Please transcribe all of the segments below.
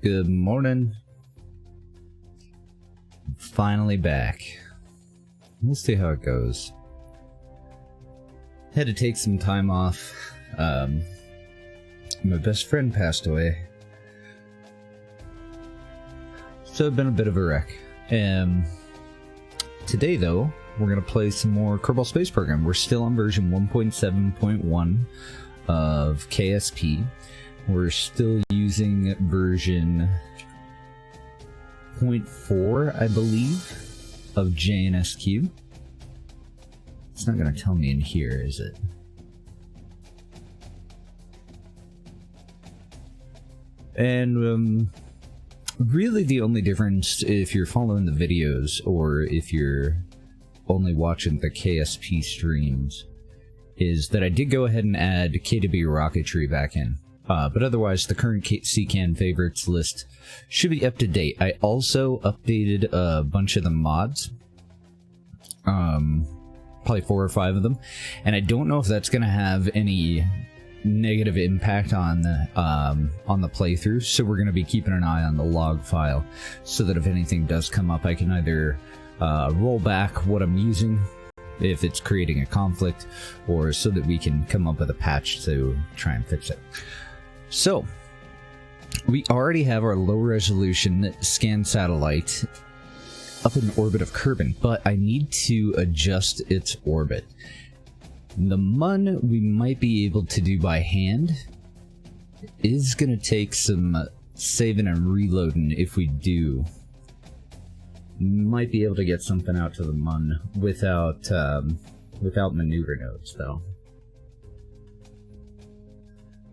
Good morning. Finally back. We'll see how it goes. Had to take some time off. My best friend passed away. So I've been a bit of a wreck. Today though, we're going to play some more Kerbal Space Program. We're still on version 1.7.1 of KSP. We're still using version 0.4, I believe, of JNSQ. It's not going to tell me in here, is it? And really the only difference, if you're following the videos or if you're only watching the KSP streams, is that I did go ahead and add KW Rocketry back in. But otherwise, the current CCAN favorites list should be up to date. I also updated a bunch of the mods. Probably 4 or 5 of them. And I don't know if that's going to have any negative impact on the playthrough. So we're going to be keeping an eye on the log file so that if anything does come up, I can either roll back what I'm using if it's creating a conflict, or so that we can come up with a patch to try and fix it. So, we already have our low-resolution scan satellite up in orbit of Kerbin, but I need to adjust its orbit. The MUN we might be able to do by hand. It is going to take some saving and reloading if we do. Might be able to get something out to the MUN without maneuver nodes, though.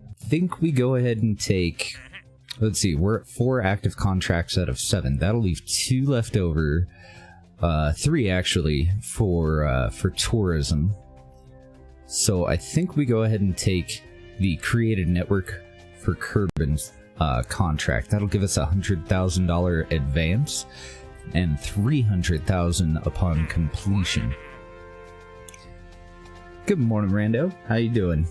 I think we go ahead and take, let's see, we're at 4 active contracts out of 7. That'll leave 2 left over, 3 actually, for tourism. So I think we go ahead and take the created network for Kerbin's contract. That'll give us a $100,000 advance and $300,000 upon completion. Good morning, Rando. How you doing?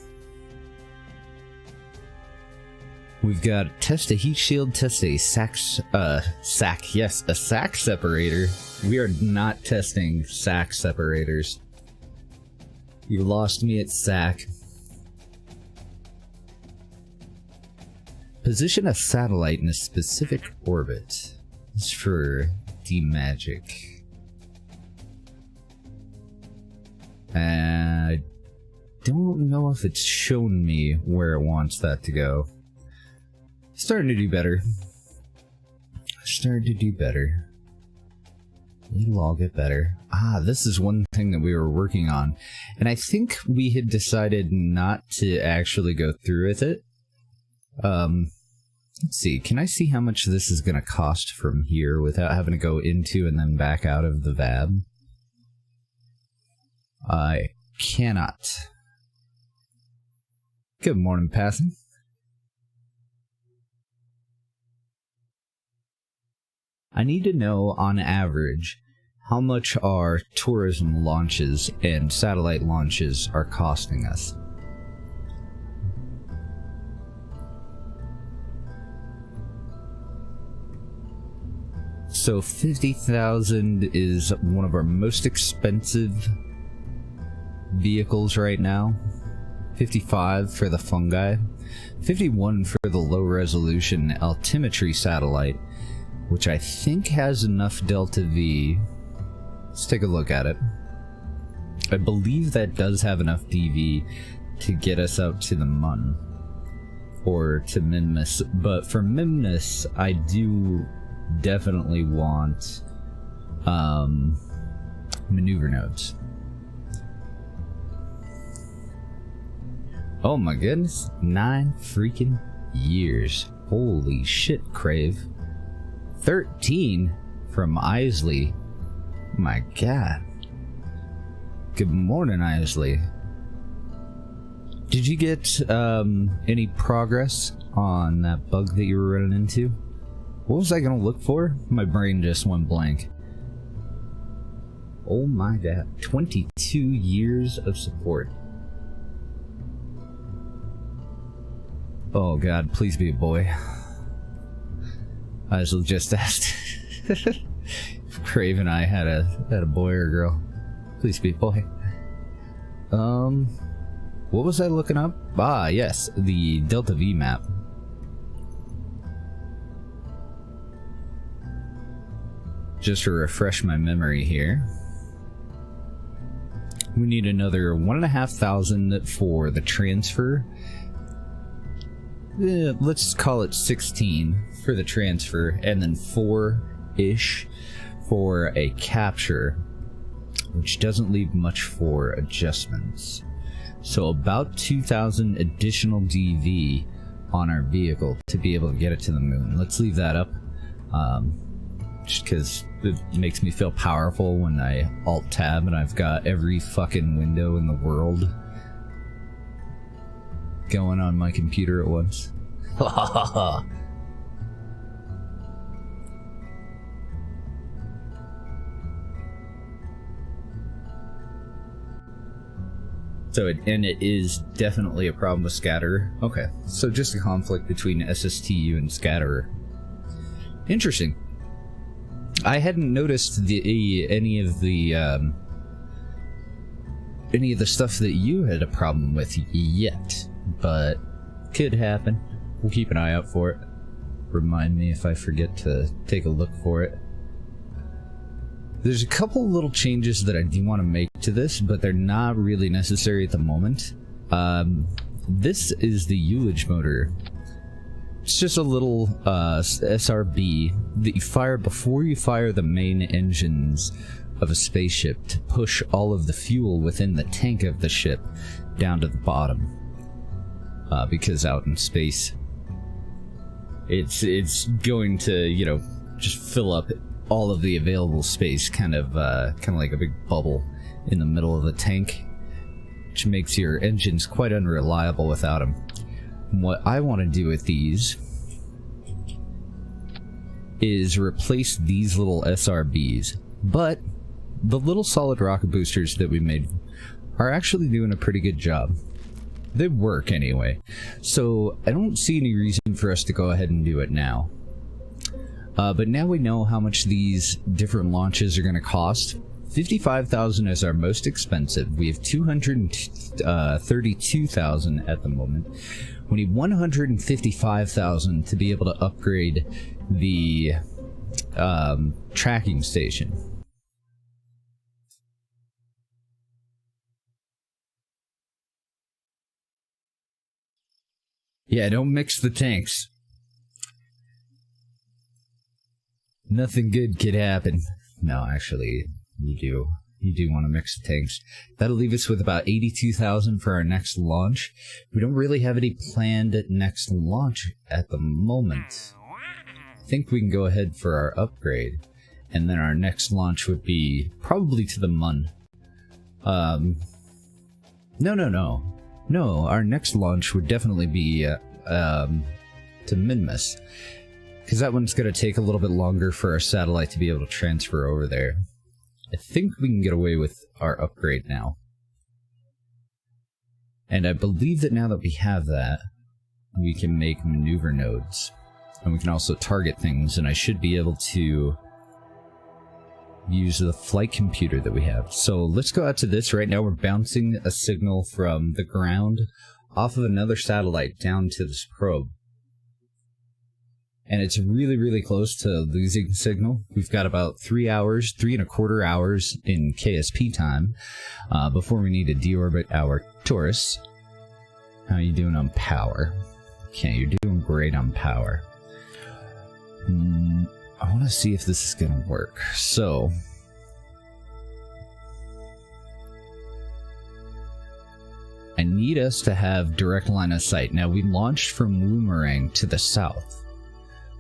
We've got test a heat shield, test a sac separator. We are not testing sac separators. You lost me at sac. Position a satellite in a specific orbit. This is for D-Magic. I don't know if it's shown me where it wants that to go. Starting to do better. It'll all get better. This is one thing that we were working on. And I think we had decided not to actually go through with it. Let's see, can I see how much this is going to cost from here without having to go into and then back out of the VAB? I cannot. Good morning, Passing. I need to know, on average, how much our tourism launches and satellite launches are costing us. So 50,000 is one of our most expensive vehicles right now. 55 for the fungi. 51 for the low resolution altimetry satellite, which I think has enough Delta V. Let's take a look at it. I believe that does have enough DV to get us out to the MUN. Or to Mimnus. But for Mimnus, I do definitely want maneuver nodes. Oh my goodness, 9 freaking years. Holy shit, Crave. 13 from Isley. My god. Good morning, Isley. Did you get any progress on that bug that you were running into? What was I gonna look for? My brain just went blank. Oh my god. 22 years of support. Oh god, please be a boy. I was just asked if Crave and I had a boy or a girl. Please be a boy. What was I looking up? Ah, yes, the Delta V map. Just to refresh my memory here. We need another 1,500 for the transfer. Let's call it 16 for the transfer, and then 4-ish for a capture, which doesn't leave much for adjustments. So about 2,000 additional DV on our vehicle to be able to get it to the moon. Let's leave that up, just because it makes me feel powerful when I Alt-Tab and I've got every fucking window in the world going on my computer at once. So it is definitely a problem with Scatterer. Okay, so just a conflict between SSTU and Scatterer. Interesting. I hadn't noticed any of the stuff that you had a problem with yet, but could happen. We'll keep an eye out for it. Remind me if I forget to take a look for it. There's a couple little changes that I do want to make to this, but they're not really necessary at the moment. This is the Ullage motor. It's just a little SRB that you fire before you fire the main engines of a spaceship to push all of the fuel within the tank of the ship down to the bottom. Because out in space, it's going to, you know, just fill up all of the available space, kind of like a big bubble in the middle of the tank, which makes your engines quite unreliable without them. What I want to do with these is replace these little SRBs, but the little solid rocket boosters that we made are actually doing a pretty good job. They work anyway, so I don't see any reason for us to go ahead and do it now. But now we know how much these different launches are going to cost. 55,000 is our most expensive. We have 232,000 at the moment. We need 155,000 to be able to upgrade the tracking station. Yeah, don't mix the tanks. Nothing good could happen. No, actually, you do want to mix the tanks. That'll leave us with about 82,000 for our next launch. We don't really have any planned next launch at the moment. I think we can go ahead for our upgrade, and then our next launch would be probably to the Mun. No, our next launch would definitely be to Minmus, because that one's going to take a little bit longer for our satellite to be able to transfer over there. I think we can get away with our upgrade now. And I believe that now that we have that, we can make maneuver nodes. And we can also target things, and I should be able to use the flight computer that we have. So let's go out to this. Right now we're bouncing a signal from the ground off of another satellite down to this probe. And it's really, really close to losing signal. We've got about 3.25 hours in KSP time before we need to deorbit our Taurus. How are you doing on power? Okay, you're doing great on power. I want to see if this is going to work. So, I need us to have direct line of sight. Now, we launched from Woomerang to the south.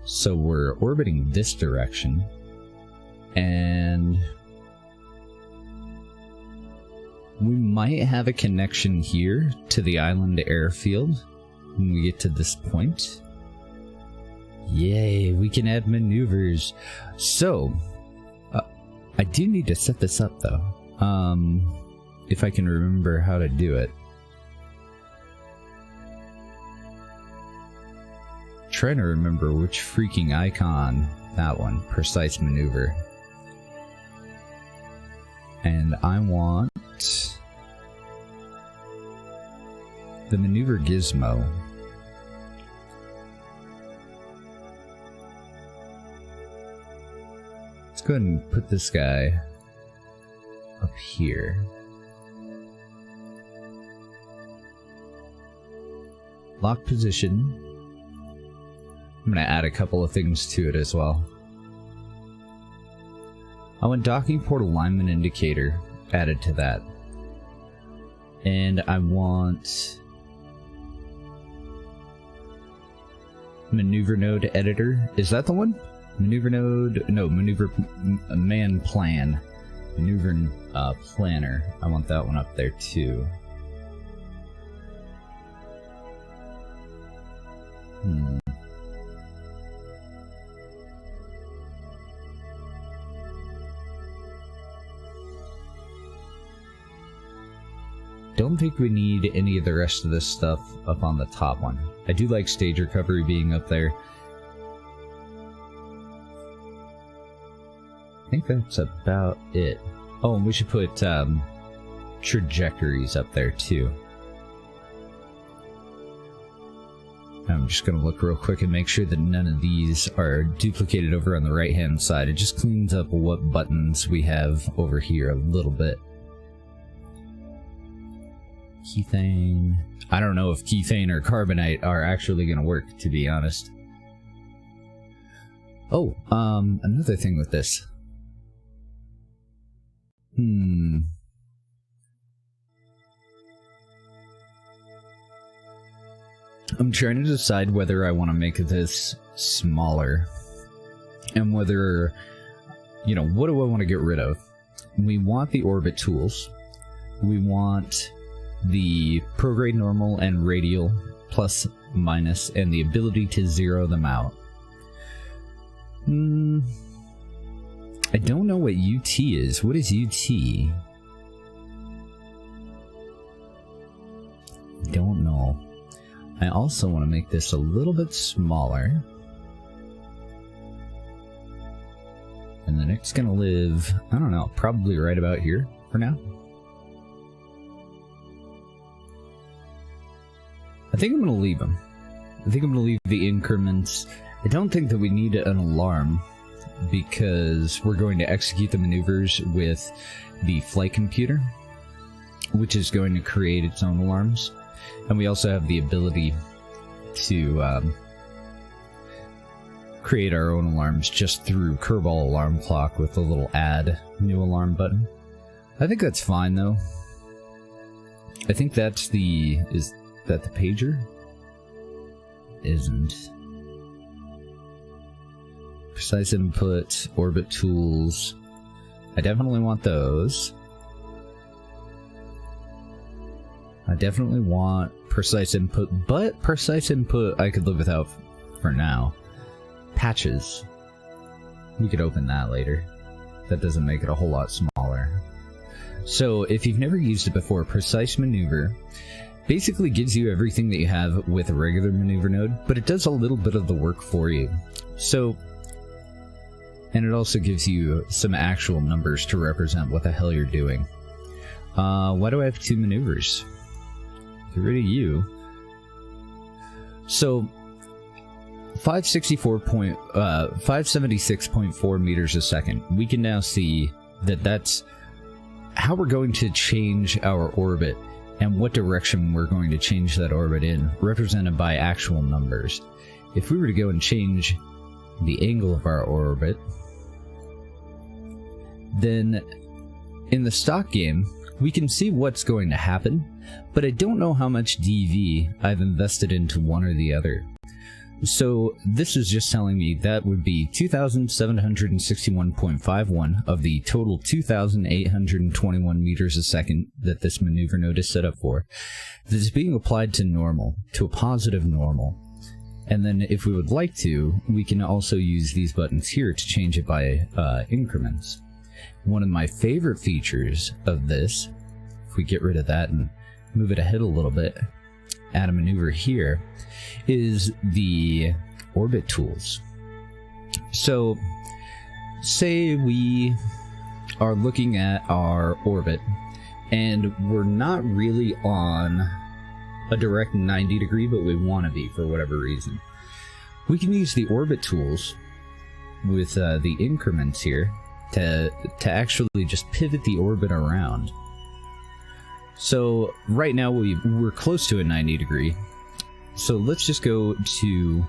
So we're orbiting this direction, and we might have a connection here to the island airfield when we get to this point. Yay, we can add maneuvers. So, I do need to set this up though, if I can remember how to do it. trying to remember which freaking icon. That one. Precise maneuver. And I want the maneuver gizmo. Let's go ahead and put this guy up here. Lock position. I'm going to add a couple of things to it as well. I want docking port alignment indicator added to that. And I want maneuver node editor. Is that the one? Maneuver node, no, maneuver man plan. Maneuver planner. I want that one up there too. Don't think we need any of the rest of this stuff up on the top one. I do like stage recovery being up there. I think that's about it. Oh, and we should put trajectories up there too. I'm just going to look real quick and make sure that none of these are duplicated over on the right hand side. It just cleans up what buttons we have over here a little bit. Keythane. I don't know if keythane or carbonite are actually going to work, to be honest. Oh, another thing with this. I'm trying to decide whether I want to make this smaller. And whether, you know, what do I want to get rid of? We want the orbit tools. We want the prograde normal and radial plus minus and the ability to zero them out. I don't know what UT is. What is UT? Don't know. I also want to make this a little bit smaller. And then it's gonna live, I don't know, probably right about here for now. I think I'm gonna leave them. I think I'm gonna leave the increments. I don't think that we need an alarm because we're going to execute the maneuvers with the flight computer, which is going to create its own alarms. And we also have the ability to create our own alarms just through Kerbal Alarm Clock with the little add new alarm button. I think that's fine though. I think that's the... is that the pager? Isn't. Precise input, orbit tools. I definitely want those. I definitely want precise input, but precise input I could live without for now. Patches. We could open that later. That doesn't make it a whole lot smaller. So, if you've never used it before, Precise Maneuver basically gives you everything that you have with a regular maneuver node, but it does a little bit of the work for you. So, and it also gives you some actual numbers to represent what the hell you're doing. Why do I have two maneuvers? Get rid of you. So, 576.4 meters a second. We can now see that that's how we're going to change our orbit and what direction we're going to change that orbit in, represented by actual numbers. If we were to go and change the angle of our orbit, then in the stock game, we can see what's going to happen, but I don't know how much DV I've invested into one or the other. So this is just telling me that would be 2,761.51 of the total 2,821 meters a second that this maneuver node is set up for. This is being applied to normal, to a positive normal. And then if we would like to, we can also use these buttons here to change it by increments. One of my favorite features of this, if we get rid of that and move it ahead a little bit, add a maneuver here, is the orbit tools. So, say we are looking at our orbit, and we're not really on a direct 90 degree, but we want to be for whatever reason. We can use the orbit tools with the increments here to actually just pivot the orbit around. So right now we're close to a 90 degree. So let's just go to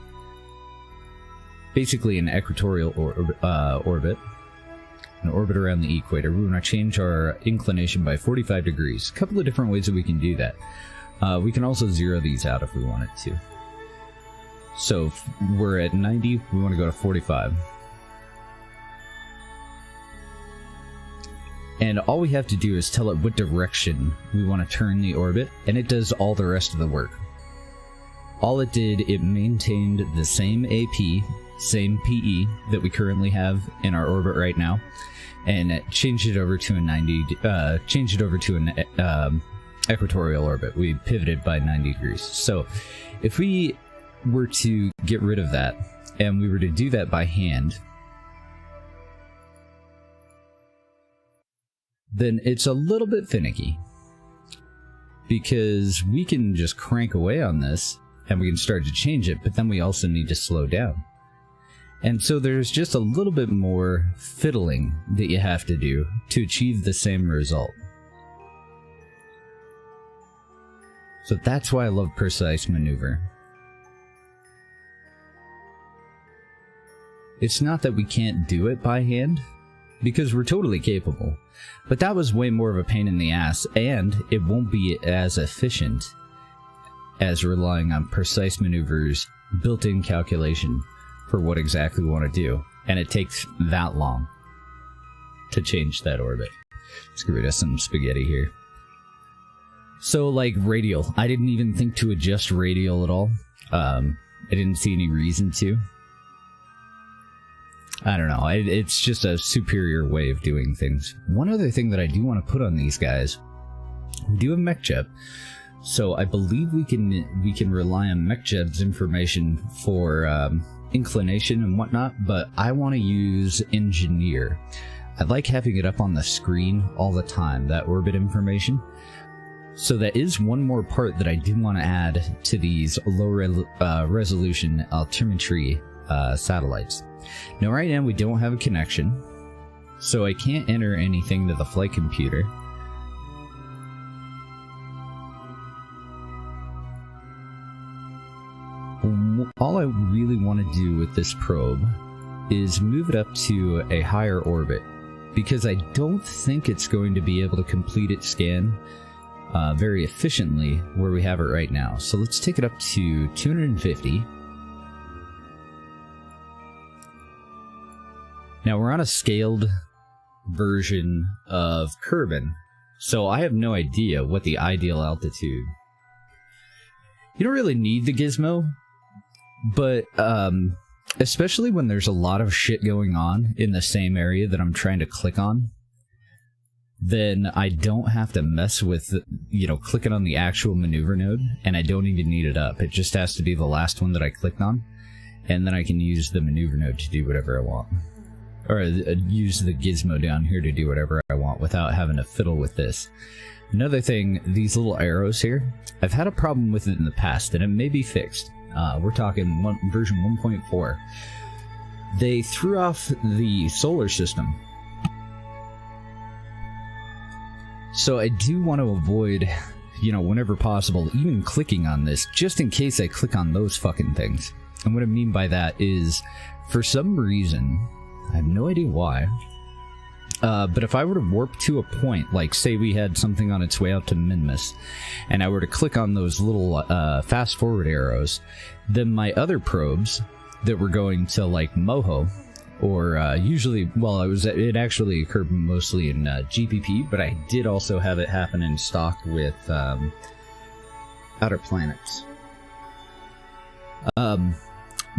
basically an equatorial orbit. An orbit around the equator. We want to change our inclination by 45 degrees. A couple of different ways that we can do that. We can also zero these out if we wanted to. So if we're at 90, we want to go to 45. And all we have to do is tell it what direction we want to turn the orbit, and it does all the rest of the work. All it did, it maintained the same AP, same PE that we currently have in our orbit right now, and it changed it over to an equatorial orbit. We pivoted by 90 degrees. So if we were to get rid of that, and we were to do that by hand, then it's a little bit finicky, because we can just crank away on this and we can start to change it, but then we also need to slow down. And so there's just a little bit more fiddling that you have to do to achieve the same result. So that's why I love precise maneuver. It's not that we can't do it by hand, because we're totally capable. But that was way more of a pain in the ass, and it won't be as efficient as relying on precise maneuvers, built-in calculation for what exactly we want to do. And it takes that long to change that orbit. Let's get rid of some spaghetti here. So, like, radial. I didn't even think to adjust radial at all. I didn't see any reason to. I don't know, it's just a superior way of doing things. One other thing that I do want to put on these guys, we do have MechJeb, so I believe we can rely on MechJeb's information for inclination and whatnot, but I want to use Engineer. I like having it up on the screen all the time, that orbit information. So that is one more part that I do want to add to these low resolution altimetry satellites. Now right now we don't have a connection, so I can't enter anything to the flight computer. All I really want to do with this probe is move it up to a higher orbit, because I don't think it's going to be able to complete its scan very efficiently where we have it right now. So let's take it up to 250. Now we're on a scaled version of Kerbin, so I have no idea what the ideal altitude. You don't really need the gizmo, but especially when there's a lot of shit going on in the same area that I'm trying to click on, then I don't have to mess with, clicking on the actual maneuver node, and I don't even need it up. It just has to be the last one that I clicked on, and then I can use the maneuver node to do whatever I want. Or use the gizmo down here to do whatever I want without having to fiddle with this. Another thing, these little arrows here, I've had a problem with it in the past, and it may be fixed. We're talking version 1.4. They threw off the solar system. So I do want to avoid, whenever possible, even clicking on this, just in case I click on those fucking things. And what I mean by that is, for some reason, I have no idea why, but if I were to warp to a point, like say we had something on its way out to Minmus, and I were to click on those little fast forward arrows, then my other probes that were going to like Moho, or usually, well, it actually occurred mostly in GPP, but I did also have it happen in stock with Outer Planets.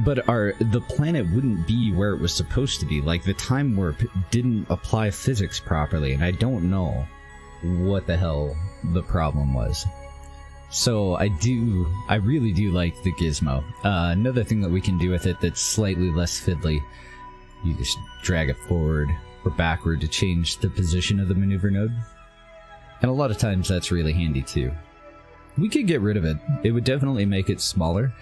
But the planet wouldn't be where it was supposed to be. Like, the time warp didn't apply physics properly, and I don't know what the hell the problem was. So I really do like the gizmo. Another thing that we can do with it that's slightly less fiddly, you just drag it forward or backward to change the position of the maneuver node. And a lot of times that's really handy too. We could get rid of it. It would definitely make it smaller,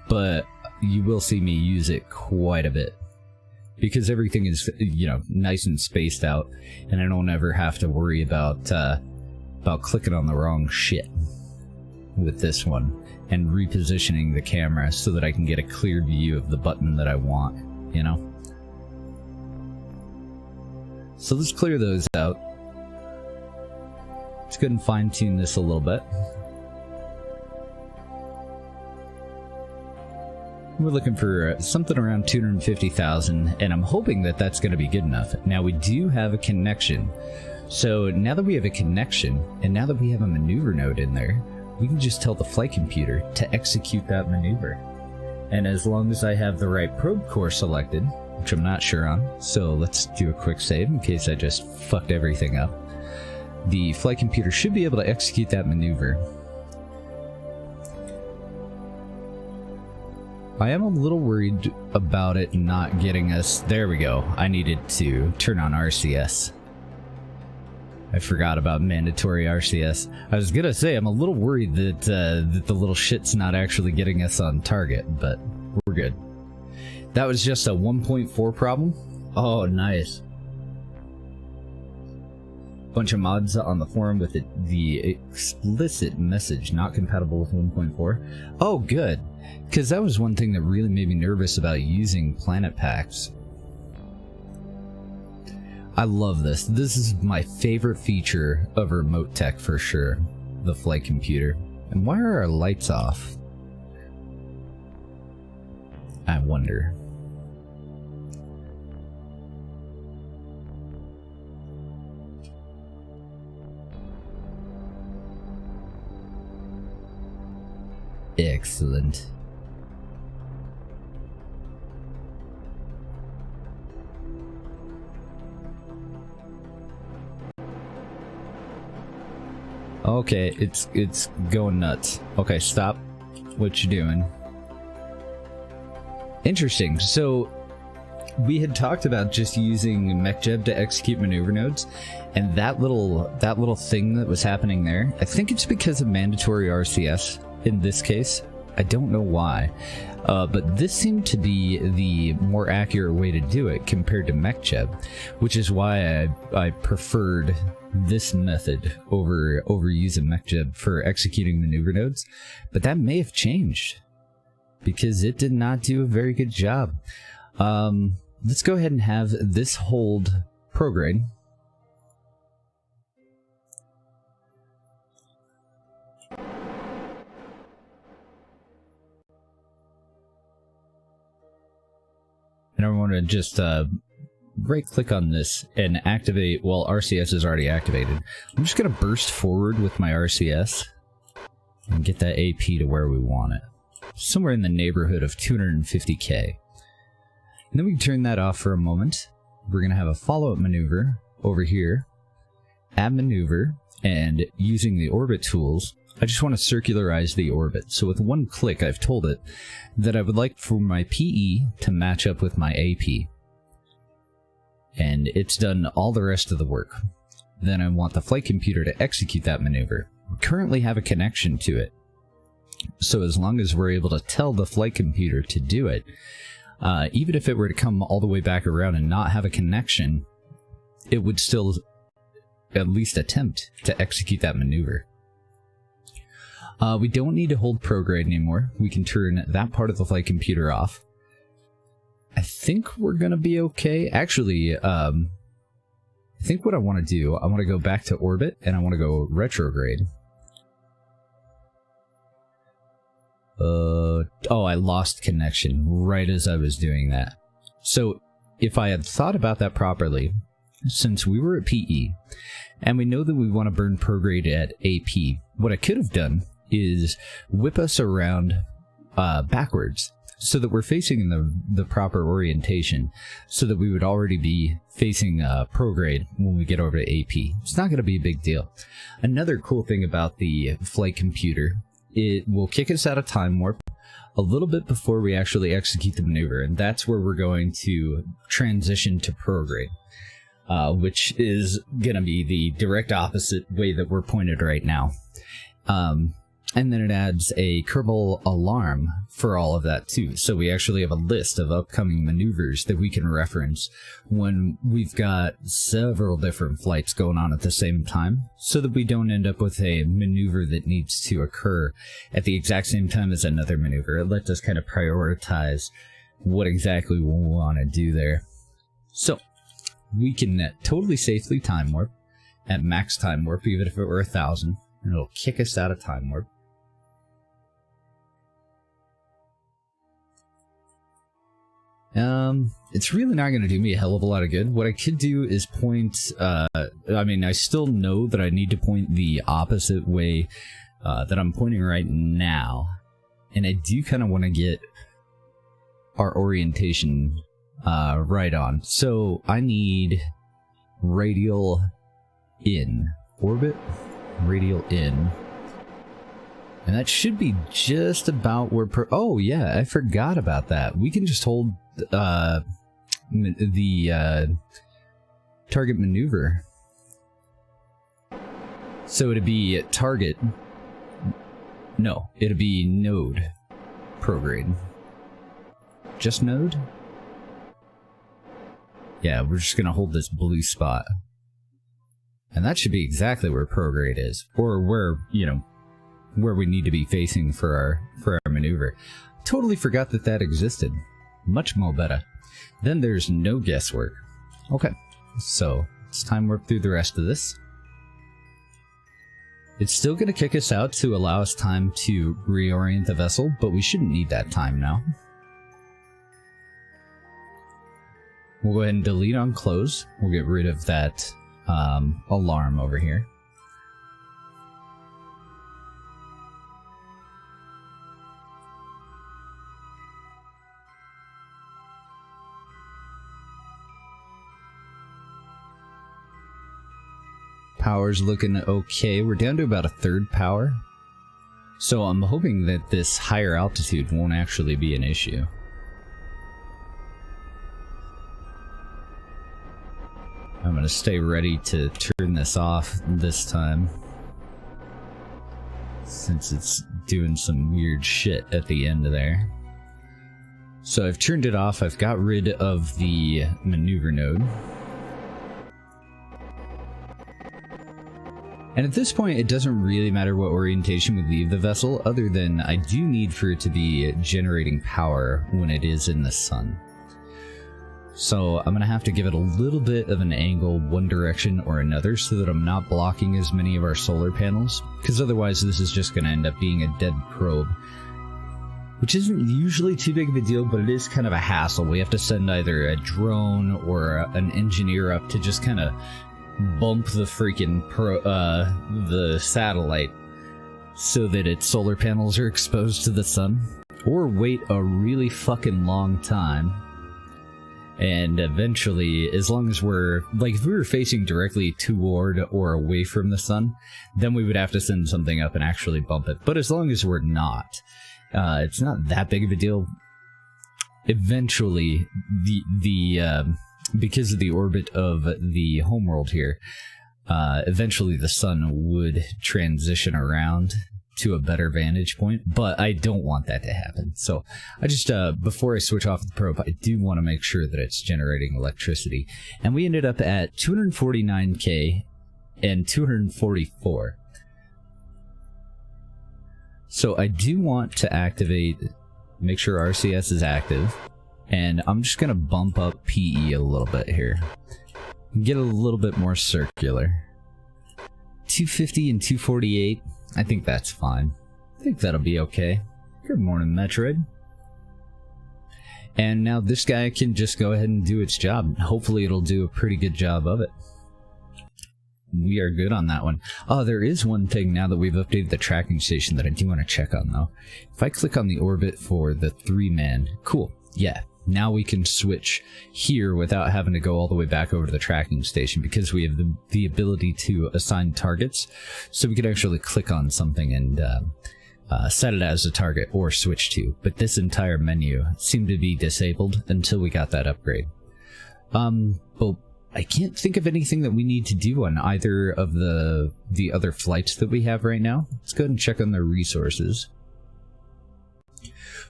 but you will see me use it quite a bit. Because everything is, you know, nice and spaced out, and I don't ever have to worry about clicking on the wrong shit with this one, and repositioning the camera so that I can get a clear view of the button that I want, you know? So let's clear those out. Let's go ahead and fine-tune this a little bit. We're looking for something around 250,000, and I'm hoping that that's going to be good enough. Now, we do have a connection. So now that we have a connection, and now that we have a maneuver node in there, we can just tell the flight computer to execute that maneuver. And as long as I have the right probe core selected, which I'm not sure on, so let's do a quick save in case I just fucked everything up, the flight computer should be able to execute that maneuver. I am a little worried about it not getting us... There we go. I needed to turn on RCS. I forgot about mandatory RCS. I was gonna say, I'm a little worried that, that the little shit's not actually getting us on target, but we're good. That was just a 1.4 problem? Oh, nice. Bunch of mods on the forum with the explicit message not compatible with 1.4. Oh, good. Because that was one thing that really made me nervous about using planet packs. I love this. This is my favorite feature of remote tech for sure. The flight computer. And why are our lights off? I wonder. Excellent. Okay, it's going nuts. Okay, stop what you're doing. Interesting. So we had talked about just using MechJeb to execute maneuver nodes, and that little thing that was happening there, I think it's because of mandatory RCS in this case. I don't know why, but this seemed to be the more accurate way to do it compared to MechJeb, which is why I preferred this method over using MechJeb for executing maneuver nodes. But that may have changed because it did not do a very good job. Let's go ahead and have this hold prograde. And I want to just right-click on this and activate. Well, RCS is already activated. I'm just going to burst forward with my RCS and get that AP to where we want it. Somewhere in the neighborhood of 250K. And then we can turn that off for a moment. We're going to have a follow-up maneuver over here. Add maneuver, and using the orbit tools, I just want to circularize the orbit. So with one click, I've told it that I would like for my PE to match up with my AP. And it's done all the rest of the work. Then I want the flight computer to execute that maneuver. We currently have a connection to it. So as long as we're able to tell the flight computer to do it, even if it were to come all the way back around and not have a connection, it would still at least attempt to execute that maneuver. We don't need to hold prograde anymore. We can turn that part of the flight computer off. I think we're going to be okay. Actually, I think what I want to do, I want to go back to orbit, and I want to go retrograde. Oh, I lost connection right as I was doing that. So, if I had thought about that properly, since we were at PE, and we know that we want to burn prograde at AP, what I could have done is whip us around backwards so that we're facing in the proper orientation, so that we would already be facing prograde when we get over to AP. It's not going to be a big deal. Another cool thing about the flight computer it will kick us out of time warp a little bit before we actually execute the maneuver, and that's where we're going to transition to prograde, which is going to be the direct opposite way that we're pointed right now. And then it adds a Kerbal alarm for all of that too. So we actually have a list of upcoming maneuvers that we can reference when we've got several different flights going on at the same time, so that we don't end up with a maneuver that needs to occur at the exact same time as another maneuver. It lets us kind of prioritize what exactly we want to do there. So we can totally safely time warp at max time warp, even if it were 1,000, and it'll kick us out of time warp. It's really not going to do me a hell of a lot of good. What I could do is point, I mean, I still know that I need to point the opposite way that I'm pointing right now. And I do kind of want to get our orientation right on. So I need radial in, orbit, radial in. And that should be just about where oh yeah, I forgot about that. We can just hold the target maneuver. So it'd be target. No, it'd be node prograde. Just node? Yeah, we're just gonna hold this blue spot. And that should be exactly where prograde is. Or where, you know, where we need to be facing for our maneuver. Totally forgot that that existed. Much more better. Then there's no guesswork. Okay, so it's time warp through the rest of this. It's still going to kick us out to allow us time to reorient the vessel, but we shouldn't need that time now. We'll go ahead and delete on close. We'll get rid of that alarm over here. Power's looking okay. We're down to about a third power. So I'm hoping that this higher altitude won't actually be an issue. I'm going to stay ready to turn this off this time, since it's doing some weird shit at the end there. So I've turned it off. I've got rid of the maneuver node. And at this point, it doesn't really matter what orientation we leave the vessel, other than I do need for it to be generating power when it is in the sun. So I'm going to have to give it a little bit of an angle one direction or another so that I'm not blocking as many of our solar panels, because otherwise this is just going to end up being a dead probe. Which isn't usually too big of a deal, but it is kind of a hassle. We have to send either a drone or an engineer up to just kind of bump the freaking the satellite so that its solar panels are exposed to the sun, or wait a really fucking long time. And eventually, as long as we're, like, if we were facing directly toward or away from the sun, then we would have to send something up and actually bump it. But as long as we're not, it's not that big of a deal. Eventually, because of the orbit of the homeworld here, eventually the sun would transition around to a better vantage point, but I don't want that to happen. So I just, before I switch off the probe, I do want to make sure that it's generating electricity. And we ended up at 249K and 244. So I do want to activate, make sure RCS is active. And I'm just going to bump up PE a little bit here. Get a little bit more circular. 250 and 248. I think that's fine. I think that'll be okay. Good morning, Metroid. And now this guy can just go ahead and do its job. Hopefully it'll do a pretty good job of it. We are good on that one. Oh, there is one thing now that we've updated the tracking station that I do want to check on, though. If I click on the orbit for the 3-man, cool, yeah. Now we can switch here without having to go all the way back over to the tracking station, because we have the ability to assign targets. So we could actually click on something and set it as a target or switch to, but this entire menu seemed to be disabled until we got that upgrade. But I can't think of anything that we need to do on either of the other flights that we have right now. Let's go ahead and check on their resources.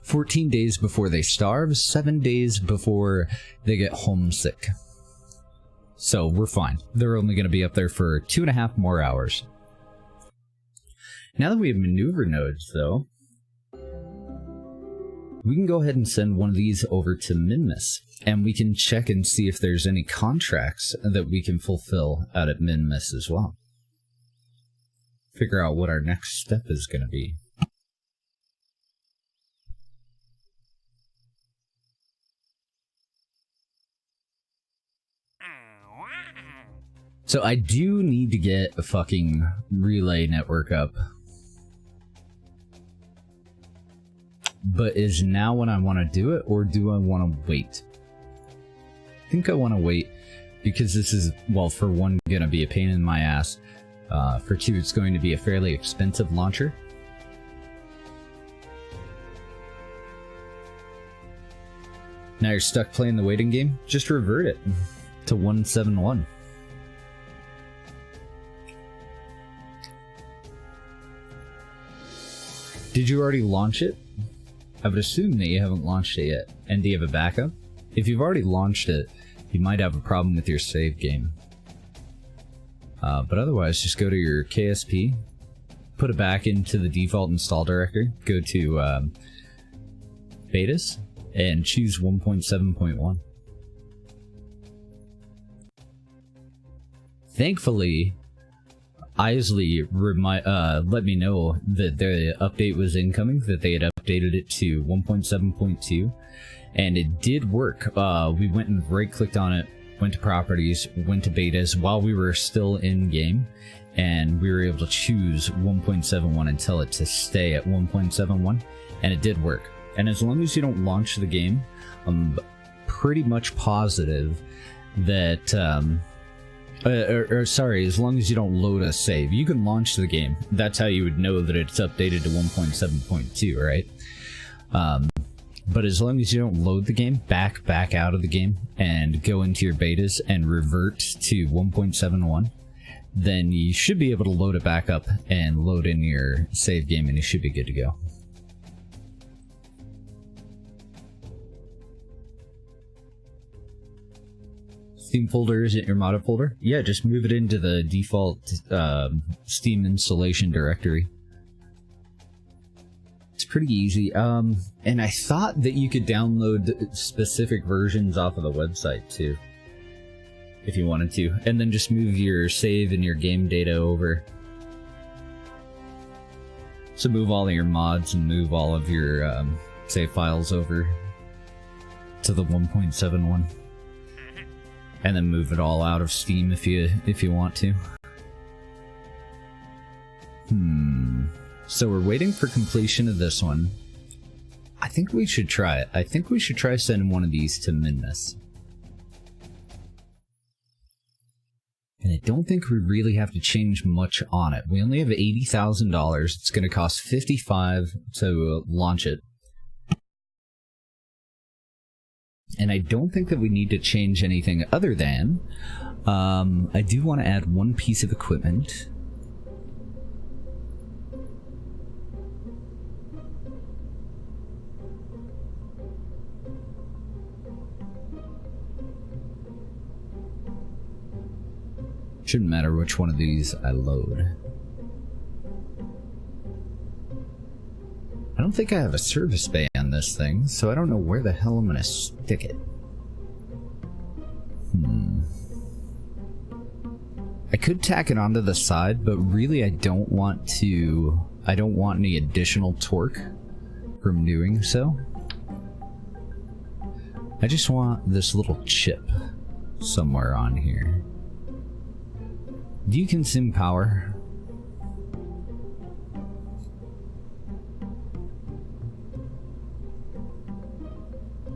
14 days before they starve, 7 days before they get homesick. So we're fine. They're only going to be up there for 2.5 more hours. Now that we have maneuver nodes, though, we can go ahead and send one of these over to Minmus, and we can check and see if there's any contracts that we can fulfill out at Minmus as well. Figure out what our next step is going to be. So I do need to get a fucking relay network up. But is now when I want to do it, or do I want to wait? I think I want to wait, because this is, well, for one, going to be a pain in my ass. For two, it's going to be a fairly expensive launcher. Now you're stuck playing the waiting game? Just revert it to 171. Did you already launch it? I would assume that you haven't launched it yet. And do you have a backup? If you've already launched it, you might have a problem with your save game. But otherwise, just go to your KSP, put it back into the default install directory, go to betas, and choose 1.7.1. Thankfully, Isley let me know that the update was incoming, that they had updated it to 1.7.2, and it did work. We went and right-clicked on it, went to properties, went to betas while we were still in game, and we were able to choose 1.71 and tell it to stay at 1.71, and it did work. And as long as you don't launch the game, I'm pretty much positive that sorry, as long as you don't load a save. You can launch the game. That's how you would know that it's updated to 1.7.2, right? But as long as you don't load the game, back out of the game, and go into your betas and revert to 1.71, then you should be able to load it back up and load in your save game, and you should be good to go. Steam folder isn't your modded folder? Yeah, just move it into the default Steam installation directory. It's pretty easy. And I thought that you could download specific versions off of the website too, if you wanted to, and then just move your save and your game data over. So move all of your mods and move all of your save files over to the 1.71. And then move it all out of Steam if you want to. So we're waiting for completion of this one. I think we should try it. I think we should try sending one of these to Minmus. And I don't think we really have to change much on it. We only have $80,000. It's going to cost $55,000 to launch it. And I don't think that we need to change anything other than, I do want to add one piece of equipment. Shouldn't matter which one of these I load. I don't think I have a service bay on this thing, so I don't know where the hell I'm gonna stick it. I could tack it onto the side, but really I don't want any additional torque from doing so. I just want this little chip somewhere on here. Do you consume power?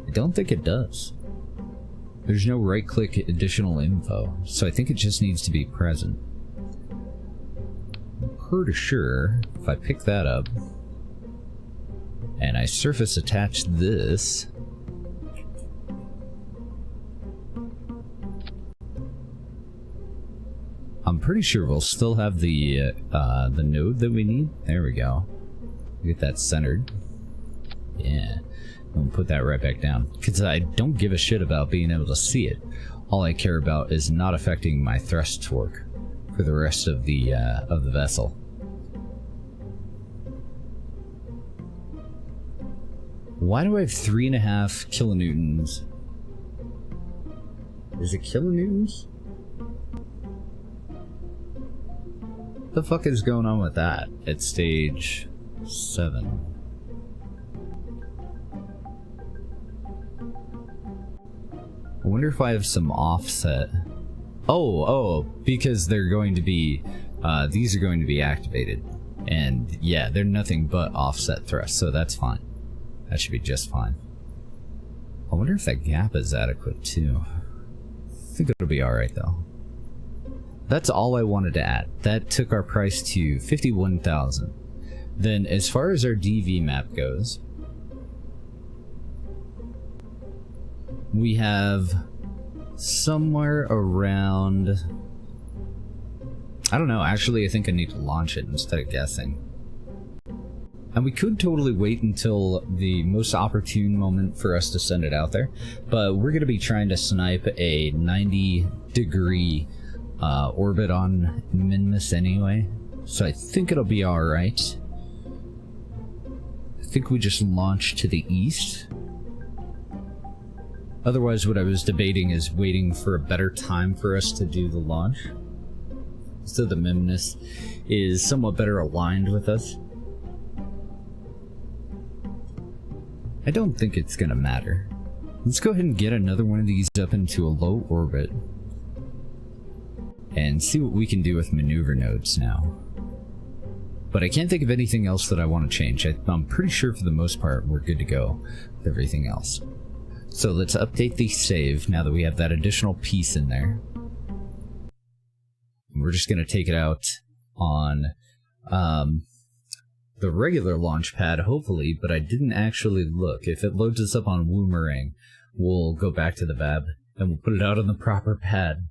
I don't think it does. There's no right-click additional info, so I think it just needs to be present. I'm pretty sure if I pick that up, and I surface attach this. I'm pretty sure we'll still have the node that we need. There we go. Get that centered. Yeah. We'll put that right back down. Because I don't give a shit about being able to see it. All I care about is not affecting my thrust torque for the rest of the vessel. Why do I have 3.5 kilonewtons? Is it kilonewtons? What the fuck is going on with that at stage 7? I wonder if I have some offset. Oh, because they're going to be, these are going to be activated. And yeah, they're nothing but offset thrust, so that's fine. That should be just fine. I wonder if that gap is adequate too. I think it'll be alright though. That's all I wanted to add. That took our price to 51,000. Then as far as our DV map goes, we have somewhere around, I don't know, actually I think I need to launch it instead of guessing. And we could totally wait until the most opportune moment for us to send it out there, but we're going to be trying to snipe a 90-degree orbit on Minmus anyway, so I think it'll be alright. I think we just launch to the east. Otherwise, what I was debating is waiting for a better time for us to do the launch, so the Minmus is somewhat better aligned with us. I don't think it's gonna matter. Let's go ahead and get another one of these up into a low orbit and see what we can do with maneuver nodes now. But I can't think of anything else that I want to change. I'm pretty sure for the most part we're good to go with everything else. So let's update the save now that we have that additional piece in there. We're just going to take it out on the regular launch pad, hopefully, but I didn't actually look. If it loads us up on Woomerang, we'll go back to the VAB and we'll put it out on the proper pad.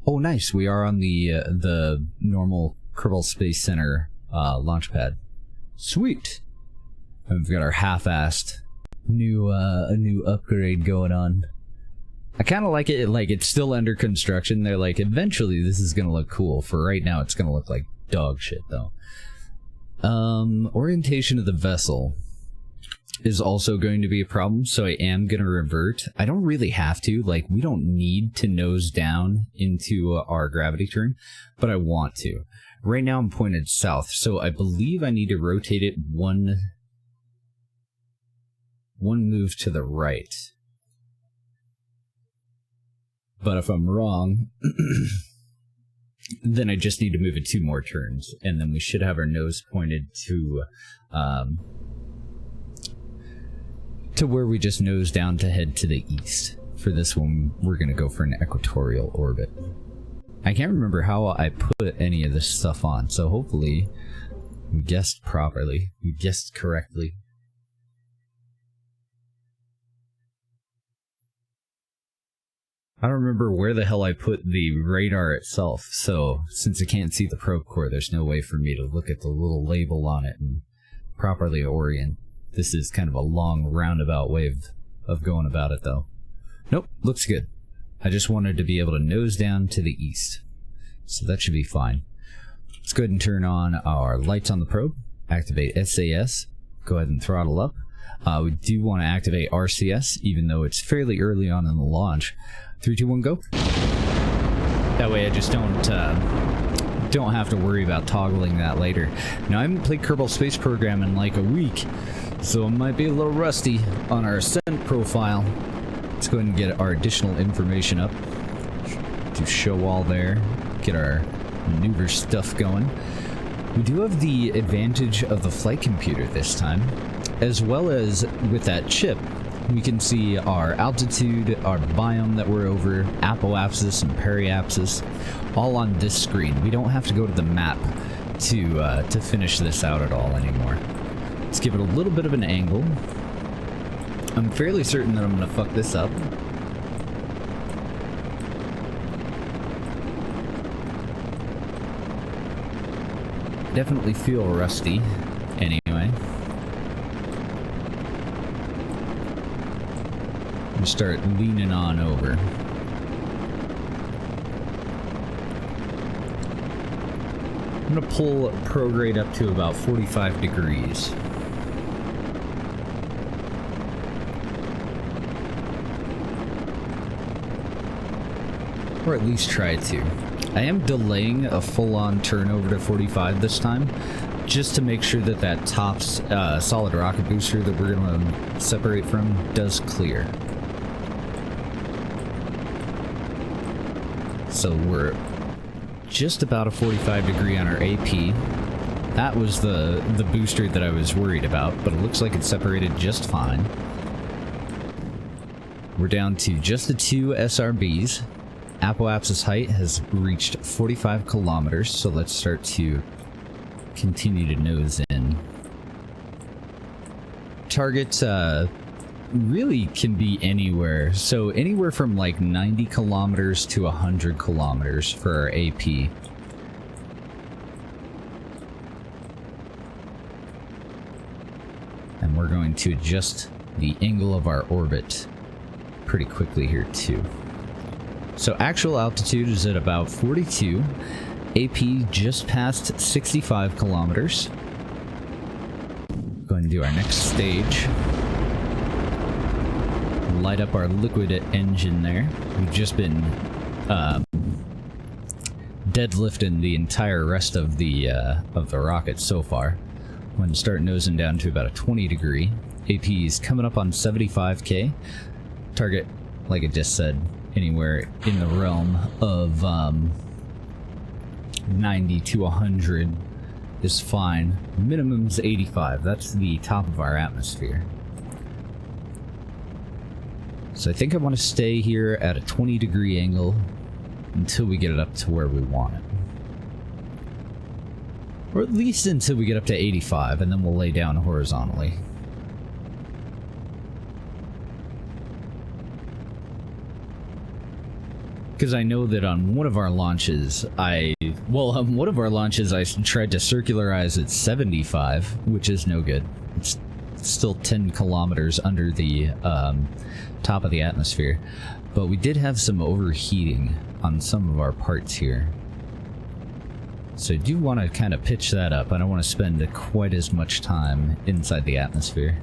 Oh, nice. We are on the normal Kerbal Space Center launch pad. Sweet. And we've got our half-assed new upgrade going on. I kind of like it. Like, it's still under construction. They're like, eventually this is gonna look cool. For right now, it's gonna look like dog shit, though. Orientation of the vessel is also going to be a problem, so I am going to revert. I don't really have to, like, we don't need to nose down into our gravity turn, but I want to. Right now I'm pointed south, so I believe I need to rotate it one move to the right. But if I'm wrong, then I just need to move it 2 more turns, and then we should have our nose pointed to where we just nose down to head to the east. For this one, we're going to go for an equatorial orbit. I can't remember how I put any of this stuff on, so hopefully we guessed properly. We guessed correctly. I don't remember where the hell I put the radar itself, so since I can't see the probe core, there's no way for me to look at the little label on it and properly orient. This is kind of a long roundabout way of going about it, though. Nope, looks good. I just wanted to be able to nose down to the east, so that should be fine. Let's go ahead and turn on our lights on the probe, activate SAS, go ahead and throttle up. We do want to activate RCS, even though it's fairly early on in the launch. 3, 2, 1, go. That way I just don't have to worry about toggling that later. Now, I haven't played Kerbal Space Program in like a week, so it might be a little rusty on our ascent profile. Let's go ahead and get our additional information up to show all there, get our maneuver stuff going. We do have the advantage of the flight computer this time, as well as with that chip. we can see our altitude, our biome that we're over, apoapsis and periapsis, all on this screen. We don't have to go to the map to finish this out at all anymore. Let's give it a little bit of an angle. I'm fairly certain that I'm going to fuck this up. Definitely feel rusty anyway. And start leaning on over. I'm going to pull prograde up to about 45 degrees. Or at least try to. I am delaying a full-on turn over to 45 this time, just to make sure that that top solid rocket booster that we're going to separate from does clear. So we're just about a 45 degree on our AP. That was the booster that I was worried about, but it looks like it's separated just fine. We're down to just the 2 SRBs. Apoapsis height has reached 45 kilometers, so let's start to continue to nose in. Target really can be anywhere, so anywhere from like 90 kilometers to 100 kilometers for our AP. And we're going to adjust the angle of our orbit pretty quickly here too. So actual altitude is at about 42. AP just past 65 kilometers. Going to do our next stage. Light up our liquid engine there. We've just been deadlifting the entire rest of the rocket so far. I'm going to start nosing down to about a 20 degree. AP is coming up on 75k. Target, like I just said, anywhere in the realm of 90 to 100 is fine. Minimum's 85. That's the top of our atmosphere. So I think I want to stay here at a 20 degree angle until we get it up to where we want it. Or at least until we get up to 85, and then we'll lay down horizontally. Because I know that on one of our launches, I tried to circularize at 75, which is no good. It's still 10 kilometers under the top of the atmosphere. But we did have some overheating on some of our parts here. So I do want to kind of pitch that up. I don't want to spend quite as much time inside the atmosphere.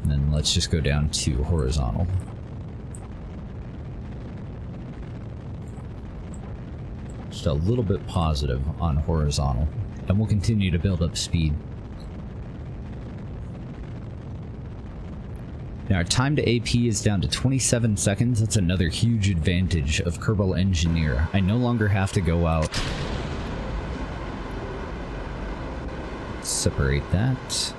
And then let's just go down to horizontal. Just a little bit positive on horizontal, and we'll continue to build up speed. Now our time to AP is down to 27 seconds. That's another huge advantage of Kerbal Engineer. I no longer have to go out. Separate that.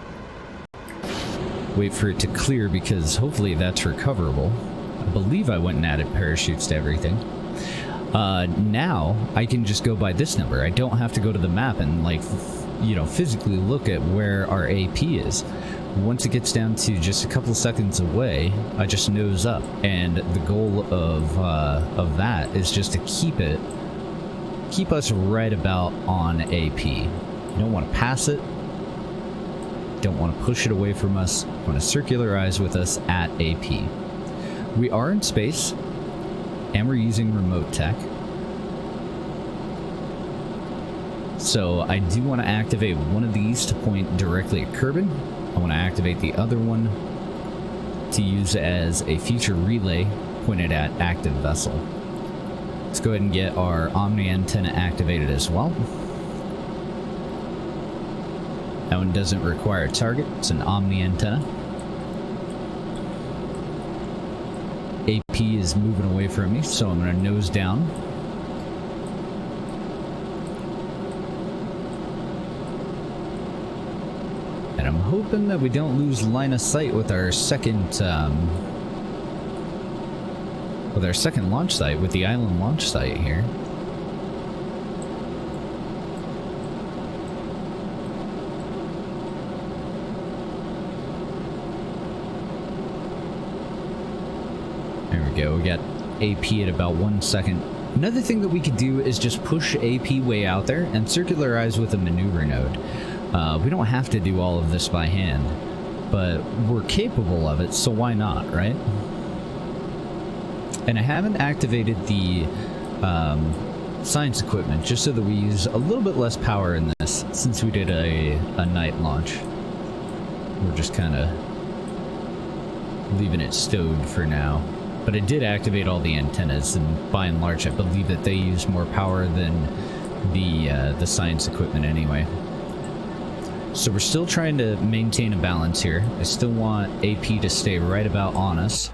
Wait for it to clear, because hopefully that's recoverable. I believe I went and added parachutes to everything. Now I can just go by this number. I don't have to go to the map and, like, physically look at where our AP is. Once it gets down to just a couple seconds away, I just nose up, and the goal of that is just to keep us right about on AP. You don't want to pass it. Don't want to push it away from us. You want to circularize with us at AP. We are in space, and we're using remote tech. So I do want to activate one of these to point directly at Kerbin. I want to activate the other one to use as a future relay pointed at active vessel. Let's go ahead and get our Omni antenna activated as well. That one doesn't require a target. It's an Omni antenna. AP is moving away from me, so I'm going to nose down. And I'm hoping that we don't lose line of sight with our second launch site, with the island launch site here. There we go, we got AP at about 1 second. Another thing that we could do is just push AP way out there and circularize with a maneuver node. We don't have to do all of this by hand, but we're capable of it, so why not, right? And I haven't activated the science equipment, just so that we use a little bit less power in this, since we did a night launch. We're just kind of leaving it stowed for now. But it did activate all the antennas, and by and large I believe that they use more power than the science equipment anyway. So we're still trying to maintain a balance here. I still want AP to stay right about on us.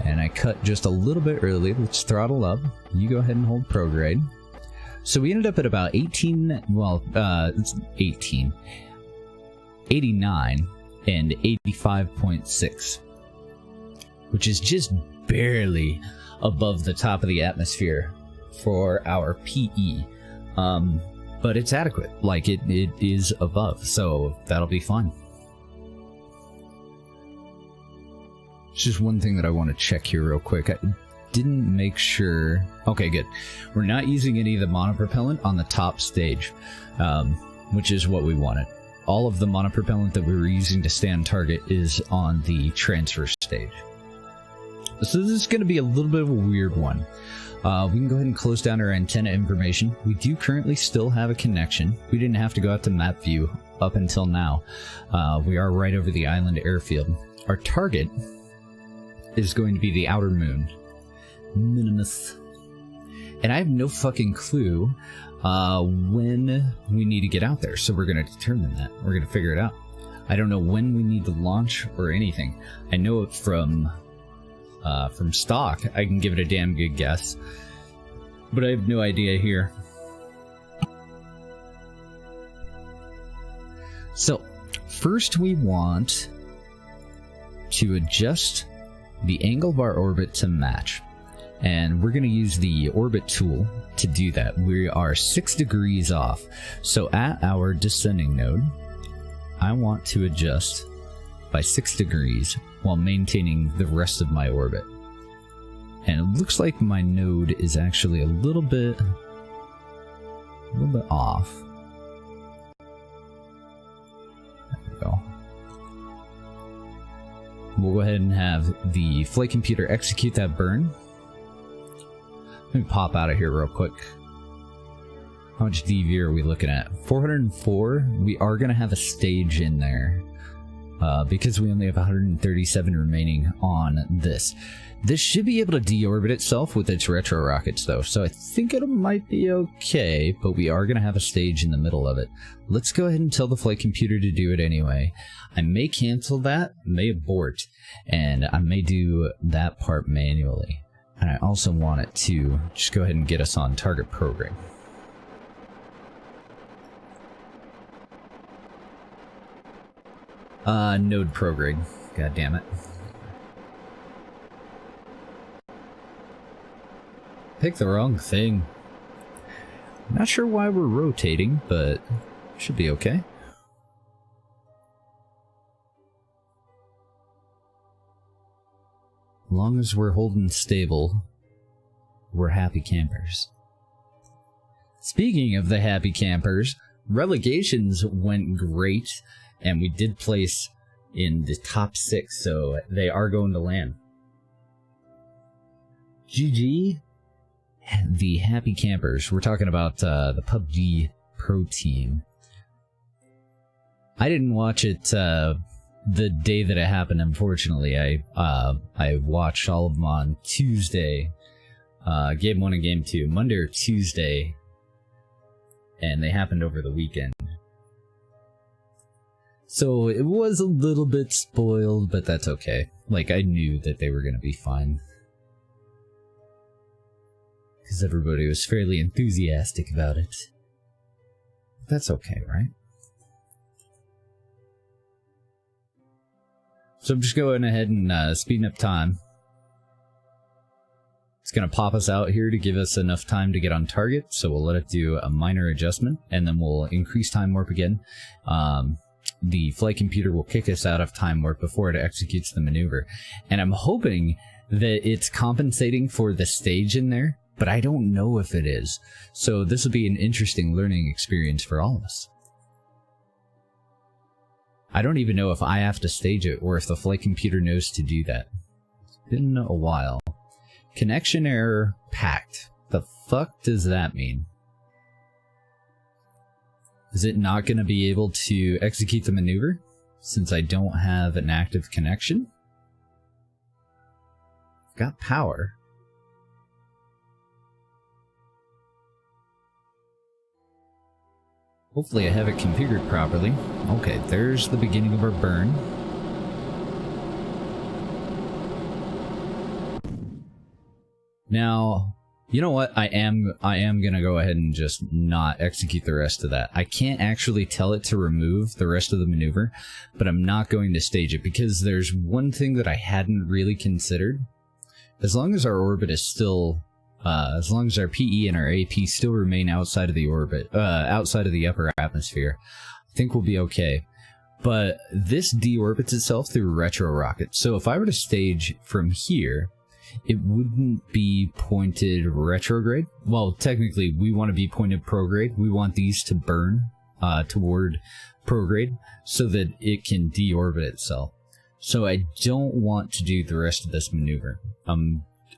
And I cut just a little bit early. Let's throttle up. You go ahead and hold prograde. So we ended up at about 18, well, it's 18, 89 and 85.6. Which is just barely above the top of the atmosphere for our PE. But it's adequate. Like, it is above, so that'll be fine. It's just one thing that I want to check here real quick. I didn't make sure... Okay, good. We're not using any of the monopropellant on the top stage, which is what we wanted. All of the monopropellant that we were using to stay on target is on the transfer stage. So this is going to be a little bit of a weird one. We can go ahead and close down our antenna information. We do currently still have a connection. We didn't have to go out to map view up until now. We are right over the island airfield. Our target is going to be the outer moon, Minimus. And I have no fucking clue when we need to get out there, so we're going to determine that. We're going to figure it out. I don't know when we need to launch or anything. I know it from stock. I can give it a damn good guess, but I have no idea here. So first we want to adjust the angle of our orbit to match, and we're going to use the orbit tool to do that. We are 6 degrees off, so at our descending node I want to adjust by 6 degrees while maintaining the rest of my orbit. And it looks like my node is actually a little bit off. There we go. We'll go ahead and have the flight computer execute that burn. Let me pop out of here real quick. How much DV are we looking at? 404. We are going to have a stage in there. Because we only have 137 remaining on this. This should be able to deorbit itself with its retro rockets though, so I think it might be okay, but we are going to have a stage in the middle of it. Let's go ahead and tell the flight computer to do it anyway. I may cancel that, may abort, and I may do that part manually. And I also want it to just go ahead and get us on target program. Node prograde. God damn it. Picked the wrong thing. Not sure why we're rotating, but should be okay. As long as we're holding stable, we're happy campers. Speaking of the happy campers, relegations went great. And we did place in the top 6, so they are going to land. GG, the happy campers. We're talking about the PUBG Pro Team. I didn't watch it the day that it happened, unfortunately. I watched all of them on Tuesday, Game 1 and Game 2, Monday or Tuesday, and they happened over the weekend. So it was a little bit spoiled, but that's okay. Like, I knew that they were going to be fine. Because everybody was fairly enthusiastic about it. That's okay, right? So I'm just going ahead and speeding up time. It's going to pop us out here to give us enough time to get on target, so we'll let it do a minor adjustment, and then we'll increase time warp again. The flight computer will kick us out of time warp before it executes the maneuver. And I'm hoping that it's compensating for the stage in there, but I don't know if it is. So this will be an interesting learning experience for all of us. I don't even know if I have to stage it or if the flight computer knows to do that. It's been a while. Connection error packed. The fuck does that mean? Is it not going to be able to execute the maneuver since I don't have an active connection? I've got power. Hopefully I have it configured properly. Okay, there's the beginning of our burn. Now, you know what? I am gonna go ahead and just not execute the rest of that. I can't actually tell it to remove the rest of the maneuver, but I'm not going to stage it because there's one thing that I hadn't really considered. As long as our orbit is still, as long as our PE and our AP still remain outside of the orbit, outside of the upper atmosphere, I think we'll be okay. But this deorbits itself through retro rockets. So if I were to stage from here, it wouldn't be pointed retrograde. Well, technically, we want to be pointed prograde. We want these to burn toward prograde so that it can deorbit itself. So I don't want to do the rest of this maneuver.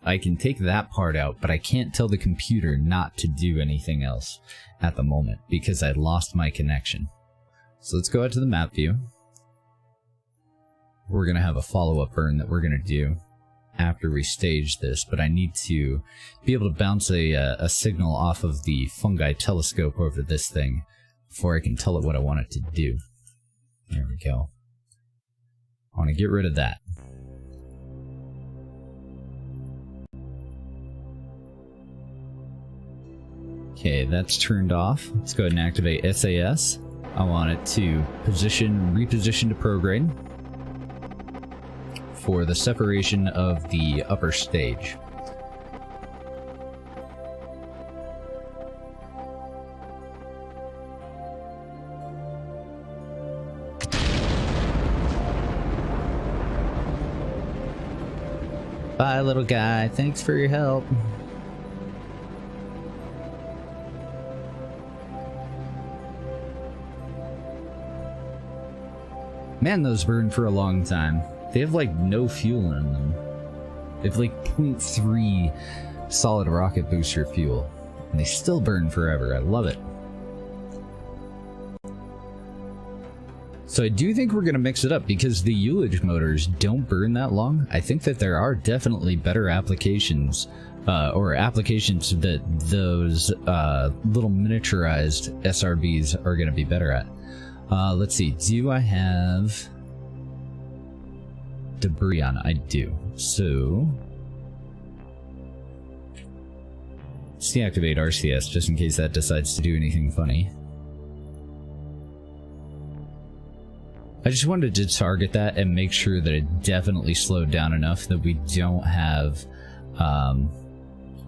I can take that part out, but I can't tell the computer not to do anything else at the moment because I lost my connection. So let's go out to the map view. We're going to have a follow-up burn that we're going to do after we stage this, but I need to be able to bounce a signal off of the fungi telescope over this thing before I can tell it what I want it to do. There we go. I want to get rid of that. Okay, that's turned off. Let's go ahead and activate SAS. I want it to reposition to prograde for the separation of the upper stage. Bye, little guy. Thanks for your help. Man, those burn for a long time. They have like no fuel in them. They have like 0.3 solid rocket booster fuel. And they still burn forever. I love it. So I do think we're going to mix it up because the Ullage motors don't burn that long. I think that there are definitely better applications, or applications that those little miniaturized SRBs are going to be better at. Let's see. Do I have debris on it? I do. So let's deactivate RCS just in case that decides to do anything funny. I just wanted to target that and make sure that it definitely slowed down enough that we don't have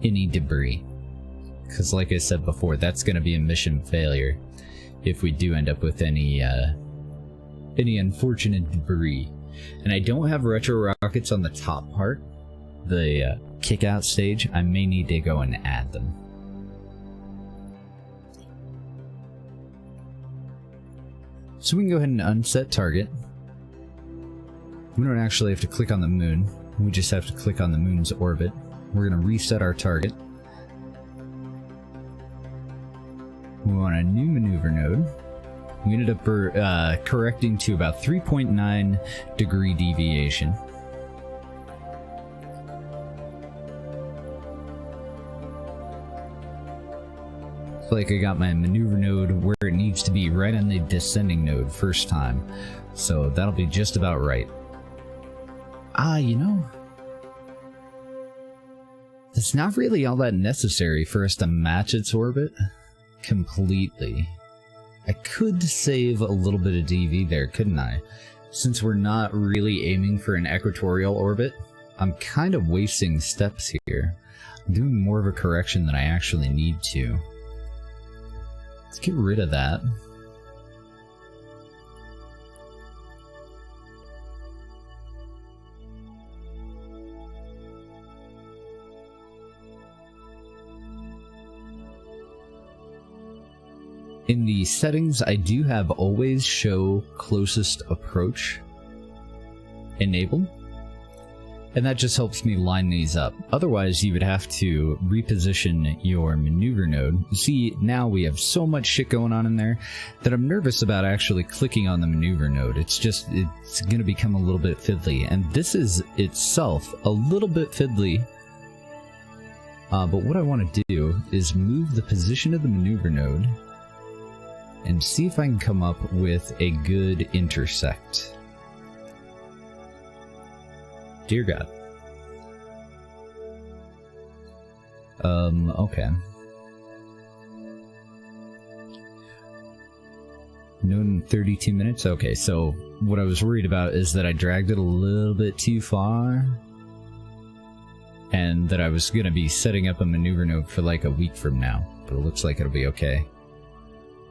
any debris. Because like I said before, that's going to be a mission failure if we do end up with any unfortunate debris. And I don't have retro rockets on the top part, the kick-out stage. I may need to go and add them. So we can go ahead and unset target. We don't actually have to click on the moon. We just have to click on the moon's orbit. We're going to reset our target. We want a new maneuver node. We ended up correcting to about 3.9 degree deviation. Looks like I got my maneuver node where it needs to be, right on the descending node first time. So that'll be just about right. You know, it's not really all that necessary for us to match its orbit completely. I could save a little bit of DV there, couldn't I? since we're not really aiming for an equatorial orbit, I'm kind of wasting steps here. I'm doing more of a correction than I actually need to. Let's get rid of that. In the settings, I do have always show closest approach enabled, and that just helps me line these up. Otherwise, you would have to reposition your maneuver node. See, now we have so much shit going on in there that I'm nervous about actually clicking on the maneuver node. It's going to become a little bit fiddly, and this is itself a little bit fiddly. But what I want to do is move the position of the maneuver node and see if I can come up with a good intersect. Dear God. Okay. Noon 32 minutes? Okay, so what I was worried about is that I dragged it a little bit too far, and that I was going to be setting up a maneuver node for like a week from now, but it looks like it'll be okay.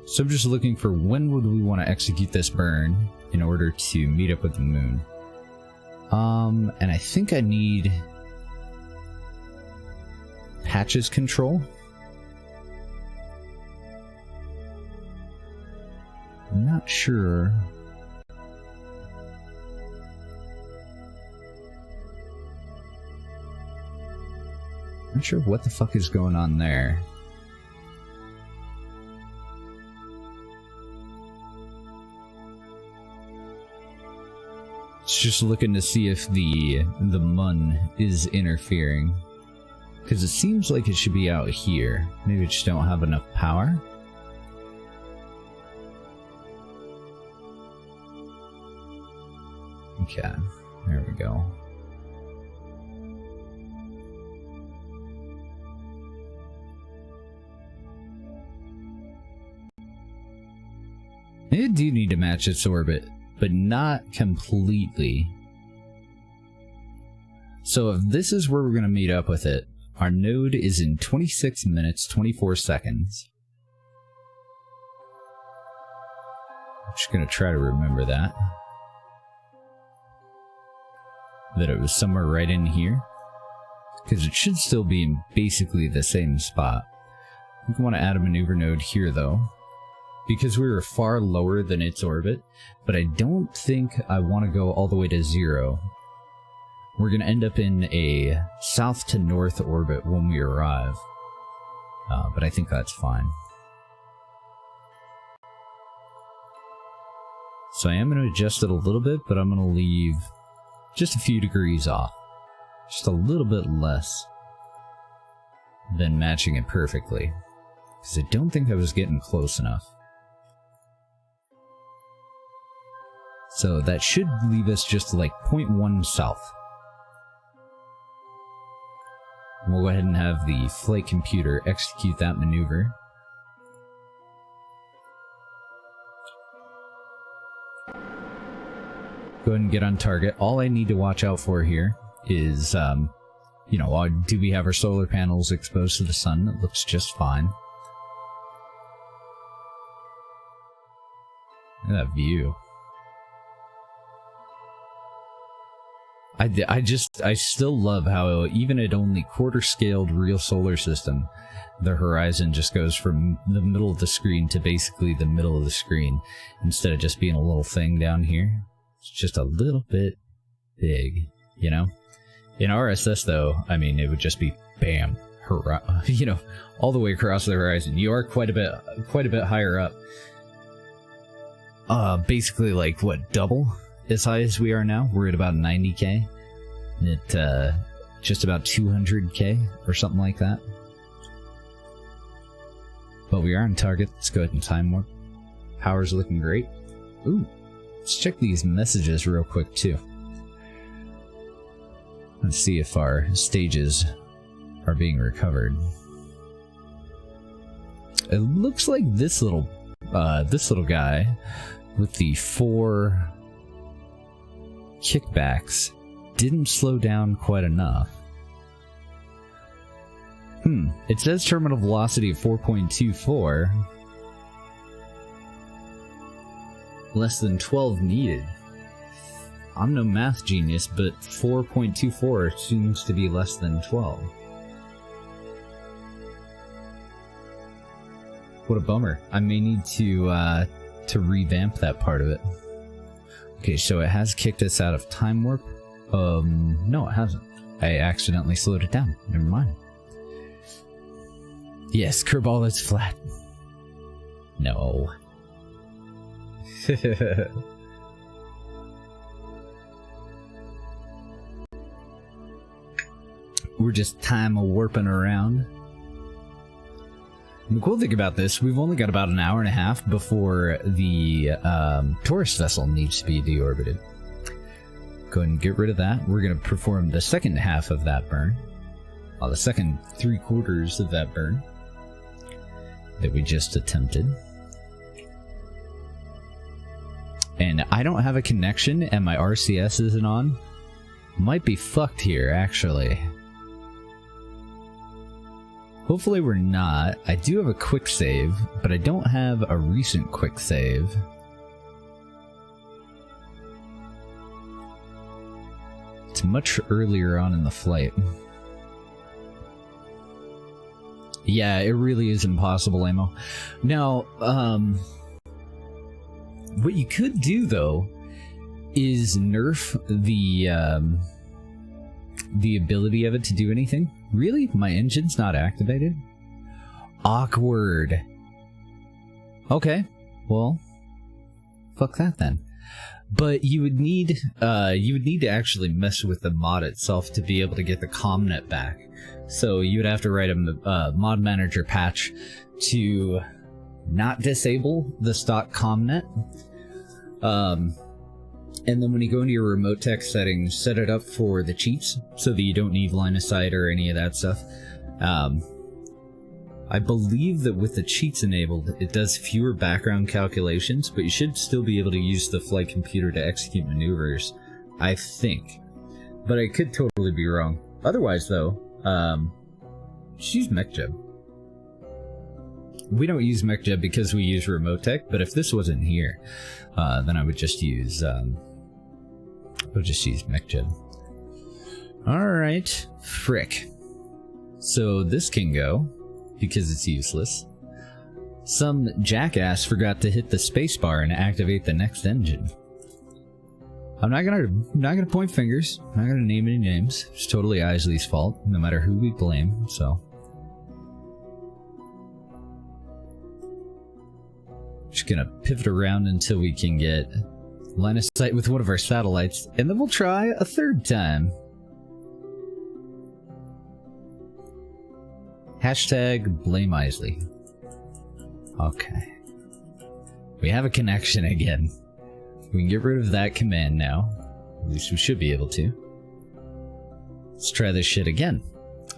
So I'm just looking for when would we want to execute this burn in order to meet up with the moon. And I think I need patches control. I'm not sure. I'm not sure what the fuck is going on there. It's just looking to see if the MUN is interfering, because it seems like it should be out here. Maybe I just don't have enough power. Okay, there we go. It do need to match its orbit, but not completely. So if this is where we're going to meet up with it, our node is in 26 minutes, 24 seconds. I'm just going to try to remember that. That it was somewhere right in here. Because it should still be in basically the same spot. I want to add a maneuver node here though, because we were far lower than its orbit, but I don't think I want to go all the way to 0. We're going to end up in a south to north orbit when we arrive, but I think that's fine. So I am going to adjust it a little bit, but I'm going to leave just a few degrees off. Just a little bit less than matching it perfectly, because I don't think I was getting close enough. So that should leave us just like 0.1 south. We'll go ahead and have the flight computer execute that maneuver. Go ahead and get on target. All I need to watch out for here is, you know, do we have our solar panels exposed to the sun? It looks just fine. Look at that view. I still love how even at only quarter-scaled real solar system, the horizon just goes from the middle of the screen to basically the middle of the screen, instead of just being a little thing down here. It's just a little bit big, you know? In RSS though, I mean, it would just be bam, you know, all the way across the horizon. You are quite a bit higher up. Basically like, what, double as high as we are now? We're at about 90k, and at just about 200k or something like that. But we are on target. Let's go ahead and time warp. Power's looking great. Ooh, let's check these messages real quick too. Let's see if our stages are being recovered. It looks like this little guy with the 4 kickbacks didn't slow down quite enough. It says terminal velocity of 4.24. Less than 12 needed. I'm no math genius, but 4.24 seems to be less than 12. What a bummer. I may need to revamp that part of it. Okay, so it has kicked us out of time warp. No, it hasn't. I accidentally slowed it down. Never mind. Yes, Kerbal is flat. No. We're just time warping around. And the cool thing about this, we've only got about an hour and a half before the tourist vessel needs to be deorbited. Go ahead and get rid of that. We're going to perform the second half of that burn. Well, the second 3/4 of that burn that we just attempted. And I don't have a connection and my RCS isn't on. Might be fucked here, actually. Hopefully we're not. I do have a quick save, but I don't have a recent quick save. It's much earlier on in the flight. Yeah, it really is impossible, Amo. Now, what you could do, though, is nerf the ability of it to do anything. Really? My engine's not activated? Awkward. Okay, well, fuck that then. But you would need to actually mess with the mod itself to be able to get the ComNet back. So you would have to write a mod manager patch to not disable the stock ComNet. And then when you go into your remote tech settings, set it up for the cheats so that you don't need line of sight or any of that stuff. I believe that with the cheats enabled, it does fewer background calculations, but you should still be able to use the flight computer to execute maneuvers, I think. But I could totally be wrong. Otherwise, though, just use MechJeb. We don't use MechJeb because we use remote tech, but if this wasn't here, then I would just use MechJeb. Alright, frick. So this can go, because it's useless. Some jackass forgot to hit the spacebar and activate the next engine. I'm not gonna point fingers, I'm not gonna name any names. It's totally Isley's fault, no matter who we blame, so. Just gonna pivot around until we can get line of sight with one of our satellites, and then we'll try a third time. Hashtag blame Isley. Okay. We have a connection again. We can get rid of that command now. At least we should be able to. Let's try this shit again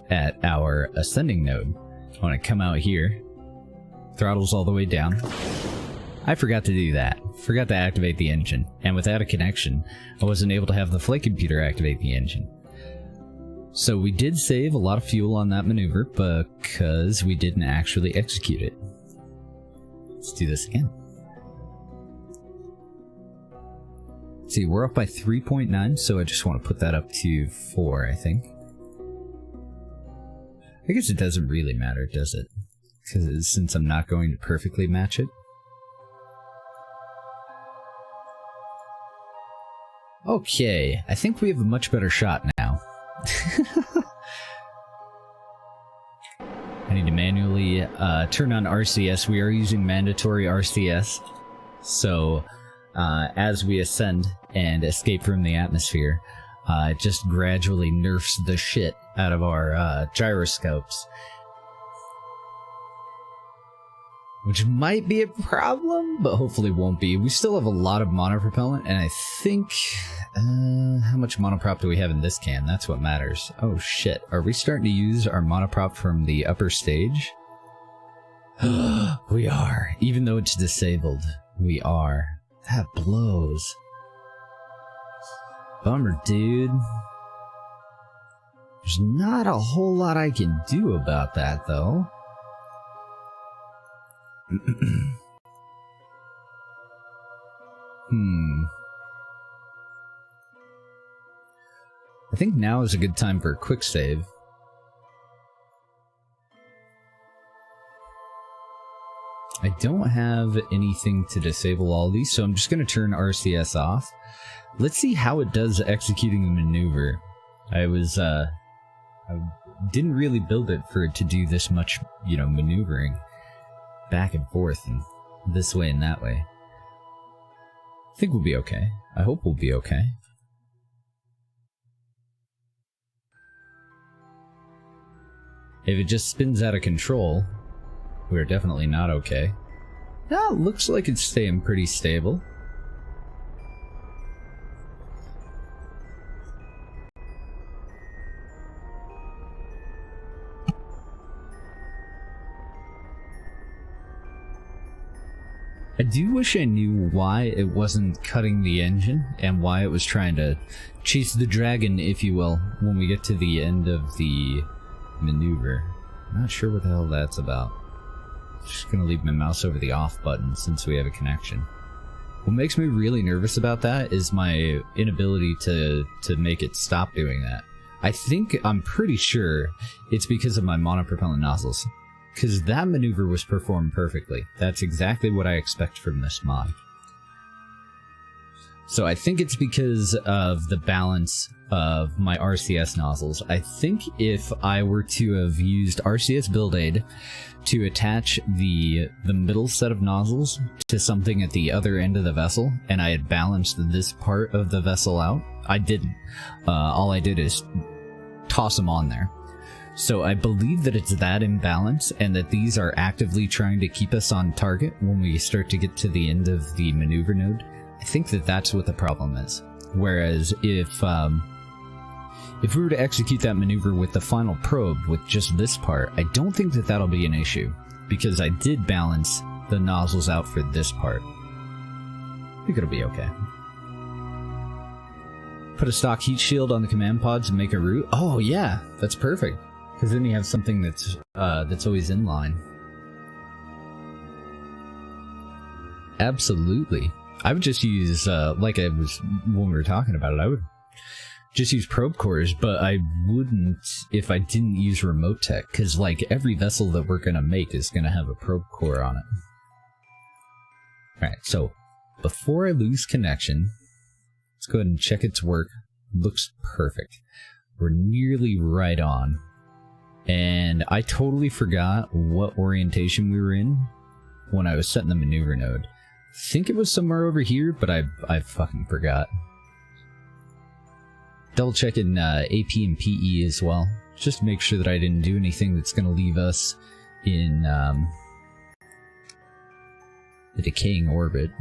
at our ascending node. I want to come out here. Throttle's all the way down. I forgot to do that. Forgot to activate the engine. And without a connection, I wasn't able to have the flight computer activate the engine. So we did save a lot of fuel on that maneuver because we didn't actually execute it. Let's do this again. See, we're up by 3.9, so I just want to put that up to 4, I think. I guess it doesn't really matter, does it? Because since I'm not going to perfectly match it. Okay, I think we have a much better shot now. I need to manually turn on RCS. We are using mandatory RCS. So, as we ascend and escape from the atmosphere, it just gradually nerfs the shit out of our gyroscopes. Which might be a problem, but hopefully won't be. We still have a lot of monopropellant, and I think... how much monoprop do we have in this can? That's what matters. Oh shit, are we starting to use our monoprop from the upper stage? We are. Even though it's disabled, we are. That blows. Bummer, dude. There's not a whole lot I can do about that, though. I think now is a good time for a quick save. I don't have anything to disable all these, so I'm just going to turn RCS off. Let's see how it does executing a maneuver. I didn't really build it for it to do this much, you know, maneuvering back and forth and this way and that way. I think we'll be okay. I hope we'll be okay. If it just spins out of control, we're definitely not okay. Ah, looks like it's staying pretty stable. I do wish I knew why it wasn't cutting the engine and why it was trying to chase the dragon, if you will, when we get to the end of the maneuver. I'm not sure what the hell that's about. Just gonna leave my mouse over the off button since we have a connection. What makes me really nervous about that is my inability to make it stop doing that. I'm pretty sure it's because of my monopropellant nozzles. Because that maneuver was performed perfectly. That's exactly what I expect from this mod. So I think it's because of the balance of my RCS nozzles. I think if I were to have used RCS build aid to attach the middle set of nozzles to something at the other end of the vessel, and I had balanced this part of the vessel out, I didn't. All I did is toss them on there. So I believe that it's that imbalance and that these are actively trying to keep us on target when we start to get to the end of the maneuver node. I think that that's what the problem is. Whereas if we were to execute that maneuver with the final probe with just this part, I don't think that that'll be an issue because I did balance the nozzles out for this part. I think it'll be okay. Put a stock heat shield on the command pods and make a route. Oh yeah, that's perfect. Because then you have something that's always in line. Absolutely. I would just use, like I was when we were talking about it, I would just use probe cores, but I wouldn't if I didn't use remote tech, because like every vessel that we're going to make is going to have a probe core on it. Alright, so before I lose connection, let's go ahead and check its work. Looks perfect. We're nearly right on. And I totally forgot what orientation we were in when I was setting the maneuver node. I think it was somewhere over here, but I fucking forgot. Double checking AP and PE as well, just to make sure that I didn't do anything that's going to leave us in the decaying orbit.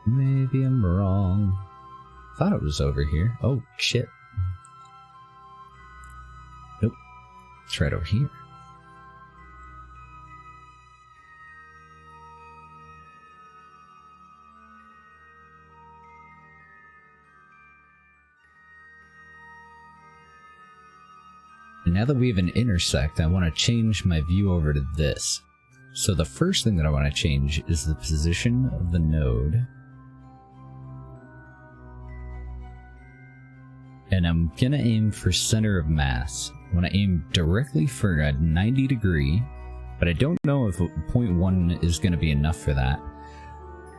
Maybe I'm wrong. Thought it was over here. Oh, shit. Nope. It's right over here. And now that we have an intersect, I want to change my view over to this. So the first thing that I want to change is the position of the node. And I'm gonna aim for center of mass. I want to aim directly for a 90 degree, but I don't know if 0.1 is going to be enough for that.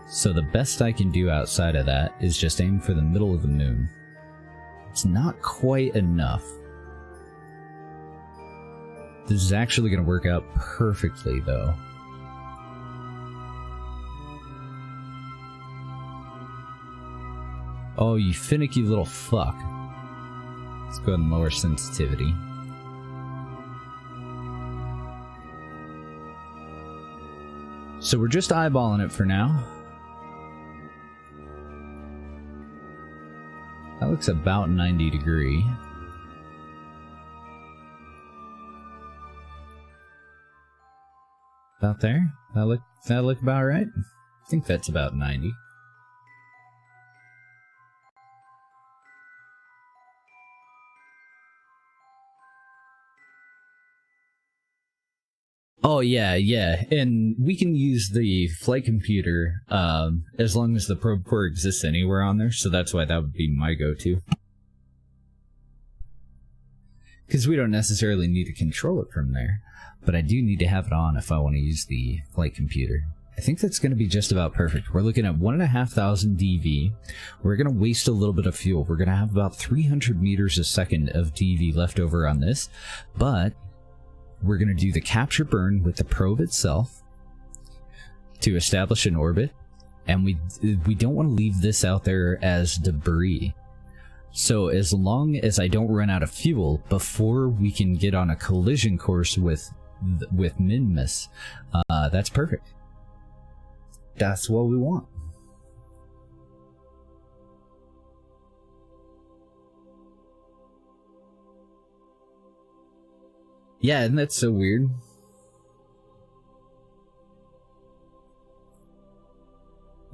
So the best I can do outside of that is just aim for the middle of the moon. It's not quite enough. This is actually going to work out perfectly, though. Oh, you finicky little fuck. Let's go ahead and lower sensitivity. So we're just eyeballing it for now. That looks about 90 degree. About there? That look about right? I think that's about 90. Oh yeah, and we can use the flight computer as long as the probe core exists anywhere on there, so that's why that would be my go-to. Because we don't necessarily need to control it from there, but I do need to have it on if I want to use the flight computer. I think that's going to be just about perfect. We're looking at 1,500 DV. We're going to waste a little bit of fuel. We're going to have about 300 meters a second of DV left over on this, but we're going to do the capture burn with the probe itself to establish an orbit, and we don't want to leave this out there as debris. So as long as I don't run out of fuel before we can get on a collision course with Minmus, that's perfect. That's what we want. Yeah, and that's so weird.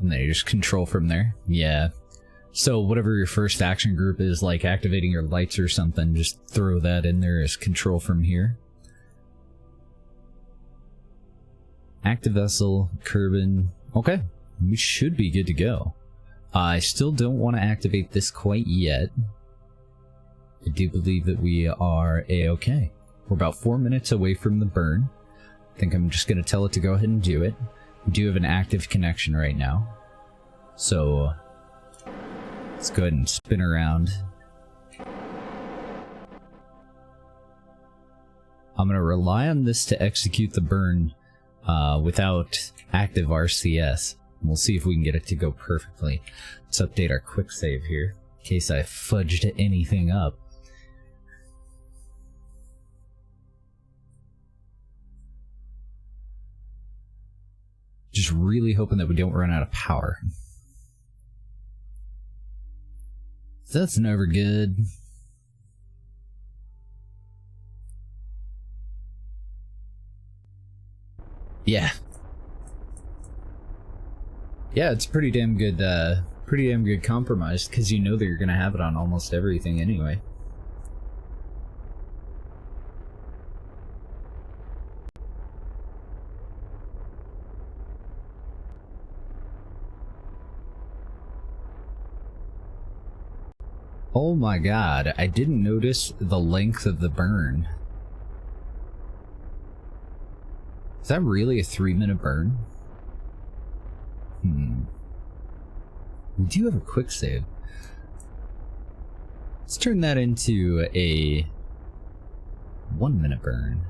And then you just control from there. Yeah. So whatever your first action group is, like activating your lights or something, just throw that in there as control from here. Active vessel, Kerbin. Okay, we should be good to go. I still don't want to activate this quite yet. I do believe that we are A-okay. We're about 4 minutes away from the burn. I think I'm just going to tell it to go ahead and do it. We do have an active connection right now. So let's go ahead and spin around. I'm going to rely on this to execute the burn without active RCS. We'll see if we can get it to go perfectly. Let's update our quick save here in case I fudged anything up. Just really hoping that we don't run out of power. That's never good. Yeah. Yeah, it's pretty damn good compromise, because you know that you're gonna have it on almost everything anyway. Oh my god, I didn't notice the length of the burn. Is that really a 3-minute burn? We do have a quick save. Let's turn that into a 1-minute burn.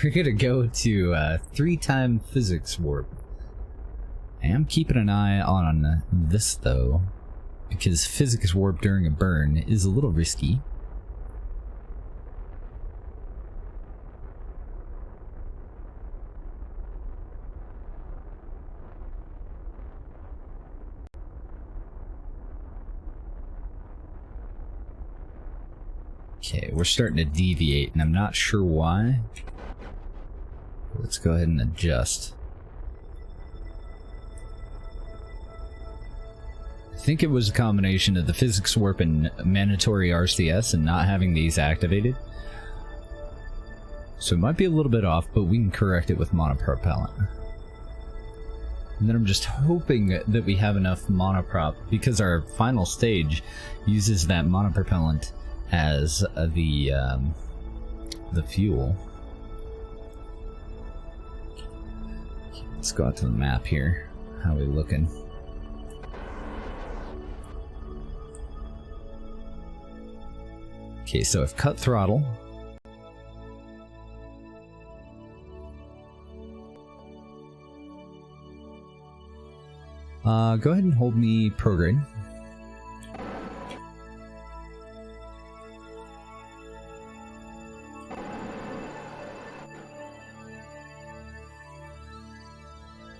We're gonna go to 3-time physics warp. I am keeping an eye on this though, because physics warp during a burn is a little risky. Okay, we're starting to deviate, and I'm not sure why. Let's go ahead and adjust. I think it was a combination of the physics warp and mandatory RCS and not having these activated. So it might be a little bit off, but we can correct it with monopropellant. And then I'm just hoping that we have enough monoprop, because our final stage uses that monopropellant as the fuel. Let's go out to the map here. How are we looking? Okay, so I've cut throttle. Go ahead and hold me prograde.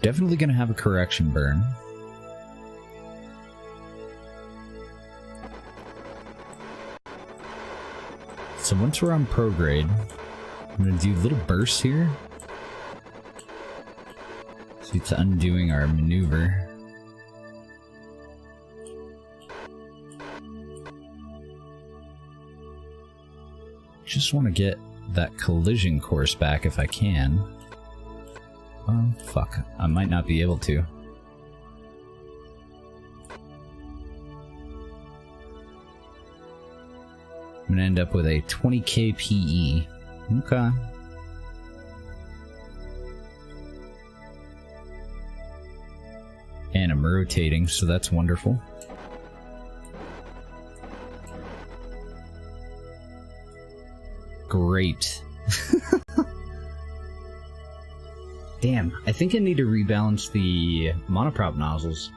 Definitely gonna have a correction burn. So once we're on prograde, I'm gonna do little bursts here It's undoing our maneuver. Just want to get that collision course back if I can. Oh, fuck. I might not be able to. I'm gonna end up with a 20k PE. Okay. And I'm rotating, so that's wonderful. Great. Damn, I think I need to rebalance the monoprop nozzles.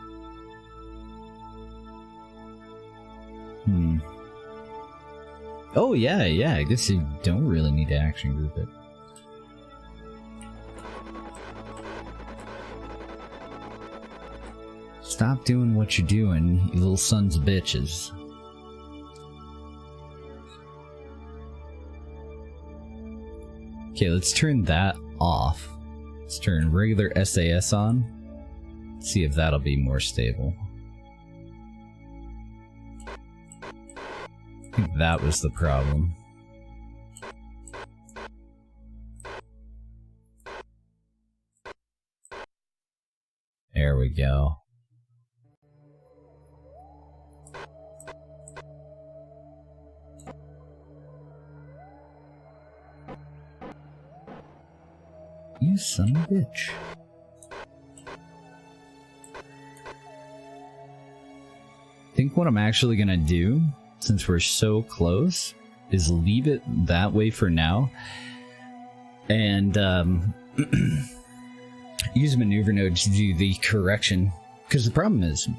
Oh yeah, I guess you don't really need to action group it. Stop doing what you're doing, you little sons of bitches. Okay, let's turn that off. Let's turn regular SAS on. See if that'll be more stable. I think that was the problem. There we go. You son of a bitch. I think what I'm actually gonna do, since we're so close, is leave it that way for now, and use maneuver node to do the correction. Because the problem is,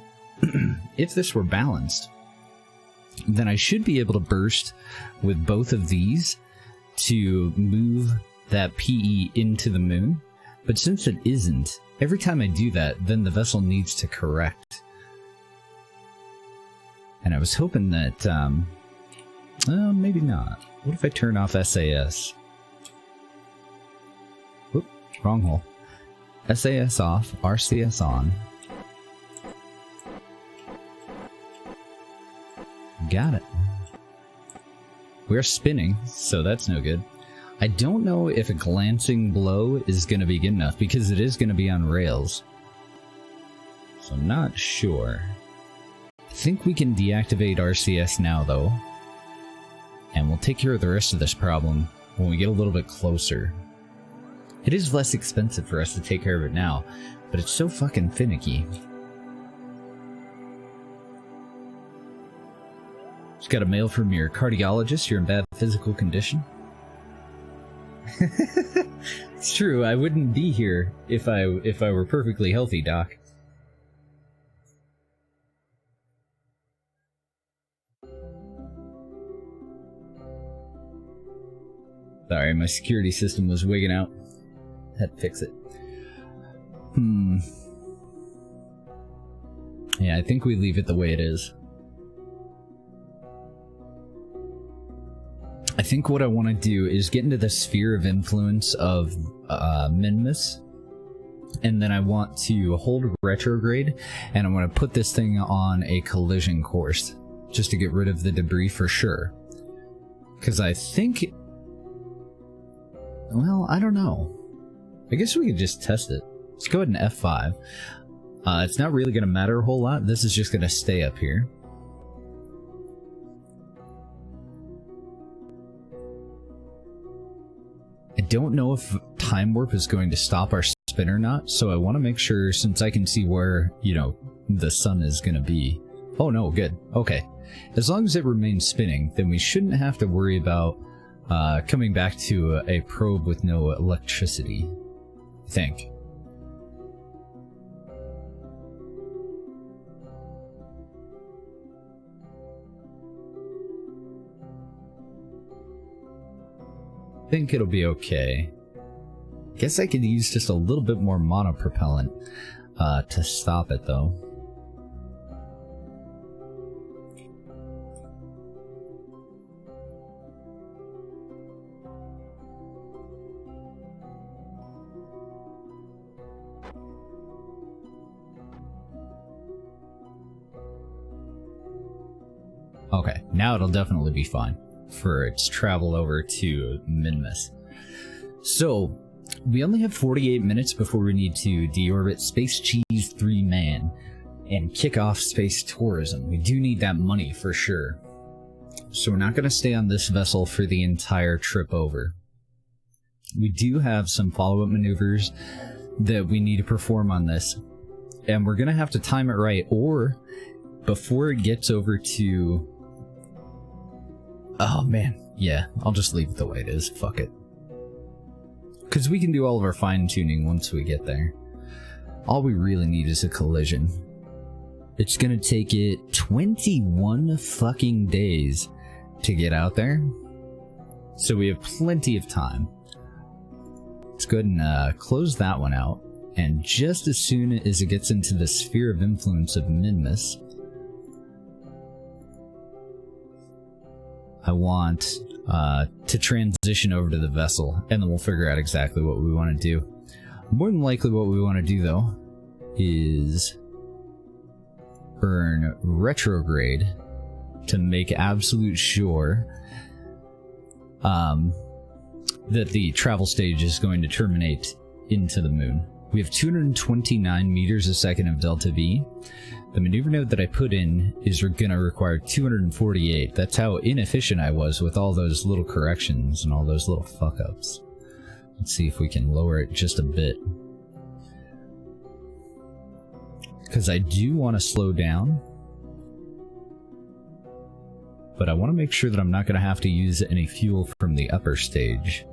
if this were balanced, then I should be able to burst with both of these to move that PE into the moon. But since it isn't, every time I do that, then the vessel needs to correct. And I was hoping that, well, maybe not. What if I turn off SAS? Whoop, wrong hole. SAS off, RCS on. Got it. We're spinning, so that's no good. I don't know if a glancing blow is going to be good enough, because it is going to be on rails. So I'm not sure. I think we can deactivate RCS now, though. And we'll take care of the rest of this problem when we get a little bit closer. It is less expensive for us to take care of it now, but it's so fucking finicky. Just got a mail from your cardiologist. You're in bad physical condition. It's true, I wouldn't be here if I were perfectly healthy, Doc. Sorry, my security system was wigging out. Had to fix it. Yeah, I think we leave it the way it is. I think what I want to do is get into the sphere of influence of Minmus, and then I want to hold retrograde, and I want to put this thing on a collision course, just to get rid of the debris for sure. Because I think... well, I don't know. I guess we could just test it. Let's go ahead and F5. It's not really going to matter a whole lot. This is just going to stay up here. I don't know if time warp is going to stop our spin or not, so I want to make sure, since I can see where, you know, the sun is going to be. Oh no, good. Okay. As long as it remains spinning, then we shouldn't have to worry about coming back to a probe with no electricity, I think. I think it'll be okay. Guess I could use just a little bit more monopropellant to stop it, though. Okay, now it'll definitely be fine for its travel over to Minmus. So, we only have 48 minutes before we need to deorbit Space Cheese 3 Man and kick off space tourism. We do need that money for sure. So we're not going to stay on this vessel for the entire trip over. We do have some follow-up maneuvers that we need to perform on this, and we're going to have to time it right, or before it gets over to... Oh man, yeah, I'll just leave it the way it is, fuck it. Because we can do all of our fine-tuning once we get there. All we really need is a collision. It's gonna take it 21 fucking days to get out there, so we have plenty of time. Let's go ahead and close that one out, and just as soon as it gets into the sphere of influence of Minmus, I want to transition over to the vessel, and then we'll figure out exactly what we want to do. More than likely what we want to do, though, is burn retrograde to make absolute sure that the travel stage is going to terminate into the moon. We have 229 meters a second of delta V. The maneuver node that I put in is going to require 248. That's how inefficient I was with all those little corrections and all those little fuck-ups. Let's see if we can lower it just a bit. Because I do want to slow down, but I want to make sure that I'm not going to have to use any fuel from the upper stage.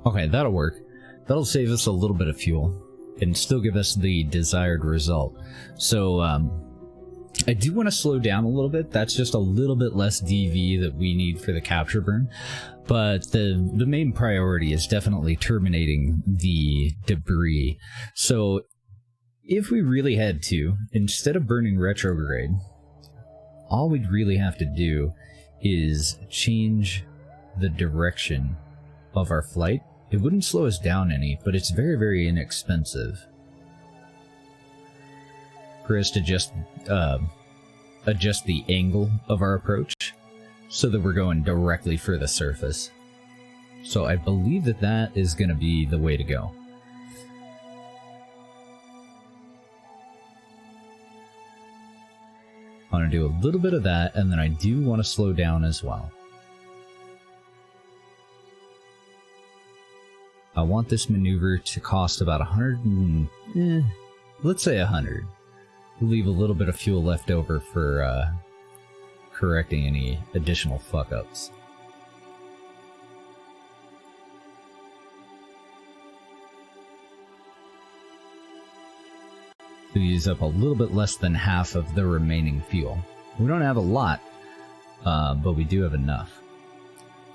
Okay, that'll work. That'll save us a little bit of fuel and still give us the desired result. So, I do want to slow down a little bit. That's just a little bit less DV that we need for the capture burn. But the main priority is definitely terminating the debris. So, if we really had to, instead of burning retrograde, all we'd really have to do is change the direction of our flight. It wouldn't slow us down any, but it's very, very inexpensive for us to just adjust the angle of our approach so that we're going directly for the surface. So I believe that that is going to be the way to go. I want to do a little bit of that, and then I do want to slow down as well. I want this maneuver to cost about 100 let's say 100. We'll leave a little bit of fuel left over for correcting any additional fuck-ups. We use up a little bit less than half of the remaining fuel. We don't have a lot, but we do have enough.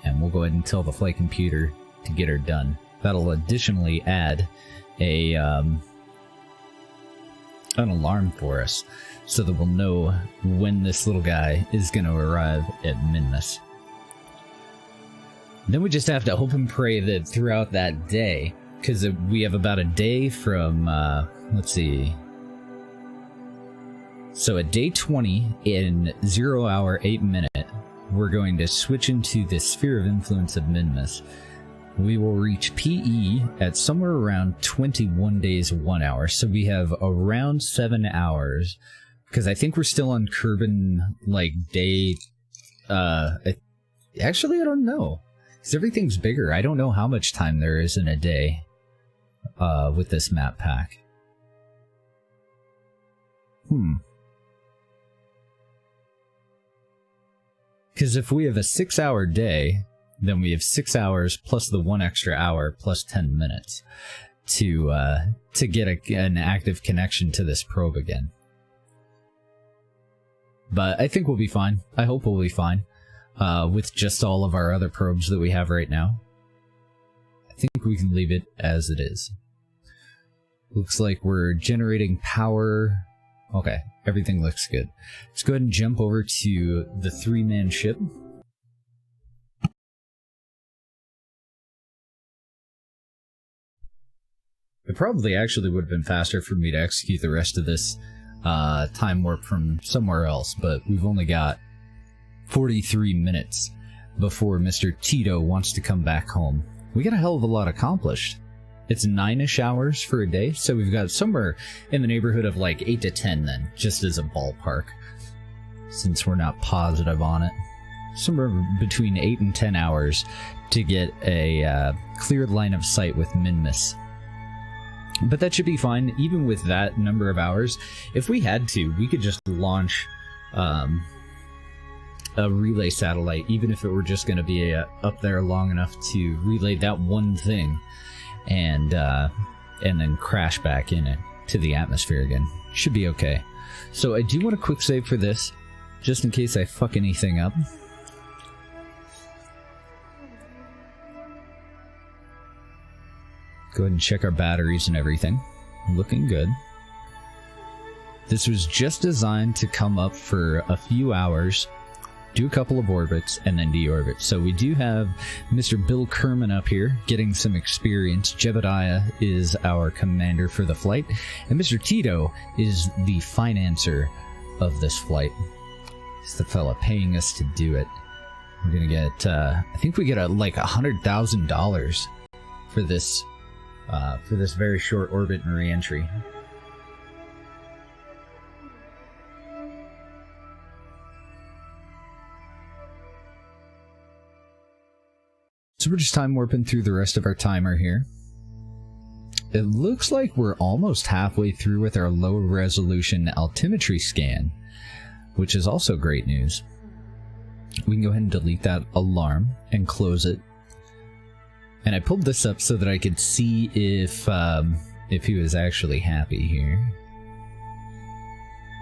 And we'll go ahead and tell the flight computer to get her done. That'll additionally add a an alarm for us, so that we'll know when this little guy is going to arrive at Minmus. Then we just have to hope and pray that throughout that day, because we have about a day from, let's see. So at day 20, in 0 hour 8 minute, we're going to switch into the sphere of influence of Minmus. We will reach PE at somewhere around 21 days 1 hour, so we have around 7 hours, because I think we're still on Kerbin, like, day, actually I don't know, because everything's bigger. I don't know how much time there is in a day, with this map pack. Because if we have a 6 hour day, then we have 6 hours plus the 1 extra hour plus 10 minutes to get an active connection to this probe again. But I think we'll be fine. I hope we'll be fine with just all of our other probes that we have right now. I think we can leave it as it is. Looks like we're generating power Okay, everything looks good. Let's go ahead and jump over to the 3-man ship. It probably actually would have been faster for me to execute the rest of this time warp from somewhere else, but we've only got 43 minutes before Mr. Tito wants to come back home. We got a hell of a lot accomplished. It's 9-ish hours for a day, so we've got somewhere in the neighborhood of like 8 to 10 then, just as a ballpark, since we're not positive on it. Somewhere between 8 and 10 hours to get a cleared line of sight with Minmus. But that should be fine. Even with that number of hours, if we had to, we could just launch a relay satellite, even if it were just going to be up there long enough to relay that one thing, and then crash back in it to the atmosphere again. Should be okay. So I do want a quick save for this, just in case I fuck anything up. Go ahead and check our batteries and everything. Looking good. This was just designed to come up for a few hours, do a couple of orbits, and then deorbit. So we do have Mr. Bill Kerman up here getting some experience. Jebediah is our commander for the flight, and Mr. Tito is the financer of this flight. He's the fella paying us to do it. We're gonna get, I think we get like $100,000 for this very short orbit and re-entry. So we're just time warping through the rest of our timer here. It looks like we're almost halfway through with our low resolution altimetry scan, which is also great news. We can go ahead and delete that alarm and close it. And I pulled this up so that I could see if he was actually happy here.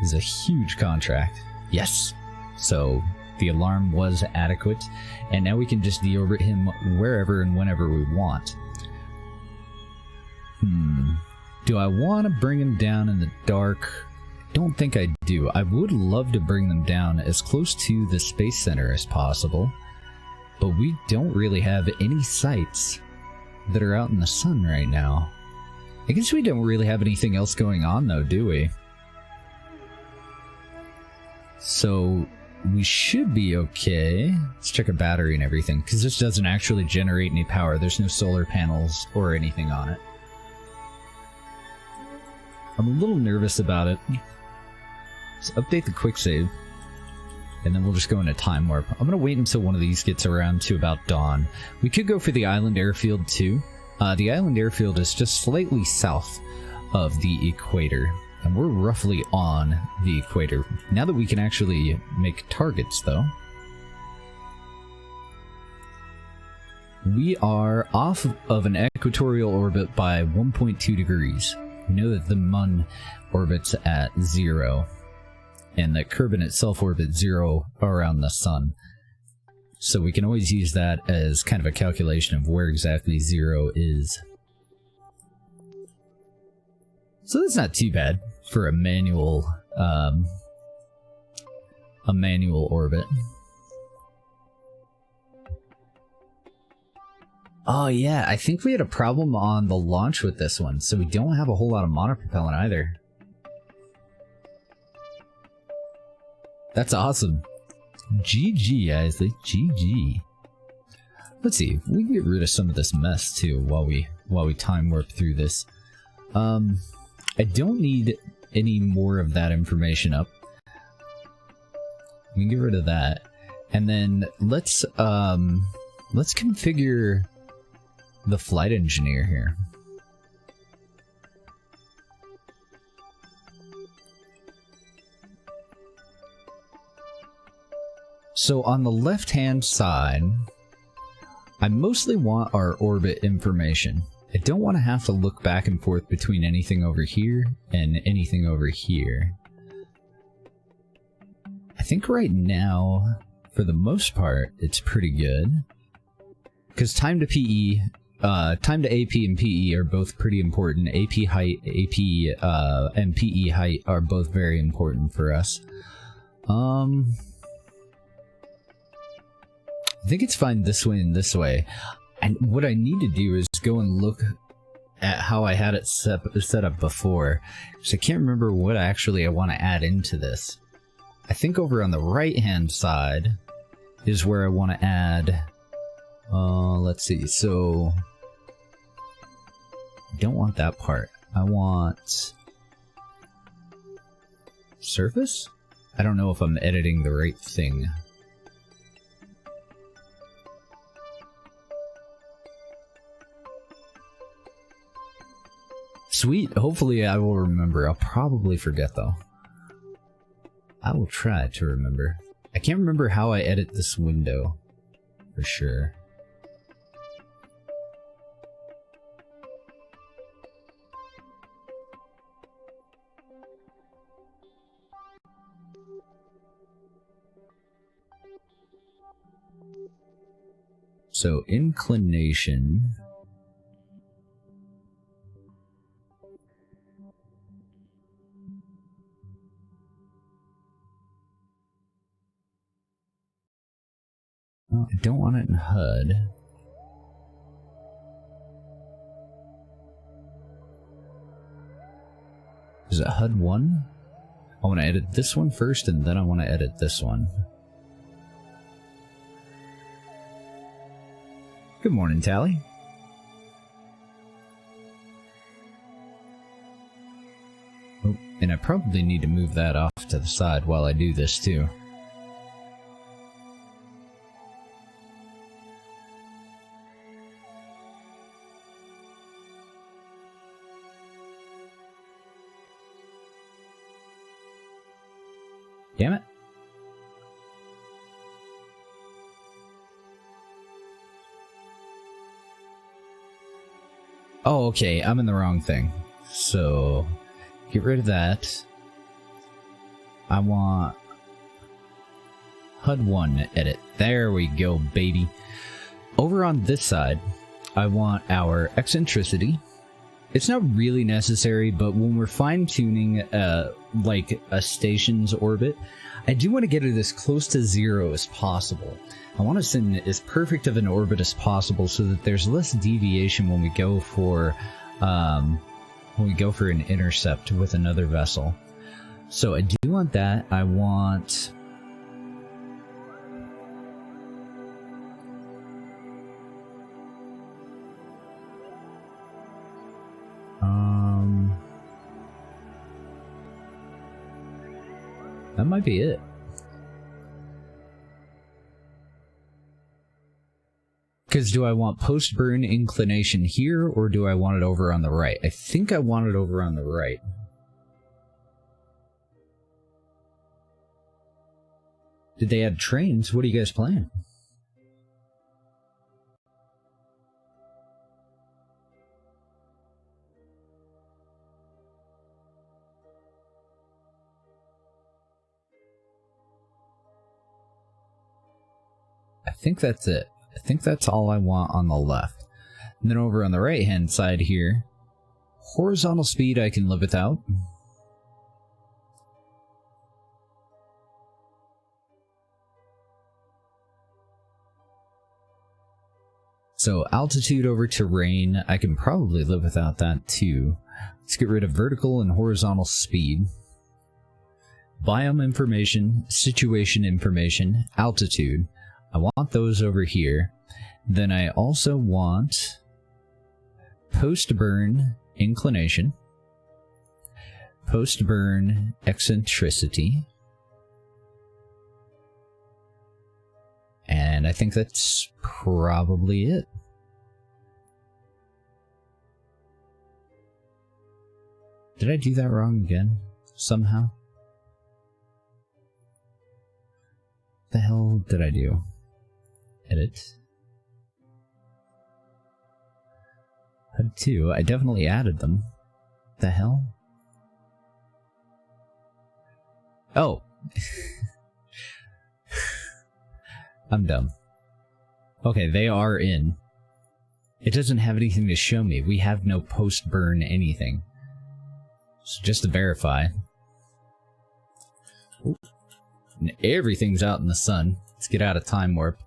This is a huge contract. Yes. So the alarm was adequate, and now we can just deorbit him wherever and whenever we want. Do I want to bring him down in the dark? Don't think I do. I would love to bring them down as close to the Space Center as possible, but we don't really have any sites that are out in the sun right now. I guess we don't really have anything else going on though, do we? So we should be okay. Let's check our battery and everything, because this doesn't actually generate any power. There's no solar panels or anything on it. I'm a little nervous about it. Let's update the quick save, and then we'll just go into time warp. I'm going to wait until one of these gets around to about dawn. We could go for the island airfield too. The island airfield is just slightly south of the equator, and we're roughly on the equator. Now that we can actually make targets though. We are off of an equatorial orbit by 1.2 degrees. We know that the Mun orbits at 0. And that Kerbin itself orbits 0 around the sun. So we can always use that as kind of a calculation of where exactly 0 is. So that's not too bad for a manual orbit. Oh yeah, I think we had a problem on the launch with this one, so we don't have a whole lot of monopropellant either. That's awesome. GG, Isley. GG. Let's see. We can get rid of some of this mess too while we time warp through this. I don't need any more of that information up. We can get rid of that, and then let's configure the flight engineer here. So on the left-hand side, I mostly want our orbit information. I don't want to have to look back and forth between anything over here and anything over here. I think right now, for the most part, it's pretty good. Because time to PE time to AP and PE are both pretty important. AP height, and PE height are both very important for us. I think it's fine this way and this way. And what I need to do is go and look at how I had it set up before. So I can't remember what actually I want to add into this. I think over on the right-hand side is where I want to add... let's see, so... I don't want that part. I want... surface? I don't know if I'm editing the right thing. Sweet, hopefully I will remember. I'll probably forget though. I will try to remember. I can't remember how I edit this window, for sure. So, inclination... I don't want it in HUD. Is it HUD 1? I want to edit this one first, and then I want to edit this one. Good morning, Tally. Oh, and I probably need to move that off to the side while I do this, too. Damn it. Oh, okay, I'm in the wrong thing. So, get rid of that. I want HUD 1 edit. There we go, baby. Over on this side, I want our eccentricity. It's not really necessary, but when we're fine-tuning like a station's orbit, I do want to get it as close to 0 as possible. I want to send as perfect of an orbit as possible so that there's less deviation when we go for an intercept with another vessel. So I do want that. I want... that might be it. Because do I want post-burn inclination here, or do I want it over on the right? I think I want it over on the right. Did they add trains? What are you guys playing? I think that's it. I think that's all I want on the left. And then over on the right hand side here, horizontal speed I can live without. So altitude over terrain, I can probably live without that too. Let's get rid of vertical and horizontal speed. Biome information, situation information, altitude. I want those over here. Then I also want post-burn inclination, post-burn eccentricity, and I think that's probably it. Did I do that wrong again? Somehow? What the hell did I do? Edit. HUD 2. I definitely added them. The hell? Oh! I'm dumb. Okay, they are in. It doesn't have anything to show me. We have no post-burn anything. So just to verify. Ooh. And everything's out in the sun. Let's get out of time warp.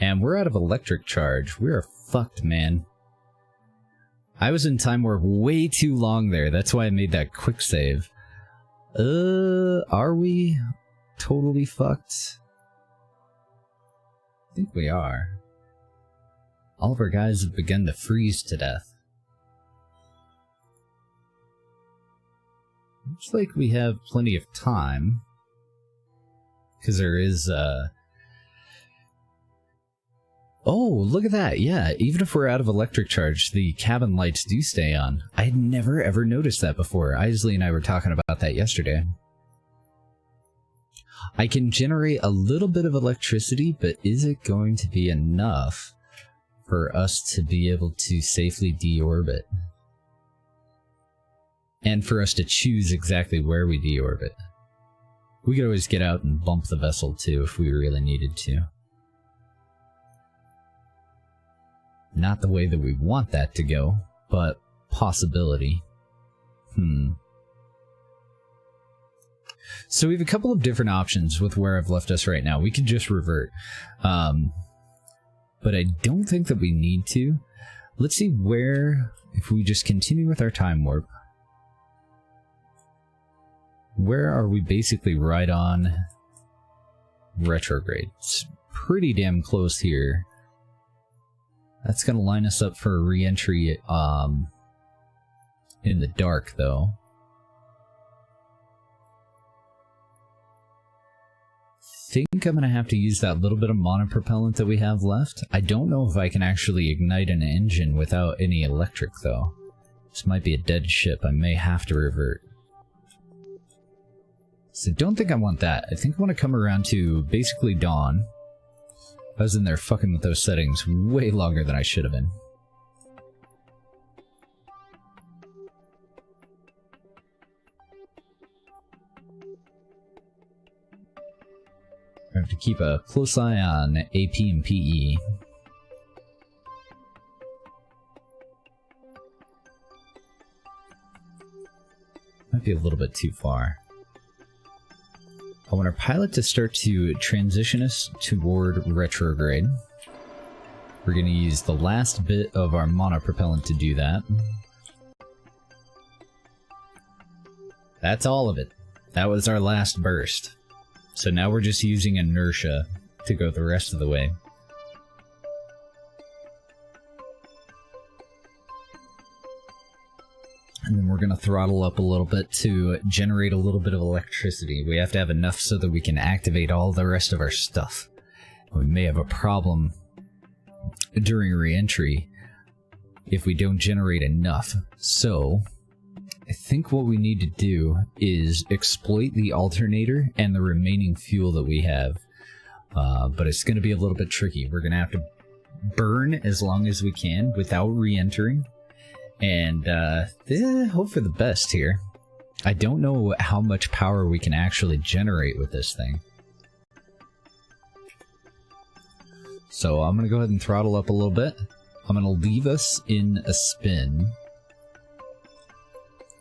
And we're out of electric charge. We're fucked, man. I was in time warp way too long there. That's why I made that quick save. Are we totally fucked? I think we are. All of our guys have begun to freeze to death. Looks like we have plenty of time. Because there is, Oh, look at that. Yeah, even if we're out of electric charge, the cabin lights do stay on. I had never ever noticed that before. Isley and I were talking about that yesterday. I can generate a little bit of electricity, but is it going to be enough for us to be able to safely deorbit? And for us to choose exactly where we deorbit. We could always get out and bump the vessel too if we really needed to. Not the way that we want that to go, but possibility. So we have a couple of different options with where I've left us right now. We could just revert. But I don't think that we need to. Let's see where, if we just continue with our time warp, where are we basically right on retrograde? It's pretty damn close here. That's going to line us up for a re-entry in the dark, though. Think I'm going to have to use that little bit of monopropellant that we have left. I don't know if I can actually ignite an engine without any electric, though. This might be a dead ship. I may have to revert. So don't think I want that. I think I want to come around to basically dawn. I was in there fucking with those settings way longer than I should have been. I have to keep a close eye on AP and PE. Might be a little bit too far. I want our pilot to start to transition us toward retrograde. We're going to use the last bit of our monopropellant to do that. That's all of it. That was our last burst. So now we're just using inertia to go the rest of the way. And then we're going to throttle up a little bit to generate a little bit of electricity. We have to have enough so that we can activate all the rest of our stuff. We may have a problem during re-entry if we don't generate enough. So I think what we need to do is exploit the alternator and the remaining fuel that we have. But it's going to be a little bit tricky. We're going to have to burn as long as we can without re-entering. And hope for the best here. I don't know how much power we can actually generate with this thing. So I'm going to go ahead and throttle up a little bit. I'm going to leave us in a spin.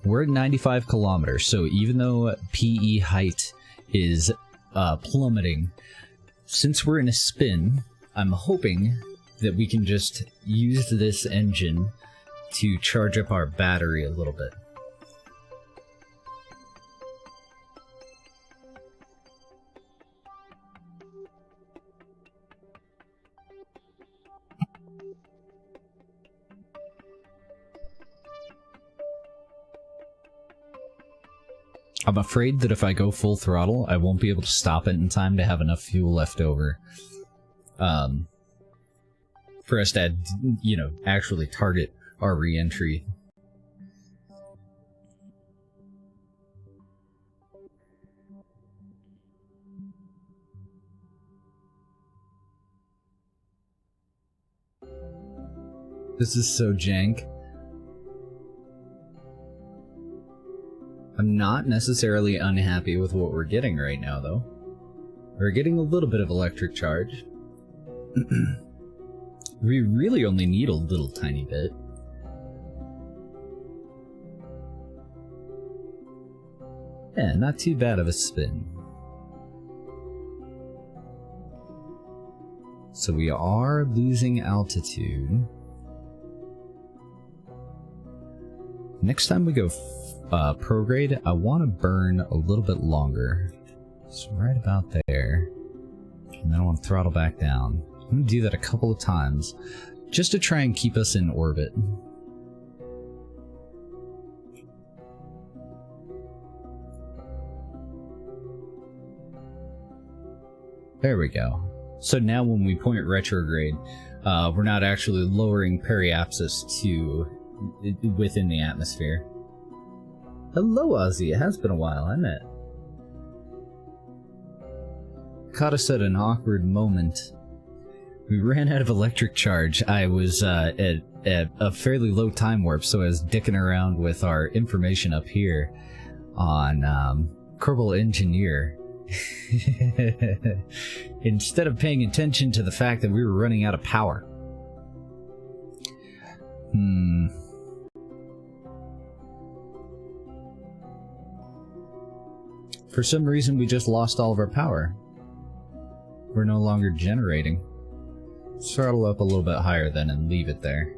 We're at 95 kilometers, so even though PE height is plummeting, since we're in a spin, I'm hoping that we can just use this engine to charge up our battery a little bit. I'm afraid that if I go full throttle, I won't be able to stop it in time to have enough fuel left over. For us to, actually target our re-entry. This is so jank. I'm not necessarily unhappy with what we're getting right now, though. We're getting a little bit of electric charge. We really only need a little tiny bit. Yeah, not too bad of a spin. So we are losing altitude. Next time we go prograde, I want to burn a little bit longer. It's right about there. And then I want to throttle back down. I'm going to do that a couple of times, just to try and keep us in orbit. There we go. So now when we point retrograde, we're not actually lowering periapsis to within the atmosphere. Hello, Ozzy. It has been a while, hasn't it? Caught us at an awkward moment. We ran out of electric charge. I was at a fairly low time warp, so I was dicking around with our information up here on Kerbal Engineer. Instead of paying attention to the fact that we were running out of power. For some reason, we just lost all of our power. We're no longer generating. Throttle up a little bit higher then and leave it there.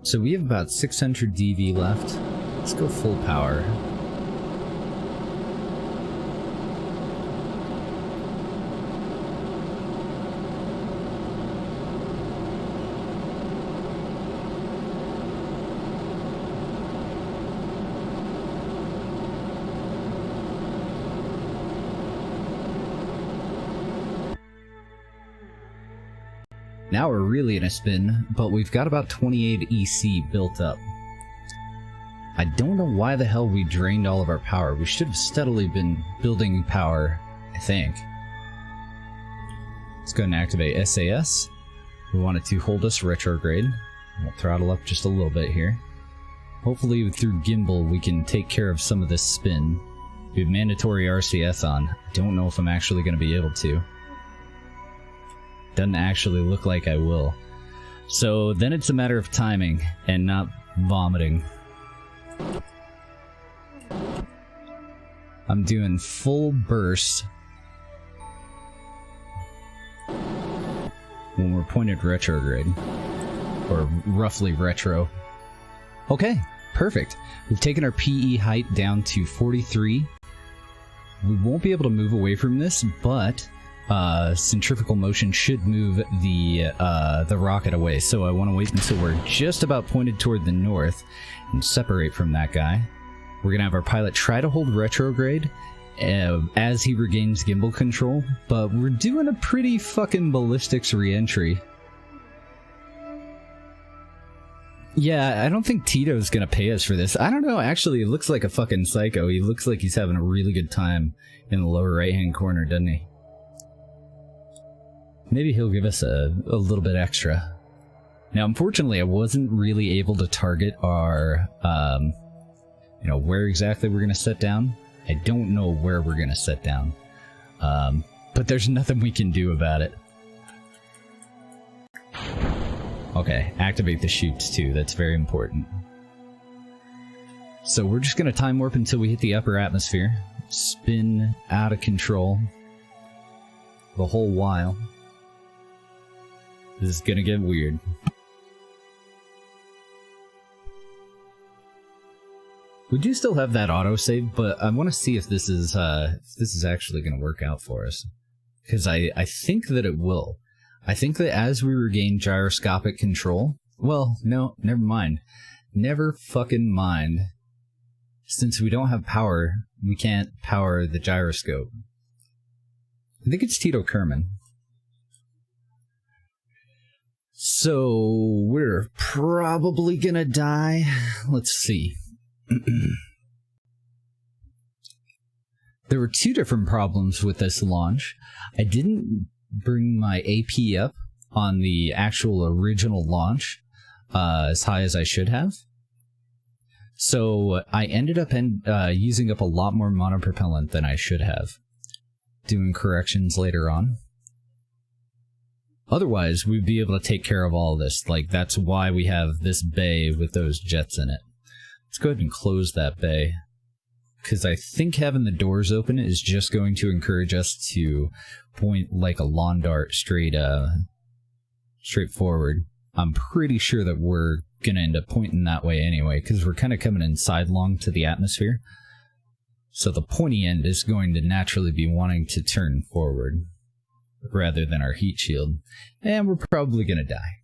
So we have about 600 dV left. Let's go full power. Now we're really in a spin, but we've got about 28 EC built up. I don't know why the hell we drained all of our power. We should have steadily been building power, I think. Let's go and activate SAS. We want it to hold us retrograde. We'll throttle up just a little bit here. Hopefully through gimbal we can take care of some of this spin. We have mandatory RCS on. I don't know if I'm actually going to be able to. Doesn't actually look like I will. So then it's a matter of timing and not vomiting. I'm doing full burst when we're pointed retrograde, or roughly retro. Okay, perfect. We've taken our PE height down to 43. We won't be able to move away from this, but centrifugal motion should move the rocket away. So I want to wait until we're just about pointed toward the north and separate from that guy. We're gonna have our pilot try to hold retrograde as he regains gimbal control, but we're doing a pretty fucking ballistics re-entry. Yeah, I don't think Tito's gonna pay us for this. I don't know, actually, it looks like a fucking psycho. He looks like he's having a really good time in the lower right-hand corner, doesn't he? Maybe he'll give us a little bit extra. Now, unfortunately, I wasn't really able to target our, you know, where exactly we're gonna set down. I don't know where we're gonna set down. But there's nothing we can do about it. Okay, activate the chutes too, that's very important. So we're just gonna time warp until we hit the upper atmosphere. Spin out of control the whole while. This is gonna get weird. We do still have that autosave, but I want to see if this is actually gonna work out for us. Because I think that it will. I think that as we regain gyroscopic control... Well, no, never mind. Never fucking mind. Since we don't have power, we can't power the gyroscope. I think it's Tito Kerman. So, we're probably gonna die. Let's see. There were two different problems with this launch. I didn't bring my AP up on the actual original launch as high as I should have. So I ended up using up a lot more monopropellant than I should have. Doing corrections later on. Otherwise, we'd be able to take care of all this. Like, that's why we have this bay with those jets in it. Let's go ahead and close that bay. Because I think having the doors open is just going to encourage us to point like a lawn dart straight forward. I'm pretty sure that we're going to end up pointing that way anyway, because we're kind of coming in sidelong to the atmosphere. So the pointy end is going to naturally be wanting to turn forward, rather than our heat shield. And we're probably going to die.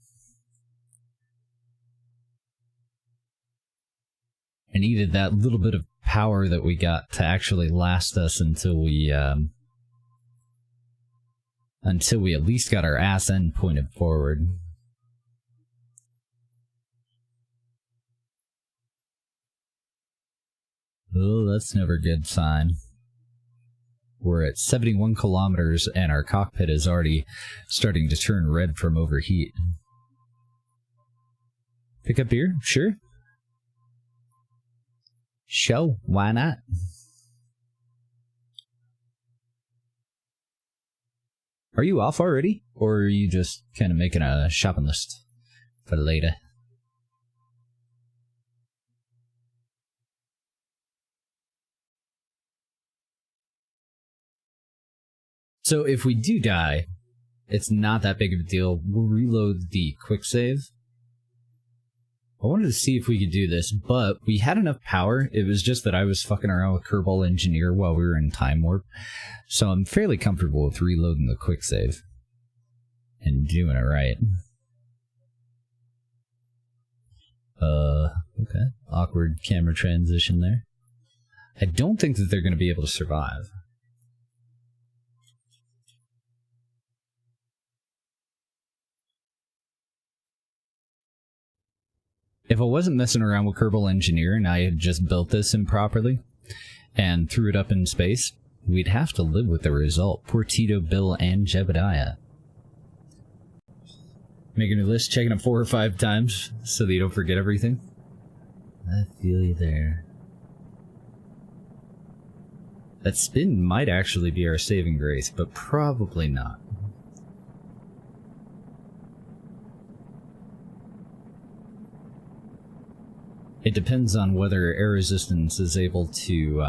I needed that little bit of power that we got to actually last us until we at least got our ass end pointed forward. Oh, that's never a good sign. We're at 71 kilometers and our cockpit is already starting to turn red from overheat. Pick up beer? Sure. Show, why not? Are you off already? Or are you just kind of making a shopping list for later? So if we do die, it's not that big of a deal. We'll reload the quick save. I wanted to see if we could do this, but we had enough power. It was just that I was fucking around with Kerbal Engineer while we were in Time Warp. So I'm fairly comfortable with reloading the quick save. And doing it right. Okay. Awkward camera transition there. I don't think that they're going to be able to survive. If I wasn't messing around with Kerbal Engineer and I had just built this improperly and threw it up in space, we'd have to live with the result. Poor Tito, Bill, and Jebediah. Making a list, checking it 4 or 5 times so that you don't forget everything. I feel you there. That spin might actually be our saving grace, but probably not. It depends on whether air resistance is able to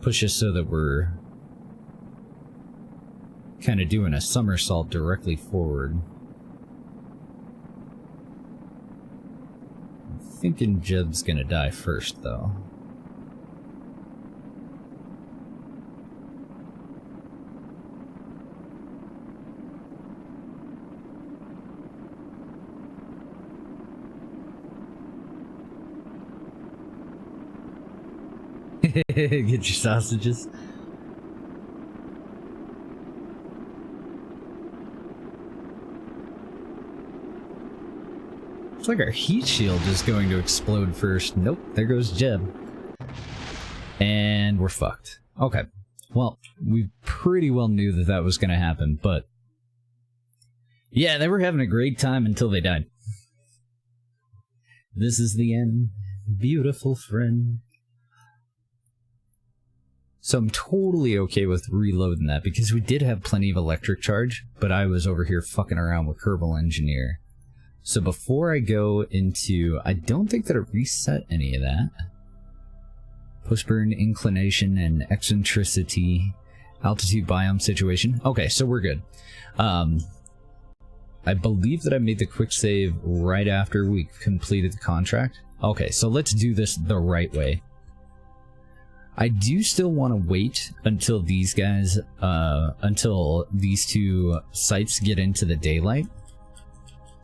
push us so that we're kind of doing a somersault directly forward. I'm thinking Jeb's gonna die first, though. Get your sausages. It's like our heat shield is going to explode first. Nope, there goes Jeb. And we're fucked. Okay. Well, we pretty well knew that that was going to happen, but yeah, they were having a great time until they died. This is the end, beautiful friend. So I'm totally okay with reloading that, because we did have plenty of electric charge, but I was over here fucking around with Kerbal Engineer. So before I go into... I don't think that it reset any of that. Post-burn inclination and eccentricity, altitude biome situation. Okay, so we're good. I believe that I made the quick save right after we completed the contract. Okay, so let's do this the right way. I do still want to wait until these guys, until these 2 sites get into the daylight.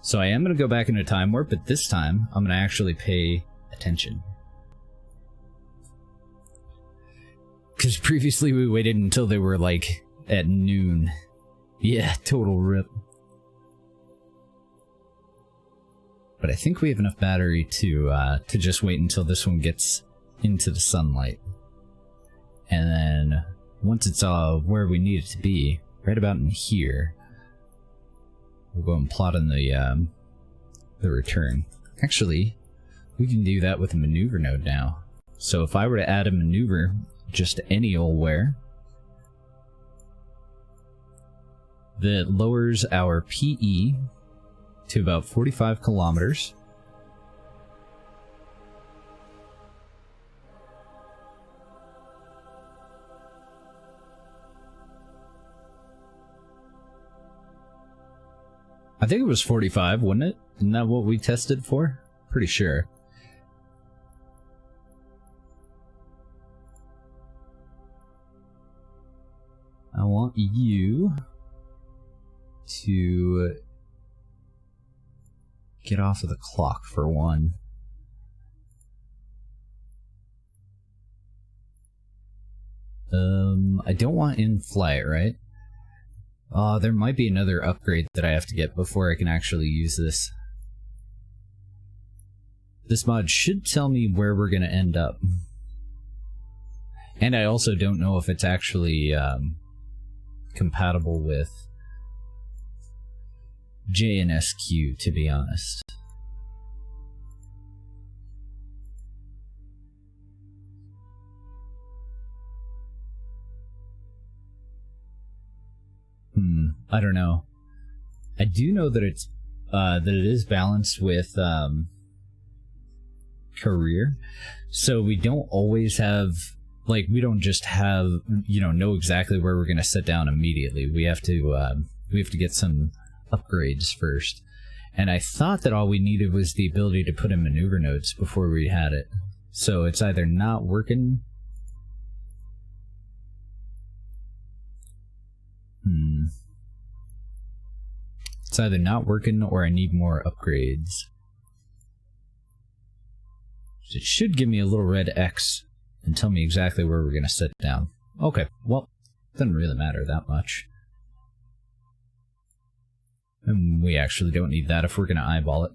So I am going to go back into Time Warp, but this time I'm going to actually pay attention. Because previously we waited until they were like at noon. Yeah, total rip. But I think we have enough battery to just wait until this one gets into the sunlight. And then, once it's where we need it to be, right about in here, we'll go and plot in the return. Actually, We can do that with a maneuver node now. So if I were to add a maneuver, just any old where, that lowers our PE to about 45 kilometers. I think it was 45, wasn't it? Isn't that what we tested for? Pretty sure. I want you to get off of the clock for one. I don't want in-flight, right? There might be another upgrade that I have to get before I can actually use this. This mod should tell me where we're going to end up. And I also don't know if it's actually compatible with JNSQ, to be honest. I don't know. I do know that it's that it is balanced with career, so we don't always have, like, we don't just have, you know exactly where we're gonna sit down immediately. We have to get some upgrades first, and I thought that all we needed was the ability to put in maneuver nodes before we had it. So it's either not working. It's either not working or I need more upgrades. It should give me a little red X and tell me exactly where we're going to sit down. Okay, well, doesn't really matter that much. And we actually don't need that if we're going to eyeball it.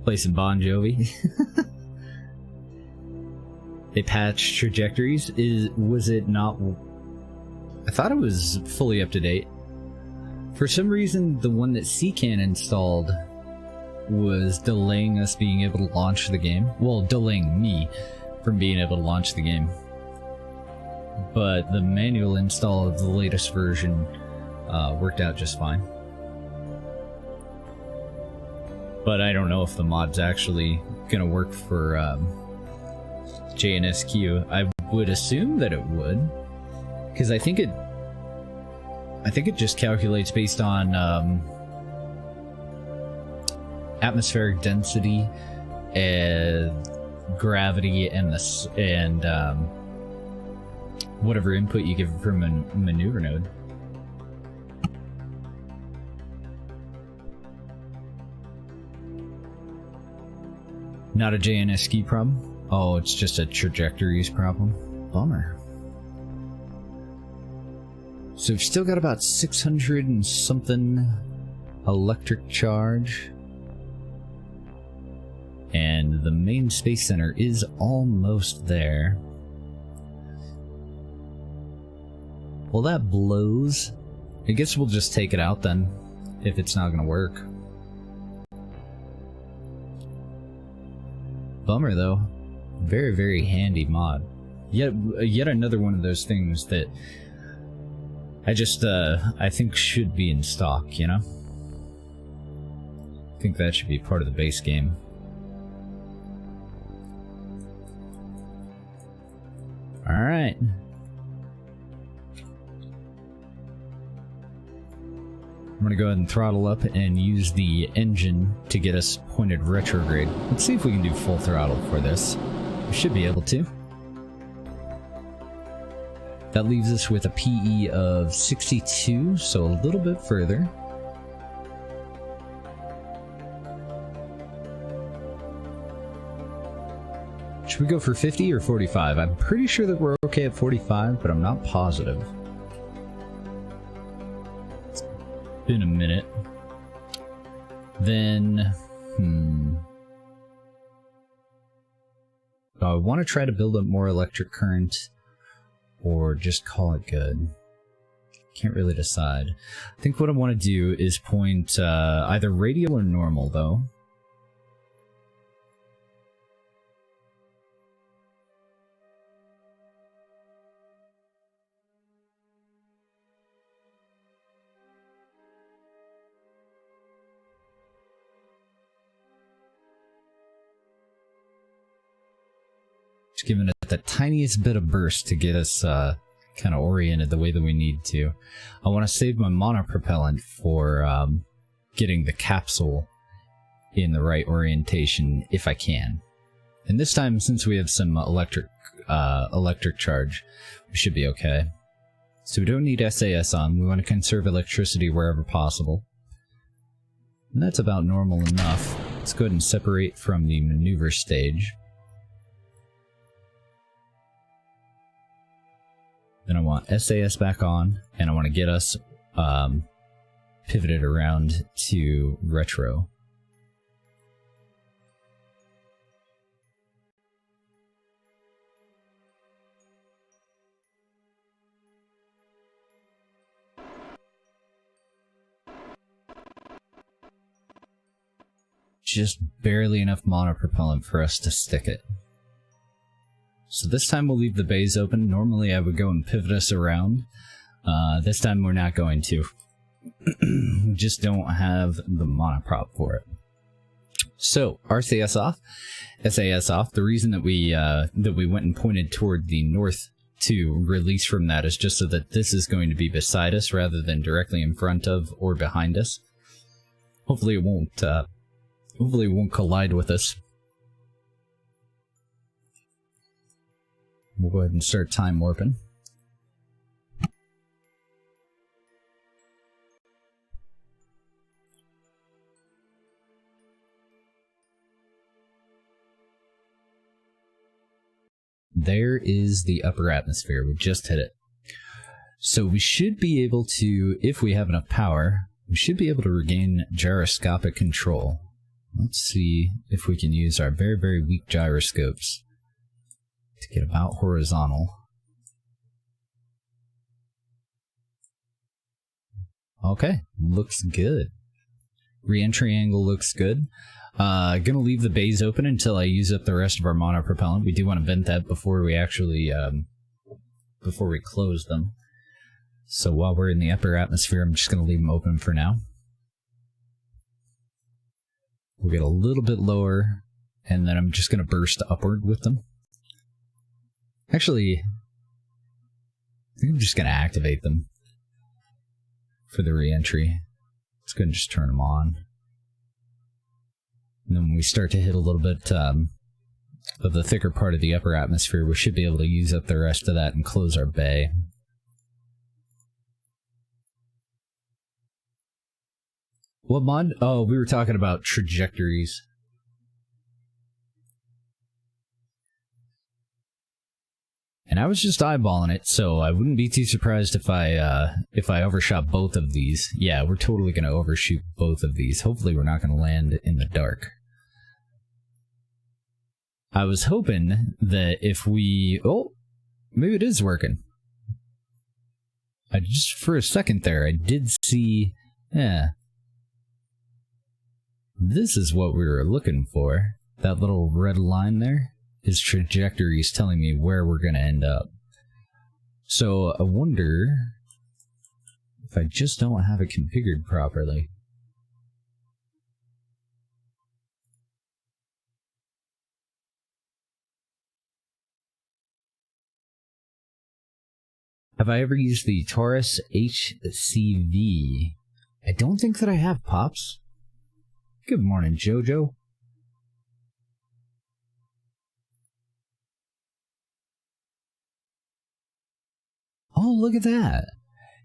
Play some Bon Jovi. They patched trajectories. Was it not? I thought it was fully up to date. For some reason, the one that CCAN installed was delaying us being able to launch the game. Well, delaying me from being able to launch the game. But the manual install of the latest version worked out just fine. But I don't know if the mod's actually gonna work for JNSQ. I would assume that it would, because I think it just calculates based on atmospheric density and gravity and whatever input you give from a maneuver node. Not a JNSQ problem? Oh, it's just a trajectories problem? Bummer. So we've still got about 600 and something electric charge. And the main space center is almost there. Well, that blows. I guess we'll just take it out then, if it's not gonna work. Bummer though. Very, very handy mod. Yet another one of those things that I think should be in stock, you know? I think that should be part of the base game. Alright. I'm gonna go ahead and throttle up and use the engine to get us pointed retrograde. Let's see if we can do full throttle for this. We should be able to. That leaves us with a PE of 62, so a little bit further. Should we go for 50 or 45? I'm pretty sure that we're okay at 45, but I'm not positive. It's been a minute. Then, I want to try to build up more electric current, or just call it good. Can't really decide. I think what I want to do is point either radial or normal, though. Just giving it the tiniest bit of burst to get us kind of oriented the way that we need to. I want to save my monopropellant for getting the capsule in the right orientation if I can. And this time, since we have some electric charge, we should be okay. So we don't need SAS on. We want to conserve electricity wherever possible. And that's about normal enough. Let's go ahead and separate from the maneuver stage. Then I want SAS back on, and I want to get us pivoted around to retro. Just barely enough monopropellant for us to stick it. So this time we'll leave the bays open. Normally I would go and pivot us around. This time we're not going to. We just don't have the monoprop for it. So RCS off, SAS off. The reason that we went and pointed toward the north to release from that is just so that this is going to be beside us rather than directly in front of or behind us. Hopefully it won't collide with us. We'll go ahead and start time warping. There is the upper atmosphere. We just hit it. So we should be able to, if we have enough power, we should be able to regain gyroscopic control. Let's see if we can use our very, very weak gyroscopes to get about horizontal. Okay, looks good. Re-entry angle looks good. Gonna leave the bays open until I use up the rest of our monopropellant. We do want to vent that before we actually, before we close them. So while we're in the upper atmosphere, I'm just gonna leave them open for now. We'll get a little bit lower, and then I'm just gonna burst upward with them. Actually, I think I'm just going to activate them for the re-entry. Let's go ahead and just turn them on. And then when we start to hit a little bit of the thicker part of the upper atmosphere, we should be able to use up the rest of that and close our bay. What mod? Oh, we were talking about trajectories. And I was just eyeballing it, so I wouldn't be too surprised if I overshot both of these. Yeah, we're totally going to overshoot both of these. Hopefully we're not going to land in the dark. I was hoping that if we... Oh, maybe it is working. Just for a second there, I did see... Yeah. This is what we were looking for. That little red line there. His trajectory is telling me where we're going to end up. So I wonder if I just don't have it configured properly. Have I ever used the Taurus HCV? I don't think that I have, Pops. Good morning, Jojo. Oh, look at that.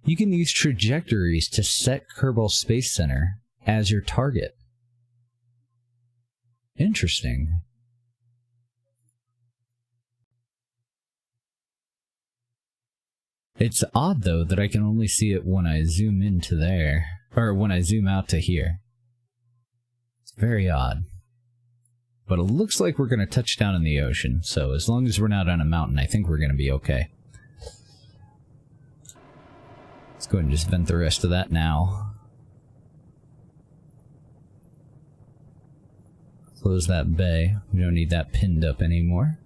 You can use trajectories to set Kerbal Space Center as your target. Interesting. It's odd, though, that I can only see it when I zoom into there, or when I zoom out to here. It's very odd. But it looks like we're going to touch down in the ocean, so as long as we're not on a mountain, I think we're going to be okay. Let's go ahead and just vent the rest of that now. Close that bay. We don't need that pinned up anymore.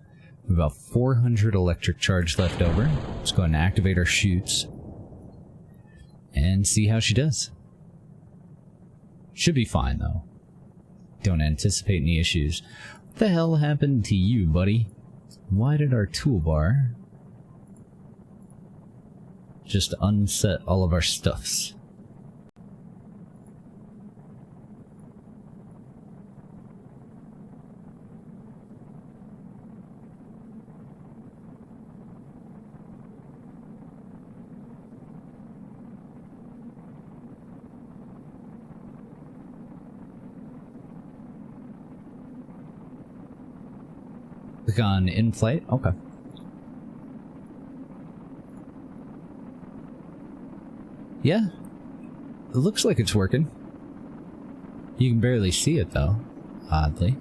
We have about 400 electric charge left over. Let's go ahead and activate our chutes. And see how she does. Should be fine, though. Don't anticipate any issues. What the hell happened to you, buddy? Why did our toolbar just unset all of our stuffs? Click on in-flight. Okay. Yeah. It looks like it's working. You can barely see it, though. Oddly.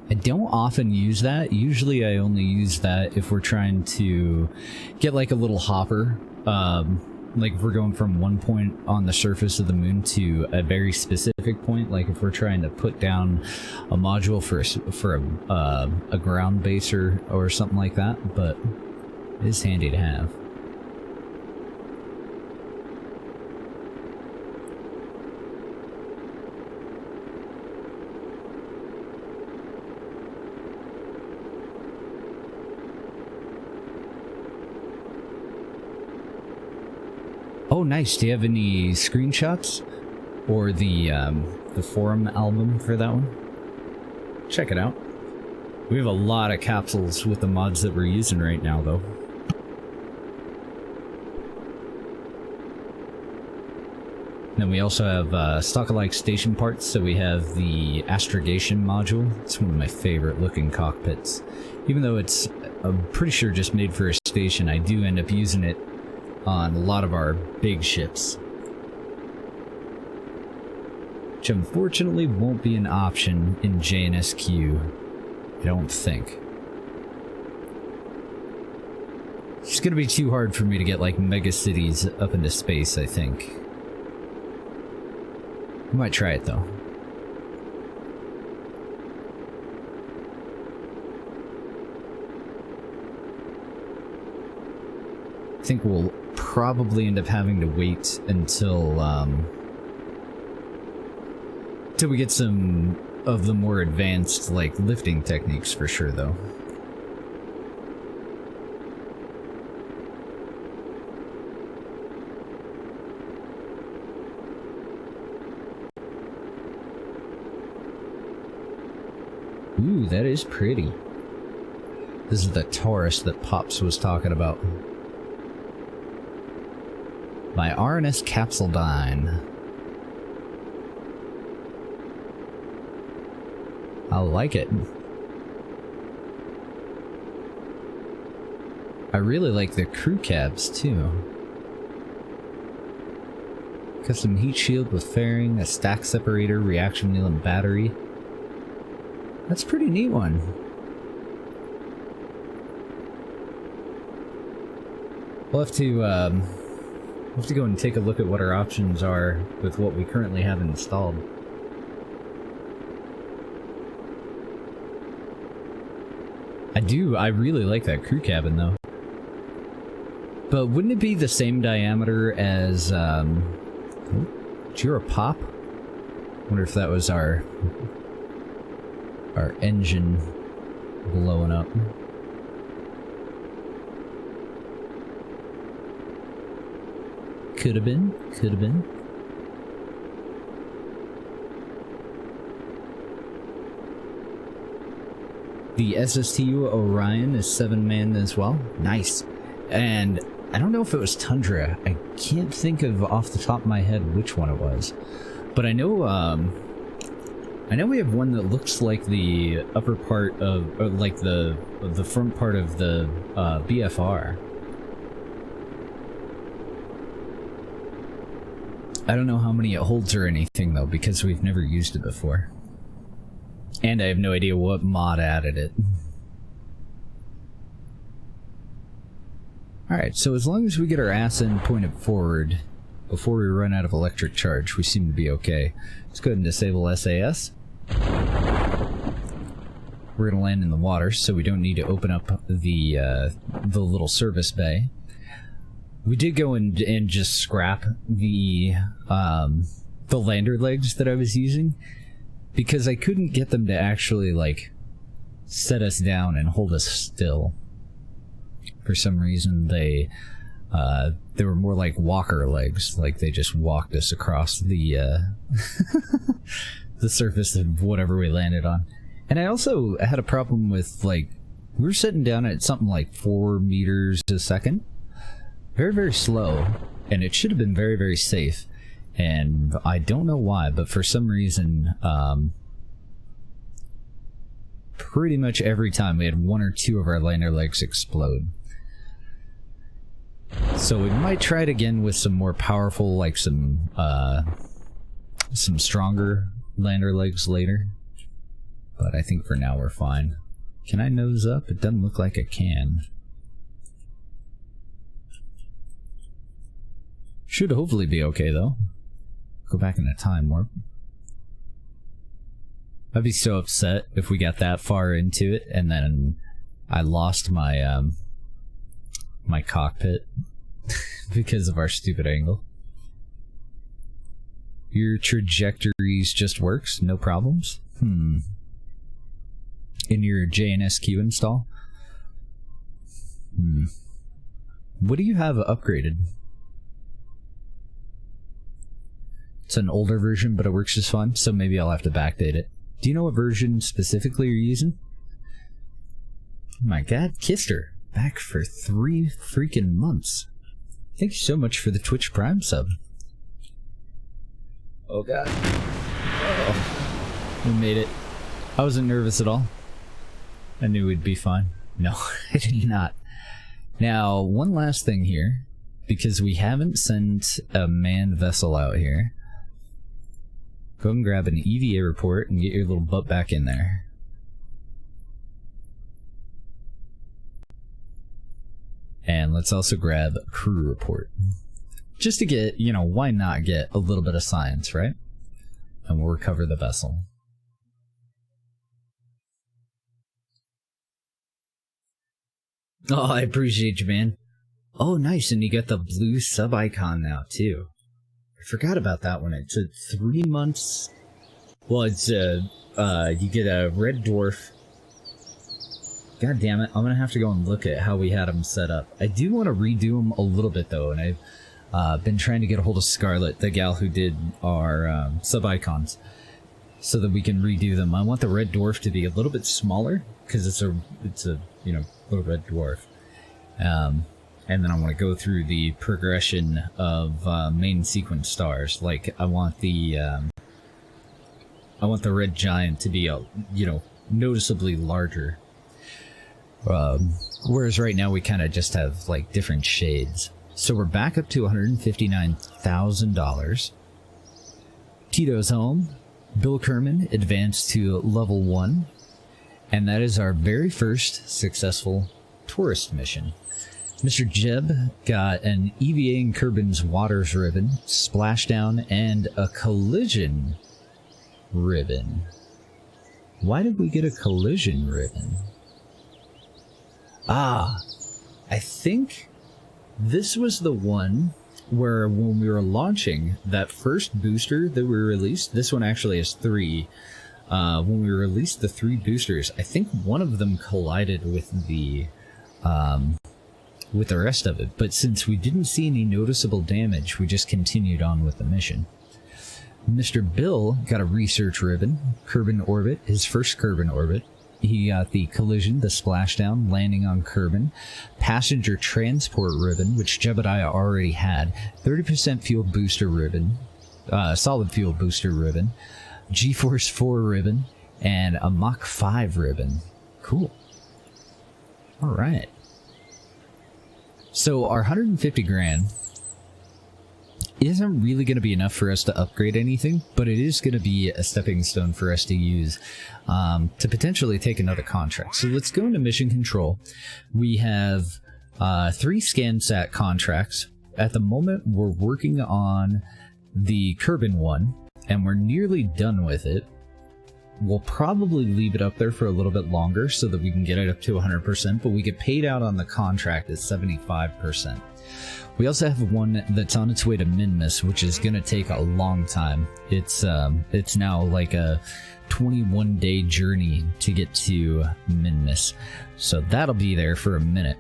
I don't often use that. Usually I only use that if we're trying to get like a little hopper. Like if we're going from one point on the surface of the moon to a very specific point, like if we're trying to put down a module for a ground base or something like that, but it is handy to have. Oh, nice. Do you have any screenshots or the forum album for that one? Check it out. We have a lot of capsules with the mods that we're using right now, though. Then we also have stock-alike station parts, so we have the astrogation module. It's one of my favorite looking cockpits. Even though it's, I'm pretty sure, just made for a station, I do end up using it on a lot of our big ships. Which unfortunately won't be an option in JNSQ, I don't think. It's gonna be too hard for me to get like mega cities up into space, I think. I might try it though. I think we'll probably end up having to wait until till we get some of the more advanced like lifting techniques for sure though. Ooh, that is pretty. This is the Taurus that Pops was talking about. My RNS Capsuledine. I like it. I really like the crew cabs too. Custom heat shield with fairing, a stack separator, reaction wheel, and battery. That's a pretty neat one. We'll have to go and take a look at what our options are with what we currently have installed. I really like that crew cabin though. But wouldn't it be the same diameter as, did you hear a pop? Wonder if that was our engine blowing up. Could have been, could have been. The SSTU Orion is 7-man as well. Nice. And I don't know if it was Tundra. I can't think of off the top of my head which one it was. But I know we have one that looks like the upper part of, or like the front part of the BFR. I don't know how many it holds or anything though, because we've never used it before. And I have no idea what mod added it. Alright, so as long as we get our ass in pointed forward before we run out of electric charge, we seem to be okay. Let's go ahead and disable SAS. We're gonna land in the water, so we don't need to open up the little service bay. We did go and just scrap the lander legs that I was using, because I couldn't get them to actually, like, set us down and hold us still. For some reason, they were more like walker legs, like they just walked us across the the surface of whatever we landed on. And I also had a problem with, like, we were sitting down at something like 4 meters a second. Very, very slow, and it should have been very, very safe. And I don't know why, but for some reason, pretty much every time we had 1 or 2 of our lander legs explode. So we might try it again with some more powerful, like some stronger lander legs later. But I think for now we're fine. Can I nose up? It doesn't look like I can. Should hopefully be okay though. Go back in a time warp. I'd be so upset if we got that far into it and then I lost my my cockpit because of our stupid angle. Your trajectories just works, no problems. In your JNSQ install? What do you have upgraded? It's an older version, but it works just fine, so maybe I'll have to backdate it. Do you know what version specifically you're using? Oh my god, Kister, back for 3 freaking months. Thank you so much for the Twitch Prime sub. Oh god. Oh. We made it. I wasn't nervous at all. I knew we'd be fine. No, I did not. Now, one last thing here, because we haven't sent a manned vessel out here. Go and grab an EVA report and get your little butt back in there. And let's also grab a crew report. Just to get, you know, why not get a little bit of science, right? And we'll recover the vessel. Oh, I appreciate you, man. Oh, nice, and you got the blue sub-icon now, too. I forgot about that one. It's a 3 months... Well, it's you get a red dwarf. God damn it, I'm gonna have to go and look at how we had them set up. I do want to redo them a little bit, though, and I've been trying to get a hold of Scarlett, the gal who did our sub-icons, so that we can redo them. I want the red dwarf to be a little bit smaller, because it's a you know, little red dwarf. And then I want to go through the progression of main sequence stars. Like, I want the red giant to be, you know, noticeably larger. Whereas right now we kind of just have, like, different shades. So we're back up to $159,000. Tito's home. Bill Kerman advanced to level 1. And that is our very first successful tourist mission. Mr. Jeb got an EVA and Kerbin's Waters ribbon, splashdown, and a collision ribbon. Why did we get a collision ribbon? Ah, I think this was the one where when we were launching that first booster that we released, this one actually has 3. When we released the 3 boosters, I think one of them collided with the rest of it, but since we didn't see any noticeable damage, we just continued on with the mission. Mr. Bill got a research ribbon, Kerbin Orbit, his first Kerbin Orbit. He got the collision, the splashdown, landing on Kerbin, passenger transport ribbon, which Jebediah already had, 30% fuel booster ribbon, solid fuel booster ribbon, G-Force 4 ribbon, and a Mach 5 ribbon. Cool. Alright. So our 150 grand isn't really going to be enough for us to upgrade anything, but it is going to be a stepping stone for us to use to potentially take another contract. So let's go into mission control. We have 3 ScanSat contracts. At the moment, we're working on the Kerbin one, and we're nearly done with it. We'll probably leave it up there for a little bit longer so that we can get it up to 100%, but we get paid out on the contract at 75%. We also have one that's on its way to Minmus, which is going to take a long time. It's now like a 21-day journey to get to Minmus, so that'll be there for a minute.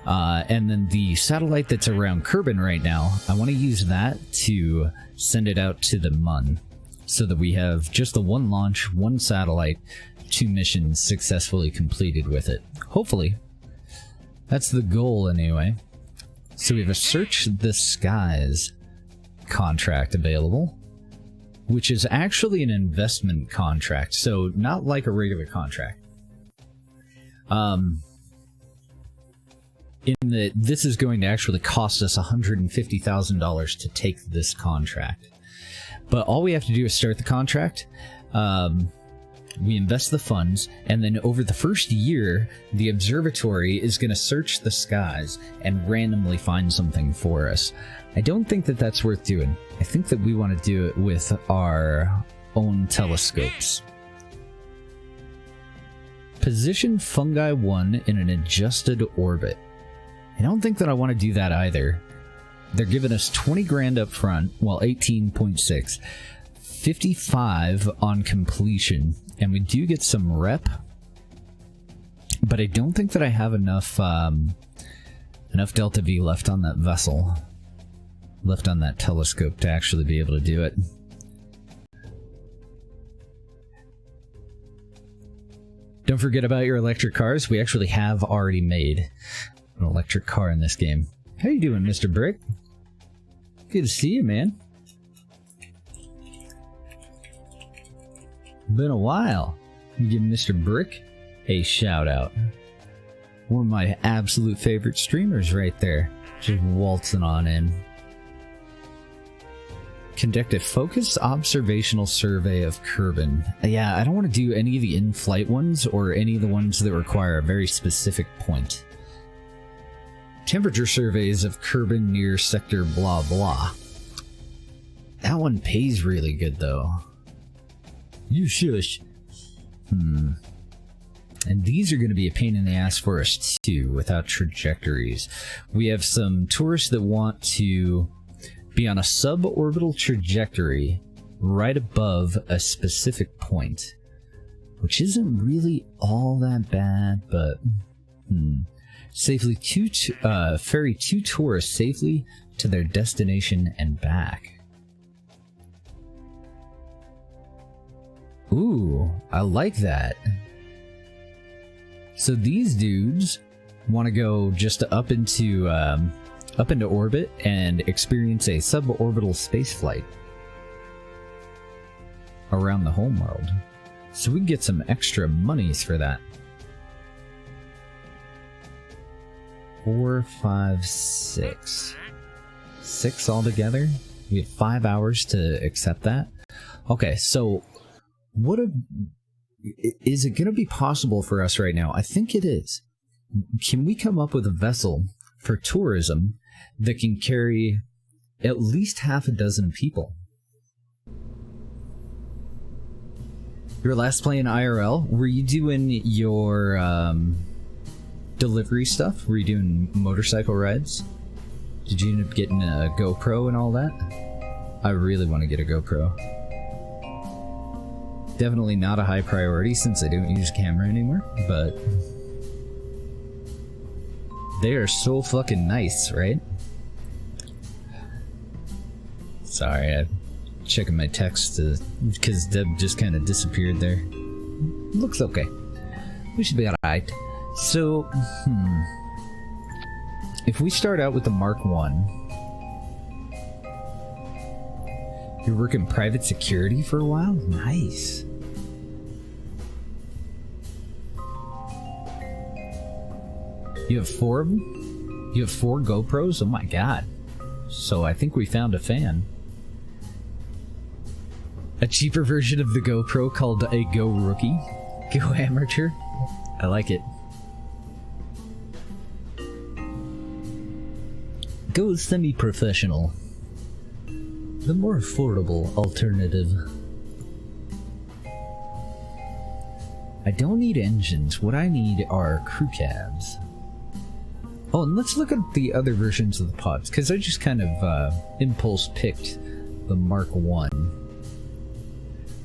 And then the satellite that's around Kerbin right now, I want to use that to send it out to the Mun, so that we have just the 1 launch, 1 satellite, 2 missions successfully completed with it. Hopefully. That's the goal anyway. So we have a Search the Skies contract available, which is actually an investment contract, so not like a regular contract. In that this is going to actually cost us $150,000 to take this contract. But all we have to do is start the contract, we invest the funds, and then over the first year, the observatory is going to search the skies and randomly find something for us. I don't think that that's worth doing. I think that we want to do it with our own telescopes. Position Fungi 1 in an adjusted orbit. I don't think that I want to do that either. They're giving us 20 grand up front, well, 18.6, 55 on completion, and we do get some rep, but I don't think that I have enough enough Delta V left on that vessel, left on that telescope to actually be able to do it. Don't forget about your electric cars. We actually have already made an electric car in this game. How you doing, Mr. Brick? Good to see you, man. Been a while. You give Mr. Brick a shout out. One of my absolute favorite streamers right there. Just waltzing on in. Conduct a focused observational survey of Kerbin. Yeah, I don't want to do any of the in-flight ones or any of the ones that require a very specific point. Temperature surveys of Kerbin near sector blah blah. That one pays really good though. You shush. And these are going to be a pain in the ass for us too, without trajectories. We have some tourists that want to be on a suborbital trajectory right above a specific point, which isn't really all that bad, but safely ferry 2 tourists safely to their destination and back. Ooh, I like that. So these dudes want to go just up into orbit and experience a suborbital spaceflight around the homeworld. So we can get some extra monies for that. 4, 5, 6. 6 altogether. We have 5 hours to accept that. Okay, so is it going to be possible for us right now? I think it is. Can we come up with a vessel for tourism that can carry at least half a dozen people? Your last play in IRL, were you doing your delivery stuff? Were you doing motorcycle rides? Did you end up getting a GoPro and all that? I really want to get a GoPro. Definitely not a high priority since I don't use camera anymore, but they are so fucking nice, right? Sorry, I'm checking my text because Deb just kind of disappeared there. Looks okay. We should be alright. So, if we start out with the Mark 1, you're working private security for a while? Nice. You have 4 of them? You have 4 GoPros? Oh my god. So I think we found a fan. A cheaper version of the GoPro called a Go Rookie. Go Amateur. I like it. Go semi-professional. The more affordable alternative. I don't need engines. What I need are crew cabs. Oh, and let's look at the other versions of the pods, because I just kind of impulse picked the Mark 1.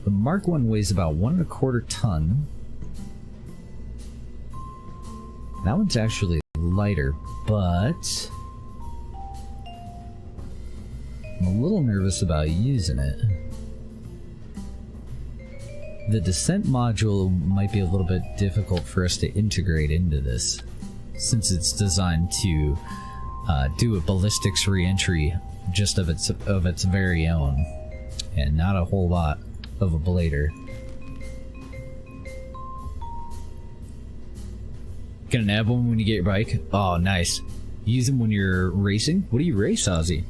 The Mark 1 weighs about 1.25 ton. That one's actually lighter, but I'm a little nervous about using it. The descent module might be a little bit difficult for us to integrate into this, since it's designed to do a ballistics re-entry just of its very own, and not a whole lot of a blader. Gonna nab one when you get your bike? Oh, nice. Use them when you're racing? What do you race, Ozzy?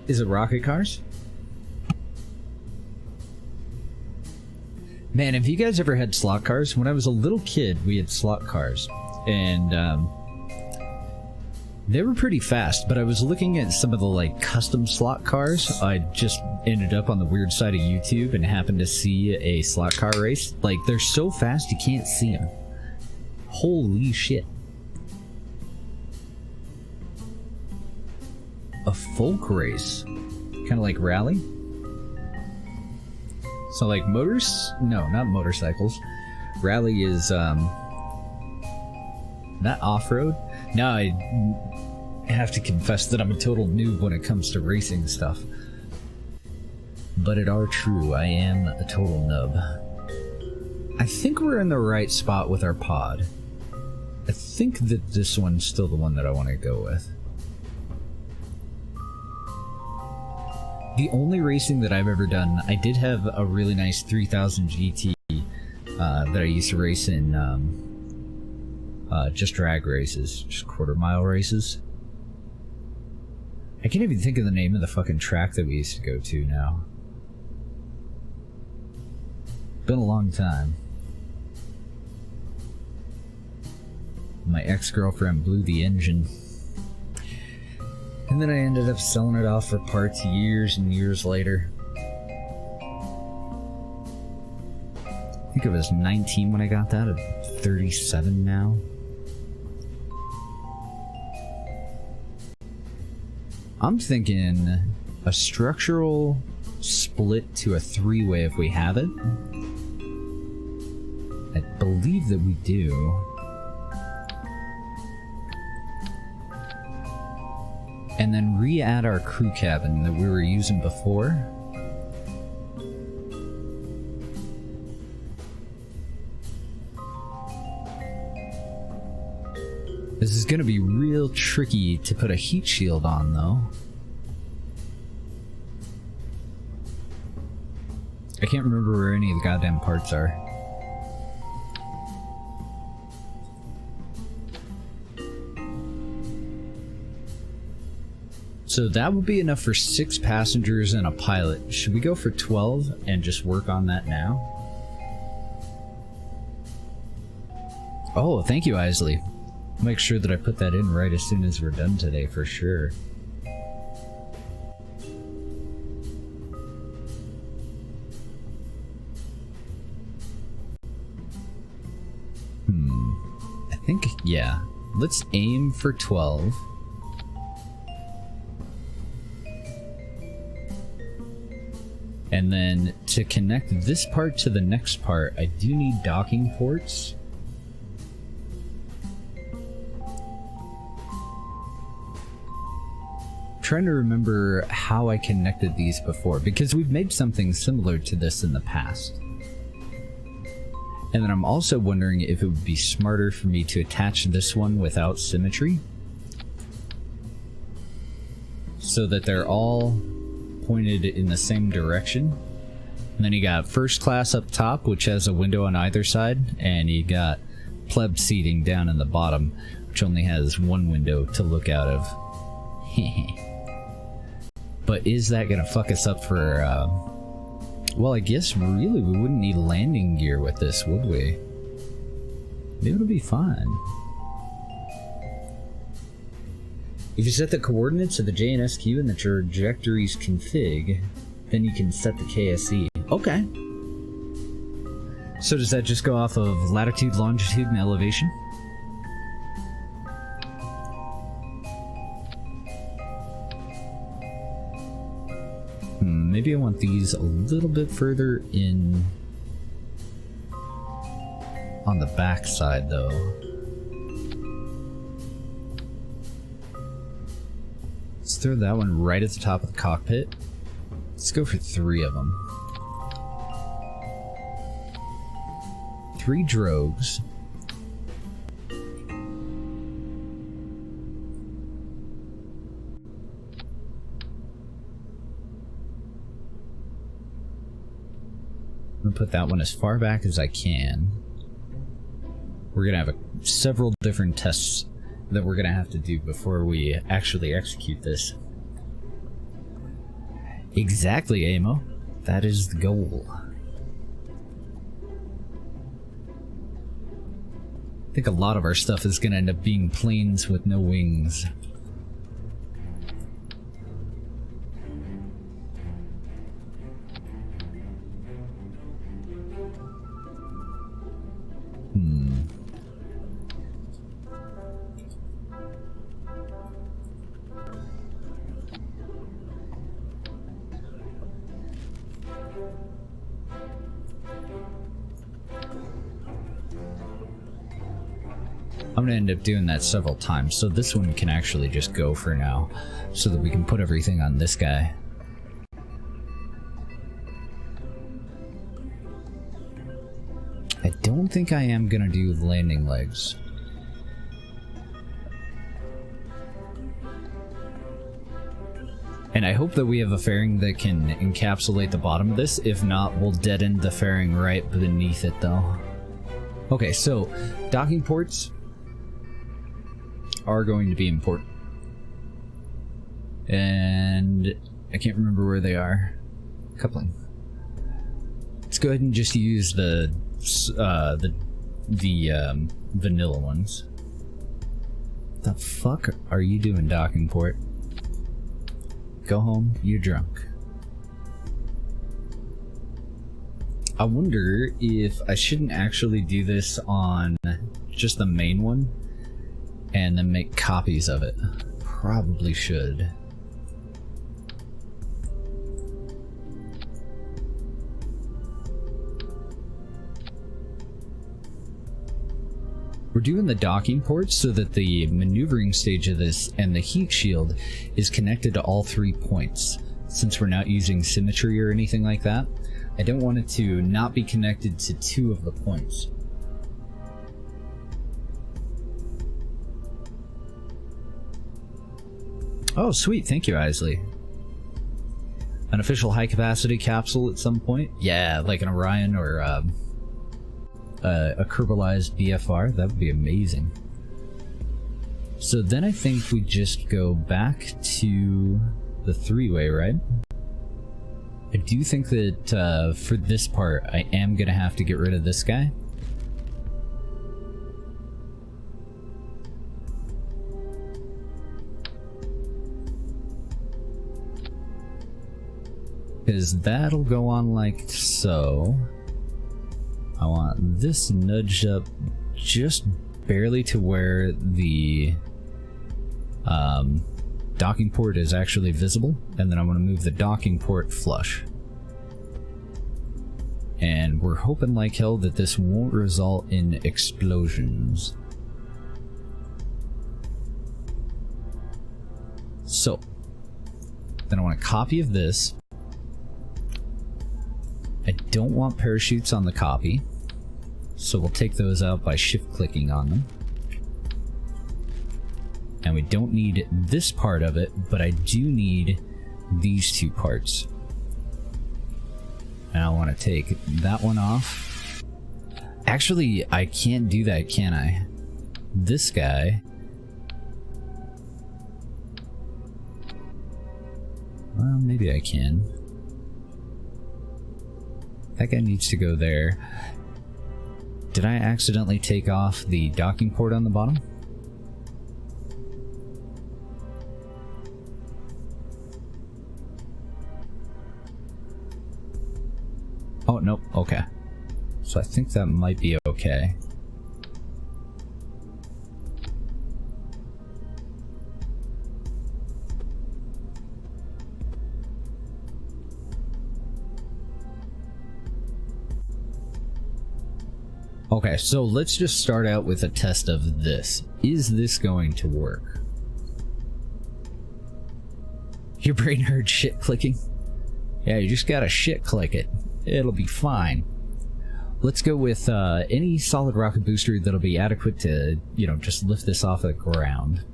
Is it rocket cars? Man, have you guys ever had slot cars? When I was a little kid, we had slot cars, and they were pretty fast, but I was looking at some of the like custom slot cars. I just ended up on the weird side of YouTube and happened to see a slot car race. Like, they're so fast you can't see them. Holy shit. A folk race. Kind of like rally? So like motors? No, not motorcycles. Rally is, not off-road? No, I have to confess that I'm a total noob when it comes to racing stuff. But it are true, I am a total nub. I think we're in the right spot with our pod. I think that this one's still the one that I want to go with. The only racing that I've ever done, I did have a really nice 3000 GT that I used to race in just drag races, just quarter-mile races. I can't even think of the name of the fucking track that we used to go to now. Been a long time. My ex-girlfriend blew the engine. And then I ended up selling it off for parts years and years later. I think I was 19 when I got that. I'm 37 now. I'm thinking a structural split to a three-way if we have it. I believe that we do. And then re-add our crew cabin that we were using before. This is gonna be real tricky to put a heat shield on, though. I can't remember where any of the goddamn parts are. So that would be enough for 6 passengers and a pilot. Should we go for 12 and just work on that now? Oh, thank you, Isley. I'll make sure that I put that in right as soon as we're done today, for sure. I think, yeah. Let's aim for 12. And then to connect this part to the next part, I do need docking ports. I'm trying to remember how I connected these before, because we've made something similar to this in the past. And then I'm also wondering if it would be smarter for me to attach this one without symmetry, so that they're all pointed in the same direction. And then you got first class up top, which has a window on either side, and you got pleb seating down in the bottom, which only has one window to look out of. But is that gonna fuck us up for well, I guess really we wouldn't need landing gear with this, would we? Maybe it'll be fine. If you set the coordinates of the JNSQ and the trajectories config, then you can set the KSE. Okay. So does that just go off of latitude, longitude, and elevation? Maybe I want these a little bit further in on the back side, though. Let's throw that one right at the top of the cockpit. Let's go for 3 of them. 3 drogues. I'm gonna put that one as far back as I can. We're gonna have several different tests that we're gonna have to do before we actually execute this. Exactly, Amo. That is the goal. I think a lot of our stuff is gonna end up being planes with no wings. I'm gonna end up doing that several times, so this one can actually just go for now, so that we can put everything on this guy. I don't think I am gonna do landing legs. And I hope that we have a fairing that can encapsulate the bottom of this. If not, we'll dead end the fairing right beneath it, though. Okay, so docking ports are going to be important. And I can't remember where they are. Coupling. Let's go ahead and just use the vanilla ones. The fuck are you doing, docking port? Go home, you're drunk. I wonder if I shouldn't actually do this on just the main one and then make copies of it. Probably should. We're doing the docking ports so that the maneuvering stage of this and the heat shield is connected to all 3 points. Since we're not using symmetry or anything like that, I don't want it to not be connected to 2 of the points. Oh, sweet. Thank you, Isley. An official high-capacity capsule at some point? Yeah, like an Orion or a Kerbalized BFR. That would be amazing. So then I think we just go back to the 3-way, right? I do think that for this part, I am going to have to get rid of this guy. Because that'll go on like so. I want this nudged up just barely to where the docking port is actually visible, and then I want to move the docking port flush. And we're hoping like hell that this won't result in explosions. So, then I want a copy of this. I don't want parachutes on the copy, so we'll take those out by shift-clicking on them. And we don't need this part of it, but I do need these 2 parts. And I want to take that one off. Actually, I can't do that, can I? This guy... well, maybe I can. That guy needs to go there. Did I accidentally take off the docking port on the bottom? Oh, nope. Okay. So I think that might be okay. Okay, so let's just start out with a test of this. Is this going to work? Your brain heard shit clicking? Yeah, you just gotta shit click it. It'll be fine. Let's go with any solid rocket booster that'll be adequate to, you know, just lift this off the ground.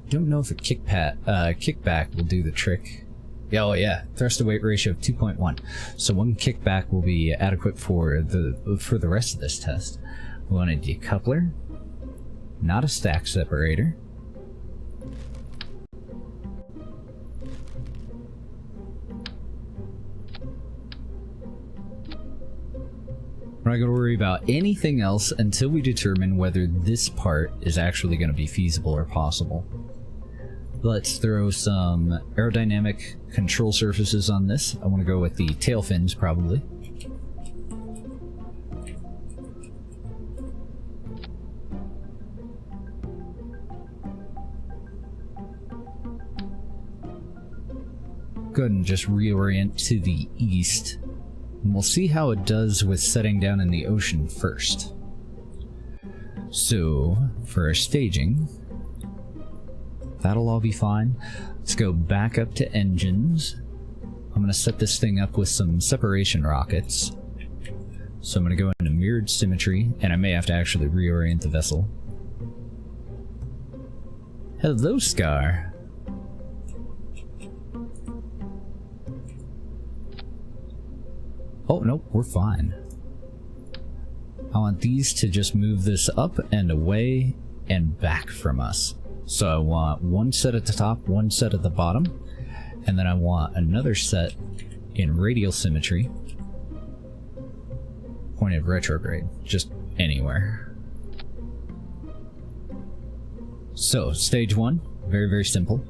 Don't know if a kickback will do the trick. Oh yeah, thrust to weight ratio of 2.1. So one kickback will be adequate for the rest of this test. We want a decoupler, not a stack separator. We're not going to worry about anything else until we determine whether this part is actually going to be feasible or possible. Let's throw some aerodynamic control surfaces on this. I want to go with the tail fins, probably. Go ahead and just reorient to the east. And we'll see how it does with setting down in the ocean first. So, for our staging, that'll all be fine. Let's go back up to engines. I'm going to set this thing up with some separation rockets. So I'm going to go into mirrored symmetry, and I may have to actually reorient the vessel. Hello, Scar. Oh, nope, we're fine. I want these to just move this up and away and back from us. So I want one set at the top, one set at the bottom, and then I want another set in radial symmetry, pointed retrograde, just anywhere. So, stage 1, very, very simple,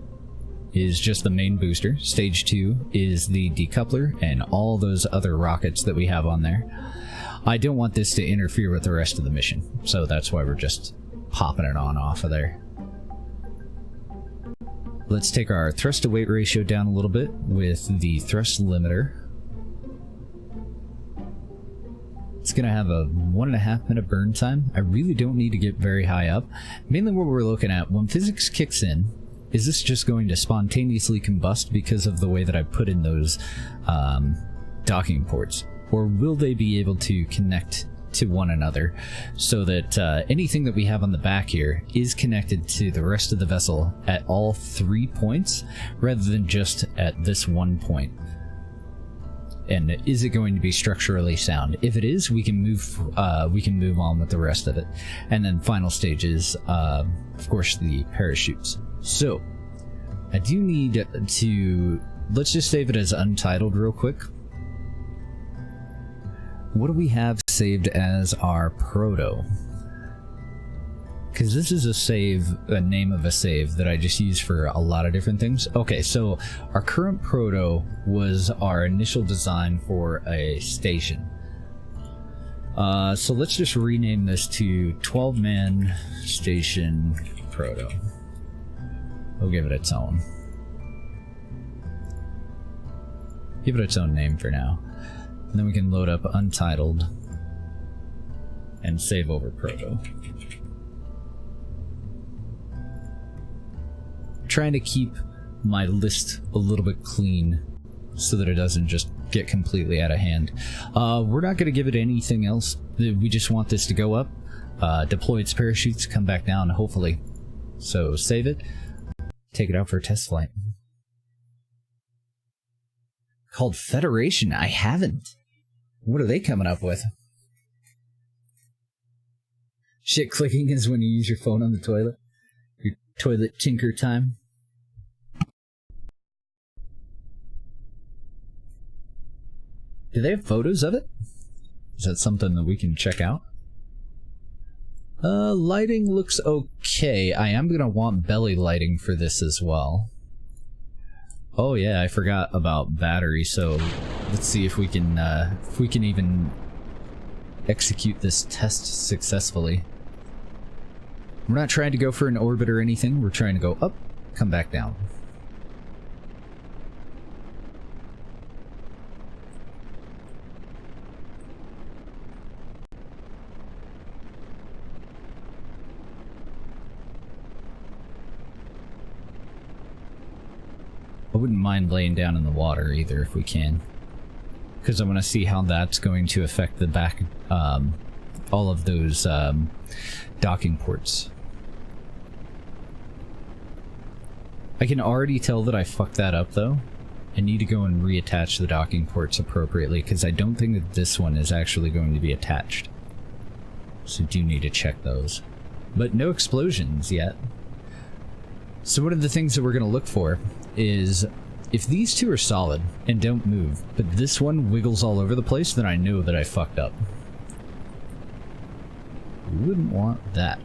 is just the main booster. Stage 2 is the decoupler and all those other rockets that we have on there. I don't want this to interfere with the rest of the mission, so that's why we're just popping it on off of there. Let's take our thrust to weight ratio down a little bit with the thrust limiter. It's gonna have a 1.5 minute burn time. I really don't need to get very high up. Mainly what we're looking at, when physics kicks in, is this just going to spontaneously combust because of the way that I put in those docking ports? Or will they be able to connect to one another so that anything that we have on the back here is connected to the rest of the vessel at all 3 points rather than just at this one point? And is it going to be structurally sound? If it is, we can move on with the rest of it. And then final stage is, of course, the parachutes. So, I do need to... Let's just save it as untitled real quick. What do we have saved as our proto? Because this is a name of a save that I just use for a lot of different things. Okay, so our current proto was our initial design for a station. So let's just rename this to 12-man station proto. We'll give it its own. Give it its own name for now. And then we can load up untitled and save over proto. Trying to keep my list a little bit clean so that it doesn't just get completely out of hand. We're not going to give it anything else. We just want this to go up, deploy its parachutes, come back down, hopefully. So save it, take it out for a test flight. Called Federation? I haven't. What are they coming up with? Shit clicking is when you use your phone on the toilet. Your toilet tinker time. Do they have photos of it? Is that something that we can check out? Lighting looks okay. I am gonna want belly lighting for this as well. Oh yeah, I forgot about battery, so Let's see if we can even execute this test successfully. We're not trying to go for an orbit or anything. We're trying to go up, come back down. I wouldn't mind laying down in the water either if we can, because I want to see how that's going to affect the back, all of those docking ports. I can already tell that I fucked that up though. I need to go and reattach the docking ports appropriately, because I don't think that this one is actually going to be attached. So I do need to check those. But no explosions yet. So one of the things that we're going to look for is if these two are solid and don't move, but this one wiggles all over the place, then I know that I fucked up. We wouldn't want that.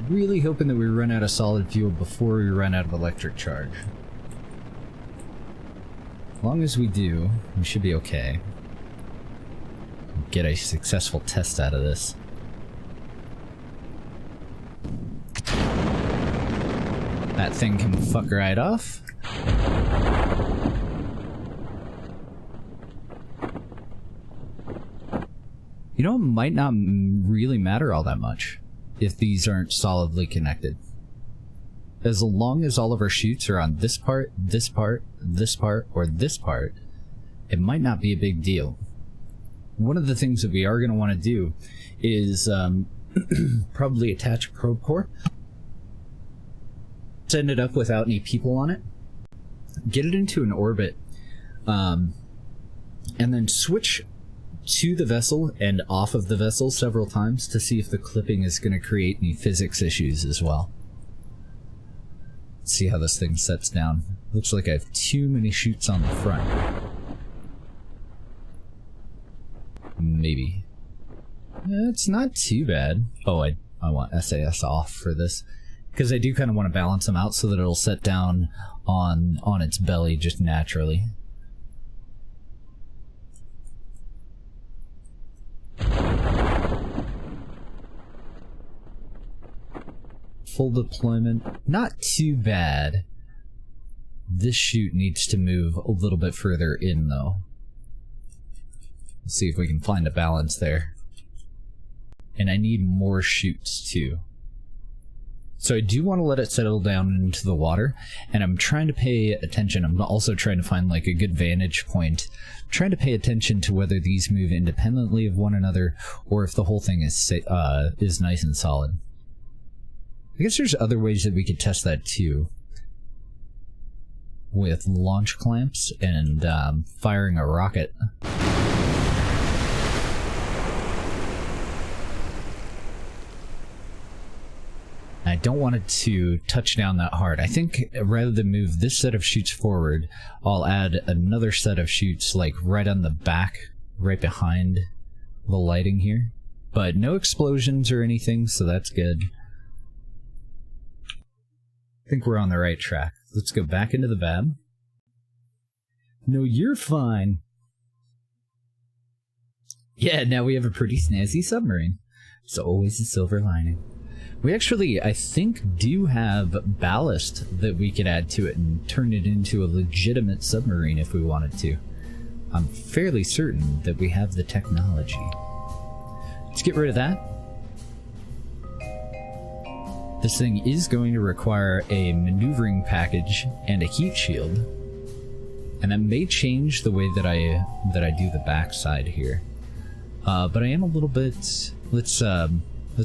Really hoping that we run out of solid fuel before we run out of electric charge. As long as we do, we should be okay. Get a successful test out of this. That thing can fuck right off. You know, it might not really matter all that much if these aren't solidly connected. As long as all of our chutes are on this part, this part, this part, or this part, it might not be a big deal. One of the things that we are going to want to do is probably attach a probe core, send it up without any people on it, get it into an orbit, and then switch to the vessel and off of the vessel several times to see if the clipping is going to create any physics issues as well. Let's see how this thing sets down. Looks like I have too many chutes on the front. Maybe. It's not too bad. Oh, I want SAS off for this, because I do kind of want to balance them out so that it'll set down on its belly just naturally. Full deployment, not too bad. This chute needs to move a little bit further in though. Let's see if we can find a balance there. And I need more chutes too. So I do want to let it settle down into the water, and I'm trying to pay attention. I'm also trying to find like a good vantage point. I'm trying to pay attention to whether these move independently of one another or if the whole thing is nice and solid. I guess there's other ways that we could test that too, with launch clamps and firing a rocket. I don't want it to touch down that hard. I think rather than move this set of chutes forward, I'll add another set of chutes like right on the back, right behind the lighting here. But no explosions or anything, so that's good. I think we're on the right track. Let's go back into the VAB. No, you're fine. Yeah, now we have a pretty snazzy submarine. It's always a silver lining. We actually, I think, do have ballast that we could add to it and turn it into a legitimate submarine if we wanted to. I'm fairly certain that we have the technology. Let's get rid of that. This thing is going to require a maneuvering package and a heat shield, and that may change the way that I do the backside here. But I am a little bit. Let's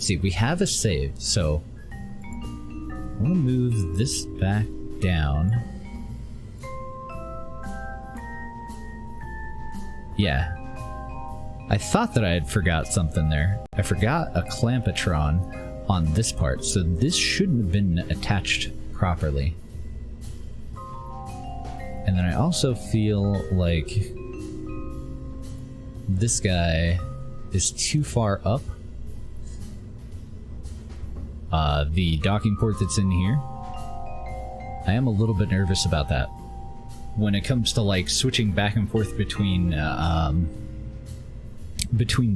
see. We have a save, so I'm gonna move this back down. Yeah, I thought that I had forgot something there. I forgot a clampatron on this part, so this shouldn't have been attached properly. And then I also feel like this guy is too far up. The docking port that's in here I am a little bit nervous about that. When it comes to like switching back and forth between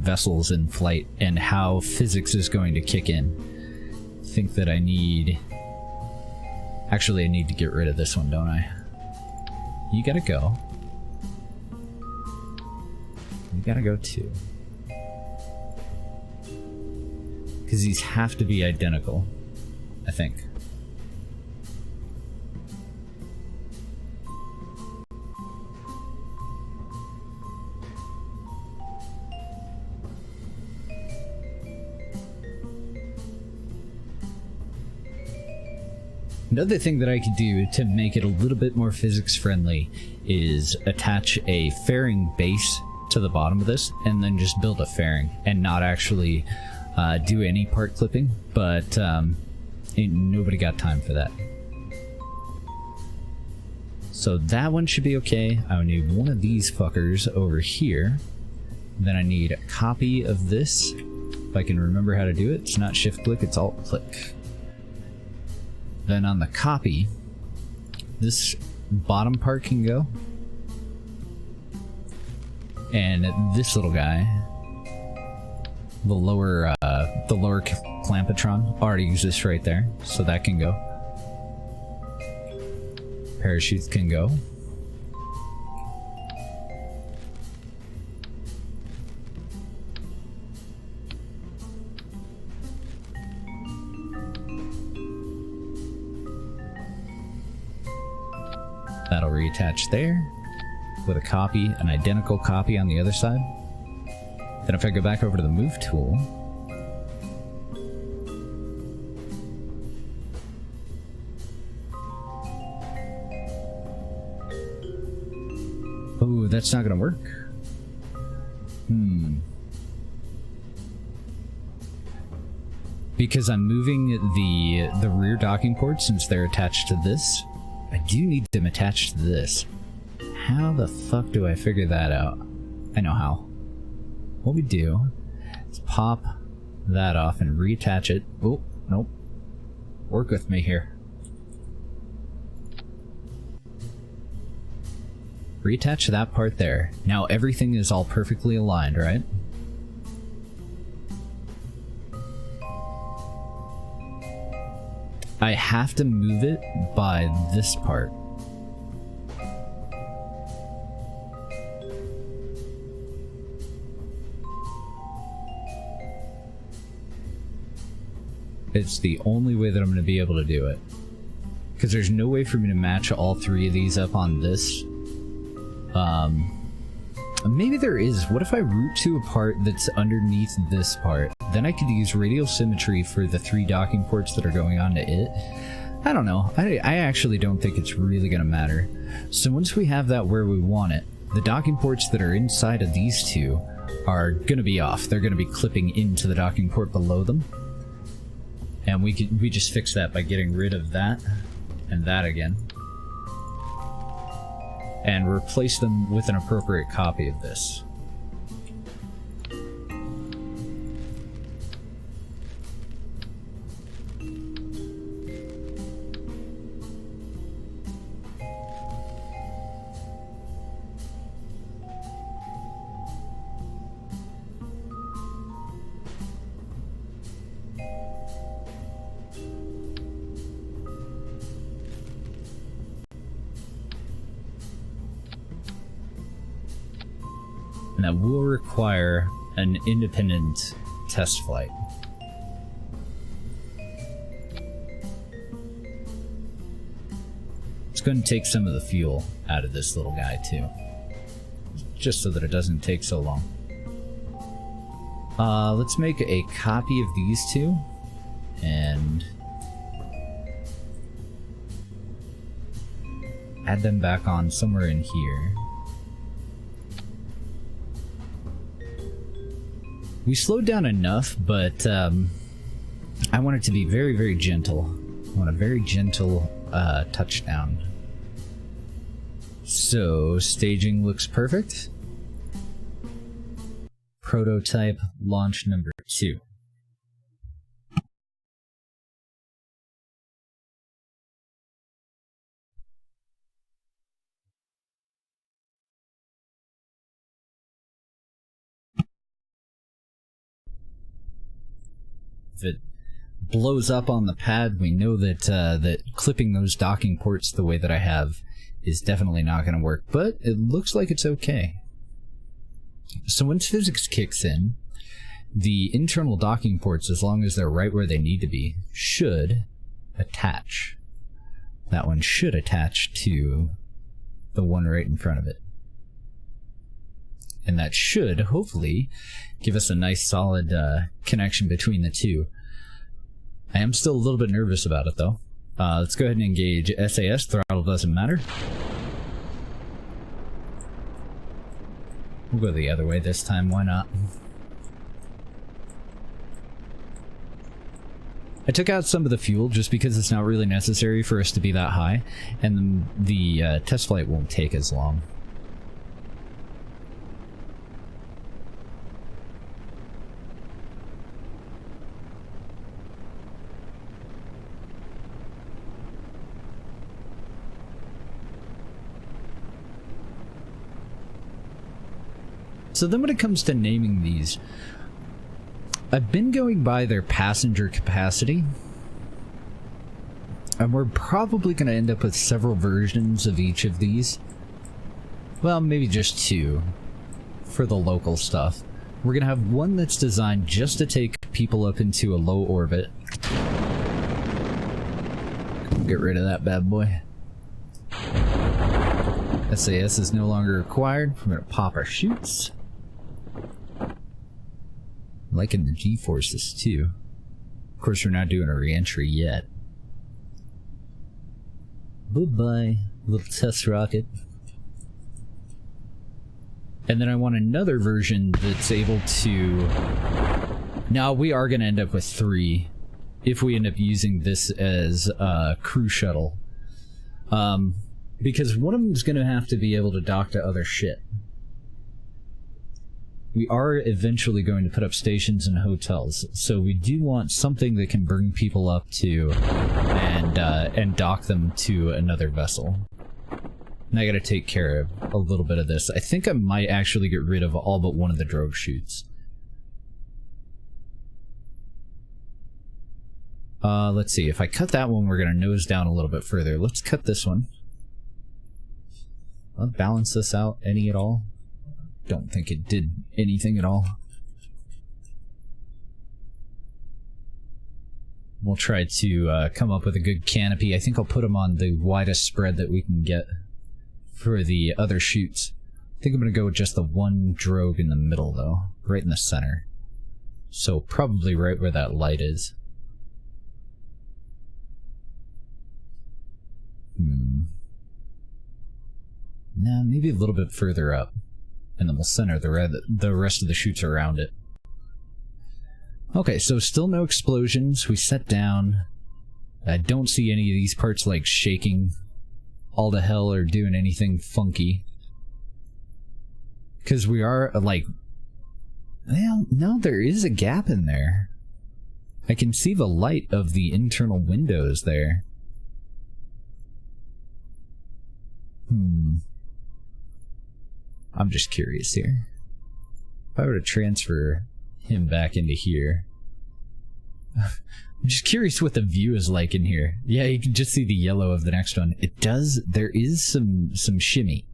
vessels in flight and how physics is going to kick in. I think that I need... Actually, I need to get rid of this one, don't I? You gotta go. You gotta go too. Because these have to be identical, I think. Another thing that I could do to make it a little bit more physics friendly is attach a fairing base to the bottom of this and then just build a fairing and not actually do any part clipping, but ain't nobody got time for that. So that one should be okay. I would need one of these fuckers over here. Then I need a copy of this, if I can remember how to do it. It's not shift click, it's alt click. Then on the copy, this bottom part can go. And this little guy, the lower clampatron, already exists right there, so that can go. Parachutes can go. That'll reattach there with a copy, an identical copy on the other side. Then if I go back over to the move tool, oh, that's not gonna work. Because I'm moving the rear docking ports since they're attached to this. I do need them attached to this. How the fuck do I figure that out? I know how. What we do is pop that off and reattach it. Oh, nope. Work with me here. Reattach that part there. Now everything is all perfectly aligned, right? I have to move it by this part. It's the only way that I'm going to be able to do it. Because there's no way for me to match all three of these up on this. Maybe there is. What if I route to a part that's underneath this part? Then I could use radial symmetry for the three docking ports that are going onto it. I don't know. I actually don't think it's really going to matter. So once we have that where we want it, the docking ports that are inside of these two are going to be off. They're going to be clipping into the docking port below them. And we just fix that by getting rid of that and that again. And replace them with an appropriate copy of this. And that will require an independent test flight. It's going to take some of the fuel out of this little guy too, just so that it doesn't take so long. Let's make a copy of these two and add them back on somewhere in here. We slowed down enough, but I want it to be very, very gentle. I want a very gentle touchdown. So, staging looks perfect. Prototype launch number 2. If it blows up on the pad, we know that that clipping those docking ports the way that I have is definitely not going to work, but it looks like it's okay. So once physics kicks in, the internal docking ports, as long as they're right where they need to be, should attach. That one should attach to the one right in front of it. And that should, hopefully, give us a nice solid connection between the two. I am still a little bit nervous about it, though. Let's go ahead and engage SAS. Throttle doesn't matter. We'll go the other way this time, why not? I took out some of the fuel just because it's not really necessary for us to be that high, and the test flight won't take as long. So then when it comes to naming these, I've been going by their passenger capacity, and we're probably going to end up with several versions of each of these. Well, maybe just two for the local stuff. We're going to have one that's designed just to take people up into a low orbit. Get rid of that bad boy. SAS is no longer required. We're going to pop our chutes. Liking the G-forces too. Of course, we're not doing a re-entry yet. Goodbye, little test rocket. And then I want another version that's able to... Now, we are going to end up with 3 if we end up using this as a crew shuttle. Because one of them is going to have to be able to dock to other shit. We are eventually going to put up stations and hotels, so we do want something that can bring people up to and dock them to another vessel. And I gotta take care of a little bit of this. I think I might actually get rid of all but one of the drogue chutes. Let's see, if I cut that one, we're gonna nose down a little bit further. Let's cut this one. I'll balance this out any at all. Don't think it did anything at all. We'll try to come up with a good canopy. I think I'll put them on the widest spread that we can get for the other chutes. I think I'm going to go with just the one drogue in the middle, though. Right in the center. So probably right where that light is. Nah, maybe a little bit further up. And then we'll center the rest of the chutes around it. Okay, so still no explosions. We set down. I don't see any of these parts like shaking all to hell or doing anything funky. Because we are like... Well, no, there is a gap in there. I can see the light of the internal windows there. I'm just curious here. If I were to transfer him back into here... I'm just curious what the view is like in here. Yeah, you can just see the yellow of the next one. It does... There is some shimmy.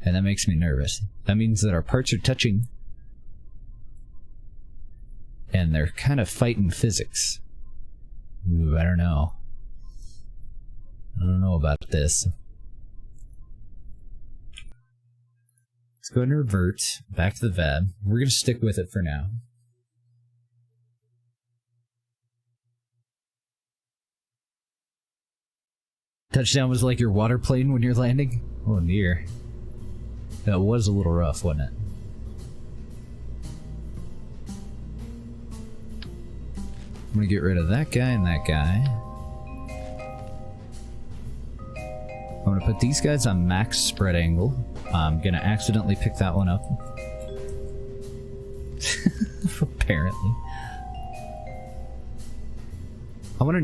And that makes me nervous. That means that our parts are touching. And they're kind of fighting physics. Ooh, I don't know. I don't know about this. Let's go ahead and revert back to the VAB. We're going to stick with it for now. Touchdown was like your water plane when you're landing? Oh dear. That was a little rough, wasn't it? I'm going to get rid of that guy and that guy. I'm going to put these guys on max spread angle. I'm going to accidentally pick that one up. Apparently. I want a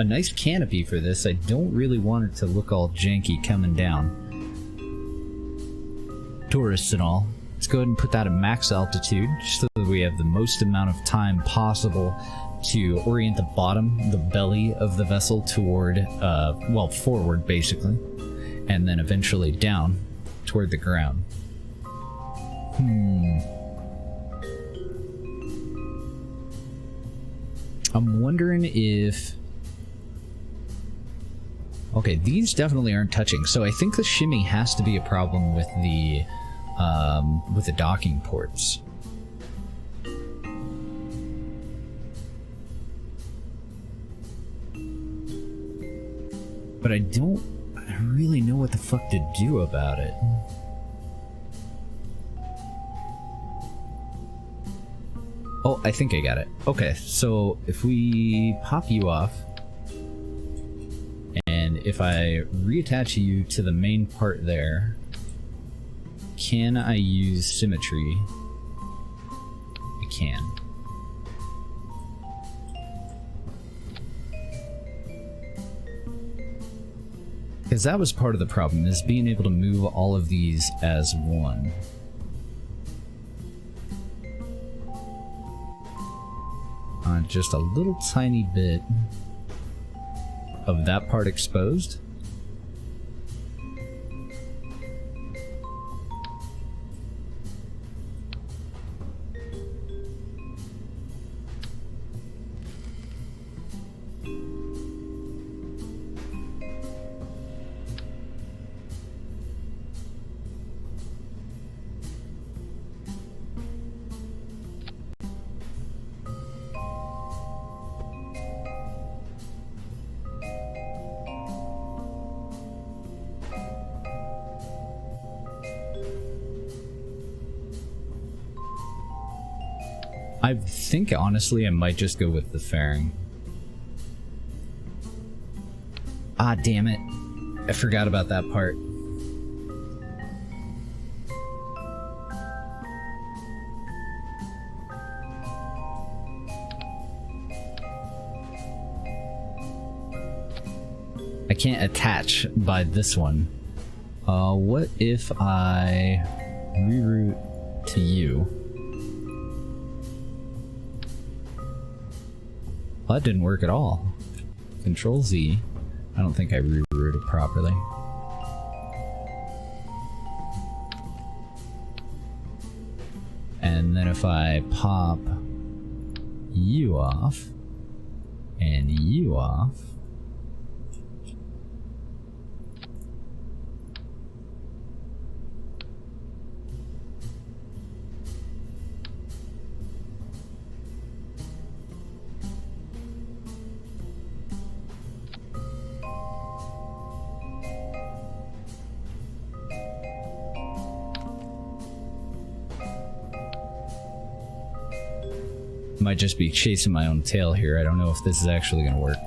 nice canopy for this. I don't really want it to look all janky coming down. Tourists and all. Let's go ahead and put that at max altitude, just so that we have the most amount of time possible to orient the bottom, the belly of the vessel toward, well, forward, basically. And then eventually down toward the ground. I'm wondering if... Okay, these definitely aren't touching, so I think the shimmy has to be a problem with the docking ports. But I really know what the fuck to do about it. Oh, I think I got it. Okay, so if we pop you off, and if I reattach you to the main part there, can I use symmetry? I can. Because that was part of the problem, is being able to move all of these as one. Just a little tiny bit of that part exposed. I think, honestly, I might just go with the fairing. Ah, damn it. I forgot about that part. I can't attach by this one. What if I reroute to you? Well, that didn't work at all. Control Z. I don't think I rerouted properly. And then if I pop you off and you off, might just be chasing my own tail here. I don't know if this is actually going to work.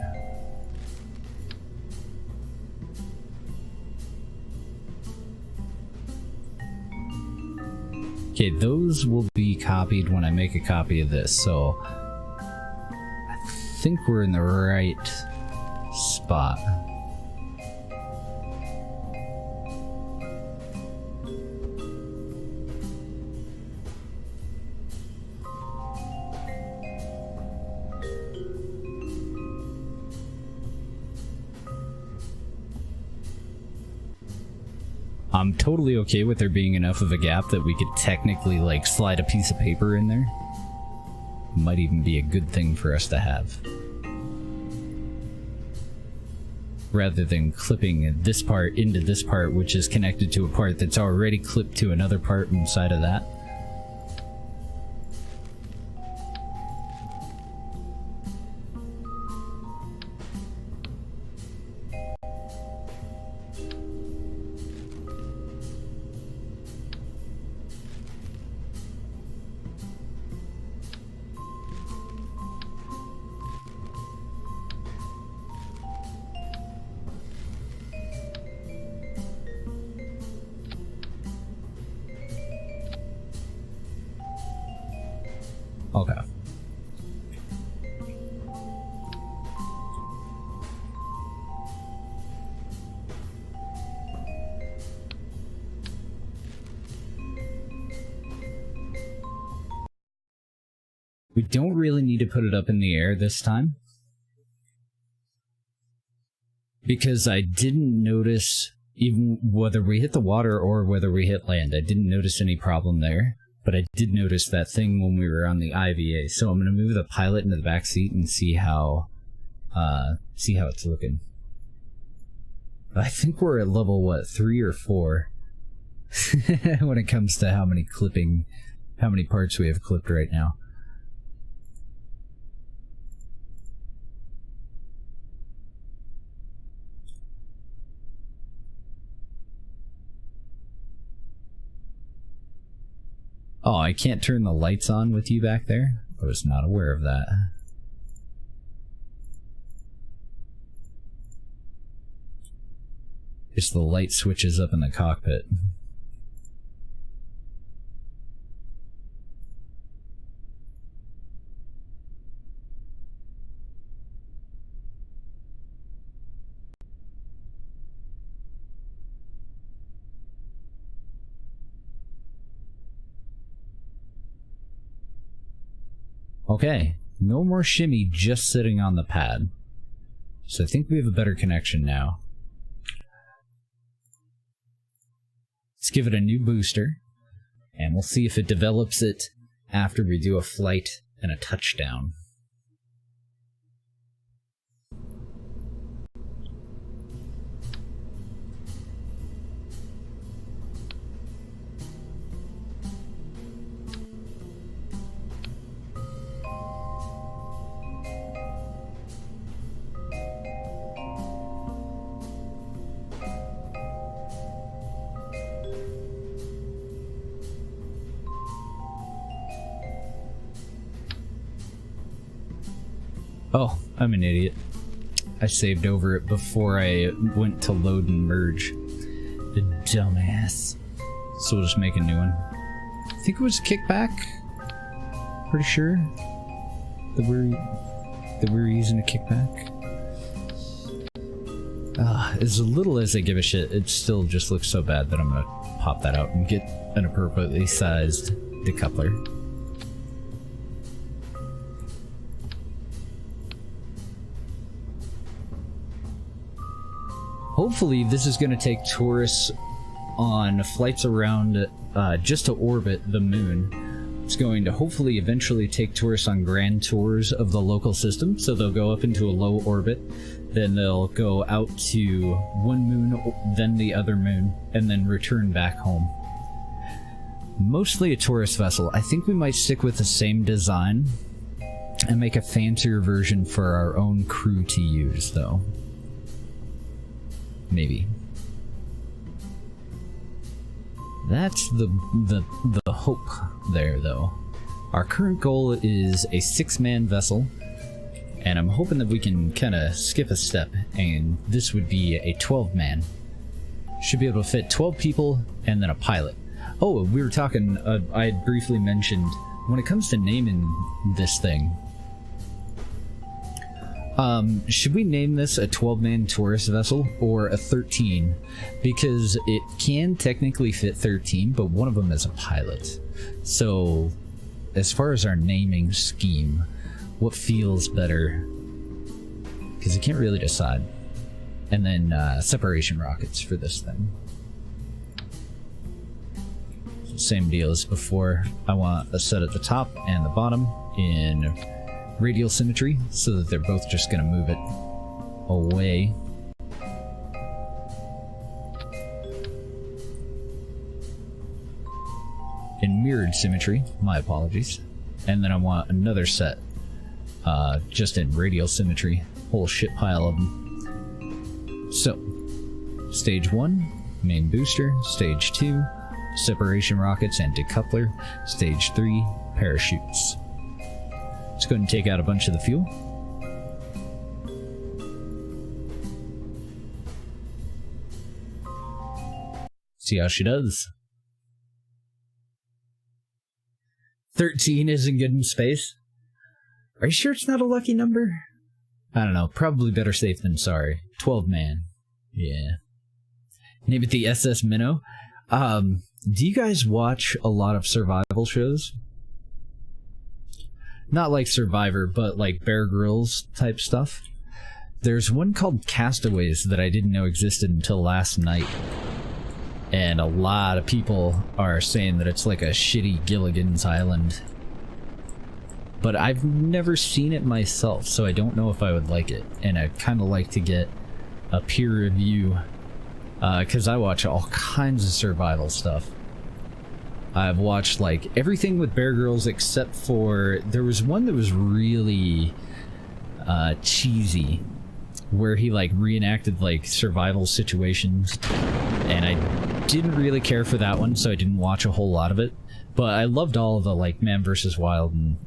Okay, those will be copied when I make a copy of this, so I think we're in the right spot. I'm totally okay with there being enough of a gap that we could technically, like, slide a piece of paper in there. Might even be a good thing for us to have. Rather than clipping this part into this part, which is connected to a part that's already clipped to another part inside of that. We don't really need to put it up in the air this time, because I didn't notice, even whether we hit the water or whether we hit land, I didn't notice any problem there, but I did notice that thing when we were on the IVA. So I'm going to move the pilot into the back seat and see how it's looking. I think we're at level, what, 3 or 4 when it comes to how many parts we have clipped right now. Oh, I can't turn the lights on with you back there? I was not aware of that. It's the light switches up in the cockpit. Okay, no more shimmy just sitting on the pad. So I think we have a better connection now. Let's give it a new booster, and we'll see if it develops it after we do a flight and a touchdown. Oh, I'm an idiot. I saved over it before I went to load and merge. The dumbass. So we'll just make a new one. I think it was kickback. Pretty sure that we're using a kickback. As little as I give a shit, it still just looks so bad that I'm gonna pop that out and get an appropriately sized decoupler. Hopefully this is going to take tourists on flights around just to orbit the moon. It's going to hopefully eventually take tourists on grand tours of the local system, so they'll go up into a low orbit, then they'll go out to one moon, then the other moon, and then return back home. Mostly a tourist vessel. I think we might stick with the same design and make a fancier version for our own crew to use, though. Maybe. That's the hope there, though. Our current goal is a 6-man vessel, and I'm hoping that we can kind of skip a step, and this would be a 12-man. Should be able to fit 12 people and then a pilot. Oh, we were talking, I had briefly mentioned, when it comes to naming this thing, should we name this a 12-man tourist vessel or a 13? Because it can technically fit 13, but one of them is a pilot. So, as far as our naming scheme, what feels better? Because you can't really decide. And then, separation rockets for this thing. So same deal as before. I want a set at the top and the bottom in radial symmetry, so that they're both just going to move it away. In mirrored symmetry, my apologies. And then I want another set just in radial symmetry, whole shit pile of them. So, stage 1, main booster. Stage 2, separation rockets and decoupler. Stage 3, parachutes. Let's go ahead and take out a bunch of the fuel. See how she does. 13 isn't good in space. Are you sure it's not a lucky number? I don't know. Probably better safe than sorry. 12-man. Yeah. Name it the SS Minnow. Do you guys watch a lot of survival shows? not like Survivor, but like Bear Grylls type stuff. There's one called Castaways that I didn't know existed until last night. And a lot of people are saying that it's like a shitty Gilligan's Island. But I've never seen it myself, so I don't know if I would like it. And I'd kind of like to get a peer review, because I watch all kinds of survival stuff. I've watched like everything with Bear Grylls except for, there was one that was really cheesy, where he like reenacted like survival situations, and I didn't really care for that one, so I didn't watch a whole lot of it. But I loved all of the like Man vs. Wild and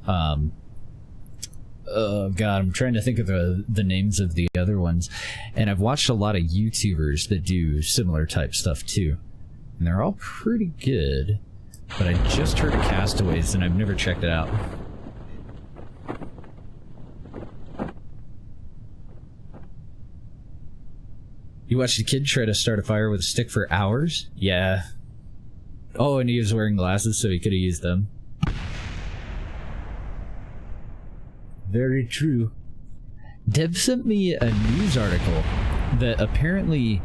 oh god, I'm trying to think of the names of the other ones. And I've watched a lot of YouTubers that do similar type stuff too, and they're all pretty good. But I just heard of Castaways and I've never checked it out. You watched a kid try to start a fire with a stick for hours? Yeah. Oh, and he was wearing glasses, so he could have used them. Very true. Deb sent me a news article that apparently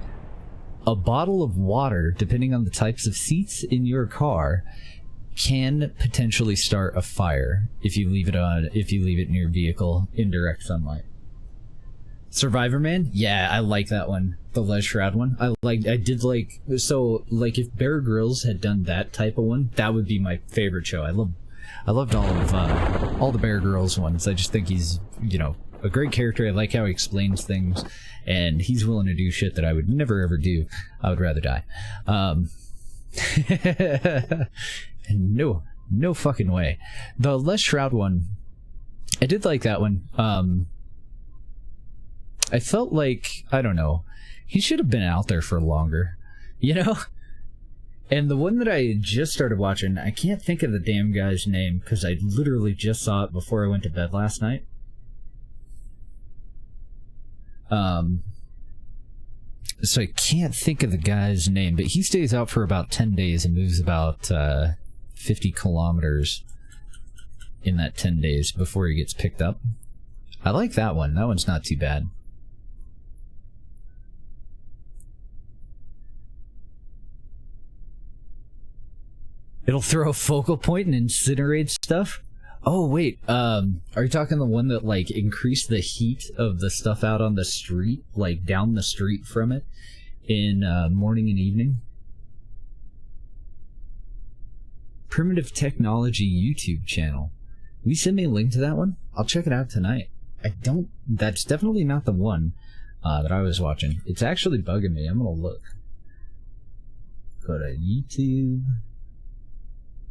a bottle of water, depending on the types of seats in your car, can potentially start a fire if you leave it in your vehicle in direct sunlight. Survivor Man? Yeah, I like that one. The Les Shroud one. So if Bear Grylls had done that type of one, that would be my favorite show. I loved all the Bear Grylls ones. I just think he's, a great character. I like how he explains things, and he's willing to do shit that I would never ever do. I would rather die. No fucking way. The Les Shroud one, I did like that one. I felt like, I don't know, he should have been out there for longer, And the one that I just started watching, I can't think of the damn guy's name because I literally just saw it before I went to bed last night. So I can't think of the guy's name, but he stays out for about 10 days and moves about 50 kilometers in that 10 days before he gets picked up. I like that one. That one's not too bad. It'll throw a focal point and incinerate stuff? Oh, wait, are you talking the one that, like, increased the heat of the stuff out on the street, like, down the street from it in morning and evening? Primitive Technology YouTube channel. Will you send me a link to that one? I'll check it out tonight. That's definitely not the one that I was watching. It's actually bugging me. I'm gonna look. Go to YouTube.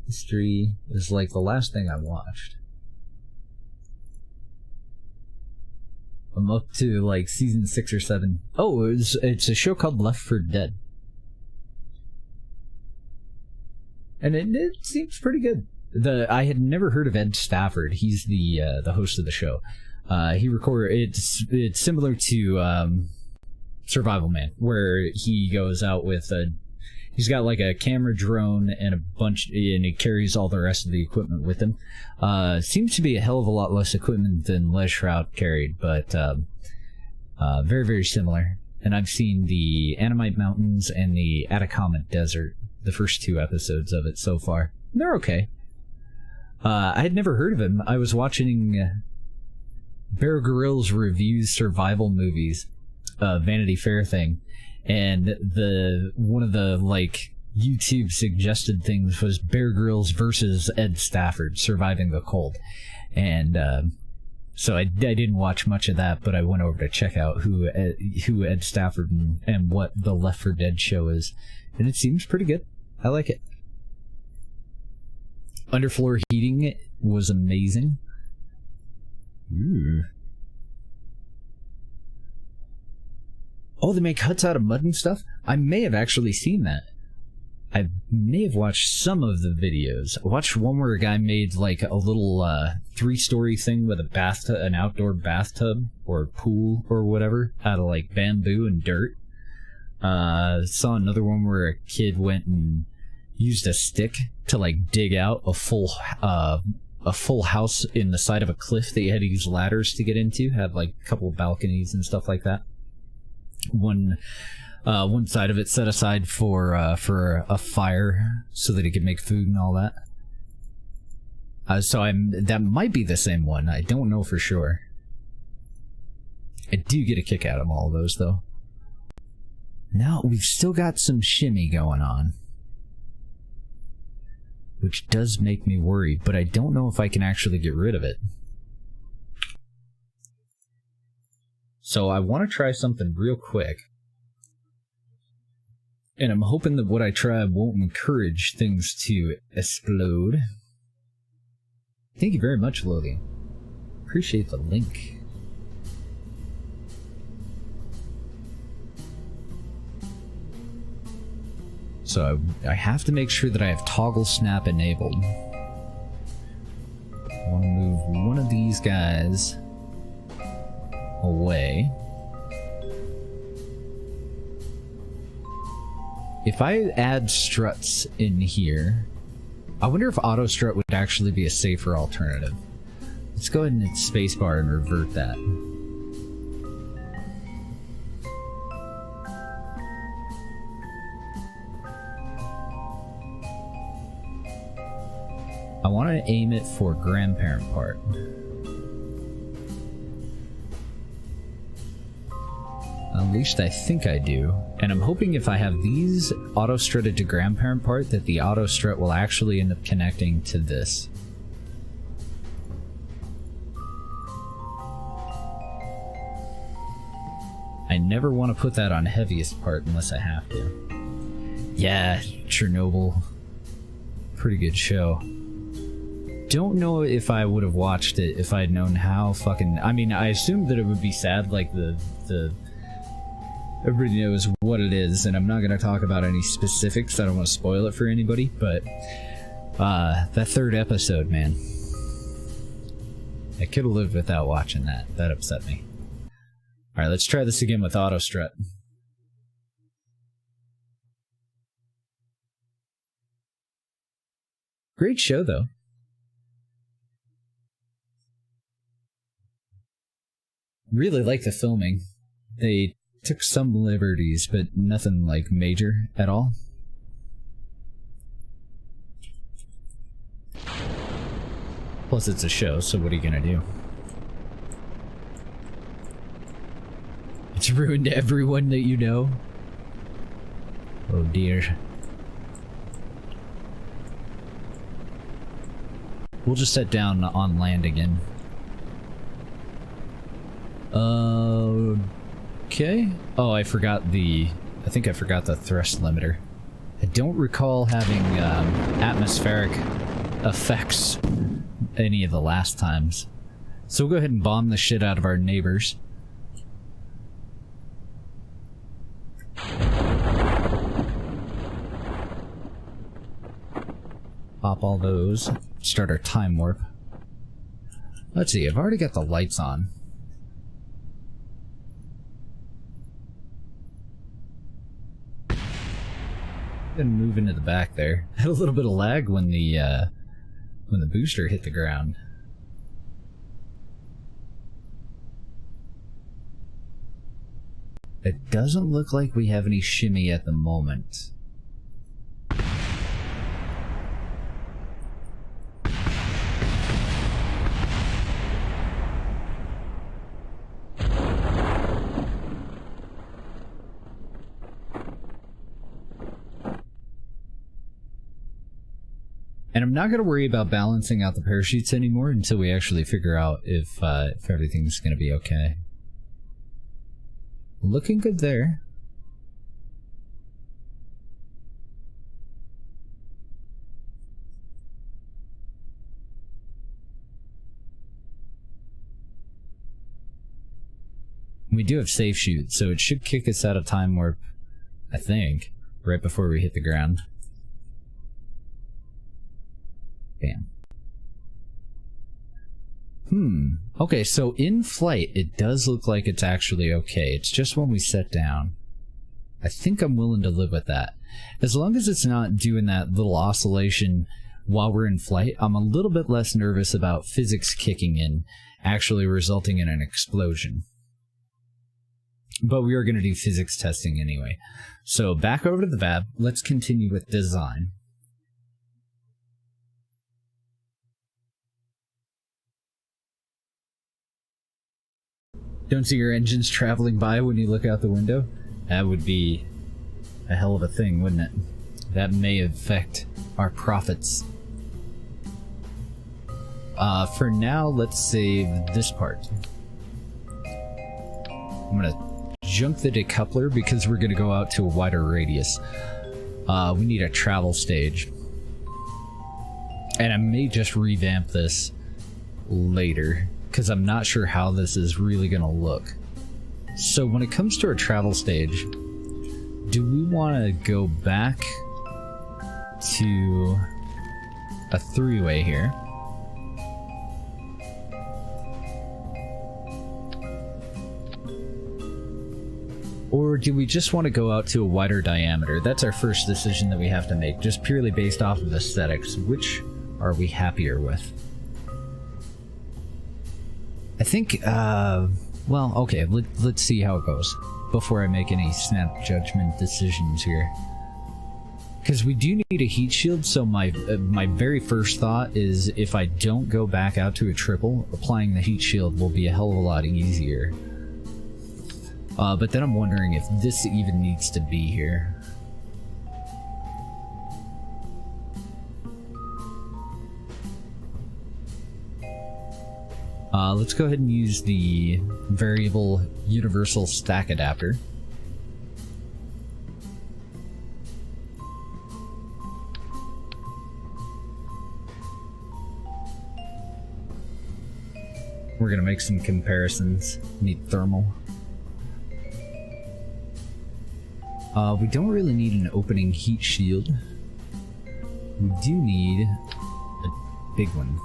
History is like the last thing I watched. I'm up to like season 6 or 7. Oh, it's a show called Left 4 Dead. And it seems pretty good. I had never heard of Ed Stafford. He's the host of the show. It's similar to Survival Man, where he goes out with he's got like a camera drone and and he carries all the rest of the equipment with him. Seems to be a hell of a lot less equipment than Les Shroud carried, but very, very similar. And I've seen the Annamite Mountains and the Atacama Desert, the first 2 episodes of it so far. They're okay. I had never heard of him. I was watching Bear Grylls reviews survival movies, Vanity Fair thing. And one of the like YouTube suggested things was Bear Grylls versus Ed Stafford surviving the cold, and so I didn't watch much of that, but I went over to check out who Ed Stafford and what the Left 4 Dead show is, and it seems pretty good. I like it. Underfloor heating was amazing. Ooh. Oh, they make huts out of mud and stuff? I may have actually seen that. I may have watched some of the videos. I watched one where a guy made like a little 3-story thing with an outdoor bathtub or pool or whatever out of like bamboo and dirt. Saw another one where a kid went and used a stick to like dig out a full a full house in the side of a cliff that you had to use ladders to get into. Had like a couple of balconies and stuff like that. One side of it set aside for a fire so that he could make food and all that. So that might be the same one. I don't know for sure. I do get a kick out of all of those though. Now we've still got some shimmy going on, which does make me worried, but I don't know if I can actually get rid of it. So I want to try something real quick. And I'm hoping that what I try won't encourage things to explode. Thank you very much, Lothian. Appreciate the link. So I have to make sure that I have toggle snap enabled. I want to move one of these guys away. If I add struts in here, I wonder if auto strut would actually be a safer alternative. Let's go ahead and hit spacebar and revert that. I want to aim it for grandparent part. At least I think I do. And I'm hoping if I have these auto-strutted to grandparent part, that the auto-strut will actually end up connecting to this. I never want to put that on heaviest part unless I have to. Yeah, Chernobyl. Pretty good show. Don't know if I would have watched it if I had known how fucking... I mean, I assumed that it would be sad, like the everybody knows what it is, and I'm not going to talk about any specifics. I don't want to spoil it for anybody, but that third episode, man. I could have lived without watching that. That upset me. Alright, let's try this again with auto strut. Great show, though. Really like the filming. They took some liberties, but nothing like major at all. Plus it's a show, so what are you gonna do? It's ruined everyone that you know. Oh dear. We'll just set down on land again. Okay. Oh, I think I forgot the thrust limiter. I don't recall having atmospheric effects any of the last times. So we'll go ahead and bomb the shit out of our neighbors. Pop all those. Start our time warp. Let's see, I've already got the lights on. Gonna move into the back there. Had a little bit of lag when the booster hit the ground. It doesn't look like we have any shimmy at the moment. And I'm not going to worry about balancing out the parachutes anymore until we actually figure out if everything's going to be okay. Looking good there. We do have safe shoot, so it should kick us out of time warp, I think, right before we hit the ground. Bam. Okay, so in flight, it does look like it's actually okay. It's just when we set down. I think I'm willing to live with that. As long as it's not doing that little oscillation while we're in flight, I'm a little bit less nervous about physics kicking in, actually resulting in an explosion. But we are going to do physics testing anyway. So back over to the VAB, let's continue with design. Don't see your engines traveling by when you look out the window? That would be a hell of a thing, wouldn't it? That may affect our profits. For now, let's save this part. I'm gonna junk the decoupler because we're gonna go out to a wider radius. We need a travel stage. And I may just revamp this later, because I'm not sure how this is really gonna look. So when it comes to our travel stage, do we want to go back to a three-way here? Or do we just want to go out to a wider diameter? That's our first decision that we have to make, just purely based off of aesthetics. Which are we happier with? I think, well, okay, let's see how it goes before I make any snap judgment decisions here. Because we do need a heat shield, so my very first thought is if I don't go back out to a triple, applying the heat shield will be a hell of a lot easier. But then I'm wondering if this even needs to be here. Let's go ahead and use the variable universal stack adapter. We're gonna make some comparisons. Need thermal. We don't really need an opening heat shield. We do need a big one.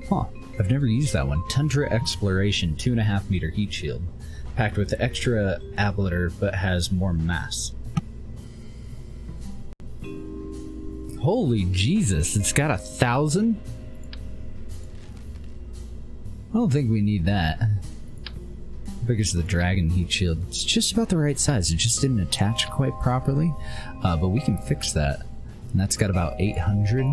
Huh, I've never used that one. Tundra Exploration 2.5 meter heat shield. Packed with extra ablator, but has more mass. Holy Jesus, it's got 1,000? I don't think we need that. How big is the Dragon heat shield? It's just about the right size. It just didn't attach quite properly, but we can fix that. And that's got about 800.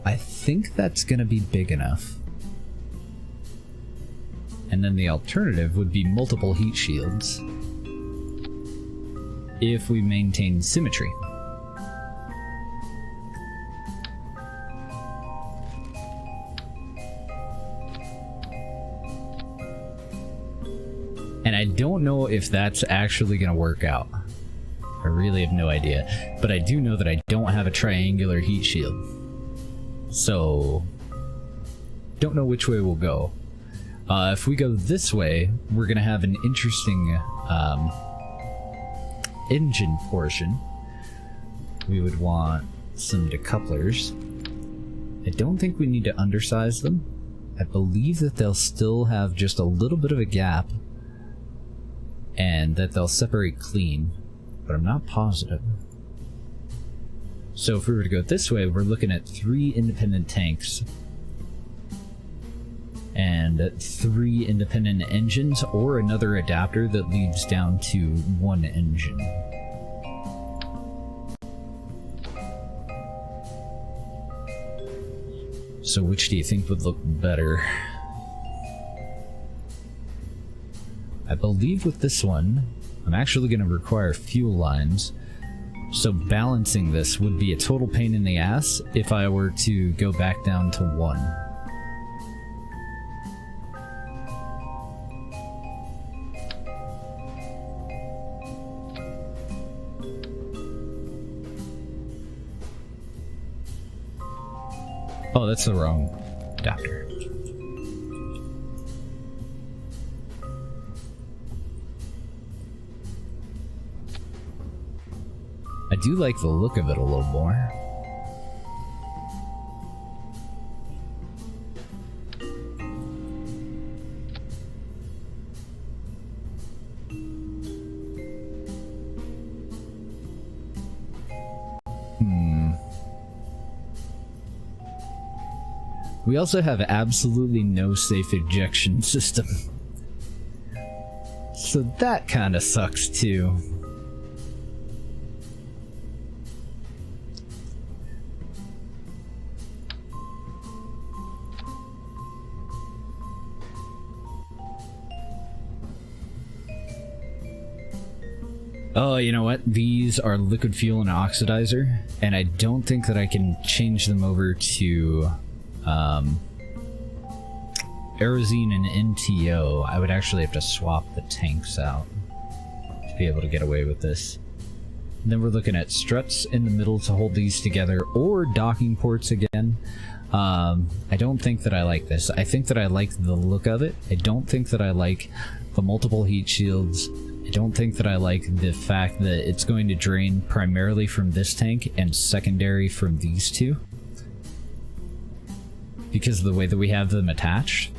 I think that's gonna be big enough. And then the alternative would be multiple heat shields if we maintain symmetry. And I don't know if that's actually going to work out. I really have no idea. But I do know that I don't have a triangular heat shield. So, don't know which way we'll go. If we go this way, we're going to have an interesting engine portion. We would want some decouplers. I don't think we need to undersize them. I believe that they'll still have just a little bit of a gap and that they'll separate clean, but I'm not positive. So if we were to go this way, we're looking at 3 independent tanks and 3 independent engines, or another adapter that leads down to 1 engine. So which do you think would look better? I believe with this one, I'm actually going to require fuel lines, so balancing this would be a total pain in the ass if I were to go back down to 1. Oh, that's the wrong adapter. I do like the look of it a little more. We also have absolutely no safe ejection system. So that kind of sucks too. Oh, you know what? These are liquid fuel and oxidizer, and I don't think that I can change them over to Aerozine and NTO. I would actually have to swap the tanks out to be able to get away with this. And then we're looking at struts in the middle to hold these together, or docking ports again. I don't think that I like this. I think that I like the look of it. I don't think that I like the multiple heat shields. I don't think that I like the fact that it's going to drain primarily from this tank and secondary from these two, because of the way that we have them attached.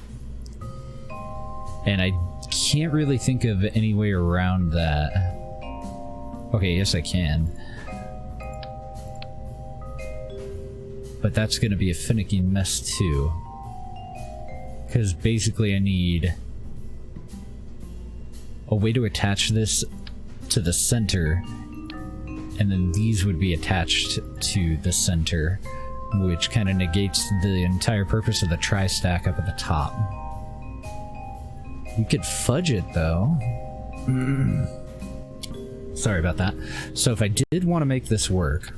And I can't really think of any way around that. Okay, yes I can. But that's going to be a finicky mess too. Because basically I need a way to attach this to the center, and then these would be attached to the center, which kind of negates the entire purpose of the tri-stack up at the top. We could fudge it though. Sorry about that. So if I did want to make this work,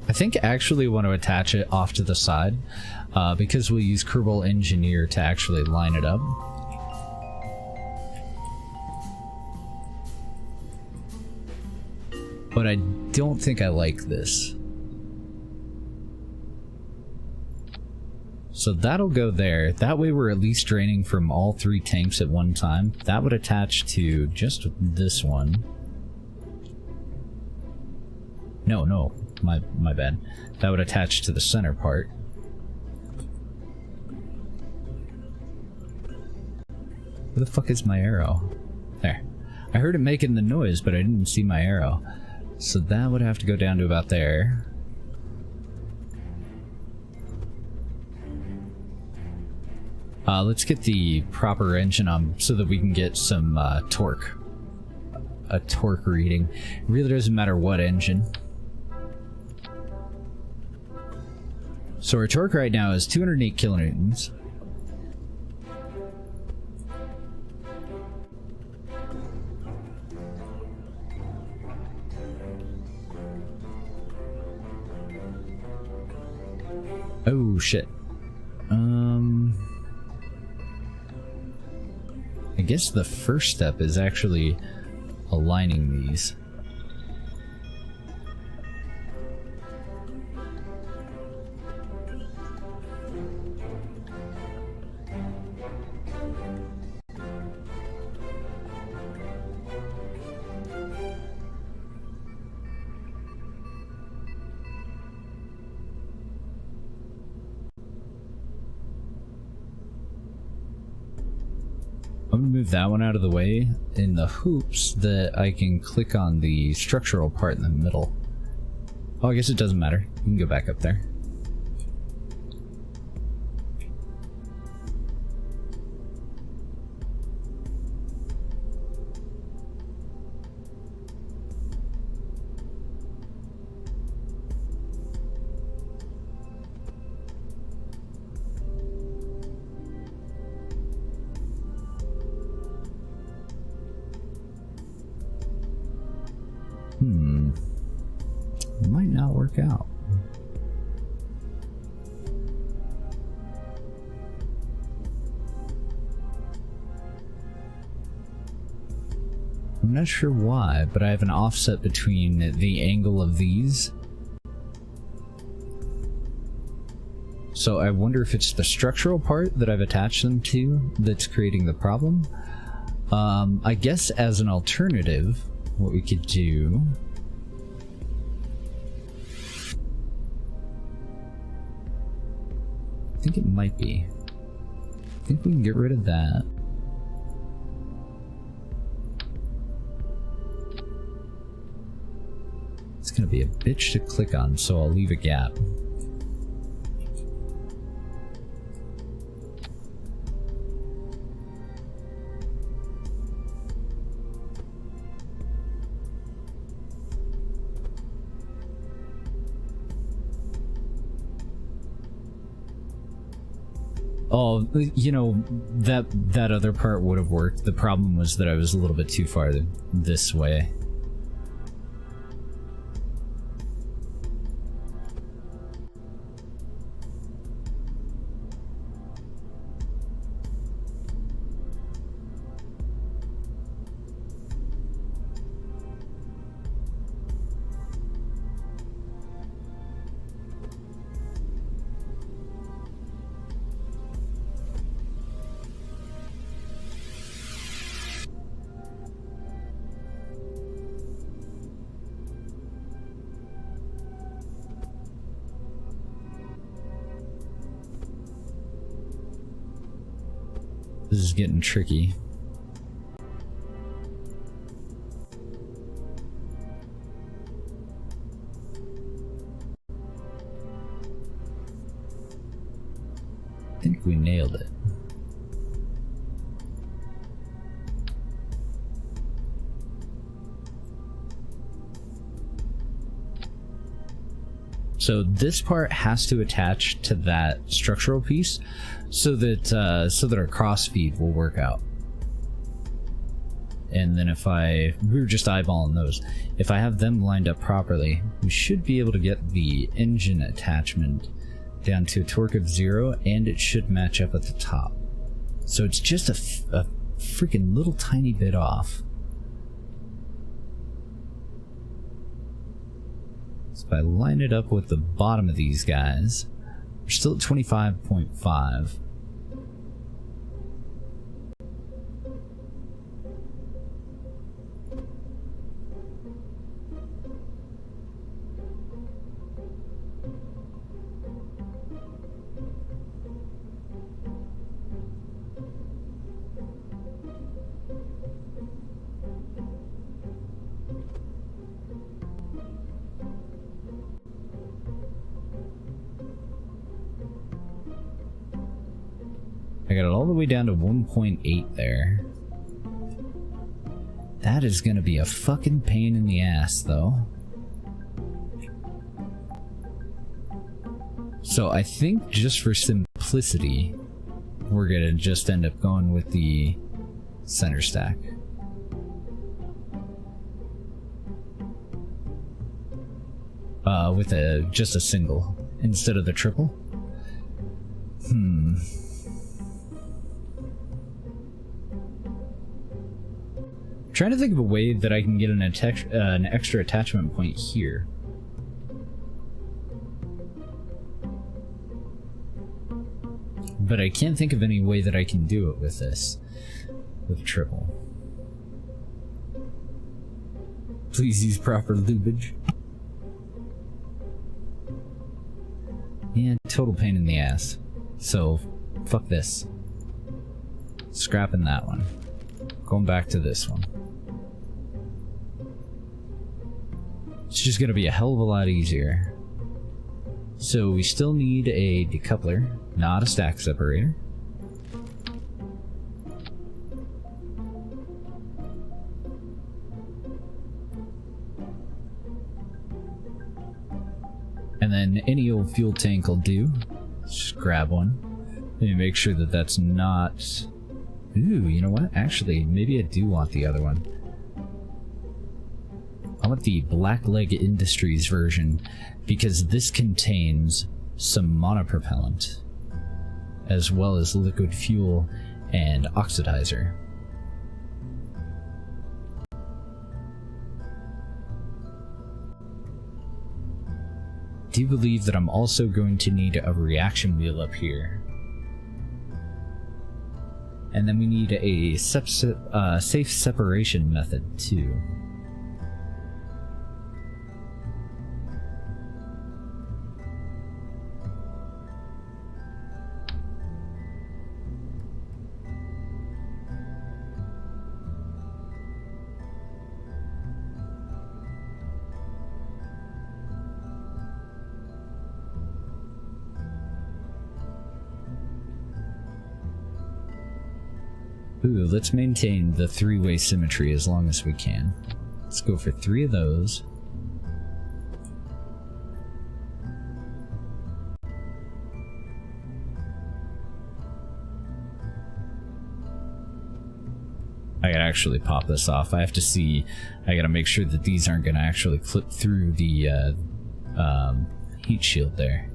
I think I actually want to attach it off to the side, because we'll use Kerbal Engineer to actually line it up. But I don't think I like this. So that'll go there. That way we're at least draining from all three tanks at one time. That would attach to just this one. No, my bad. That would attach to the center part. Where the fuck is my arrow? There. I heard it making the noise, but I didn't see my arrow. So that would have to go down to about there. Let's get the proper engine on so that we can get some torque. A torque reading. It really doesn't matter what engine. So our torque right now is 208 kilonewtons. Oh shit. I guess the first step is actually aligning these. I'm gonna move that one out of the way in the hopes that I can click on the structural part in the middle. Oh, I guess it doesn't matter. You can go back up there. It might not work out. I'm not sure why, but I have an offset between the angle of these. So I wonder if it's the structural part that I've attached them to that's creating the problem. I guess as an alternative, what we could do... I think it might be. I think we can get rid of that. gonna be a bitch to click on, so I'll leave a gap. Oh, you know, that other part would have worked. The problem was that I was a little bit too far this way. This is getting tricky. I think we nailed it. So this part has to attach to that structural piece so that our crossfeed will work out. And then we were just eyeballing those. If I have them lined up properly, we should be able to get the engine attachment down to a torque of 0, and it should match up at the top. So it's just a freaking little tiny bit off. So if I line it up with the bottom of these guys, we're still at 25.5. I got it all the way down to 1.8 there. That is gonna be a fucking pain in the ass, though. So I think just for simplicity, we're gonna just end up going with the center stack. With just a single instead of the triple. Trying to think of a way that I can get an extra attachment point here. But I can't think of any way that I can do it with this. With triple. Please use proper lubage. Yeah, total pain in the ass. So, fuck this. Scrapping that one. Going back to this one. It's just gonna be a hell of a lot easier. So we still need a decoupler, not a stack separator. And then any old fuel tank will do. Just grab one. Maybe make sure that that's not... Ooh, you know what? Actually, maybe I do want the other one. I want the Blackleg Industries version because this contains some monopropellant as well as liquid fuel and oxidizer. Do you believe that I'm also going to need a reaction wheel up here? And then we need a safe separation method too. Ooh, let's maintain the three-way symmetry as long as we can. Let's go for 3 of those. I gotta actually pop this off. I have to see, I gotta make sure that these aren't gonna actually clip through the heat shield there.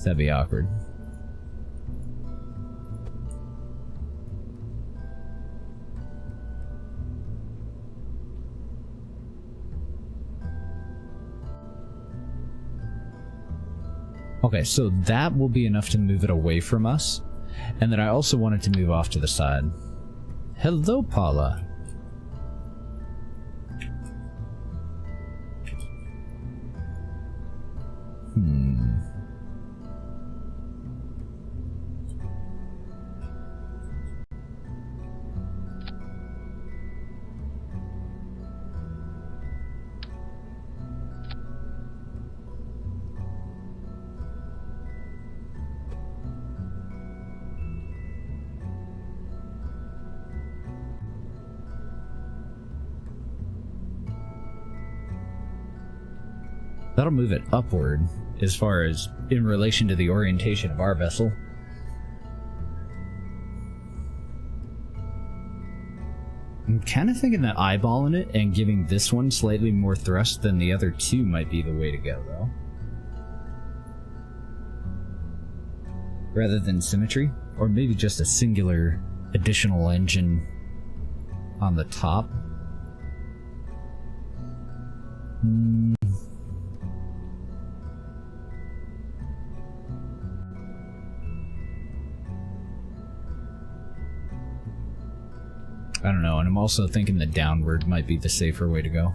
That'd be awkward. Okay, so that will be enough to move it away from us. And then I also wanted to move off to the side. Hello, Paula. That'll move it upward as far as in relation to the orientation of our vessel. I'm kind of thinking that eyeballing it and giving this one slightly more thrust than the other two might be the way to go, though. Rather than symmetry, or maybe just a singular additional engine on the top. I don't know, and I'm also thinking that downward might be the safer way to go.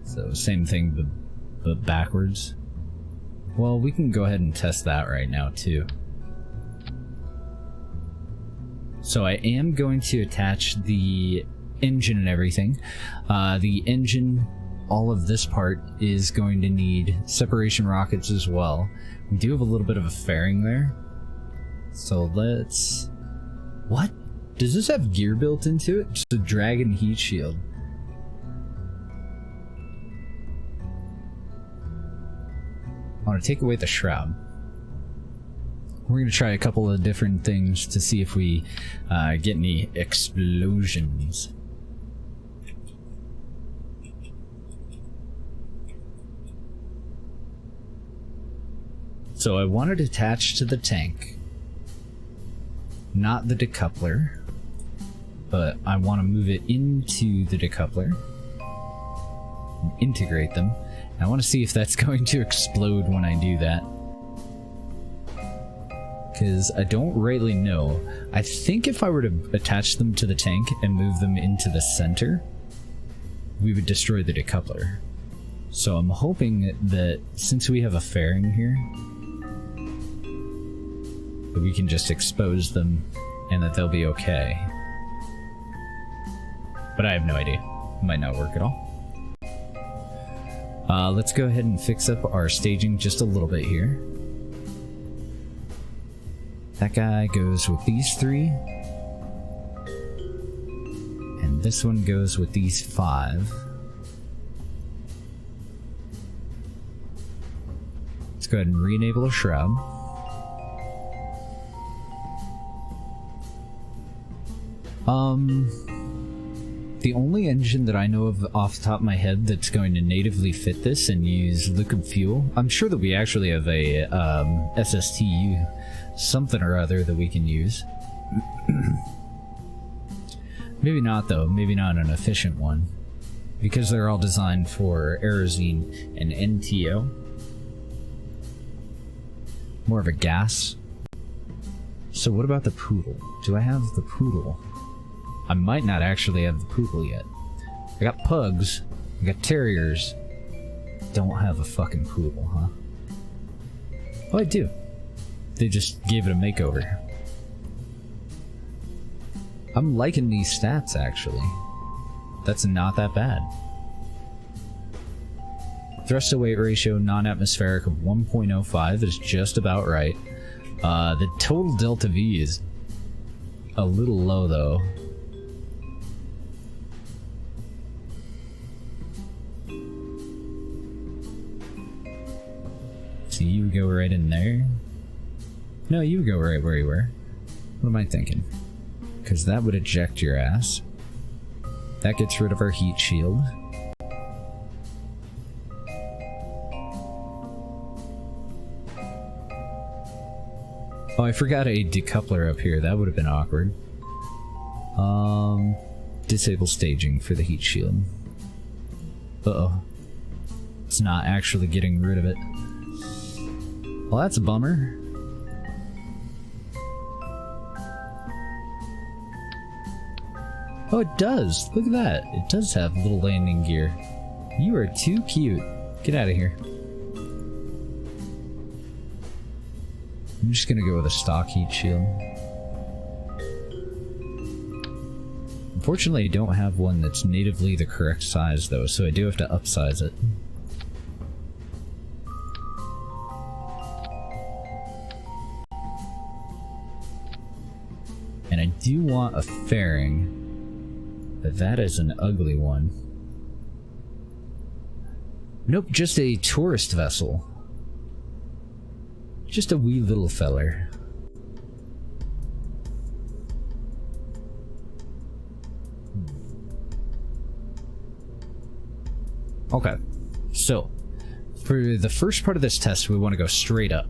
So same thing, but backwards. Well, we can go ahead and test that right now too. So I am going to attach the engine and everything. The engine, all of this part is going to need separation rockets as well. We do have a little bit of a fairing there. So let's... What? Does this have gear built into it? Just a dragon heat shield. I want to take away the shroud. We're going to try a couple of different things to see if we get any explosions. So I want it attached to the tank, not the decoupler, but I want to move it into the decoupler and integrate them. And I want to see if that's going to explode when I do that, because I don't rightly know. I think if I were to attach them to the tank and move them into the center, we would destroy the decoupler. So I'm hoping that since we have a fairing here, that we can just expose them and that they'll be okay. But I have no idea. It might not work at all. Let's go ahead and fix up our staging just a little bit here. That guy goes with these 3. And this one goes with these 5. Let's go ahead and re-enable a shroud. The only engine that I know of off the top of my head that's going to natively fit this and use liquid fuel, I'm sure that we actually have a SSTU, something or other that we can use. Maybe not though, maybe not an efficient one, because they're all designed for Aerozine and NTO. More of a gas. So what about the Poodle? Do I have the Poodle? I might not actually have the Poodle yet. I got pugs, I got terriers. Don't have a fucking Poodle, huh? Oh, I do. They just gave it a makeover. I'm liking these stats, actually. That's not that bad. Thrust to weight ratio, non-atmospheric of 1.05 is just about right. The total delta V is a little low though. So you would go right in there? No, you would go right where you were. What am I thinking? Because that would eject your ass. That gets rid of our heat shield. Oh, I forgot a decoupler up here. That would have been awkward. Disable staging for the heat shield. Uh-oh. It's not actually getting rid of it. Well, that's a bummer. Oh, it does! Look at that! It does have little landing gear. You are too cute. Get out of here. I'm just gonna go with a stock heat shield. Unfortunately, I don't have one that's natively the correct size though, so I do have to upsize it. And I do want a fairing, but that is an ugly one. Nope, just a tourist vessel. Just a wee little feller. Okay, so for the first part of this test, we want to go straight up.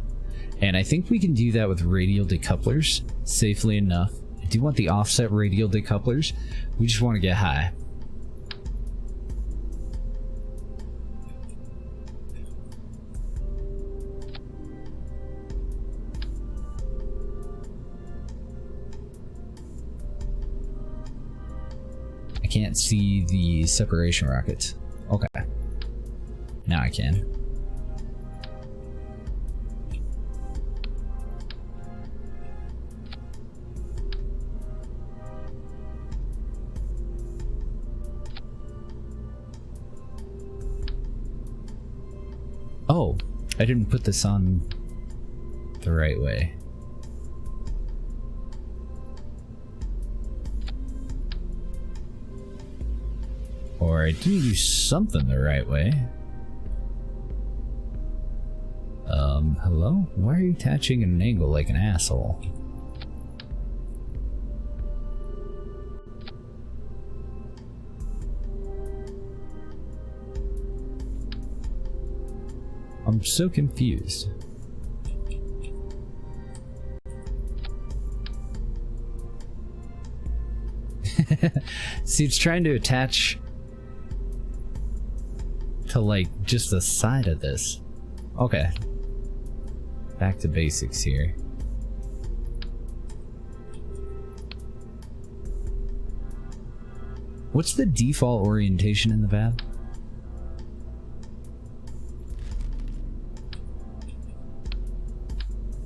And I think we can do that with radial decouplers safely enough. I do want the offset radial decouplers. We just want to get high. I can't see the separation rockets. Okay. Now I can. Oh, I didn't put this on the right way. Or I didn't do something the right way. Hello? Why are you attaching at an angle like an asshole? I'm so confused. See, it's trying to attach to like just the side of this. Okay. Back to basics here. What's the default orientation in the valve?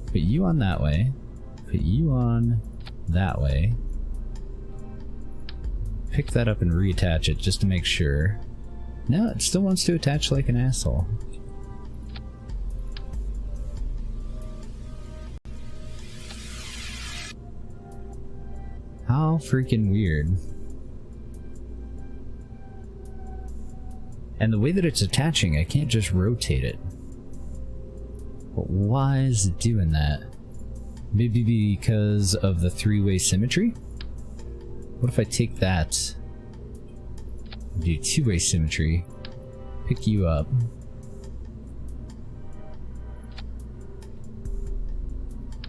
Put you on that way. Put you on that way. Pick that up and reattach it just to make sure. No, it still wants to attach like an asshole. How freaking weird. And the way that it's attaching, I can't just rotate it. But why is it doing that? Maybe because of the three-way symmetry? What if I take that, do two-way symmetry, pick you up,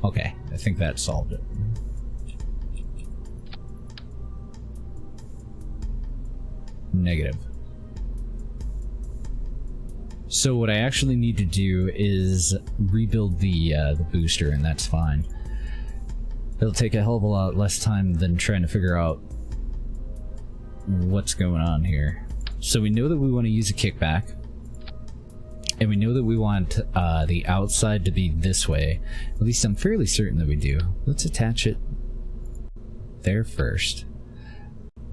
okay, I think that solved it. Negative. So what I actually need to do is rebuild the booster, and that's fine. It'll take a hell of a lot less time than trying to figure out what's going on here. So we know that we want to use a kickback, and we know that we want the outside to be this way. At least I'm fairly certain that we do. Let's attach it there first.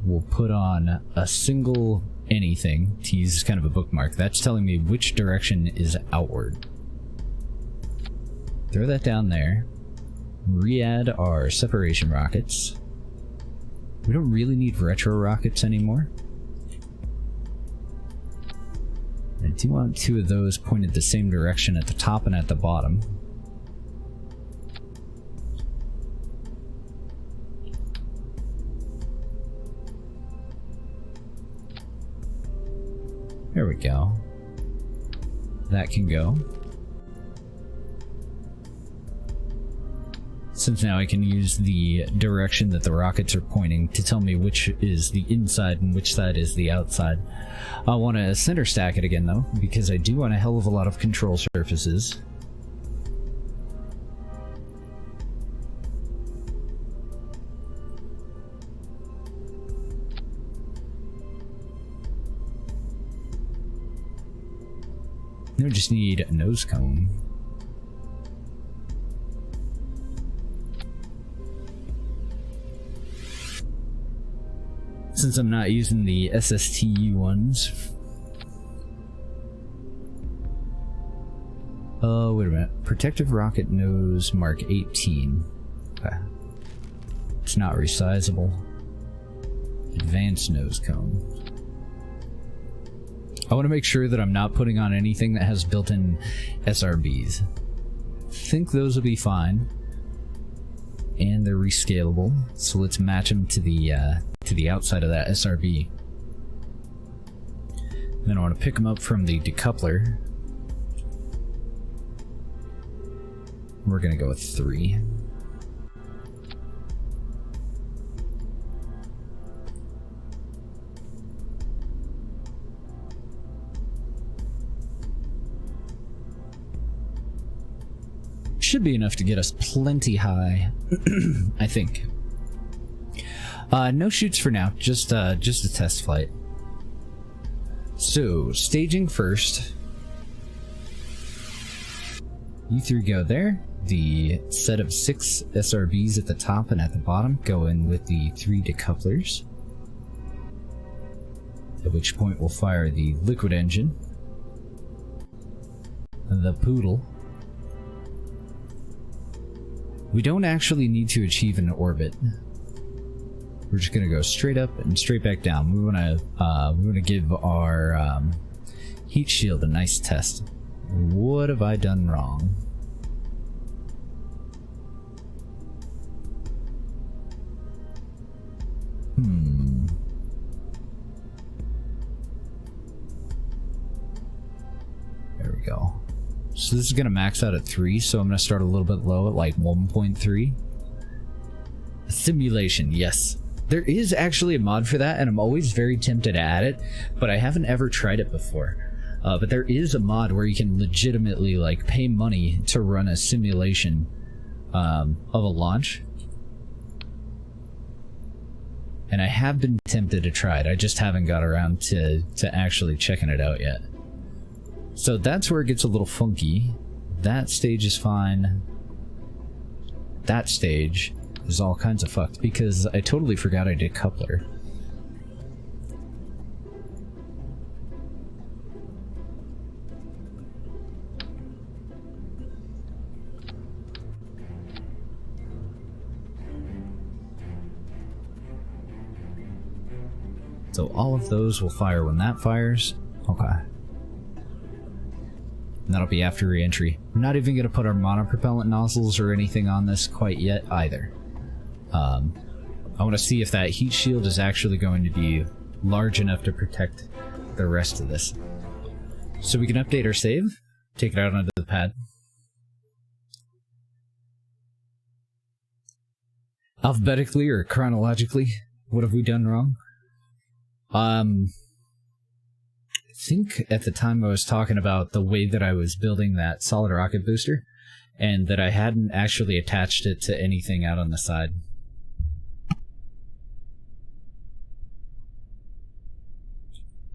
We'll put on a single anything, to use kind of a bookmark, that's telling me which direction is outward. Throw that down there. Re-add our separation rockets. We don't really need retro rockets anymore. I do want 2 of those pointed the same direction at the top and at the bottom. There we go. That can go. Since now I can use the direction that the rockets are pointing to tell me which is the inside and which side is the outside. I want to center stack it again though, because I do want a hell of a lot of control surfaces. We just need a nose cone. Since I'm not using the SSTU ones. Oh, wait a minute. Protective rocket nose mark 18. Okay. It's not resizable. Advanced nose cone. I want to make sure that I'm not putting on anything that has built-in SRBs. I think those will be fine. And they're rescalable, so let's match them to the outside of that SRB. And then I want to pick them up from the decoupler. We're gonna go with 3. Should be enough to get us plenty high, I think. No shoots for now, just a test flight. So, staging first. You 3 go there. The set of 6 SRBs at the top and at the bottom go in with the 3 decouplers. At which point we'll fire the liquid engine. The poodle. We don't actually need to achieve an orbit. We're just gonna go straight up and straight back down. We wanna give our heat shield a nice test. What have I done wrong? There we go. So this is going to max out at 3, so I'm going to start a little bit low at like 1.3. Simulation, yes. There is actually a mod for that, and I'm always very tempted to add it, but I haven't ever tried it before. But there is a mod where you can legitimately like pay money to run a simulation of a launch. And I have been tempted to try it, I just haven't got around to actually checking it out yet. So that's where it gets a little funky. That stage is fine. That stage is all kinds of fucked because I totally forgot I did coupler. So all of those will fire when that fires. Okay. And that'll be after re-entry. I'm not even going to put our monopropellant nozzles or anything on this quite yet either. I want to see if that heat shield is actually going to be large enough to protect the rest of this. So we can update our save, take it out onto the pad. Alphabetically or chronologically, what have we done wrong? I think at the time I was talking about the way that I was building that solid rocket booster, and that I hadn't actually attached it to anything out on the side.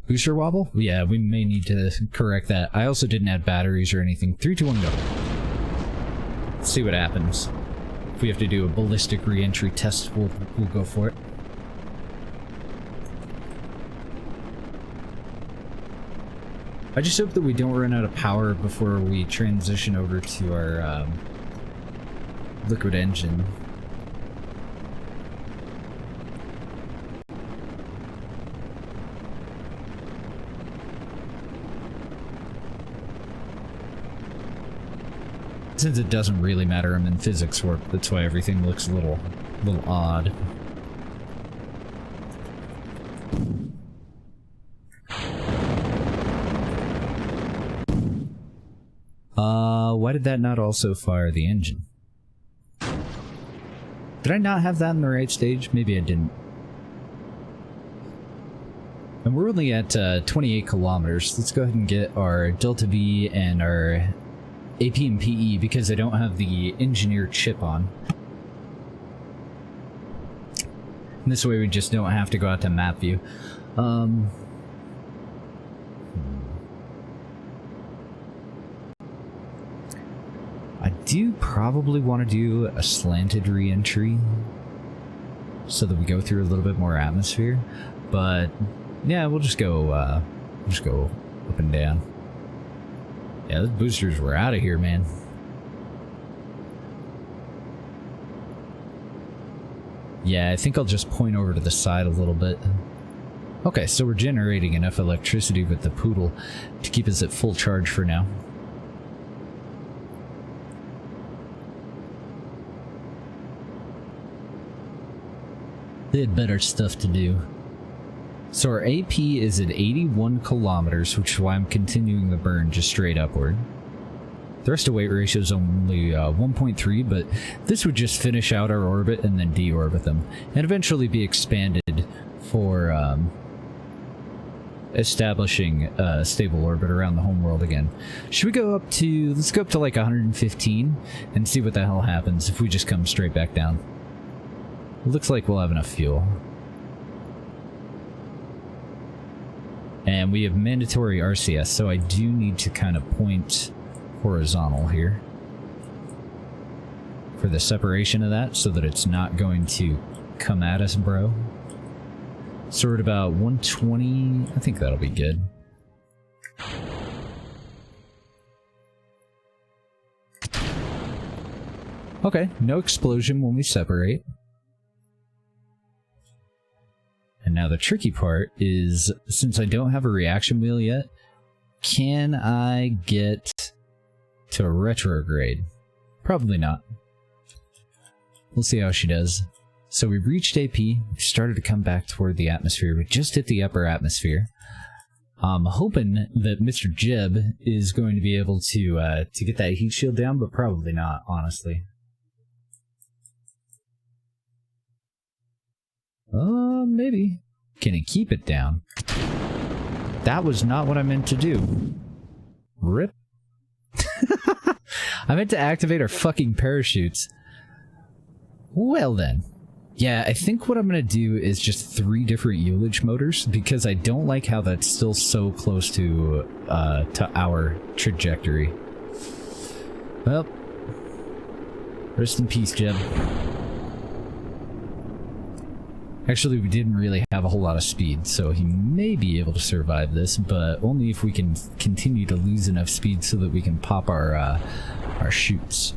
Booster wobble? Yeah, we may need to correct that. I also didn't add batteries or anything. 3, 2, 1, go. Let's see what happens. If we have to do a ballistic re-entry test, we'll go for it. I just hope that we don't run out of power before we transition over to our liquid engine. Since it doesn't really matter, I'm in physics warp, that's why everything looks a little odd. Why did that not also fire the engine? Did I not have that in the right stage? Maybe I didn't. And we're only at 28 kilometers. Let's go ahead and get our Delta V and our AP and PE because I don't have the engineer chip on. And this way we just don't have to go out to map view. I do probably want to do a slanted re-entry so that we go through a little bit more atmosphere, but yeah, we'll just go up and down. Yeah, those boosters were out of here, man. Yeah, I think I'll just point over to the side a little bit. Okay, so we're generating enough electricity with the Poodle to keep us at full charge for now. They had better stuff to do. So our AP is at 81 kilometers, which is why I'm continuing the burn just straight upward. Thrust to weight ratio is only 1.3, but this would just finish out our orbit and then deorbit them, and eventually be expanded for establishing a stable orbit around the homeworld again. Should we go up to, let's go up to like 115 and see what the hell happens if we just come straight back down. Looks like we'll have enough fuel. And we have mandatory RCS, so I do need to kind of point horizontal here for the separation of that so that it's not going to come at us, bro. So we're at about 120. I think that'll be good. Okay, no explosion when we separate. And now the tricky part is, since I don't have a reaction wheel yet, can I get to retrograde? Probably not. We'll see how she does. So we reached AP, we started to come back toward the atmosphere. We just hit the upper atmosphere. I'm hoping that Mr. Jeb is going to be able to get that heat shield down, but probably not, honestly. Maybe. Can he keep it down? That was not what I meant to do. Rip. I meant to activate our fucking parachutes. Well then. Yeah, I think what I'm gonna do is just 3 different Ullage motors, because I don't like how that's still so close to our trajectory. Well, rest in peace, Jeb. Actually, we didn't really have a whole lot of speed, so he may be able to survive this, but only if we can continue to lose enough speed so that we can pop our chutes.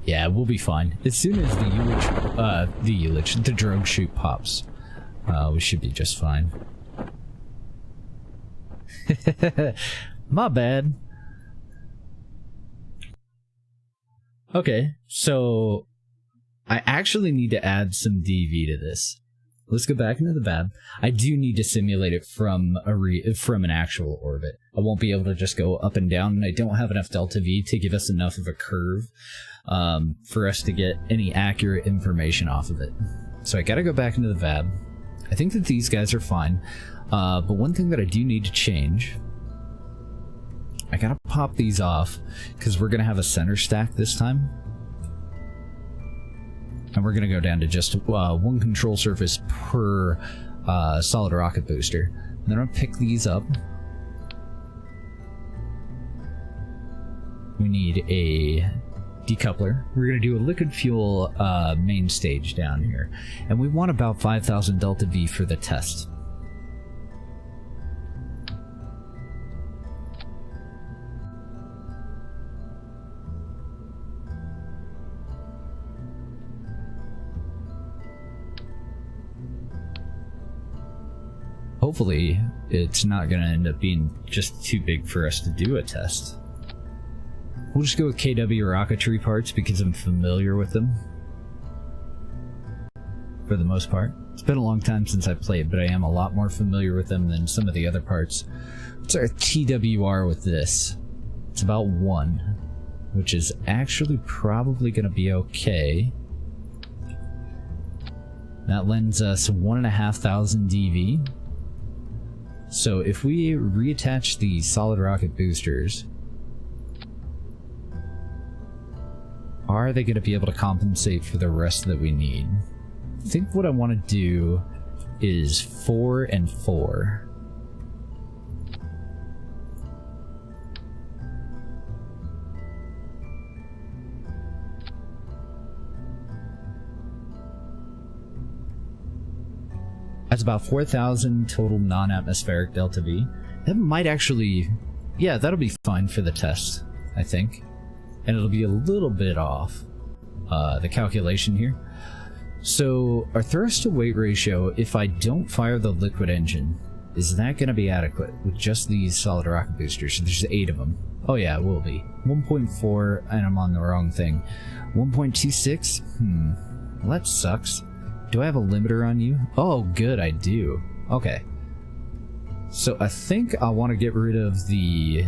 Yeah, we'll be fine. As soon as the drogue chute pops, we should be just fine. My bad. Okay, so I actually need to add some DV to this. Let's go back into the VAB. I do need to simulate it from an actual orbit. I won't be able to just go up and down, and I don't have enough delta V to give us enough of a curve for us to get any accurate information off of it. So I gotta go back into the VAB. I think that these guys are fine, but one thing that I do need to change, I gotta pop these off, because we're gonna have a center stack this time. And we're going to go down to just 1 control surface per solid rocket booster. And then I'm going to pick these up. We need a decoupler. We're going to do a liquid fuel main stage down here. And we want about 5,000 delta V for the test. hopefully it's not going to end up being just too big for us to do a test. We'll just go with KW rocketry parts because I'm familiar with them for the most part. It's been a long time since I played, but I am a lot more familiar with them than some of the other parts. What's our TWR with this? It's about 1, which is actually probably going to be okay. That lends us 1,500 DV. So if we reattach the solid rocket boosters, are they going to be able to compensate for the rest that we need? I think what I want to do is 4 and 4. That's about 4,000 total non-atmospheric delta V. That might actually... yeah, that'll be fine for the test, I think. And it'll be a little bit off the calculation here. So our thrust to weight ratio, if I don't fire the liquid engine, is that going to be adequate with just these solid rocket boosters? So there's 8 of them. Oh yeah, it will be. 1.4, and I'm on the wrong thing. 1.26? Well, that sucks. Do I have a limiter on you? Oh, good, I do. Okay. So I think I want to get rid of the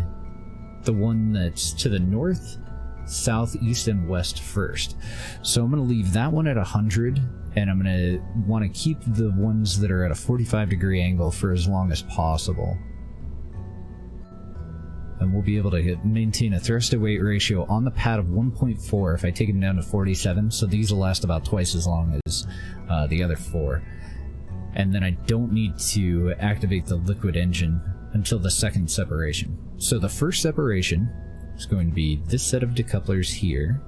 one that's to the north, south, east, and west first. So I'm going to leave that one at 100, and I'm going to want to keep the ones that are at a 45-degree angle for as long as possible. And we'll be able to maintain a thrust to weight ratio on the pad of 1.4 if I take them down to 47, so these will last about twice as long as the other 4. And then I don't need to activate the liquid engine until the second separation. So the first separation is going to be this set of decouplers here.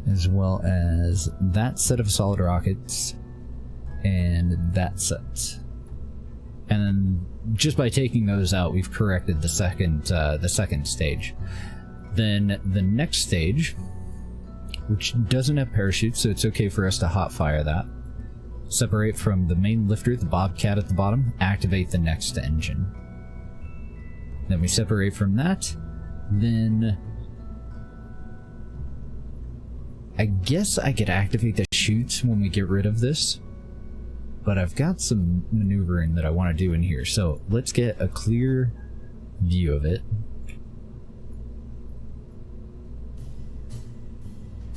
As well as that set of solid rockets and that set. And then just by taking those out, we've corrected the second stage. Then the next stage, which doesn't have parachutes, so it's okay for us to hot fire that. Separate from the main lifter, the Bobcat at the bottom, activate the next engine. Then we separate from that, then I guess I could activate the chutes when we get rid of this, but I've got some maneuvering that I want to do in here, so let's get a clear view of it.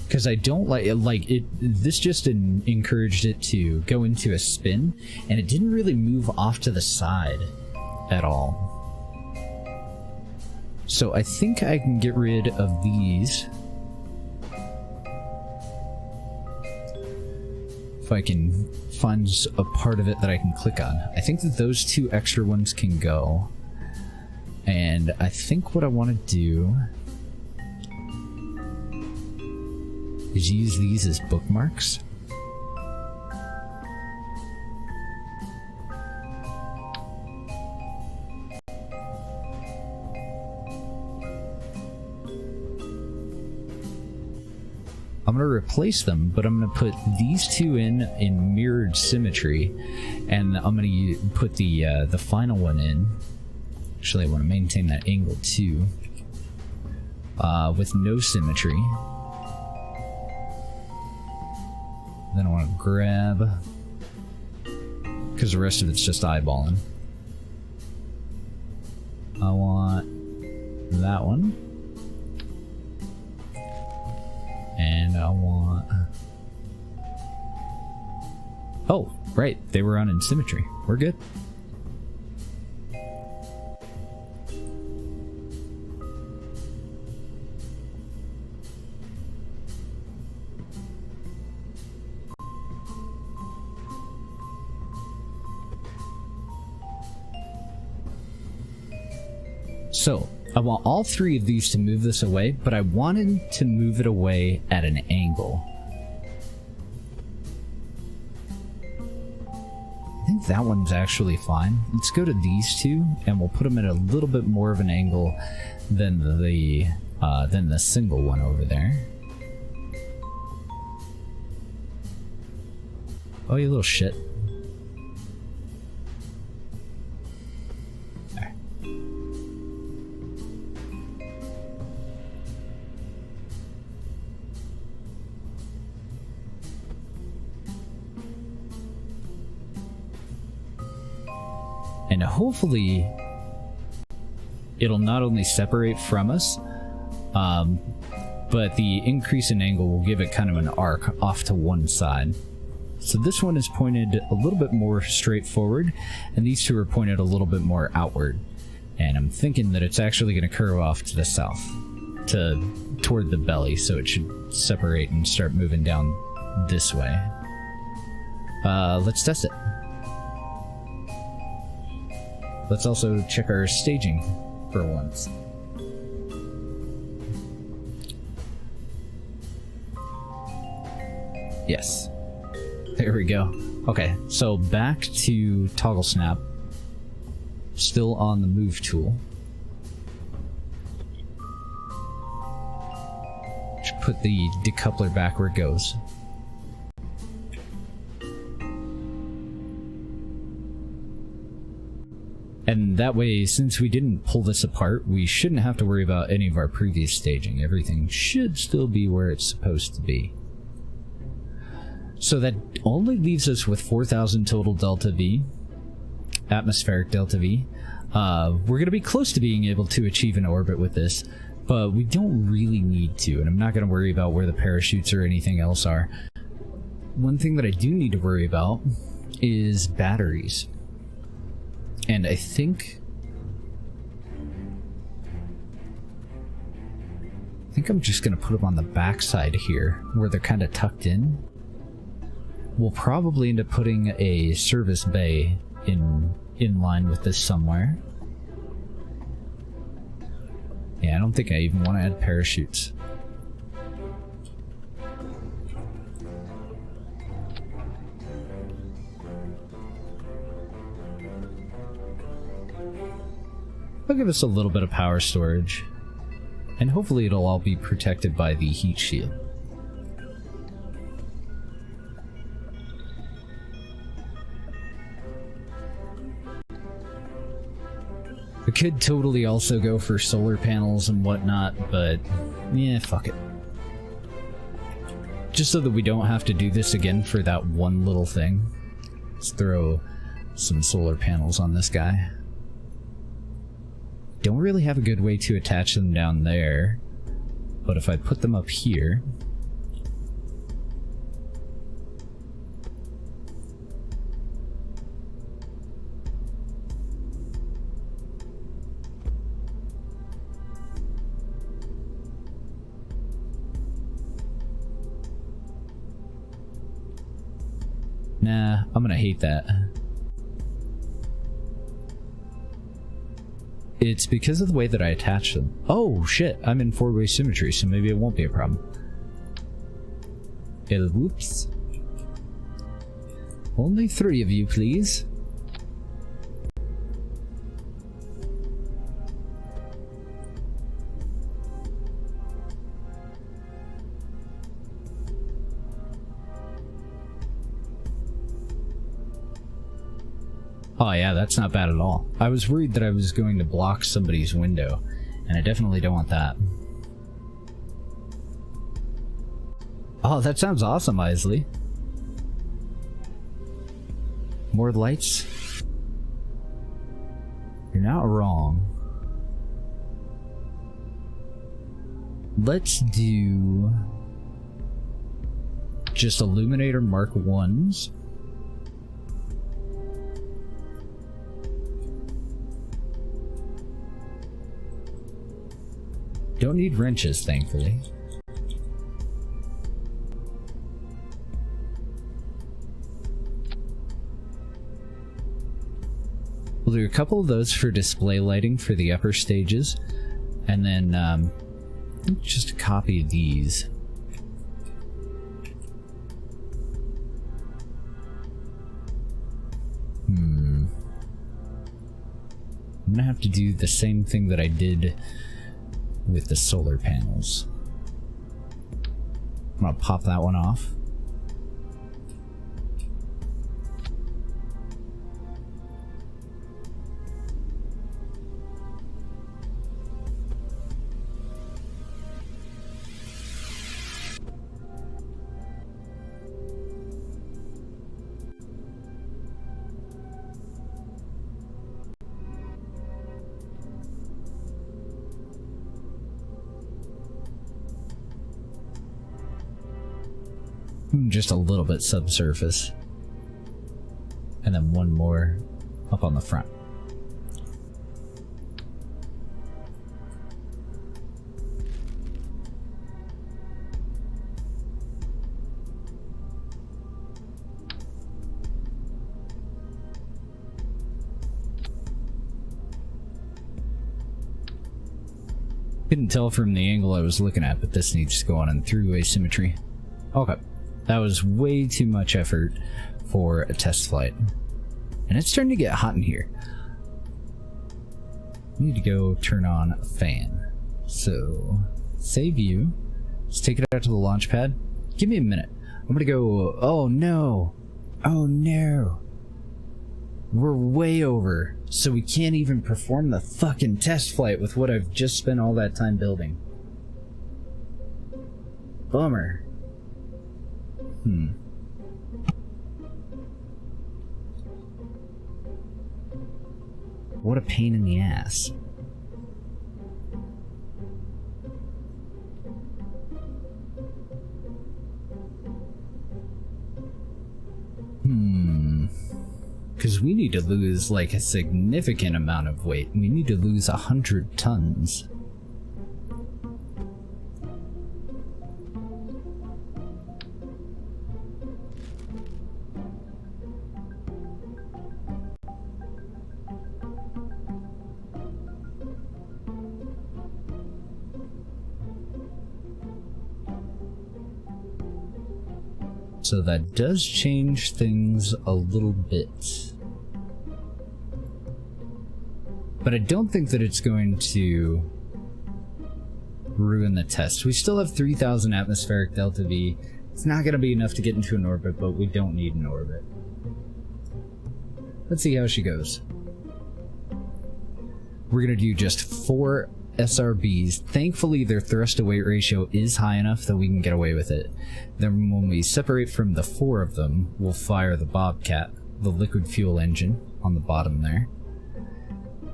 Because I don't like it, this just encouraged it to go into a spin, and it didn't really move off to the side at all. So I think I can get rid of these. If I can find a part of it that I can click on. I think that those 2 extra ones can go. And I think what I want to do is use these as bookmarks. I'm going to replace them, but I'm going to put these 2 in mirrored symmetry, and I'm going to put the final one in. Actually, I want to maintain that angle too, with no symmetry. Then I want to grab, because the rest of it's just eyeballing. I want that one. And I want... oh, right. They were on in symmetry. We're good. So, I want all 3 of these to move this away, but I wanted to move it away at an angle. I think that one's actually fine. Let's go to these 2, and we'll put them at a little bit more of an angle than the than the single one over there. Oh, you little shit. There. And hopefully it'll not only separate from us, but the increase in angle will give it kind of an arc off to one side. So this one is pointed a little bit more straightforward, and these two are pointed a little bit more outward. And I'm thinking that it's actually going to curve off to the south, toward the belly, so it should separate and start moving down this way. Let's test it. Let's also check our staging for once. Yes. There we go. Okay, so back to toggle snap. Still on the move tool. Just put the decoupler back where it goes. And that way, since we didn't pull this apart, we shouldn't have to worry about any of our previous staging. Everything should still be where it's supposed to be. So that only leaves us with 4,000 total delta V, atmospheric delta V. We're going to be close to being able to achieve an orbit with this, but we don't really need to, and I'm not going to worry about where the parachutes or anything else are. One thing that I do need to worry about is batteries. And I think I'm just going to put them on the backside here, where they're kind of tucked in. We'll probably end up putting a service bay in line with this somewhere. Yeah, I don't think I even want to add parachutes. I'll give us a little bit of power storage, and hopefully it'll all be protected by the heat shield. We could totally also go for solar panels and whatnot, but yeah, fuck it. Just so that we don't have to do this again for that one little thing, let's throw some solar panels on this guy. Don't really have a good way to attach them down there, but if I put them up here, nah, I'm gonna hate that. It's because of the way that I attach them. Oh shit, I'm in four-way symmetry, so maybe it won't be a problem. Whoops. Only 3 of you, please. Oh yeah, that's not bad at all. I was worried that I was going to block somebody's window, and I definitely don't want that. Oh, that sounds awesome, Isley. More lights? You're not wrong. Let's do just Illuminator Mark 1s. Don't need wrenches, thankfully. We'll do a couple of those for display lighting for the upper stages, and then just copy these. I'm gonna have to do the same thing that I did with the solar panels. I'm gonna pop that one off. Just a little bit subsurface. And then one more up on the front. Couldn't tell from the angle I was looking at, but this needs to go on in three-way symmetry. Okay. That was way too much effort for a test flight. And it's starting to get hot in here. Need to go turn on a fan. So, save you. Let's take it out to the launch pad. Give me a minute. I'm gonna go... Oh no! Oh no! We're way over, so we can't even perform the fucking test flight with what I've just spent all that time building. Bummer. What a pain in the ass. Because we need to lose like a significant amount of weight. We need to lose 100 tons. So that does change things a little bit. But I don't think that it's going to ruin the test. We still have 3,000 atmospheric delta V. It's not going to be enough to get into an orbit, but we don't need an orbit. Let's see how she goes. We're going to do just 4 SRBs. Thankfully, their thrust to weight ratio is high enough that we can get away with it. Then when we separate from the 4 of them, we'll fire the Bobcat, the liquid fuel engine on the bottom there.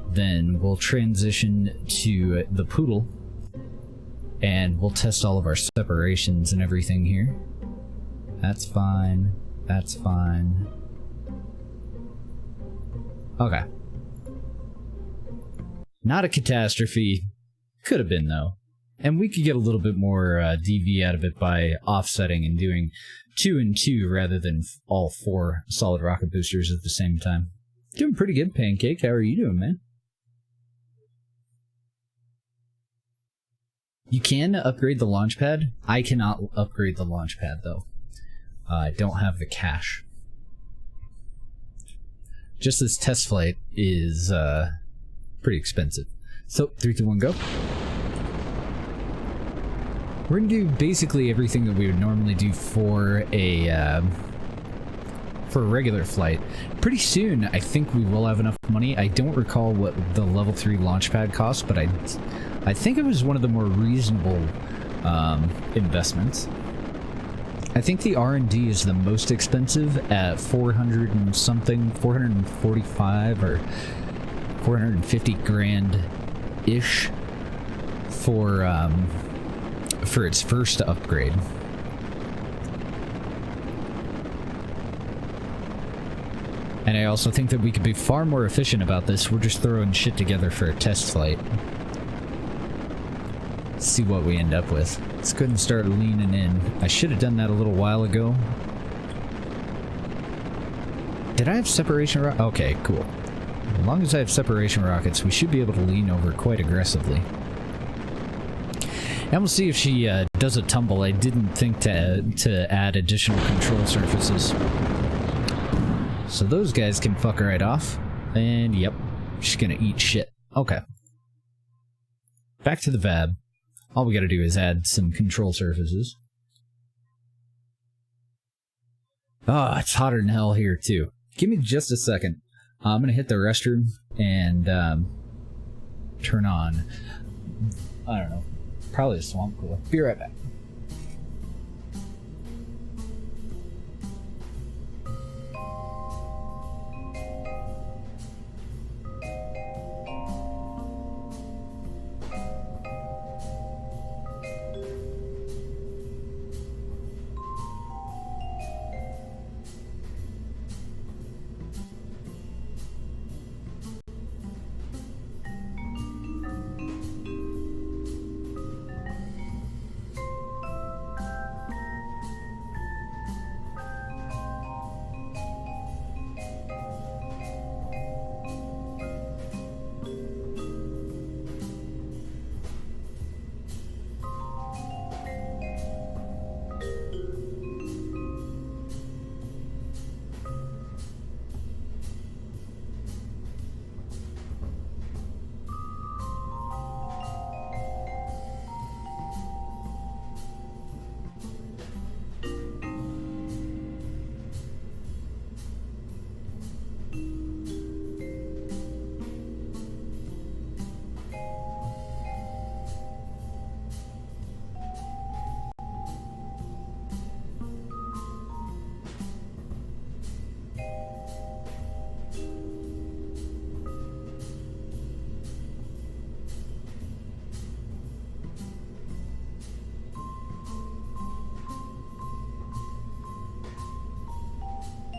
Then we'll transition to the Poodle, and we'll test all of our separations and everything here. That's fine. That's fine. Okay. Not a catastrophe. Could have been, though. And we could get a little bit more DV out of it by offsetting and doing 2 and 2 rather than all 4 solid rocket boosters at the same time. Doing pretty good, Pancake. How are you doing, man? You can upgrade the launch pad. I cannot upgrade the launch pad, though. I don't have the cash. Just this test flight is pretty expensive. So, 3, 2, 1, go. We're gonna do basically everything that we would normally do for a regular flight. Pretty soon, I think we will have enough money. I don't recall what the level 3 launch pad costs, but I think it was one of the more reasonable investments. I think the R&D is the most expensive at 400 and something, 445 or 450 grand-ish for its first upgrade. And I also think that we could be far more efficient about this. We're just throwing shit together for a test flight. Let's see what we end up with. Let's go ahead and start leaning in. I should have done that a little while ago. Did I have separation rockets? Okay, cool. As long as I have separation rockets, we should be able to lean over quite aggressively. And we'll see if she does a tumble. I didn't think to add additional control surfaces. So those guys can fuck right off. And yep, she's gonna eat shit. Okay. Back to the VAB. all we gotta do is add some control surfaces. Ah, it's hotter than hell here too. Give me just a second. I'm gonna hit the restroom and turn on, I don't know, probably a swamp cooler. Be right back.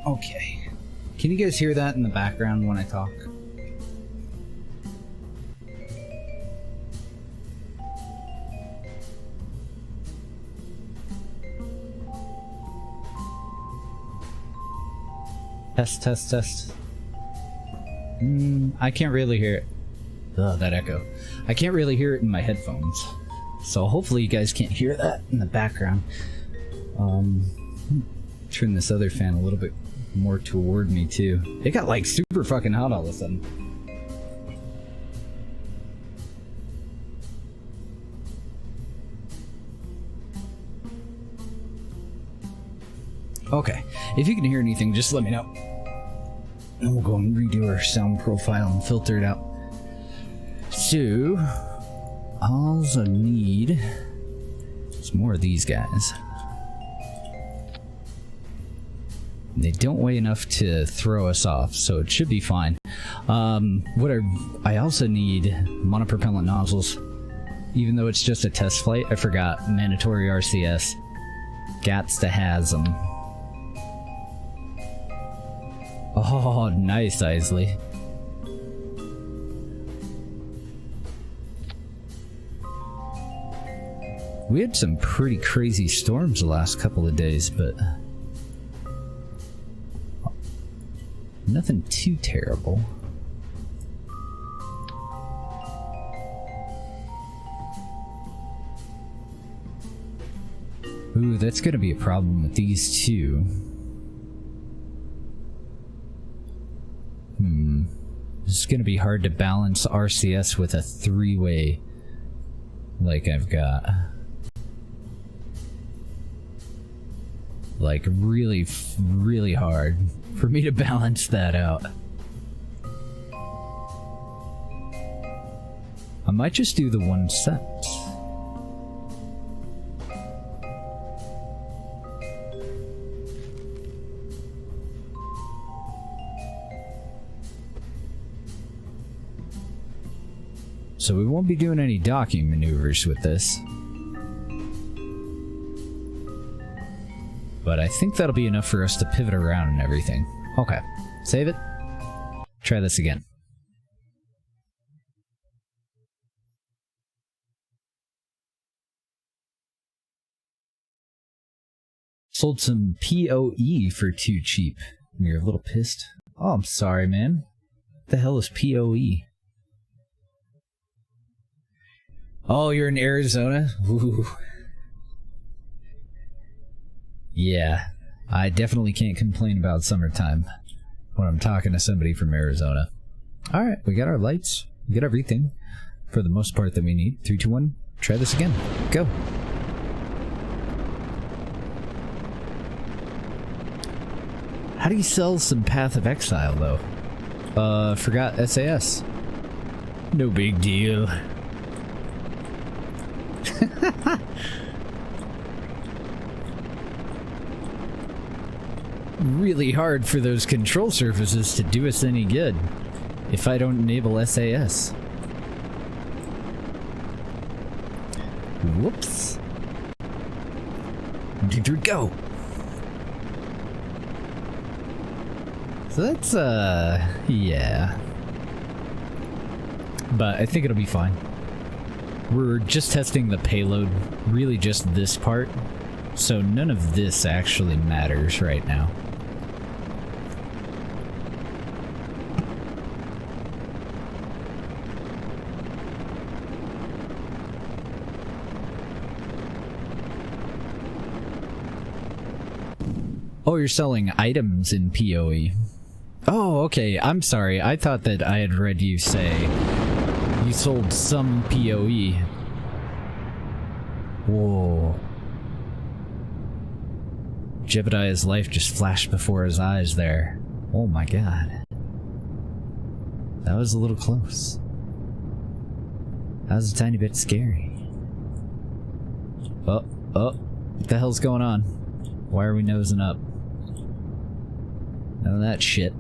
Okay. Can you guys hear that in the background when I talk? Test, test, test. I can't really hear it. Ugh, that echo. I can't really hear it in my headphones. So hopefully you guys can't hear that in the background. Turn this other fan a little bit more toward me too. It got like super fucking hot all of a sudden. Okay, if you can hear anything, just let me know. And we'll go and redo our sound profile and filter it out. So, all I need is more of these guys. They don't weigh enough to throw us off, so it should be fine. I also need monopropellant nozzles. Even though it's just a test flight, I forgot. Mandatory RCS. Gats to has them. Oh, nice, Isley. We had some pretty crazy storms the last couple of days, but nothing too terrible. Ooh, that's gonna be a problem with these two. It's gonna be hard to balance RCS with a three-way like I've got. Like really, really hard for me to balance that out. I might just do the one set. So we won't be doing any docking maneuvers with this. But I think that'll be enough for us to pivot around and everything. Okay, save it. Try this again. Sold some POE for too cheap. And you're a little pissed. Oh, I'm sorry, man. What the hell is POE? Oh, you're in Arizona? Ooh. Yeah, I definitely can't complain about summertime when I'm talking to somebody from Arizona. Alright, we got our lights. We got everything, for the most part, that we need. 3, 2, 1, Try this again. Go. How do you sell some Path of Exile, though? Forgot SAS. No big deal. Really hard for those control surfaces to do us any good if I don't enable SAS. Whoops. 1, 2, 3, go! So that's, yeah. But I think it'll be fine. We're just testing the payload, really just this part, so none of this actually matters right now. Oh, you're selling items in PoE. Oh, okay. I'm sorry. I thought that I had read you say you sold some PoE. Whoa. Jebediah's life just flashed before his eyes there. Oh my god. That was a little close. That was a tiny bit scary. Oh, what the hell's going on? Why are we nosing up? None of that shit.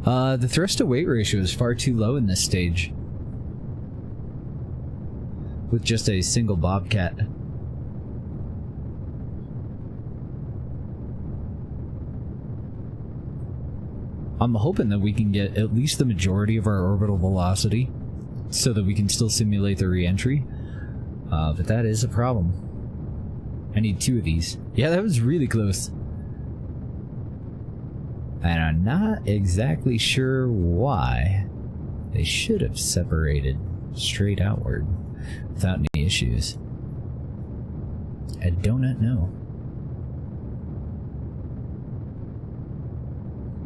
The thrust to weight ratio is far too low in this stage. With just a single Bobcat. I'm hoping that we can get at least the majority of our orbital velocity so that we can still simulate the re-entry. But that is a problem. I need 2 of these. Yeah, that was really close. And I'm not exactly sure why. They should have separated straight outward without any issues. I do not know.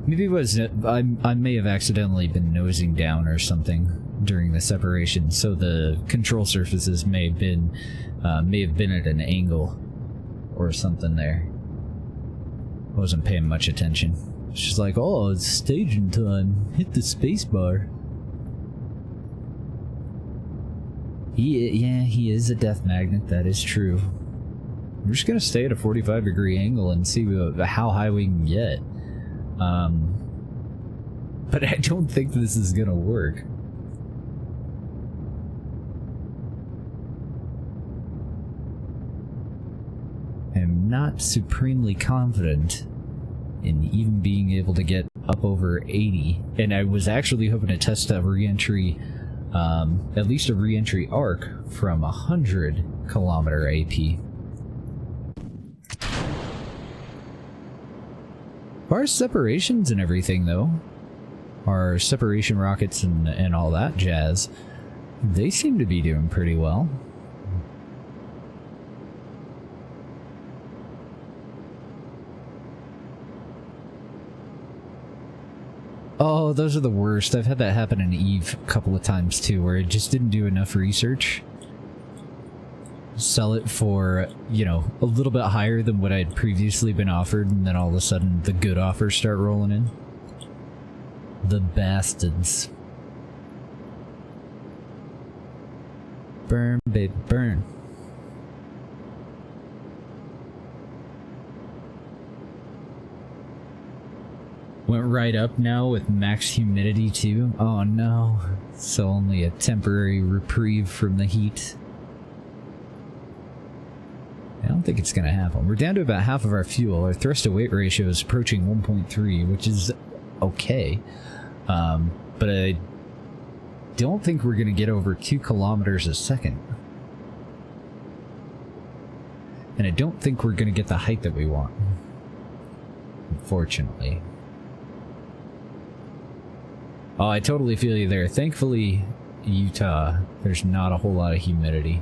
Maybe it was I may have accidentally been nosing down or something during the separation, so the control surfaces may have been at an angle or something there. I wasn't paying much attention. It's just like, oh, it's staging time. Hit the space bar. He is a death magnet, that is true. We're just gonna stay at a 45-degree angle and see how high we can get. But I don't think this is gonna work. I'm not supremely confident in even being able to get up over 80. And I was actually hoping to test a re-entry, at least a re-entry arc from 100 kilometer AP. Our separations and everything, though, our separation rockets and all that jazz, they seem to be doing pretty well. Oh, those are the worst. I've had that happen in EVE a couple of times too, where it just didn't do enough research. Sell it for, you know, a little bit higher than what I'd previously been offered, and then all of a sudden the good offers start rolling in. The bastards. Burn, baby, burn. Went right up now with max humidity too. Oh no. So only a temporary reprieve from the heat. I don't think it's gonna happen. We're down to about half of our fuel. Our thrust to weight ratio is approaching 1.3, which is okay. But I don't think we're gonna get over 2 kilometers a second. And I don't think we're gonna get the height that we want. Unfortunately. Oh, I totally feel you there. Thankfully, Utah, there's not a whole lot of humidity.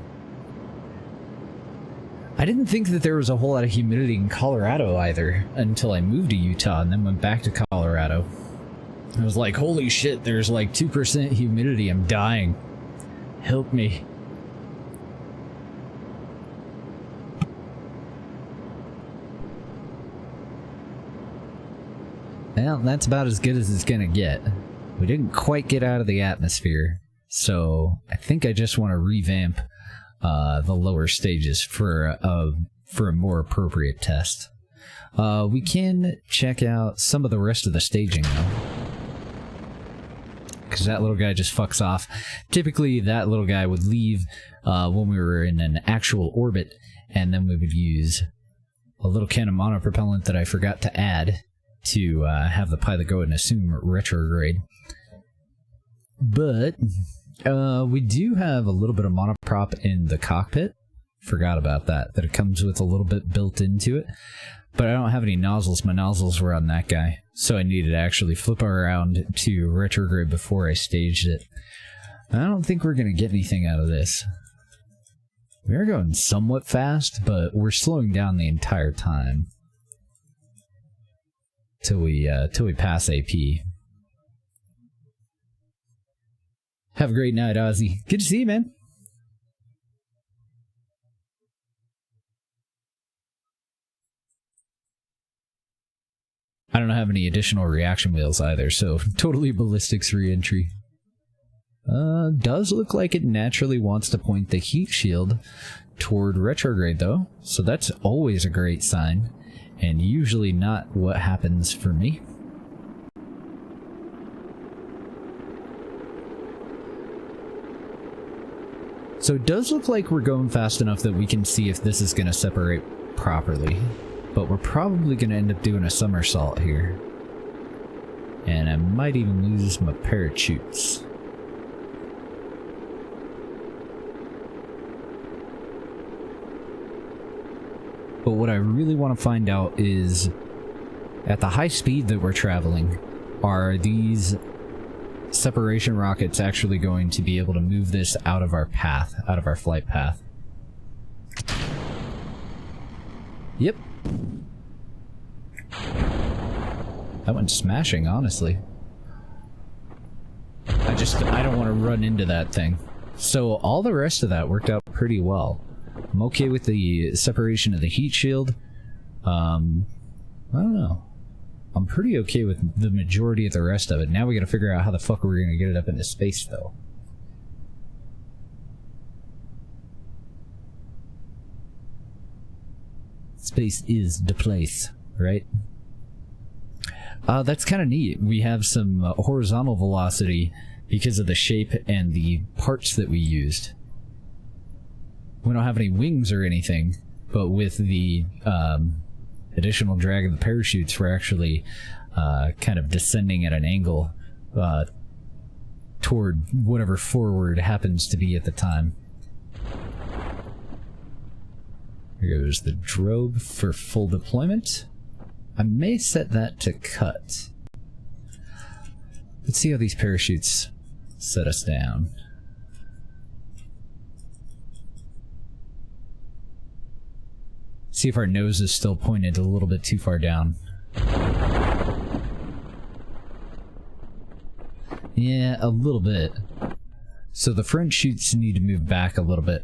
I didn't think that there was a whole lot of humidity in Colorado either, until I moved to Utah and then went back to Colorado. I was like, holy shit, there's like 2% humidity, I'm dying. Help me. Well, that's about as good as it's gonna get. We didn't quite get out of the atmosphere, so I think I just want to revamp the lower stages for a more appropriate test. We can check out some of the rest of the staging, though. Because that little guy just fucks off. Typically, that little guy would leave when we were in an actual orbit, and then we would use a little can of monopropellant that I forgot to add to have the pilot go and assume retrograde. But we do have a little bit of monoprop in the cockpit. Forgot about that it comes with a little bit built into it. But I don't have any nozzles. My nozzles were on that guy, so I needed to actually flip around to retrograde before I staged it. I don't think we're going to get anything out of this. We are going somewhat fast, but we're slowing down the entire time till we pass AP. Have a great night, Ozzy. Good to see you, man. I don't have any additional reaction wheels either, so totally ballistics re-entry. Does look like it naturally wants to point the heat shield toward retrograde, though, so that's always a great sign, and usually not what happens for me. So it does look like we're going fast enough that we can see if this is going to separate properly. But we're probably going to end up doing a somersault here. And I might even lose my parachutes. But what I really want to find out is, at the high speed that we're traveling, are these separation rockets actually going to be able to move this out of our path, out of our flight path? Yep. That went smashing, honestly. I don't want to run into that thing. So all the rest of that worked out pretty well. I'm okay with the separation of the heat shield. I don't know. I'm pretty okay with the majority of the rest of it. Now we gotta figure out how the fuck we're gonna get it up into space, though. Space is the place, right? That's kind of neat. We have some horizontal velocity because of the shape and the parts that we used. We don't have any wings or anything, but with the additional drag of the parachutes, we're actually kind of descending at an angle toward whatever forward happens to be at the time. Here goes the drobe for full deployment. I may set that to cut. Let's see how these parachutes set us down. See if our nose is still pointed a little bit too far down. Yeah, a little bit. So the front chutes need to move back a little bit.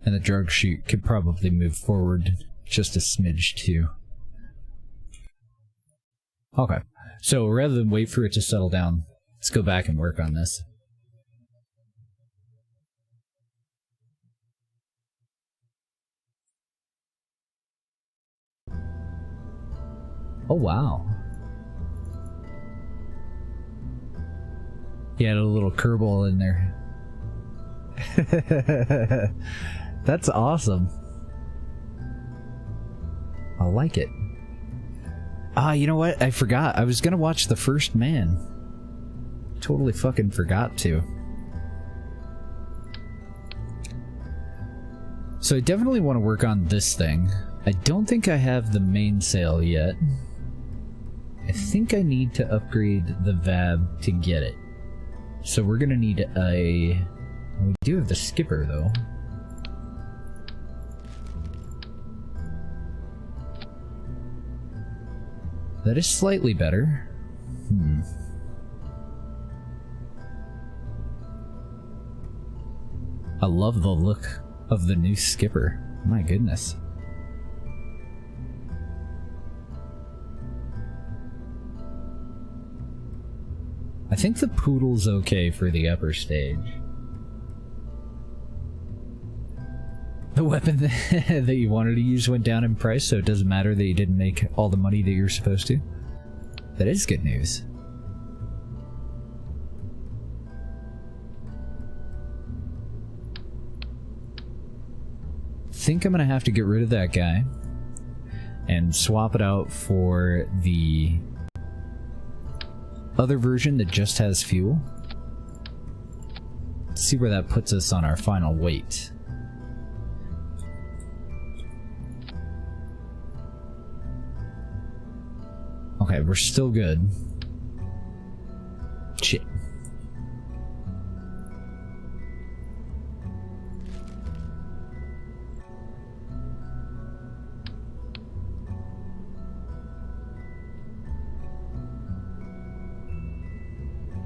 And the drug chute could probably move forward just a smidge too. Okay, so rather than wait for it to settle down, let's go back and work on this. Oh wow. He had a little curveball in there. That's awesome. I like it. Ah, you know what? I forgot. I was gonna watch The First Man. Totally fucking forgot to. So I definitely want to work on this thing. I don't think I have the mainsail yet. I think I need to upgrade the VAB to get it. So we're gonna need a... We do have the skipper, though. That is slightly better. I love the look of the new skipper. My goodness. I think the poodle's okay for the upper stage. The weapon that you wanted to use went down in price, so it doesn't matter that you didn't make all the money that you're supposed to. That is good news. I think I'm gonna have to get rid of that guy and swap it out for the other version that just has fuel. Let's see where that puts us on our final weight. Okay, we're still good. Shit.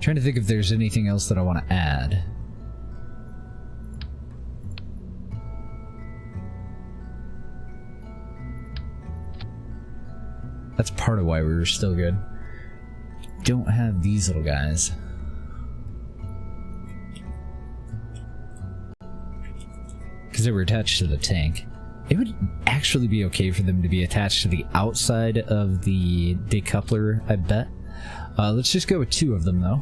Trying to think if there's anything else that I want to add. That's part of why we were still good. Don't have these little guys. Because they were attached to the tank. It would actually be okay for them to be attached to the outside of the decoupler, I bet. Let's just go with 2 of them, though.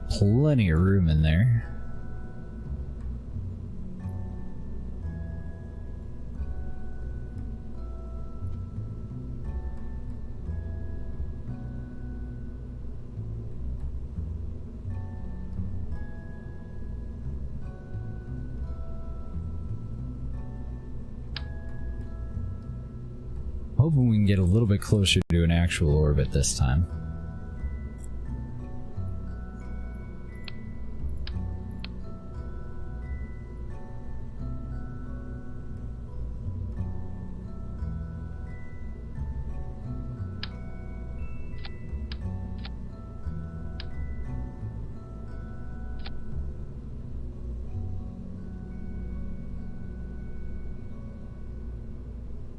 Plenty of room in there. Hoping we can get a little bit closer to an actual orbit this time.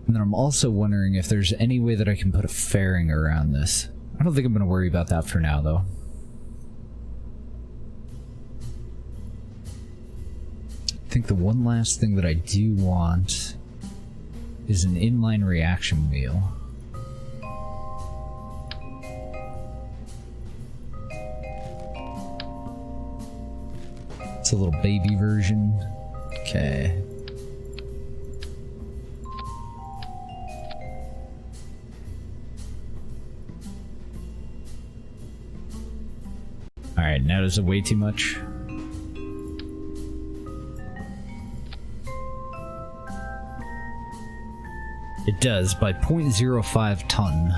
And then I'm also wondering if there's any way that I can put a fairing around this. I don't think I'm going to worry about that for now, though. I think the one last thing that I do want is an inline reaction wheel. It's a little baby version. Okay. Alright, now does it weigh too much? It does, by 0.05 ton.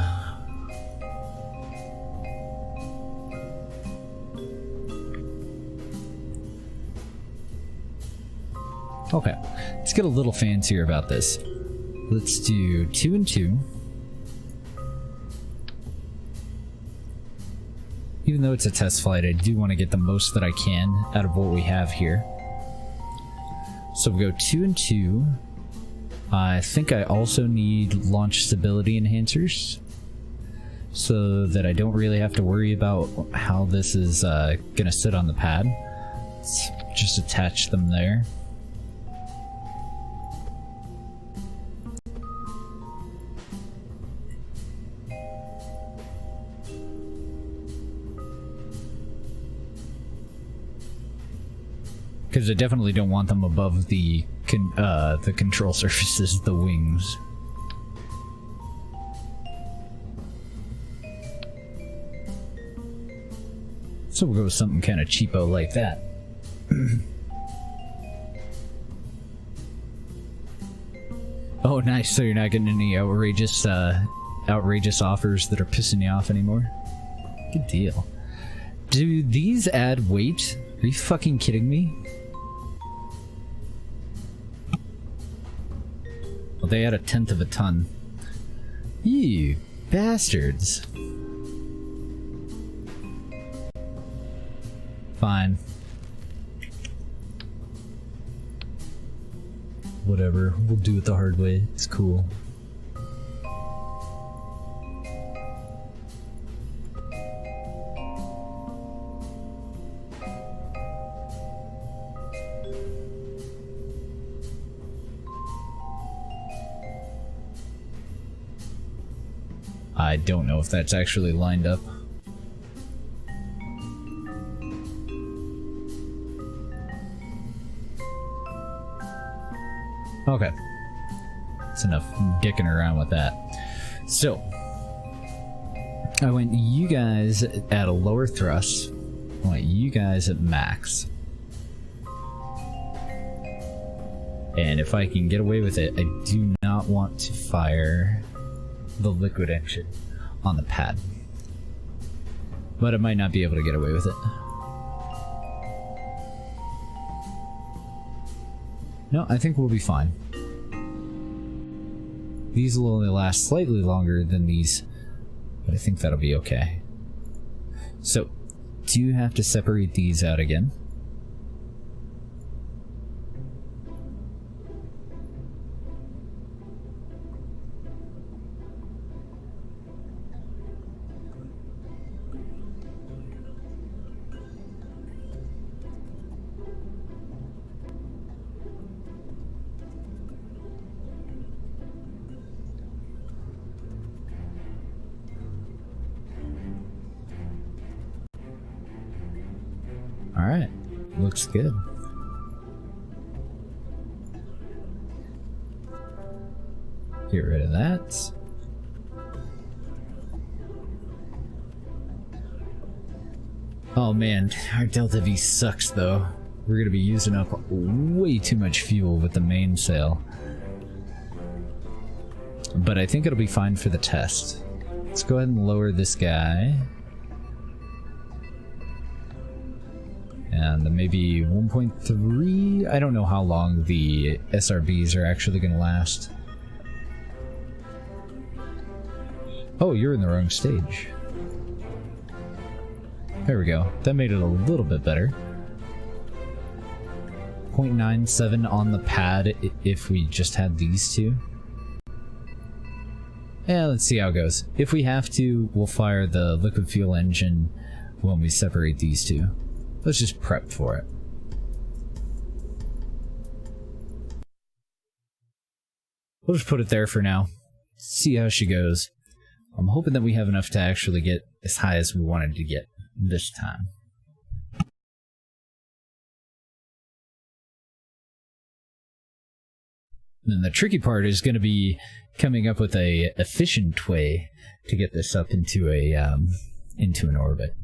Okay, let's get a little fancier about this. Let's do 2 and 2. Even though it's a test flight, I do want to get the most that I can out of what we have here. So we'll go 2 and 2. I think I also need launch stability enhancers, so that I don't really have to worry about how this is gonna sit on the pad. Let's just attach them there. Because I definitely don't want them above the control surfaces, the wings. So we'll go with something kind of cheapo like that. Oh, nice. So you're not getting any outrageous offers that are pissing you off anymore? Good deal. Do these add weight? Are you fucking kidding me? Well, they add 1/10 of a ton. You bastards. Fine. Whatever, we'll do it the hard way. It's cool. I don't know if that's actually lined up. Okay. That's enough dicking around with that. So, I want you guys at a lower thrust. I want you guys at max. And if I can get away with it, I do not want to fire the liquid engine on the pad. But I might not be able to get away with it. No, I think we'll be fine. These will only last slightly longer than these, but I think that'll be okay. So, do you have to separate these out again? Alright, looks good. Get rid of that. Oh man, our Delta V sucks though. We're gonna be using up way too much fuel with the mainsail. But I think it'll be fine for the test. Let's go ahead and lower this guy. And maybe 1.3? I don't know how long the SRBs are actually going to last. Oh, you're in the wrong stage. There we go. That made it a little bit better. 0.97 on the pad if we just had these two. Yeah, let's see how it goes. If we have to, we'll fire the liquid fuel engine when we separate these two. Let's just prep for it. We'll just put it there for now. See how she goes. I'm hoping that we have enough to actually get as high as we wanted to get this time. And the tricky part is going to be coming up with a efficient way to get this up into an orbit.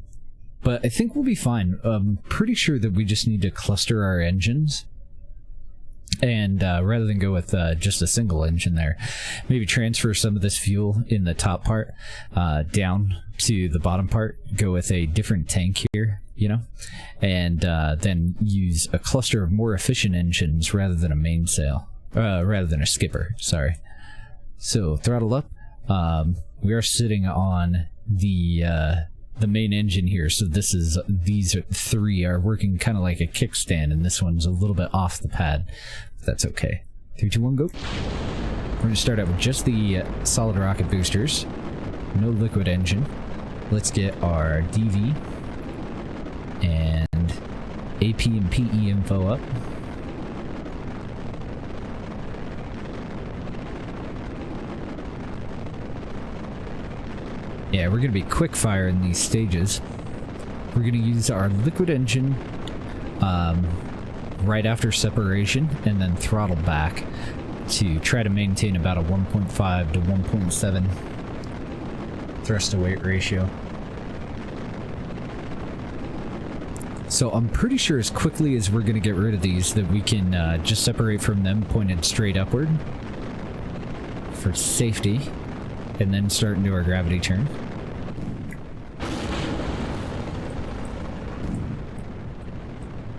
But I think we'll be fine. I'm pretty sure that we just need to cluster our engines. And rather than go with just a single engine there, maybe transfer some of this fuel in the top part down to the bottom part, go with a different tank here, you know, and then use a cluster of more efficient engines rather than a mainsail, rather than a skipper, sorry. So throttle up. We are sitting on the main engine here, so these three are working kind of like a kickstand, and this one's a little bit off the pad. That's okay. 3, 2, 1, go. We're going to start out with just the solid rocket boosters. No liquid engine. Let's get our DV and AP and PE info up. Yeah, we're going to be quick firing these stages. We're going to use our liquid engine right after separation and then throttle back to try to maintain about a 1.5 to 1.7 thrust to weight ratio. So I'm pretty sure as quickly as we're going to get rid of these that we can just separate from them pointed straight upward for safety and then start into our gravity turn.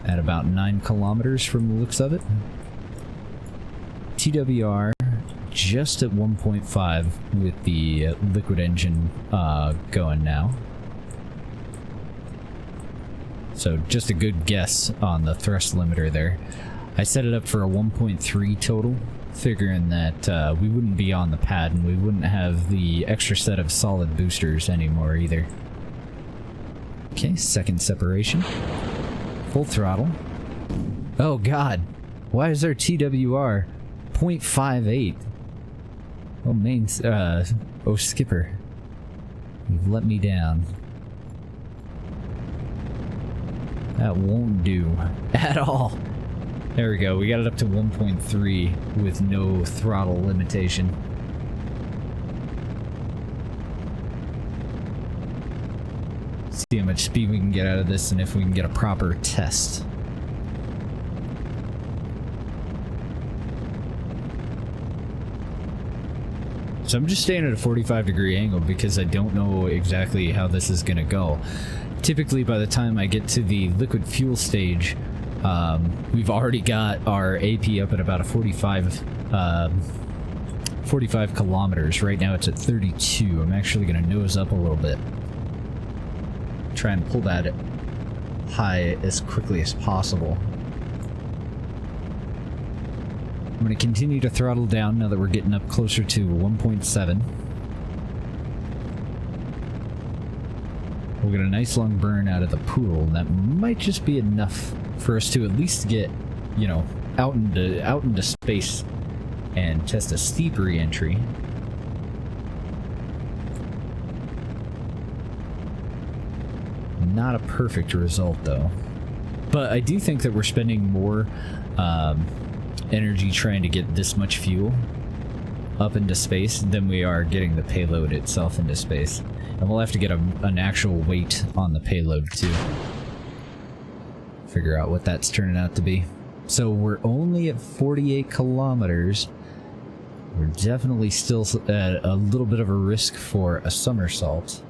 At about 9 kilometers from the looks of it. TWR just at 1.5 with the liquid engine going now. So just a good guess on the thrust limiter there. I set it up for a 1.3 total, figuring that we wouldn't be on the pad and we wouldn't have the extra set of solid boosters anymore either. Okay, second separation. Full throttle. Oh god, why is our TWR 0.58? Oh skipper, you've let me down. That won't do at all. There we go, we got it up to 1.3 with no throttle limitation. See how much speed we can get out of this and if we can get a proper test. So I'm just staying at a 45-degree angle because I don't know exactly how this is going to go. Typically by the time I get to the liquid fuel stage, we've already got our AP up at about a 45 kilometers. Right now it's at 32. I'm actually going to nose up a little bit. Try and pull that high as quickly as possible. I'm going to continue to throttle down now that we're getting up closer to 1.7. We'll get a nice long burn out of the pool, and that might just be enough for us to at least get, you know, out into space and test a steep re-entry. Not a perfect result, though. But I do think that we're spending more energy trying to get this much fuel up into space than we are getting the payload itself into space. And we'll have to get an actual weight on the payload, too. Figure out what that's turning out to be. So we're only at 48 kilometers. We're definitely still at a little bit of a risk for a somersault.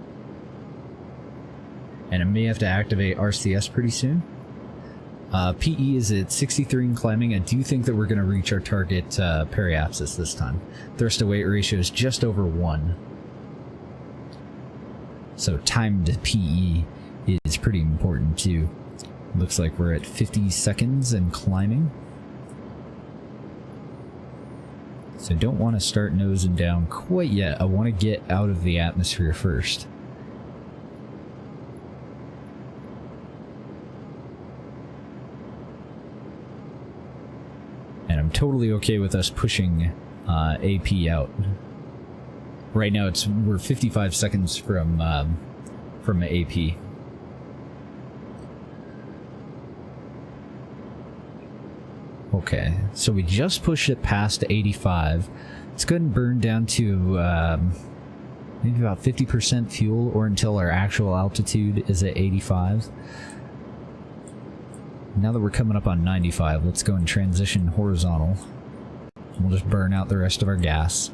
And I may have to activate RCS pretty soon. PE is at 63 and climbing. I do think that we're going to reach our target periapsis this time. Thrust to weight ratio is just over 1. So timed PE is pretty important too. Looks like we're at 50 seconds and climbing. So don't want to start nosing down quite yet. I want to get out of the atmosphere first. And I'm totally okay with us pushing AP out. Right now we're 55 seconds from AP. Okay, so we just pushed it past 85. Let's go ahead and burn down to maybe about 50% fuel, or until our actual altitude is at 85. Now that we're coming up on 95, let's go and transition horizontal. We'll just burn out the rest of our gas.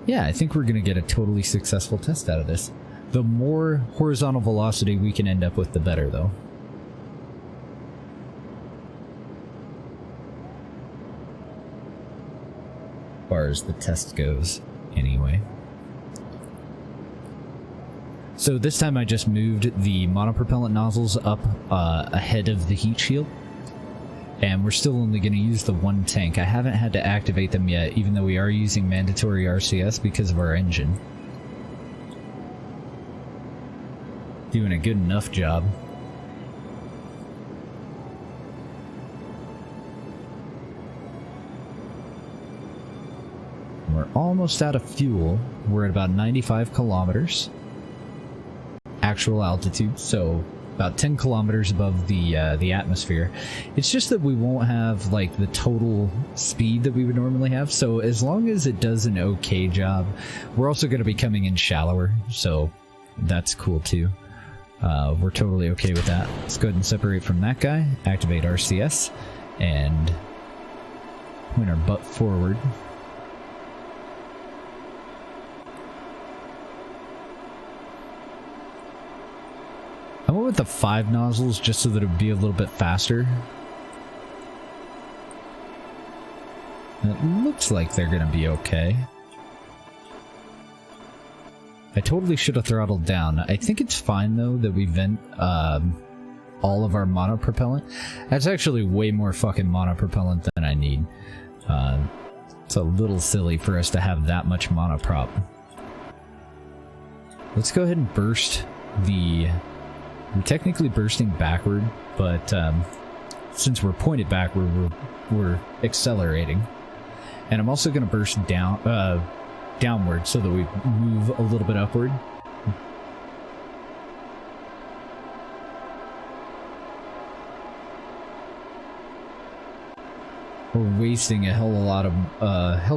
Yeah, I think we're going to get a totally successful test out of this. The more horizontal velocity we can end up with, the better, though. As far as the test goes, anyway. So this time I just moved the monopropellant nozzles up ahead of the heat shield. And we're still only going to use the one tank. I haven't had to activate them yet, even though we are using mandatory RCS because of our engine. Doing a good enough job. We're almost out of fuel. We're at about 95 kilometers. Actual altitude, so about 10 kilometers above the atmosphere. It's just that we won't have like the total speed that we would normally have, so as long as it does an okay job. We're also going to be coming in shallower, so that's cool too. We're totally okay with that. Let's go ahead and separate from that guy, activate RCS, and point our butt forward. I went with the 5 nozzles just so that it would be a little bit faster. And it looks like they're going to be okay. I totally should have throttled down. I think it's fine, though, that we vent all of our monopropellant. That's actually way more fucking monopropellant than I need. It's a little silly for us to have that much monoprop. Let's go ahead and burst the... We're technically bursting backward, but since we're pointed backward, we're accelerating. And I'm also going to burst down, downward so that we move a little bit upward. We're wasting a hell of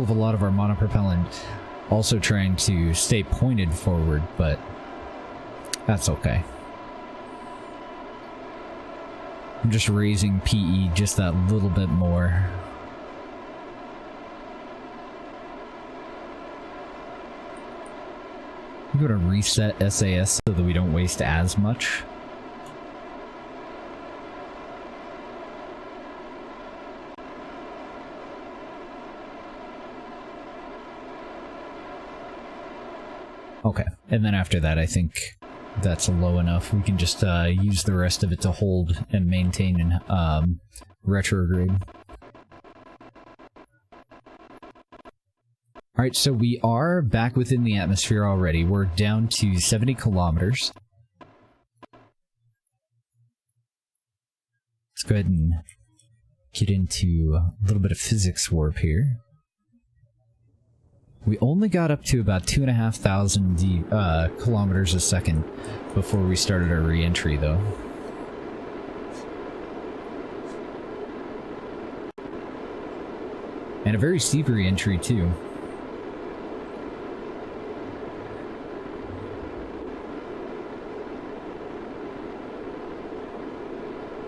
a lot of our monopropellant, also trying to stay pointed forward, but that's okay. I'm just raising PE just that little bit more. I'm going to reset SAS so that we don't waste as much. Okay, and then after that I think that's low enough. We can just use the rest of it to hold and maintain and retrograde. Alright, so we are back within the atmosphere already. We're down to 70 kilometers. Let's go ahead and get into a little bit of physics warp here. We only got up to about 2,500 kilometers a second before we started our re-entry, though. And a very steep re-entry, too.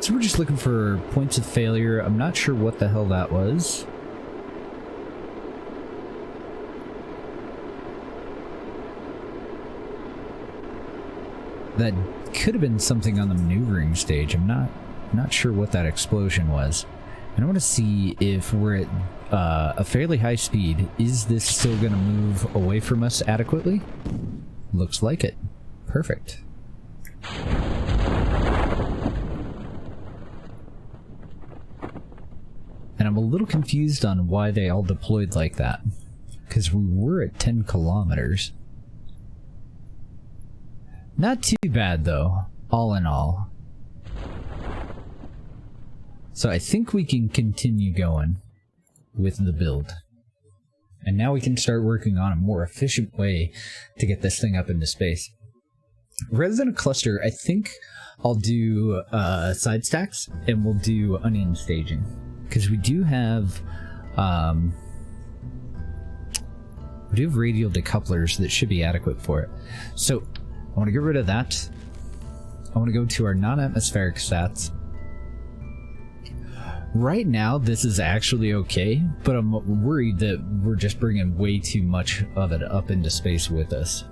So we're just looking for points of failure. I'm not sure what the hell that was. That could have been something on the maneuvering stage. I'm not sure what that explosion was. And I want to see if we're at a fairly high speed. Is this still going to move away from us adequately? Looks like it. Perfect. And I'm a little confused on why they all deployed like that. Because we were at 10 kilometers. Not too bad, though, all in all. So I think we can continue going with the build. And now we can start working on a more efficient way to get this thing up into space. Rather than a cluster, I think I'll do side stacks, and we'll do onion staging. Because we do have radial decouplers that should be adequate for it. So I want to get rid of that. I want to go to our non-atmospheric stats. Right now, this is actually okay, but I'm worried that we're just bringing way too much of it up into space with us.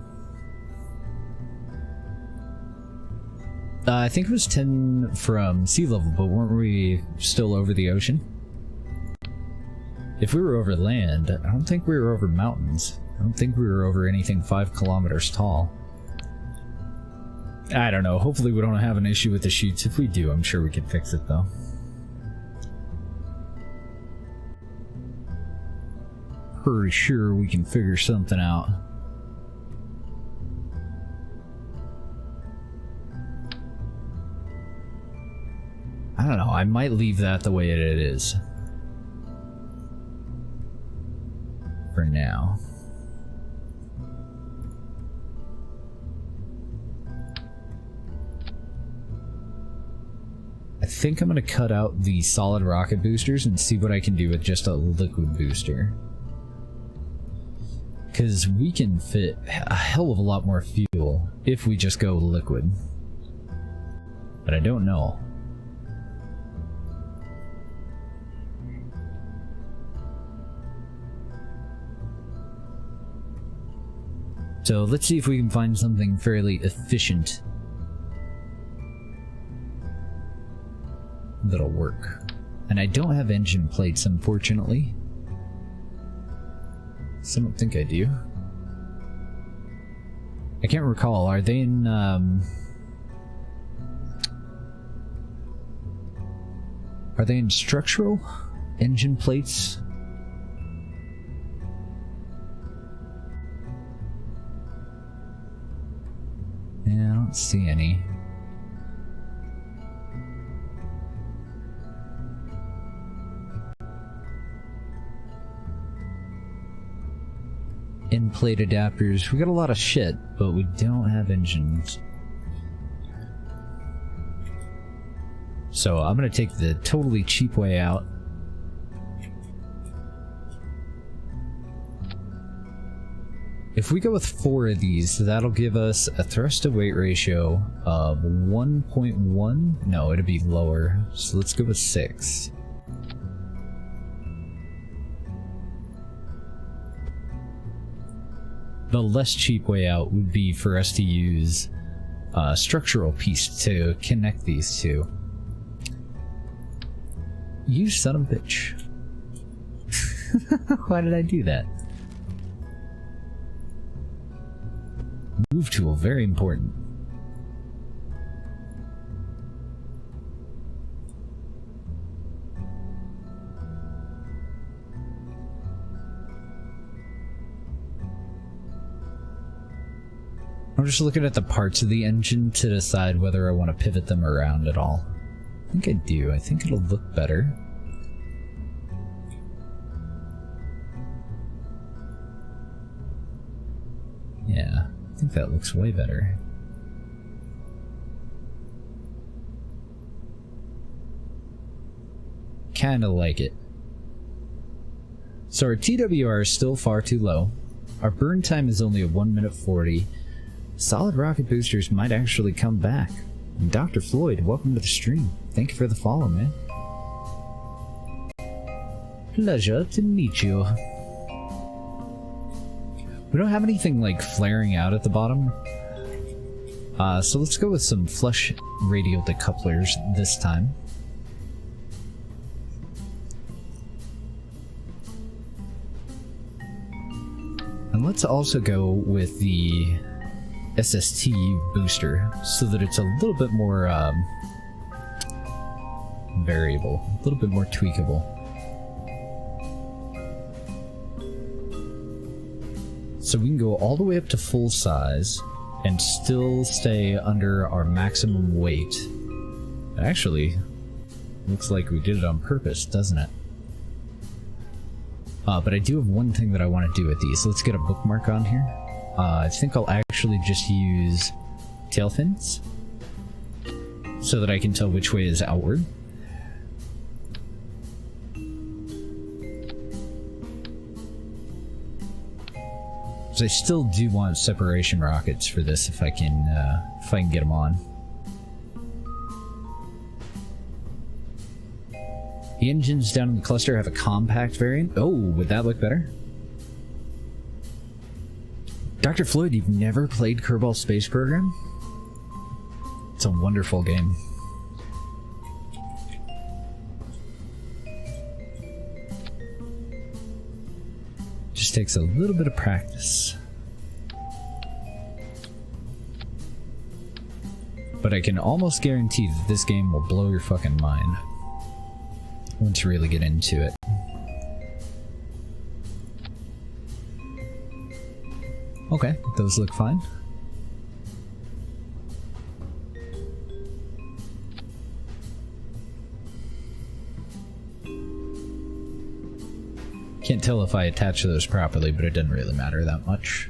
I think it was 10 from sea level, but weren't we still over the ocean? If we were over land, I don't think we were over mountains. I don't think we were over anything 5 kilometers tall. I don't know. Hopefully we don't have an issue with the chutes. If we do, I'm sure we can fix it, though. Pretty sure we can figure something out. I don't know. I might leave that the way it is. For now. I think I'm going to cut out the solid rocket boosters and see what I can do with just a liquid booster. Because we can fit a hell of a lot more fuel if we just go liquid. But I don't know. So let's see if we can find something fairly efficient that'll work. And I don't have engine plates, unfortunately. So I don't think I do. I can't recall. Are they in, are they in structural? Engine plates? Yeah, I don't see any. End plate adapters. We got a lot of shit, but we don't have engines. So I'm gonna take the totally cheap way out. If we go with 4 of these, that'll give us a thrust to weight ratio of 1.1. No, it'll be lower. So let's go with 6. The less cheap way out would be for us to use a structural piece to connect these two. You son of a bitch. Why did I do that? Move tool, very important. I'm just looking at the parts of the engine to decide whether I want to pivot them around at all. I think I do. I think it'll look better. Yeah, I think that looks way better. Kinda like it. So our TWR is still far too low. Our burn time is only at 1 minute 40. Solid rocket boosters might actually come back. And Dr. Floyd, welcome to the stream. Thank you for the follow, man. Pleasure to meet you. We don't have anything like flaring out at the bottom. So let's go with some flush radial decouplers this time. And let's also go with the SST booster so that it's a little bit more variable, a little bit more tweakable. So we can go all the way up to full size and still stay under our maximum weight. Actually, looks like we did it on purpose, doesn't it? But I do have one thing that I want to do with these. Let's get a bookmark on here. I think I'll actually just use tail fins so that I can tell which way is outward. So I still do want separation rockets for this if I can get them on. The engines down in the cluster have a compact variant. Oh, would that look better? Dr. Floyd, you've never played Kerbal Space Program? It's a wonderful game. Just takes a little bit of practice. But I can almost guarantee that this game will blow your fucking mind once you really get into it. Okay, those look fine. Can't tell if I attach those properly, but it doesn't really matter that much.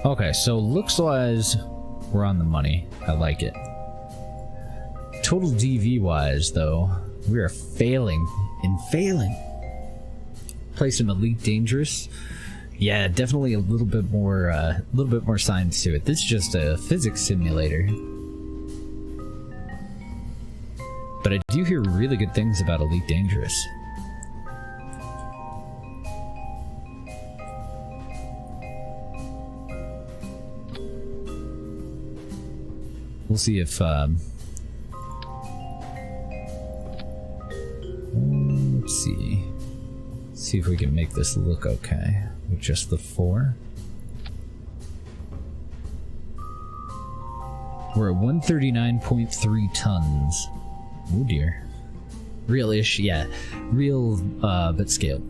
Okay, so looks-wise, we're on the money. I like it. Total DV-wise, though, we are failing and failing. Play some Elite Dangerous. Yeah, definitely a little bit more science to it. This is just a physics simulator. But I do hear really good things about Elite Dangerous. We'll see if see. See if we can make this look okay with just the 4. We're at 139.3 tons. Oh dear. Real-ish, yeah. Real, but scaled.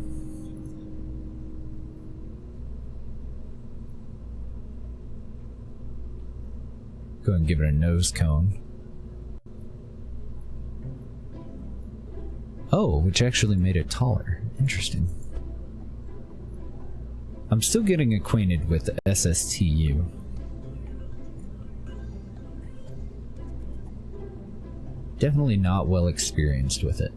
Go ahead and give it a nose cone. Oh, which actually made it taller. Interesting. I'm still getting acquainted with the SSTU. Definitely not well experienced with it.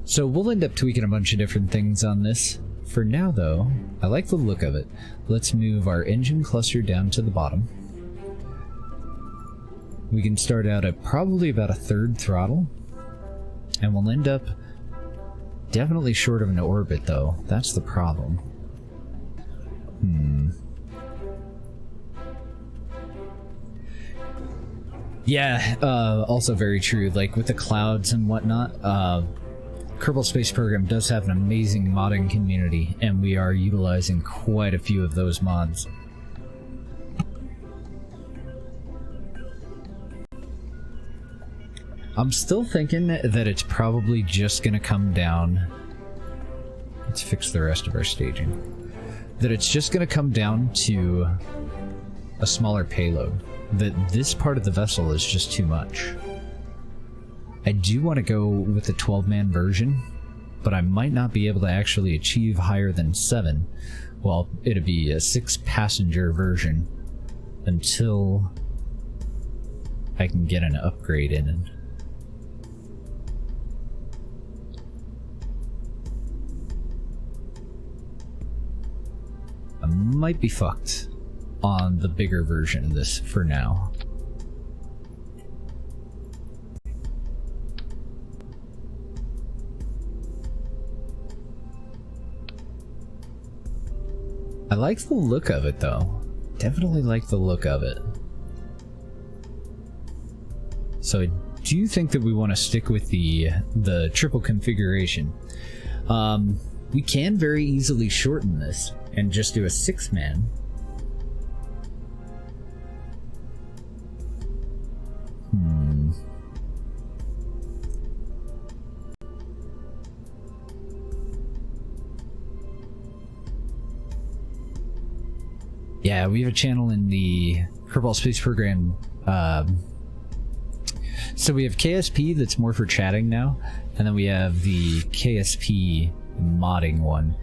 So we'll end up tweaking a bunch of different things on this. For now though, I like the look of it. Let's move our engine cluster down to the bottom. We can start out at probably about a 1/3 throttle. And we'll end up definitely short of an orbit though. That's the problem. Yeah, also very true. Like with the clouds and whatnot, Kerbal Space Program does have an amazing modding community, and we are utilizing quite a few of those mods. I'm still thinking that it's probably just gonna come down. Let's fix the rest of our staging. That it's just gonna come down to a smaller payload. That this part of the vessel is just too much. I do want to go with the 12-man version, but I might not be able to actually achieve higher than 7. Well, it'd be a 6-passenger version until I can get an upgrade in. I might be fucked on the bigger version of this for now. I like the look of it though. Definitely like the look of it. So I do think that we want to stick with the triple configuration. We can very easily shorten this and just do a 6-man. Yeah, we have a channel in the Kerbal Space Program. So we have KSP that's more for chatting now, and then we have the KSP modding one.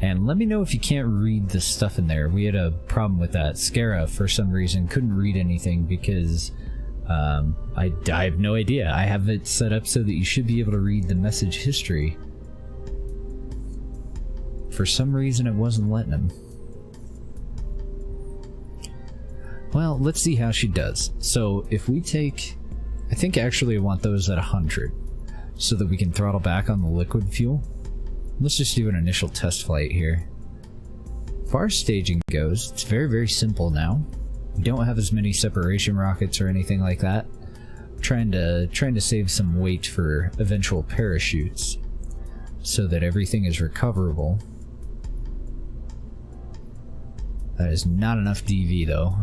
And let me know if you can't read the stuff in there. We had a problem with that. Scara, for some reason, couldn't read anything because I have no idea. I have it set up so that you should be able to read the message history. For some reason, it wasn't letting him. Well, let's see how she does. So if we take... I think actually I want those at 100 so that we can throttle back on the liquid fuel. Let's just do an initial test flight here. As far as staging goes, it's very, very simple now. We don't have as many separation rockets or anything like that. Trying to save some weight for eventual parachutes so that everything is recoverable. That is not enough DV though.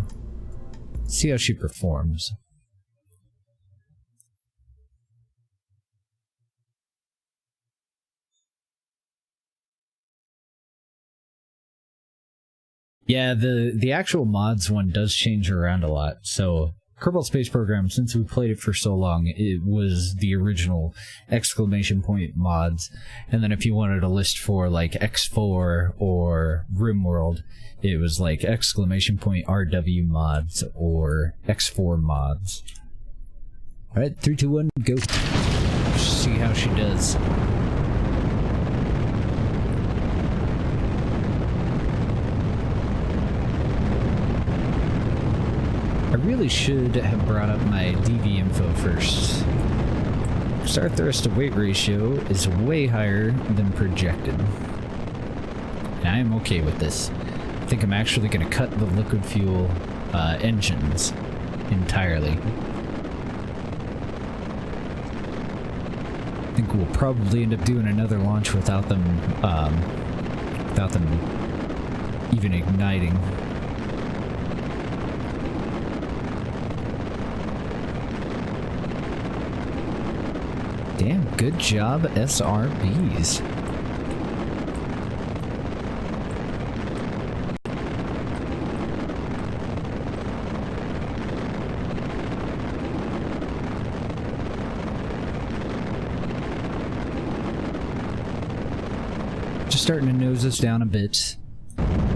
Let's see how she performs. Yeah, the actual mods one does change around a lot. So Kerbal Space Program, since we played it for so long, it was the original exclamation point mods. And then if you wanted a list for like X4 or RimWorld, it was like exclamation point RW mods or X4 mods. Alright, 3, 2, 1, go. See how she does. I really should have brought up my DV info first. Start thrust to weight ratio is way higher than projected. And I am okay with this. I think I'm actually going to cut the liquid fuel engines entirely. think we'll probably end up doing another launch without them even igniting. Damn, good job, SRBs. Just starting to nose us down a bit.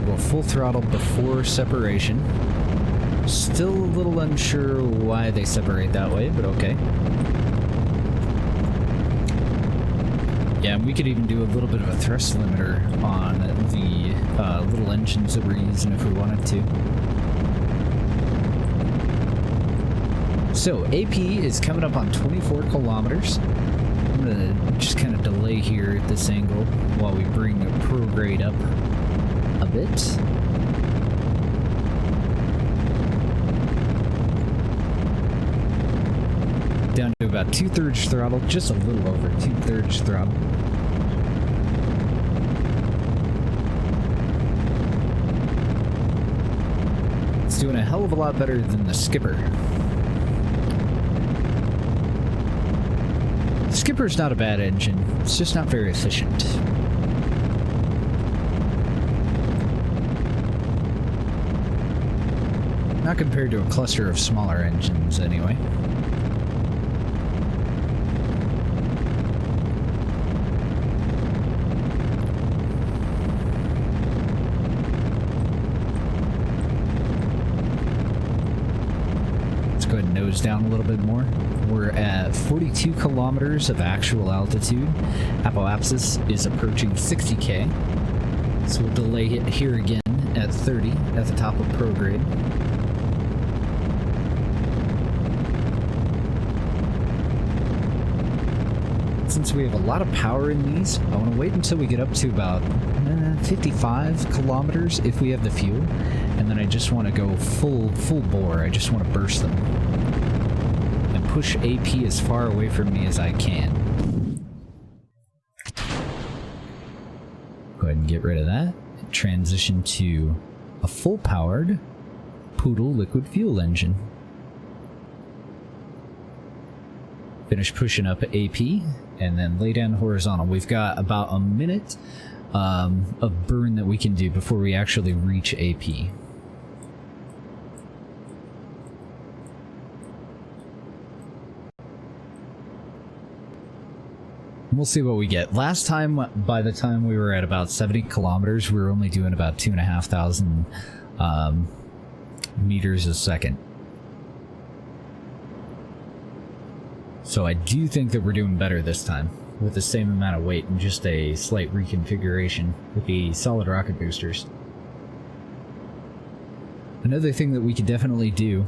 We'll full throttle before separation. Still a little unsure why they separate that way, but okay. Yeah, and we could even do a little bit of a thrust limiter on the little engines that we're using if we wanted to. So, AP is coming up on 24 kilometers. I'm gonna just kind of delay here at this angle while we bring the prograde up a bit. Down to about 2/3 throttle, just a little over 2/3 throttle. It's doing a hell of a lot better than the Skipper. The Skipper's not a bad engine, it's just not very efficient. Not compared to a cluster of smaller engines, anyway. Go ahead and nose down a little bit more. We're at 42 kilometers of actual altitude. Apoapsis is approaching 60K. So we'll delay it here again at 30 at the top of prograde. Since we have a lot of power in these, I want to wait until we get up to about 55 kilometers if we have the fuel, and then I just want to go full bore. I just want to burst them and push AP as far away from me as I can. Go ahead and get rid of that. Transition to a full-powered Poodle liquid fuel engine. Finish pushing up AP, and then lay down horizontal. We've got about a minute of burn that we can do before we actually reach AP. We'll see what we get. Last time, by the time we were at about 70 kilometers, we were only doing about 2,500 meters a second. So I do think that we're doing better this time, with the same amount of weight and just a slight reconfiguration with the solid rocket boosters. Another thing that we could definitely do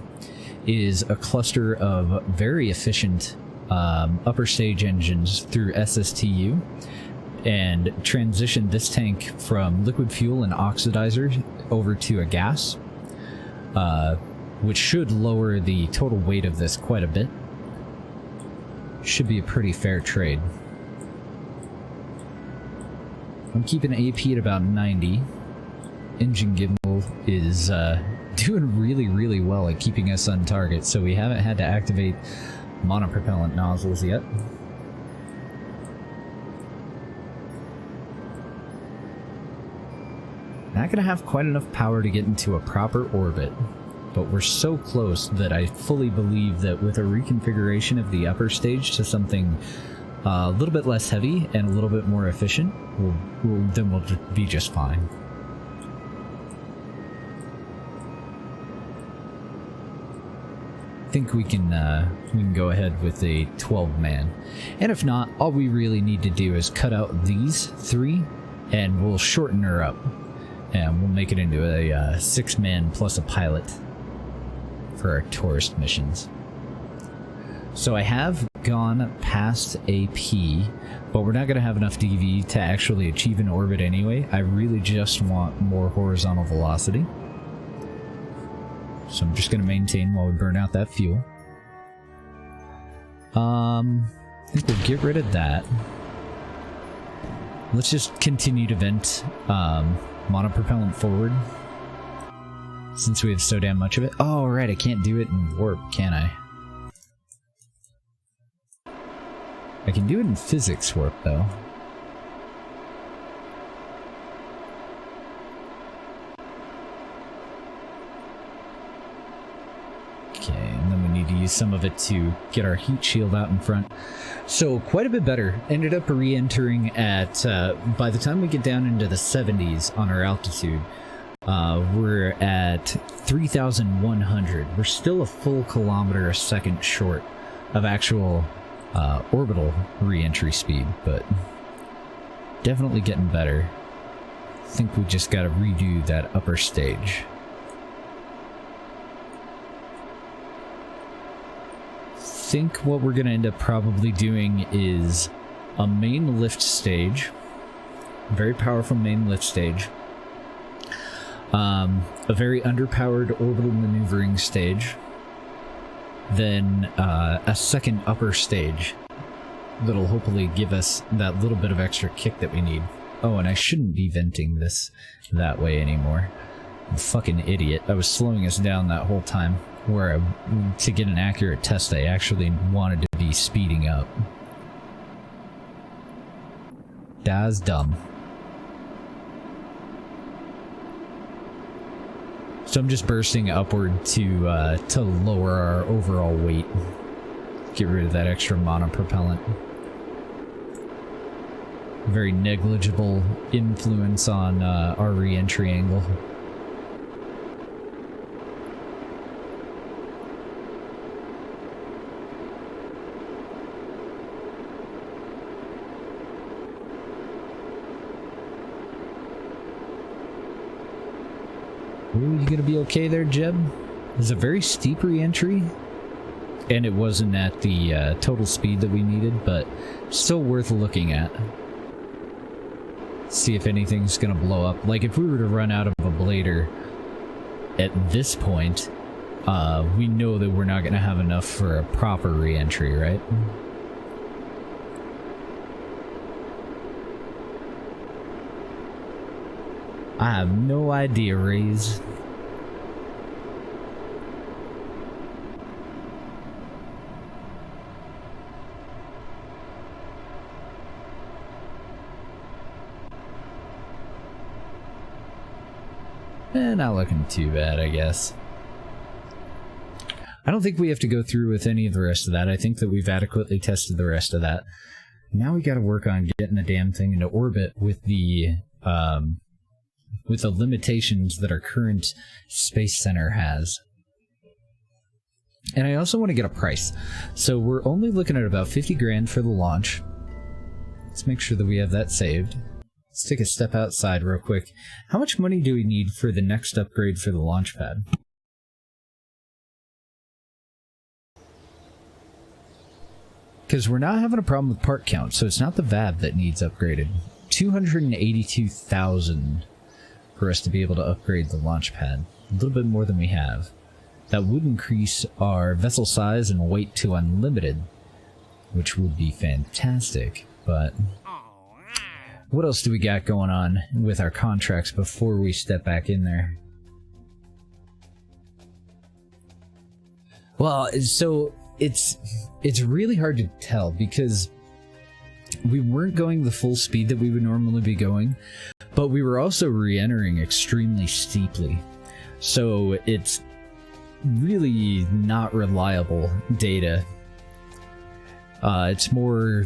is a cluster of very efficient upper stage engines through SSTU and transition this tank from liquid fuel and oxidizer over to a gas, which should lower the total weight of this quite a bit. Should be a pretty fair trade. I'm keeping AP at about 90. Engine gimbal is doing really well at keeping us on target, so we haven't had to activate monopropellant nozzles yet. Not gonna have quite enough power to get into a proper orbit, but we're so close that I fully believe that with a reconfiguration of the upper stage to something a little bit less heavy and a little bit more efficient, we'll be just fine. I think we can go ahead with a 12-man, and if not, all we really need to do is cut out these three, and we'll shorten her up, and we'll make it into a 6-man plus a pilot for our tourist missions. So I have gone past AP, but we're not going to have enough DV to actually achieve an orbit anyway. I really just want more horizontal velocity. So I'm just going to maintain while we burn out that fuel. I think we'll get rid of that. Let's just continue to vent monopropellant forward, since we have so damn much of it. Oh, right, I can't do it in warp, can I? I can do it in physics warp, though. Okay, and then we need to use some of it to get our heat shield out in front. So, quite a bit better. Ended up re-entering at, by the time we get down into the 70s on our altitude, we're at 3,100. We're still a full kilometer a second short of actual orbital re-entry speed, but definitely getting better. I think we just gotta redo that upper stage. I think what we're gonna end up probably doing is a main lift stage, very powerful main lift stage, a very underpowered orbital maneuvering stage, then a second upper stage that'll hopefully give us that little bit of extra kick that we need. Oh, and I shouldn't be venting this that way anymore. I'm a fucking idiot. I was slowing us down that whole time, where to get an accurate test I actually wanted to be speeding up. That's dumb. So I'm just bursting upward to lower our overall weight. Get rid of that extra monopropellant. Very negligible influence on our re-entry angle. Ooh, you gonna be okay there, Jeb? It was a very steep re-entry, and it wasn't at the total speed that we needed, but still worth looking at. See if anything's gonna blow up. Like, if we were to run out of a blader at this point, we know that we're not gonna have enough for a proper re-entry, right? I have no idea, Raze. Not looking too bad, I guess. I don't think we have to go through with any of the rest of that. I think that we've adequately tested the rest of that. Now we gotta work on getting the damn thing into orbit with the limitations that our current space center has. And I also want to get a price. So we're only looking at about 50 grand for the launch. Let's make sure that we have that saved. Let's take a step outside real quick. How much money do we need for the next upgrade for the launch pad? Because we're not having a problem with part count, so it's not the VAB that needs upgraded. 282,000 for us to be able to upgrade the launch pad. A little bit more than we have. That would increase our vessel size and weight to unlimited, which would be fantastic, but what else do we got going on with our contracts before we step back in there? Well, so it's really hard to tell because we weren't going the full speed that we would normally be going, but we were also re-entering extremely steeply. So it's really not reliable data. It's more,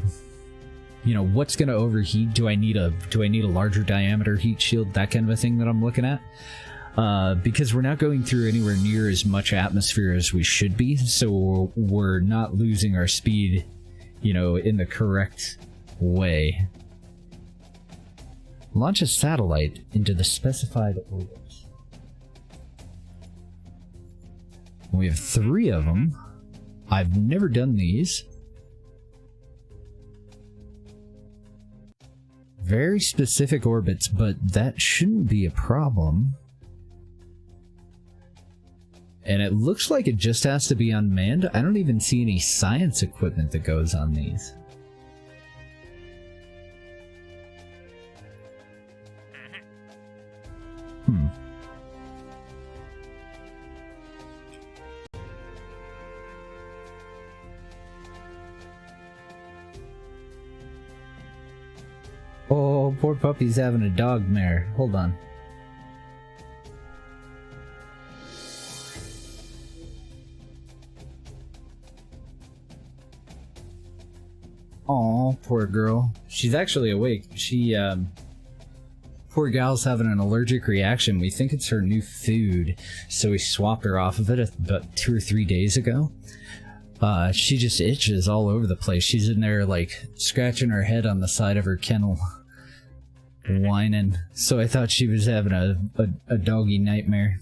you know, what's going to overheat? Do I need a larger diameter heat shield? That kind of a thing that I'm looking at. Because we're not going through anywhere near as much atmosphere as we should be, so we're not losing our speed, you know, in the correct way. Launch a satellite into the specified orbit. We have 3 of them. I've never done these. Very specific orbits, but that shouldn't be a problem. And it looks like it just has to be unmanned. I don't even see any science equipment that goes on these. poor puppy's having a dog mare. Hold on. Aw, poor girl. She's actually awake. Poor gal's having an allergic reaction. We think it's her new food, so we swapped her off of it about 2 or 3 days ago. She just itches all over the place. She's in there, like, scratching her head on the side of her kennel, whining. So I thought she was having a doggy nightmare.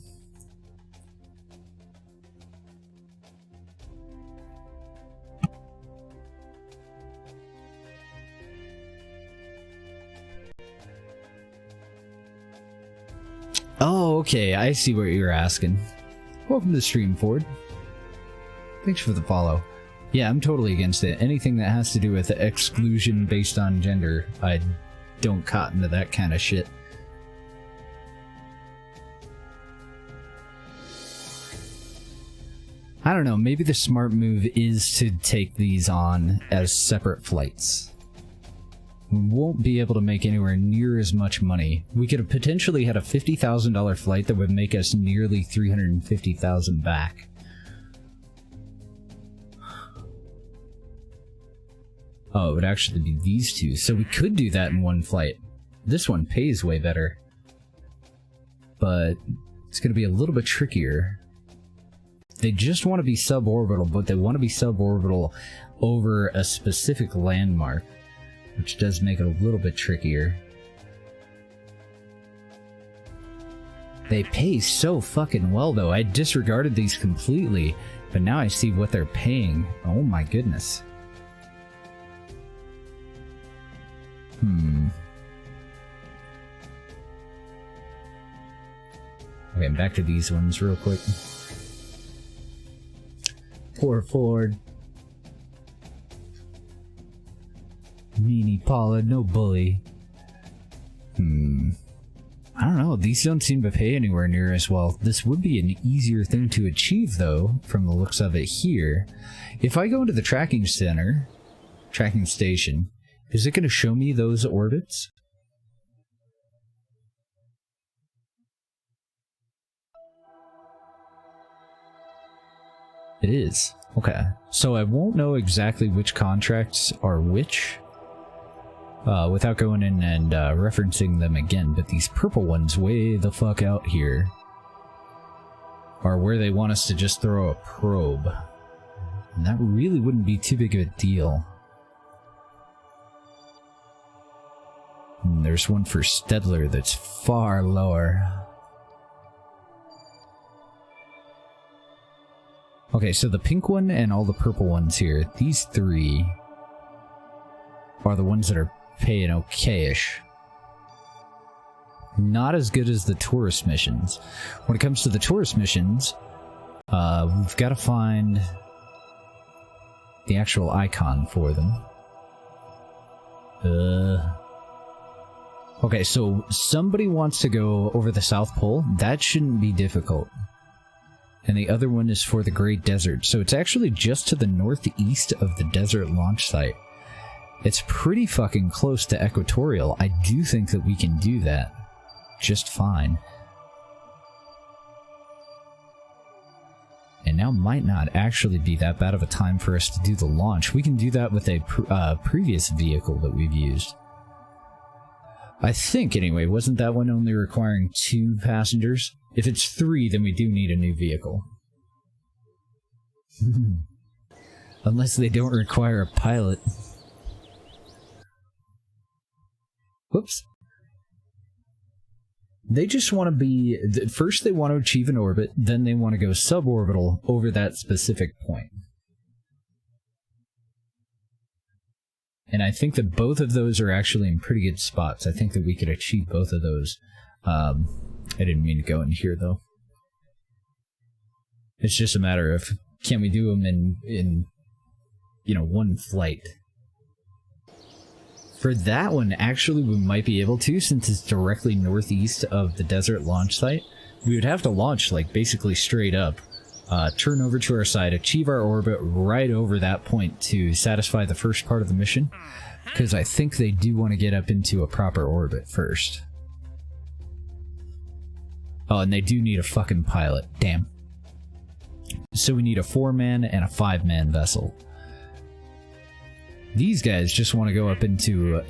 Oh, okay, I see what you're asking. Welcome to the stream, Ford. Thanks for the follow. Yeah, I'm totally against it. Anything that has to do with exclusion based on gender, I don't cotton to that kind of shit. I don't know, maybe the smart move is to take these on as separate flights. We won't be able to make anywhere near as much money. We could have potentially had a $50,000 flight that would make us nearly $350,000 back. Oh, it would actually be these two, so we could do that in one flight. This one pays way better. But it's going to be a little bit trickier. They just want to be suborbital, but they want to be suborbital over a specific landmark, which does make it a little bit trickier. They pay so fucking well, though. I disregarded these completely, but now I see what they're paying. Oh my goodness. Okay, back to these ones real quick. Poor Ford. Meanie Paula, no bully. I don't know, these don't seem to pay anywhere near as well. This would be an easier thing to achieve, though, from the looks of it here. If I go into the tracking station, is it going to show me those orbits? It is. Okay. So I won't know exactly which contracts are which without going in and referencing them again, but these purple ones way the fuck out here are where they want us to just throw a probe. And that really wouldn't be too big of a deal. And there's one for Stedler that's far lower. Okay, so the pink one and all the purple ones here, these three are the ones that are paying okay-ish. Not as good as the tourist missions. When it comes to the tourist missions, we've got to find the actual icon for them. Okay, so somebody wants to go over the South Pole. That shouldn't be difficult. And the other one is for the Great Desert. So it's actually just to the northeast of the desert launch site. It's pretty fucking close to equatorial. I do think that we can do that just fine. And now might not actually be that bad of a time for us to do the launch. We can do that with a previous vehicle that we've used. I think, anyway, wasn't that one only requiring 2 passengers? If it's 3, then we do need a new vehicle. Unless they don't require a pilot. Whoops. They just want to be... First they want to achieve an orbit, then they want to go suborbital over that specific point. And I think that both of those are actually in pretty good spots. I think that we could achieve both of those. I didn't mean to go in here, though. It's just a matter of, can we do them in one flight? For that one, actually, we might be able to, since it's directly northeast of the desert launch site. We would have to launch, like, basically straight up turn over to our side, achieve our orbit right over that point to satisfy the first part of the mission, because I think they do want to get up into a proper orbit first. Oh, and they do need a fucking pilot. Damn. So we need a 4-man and a 5-man vessel. These guys just want to go up into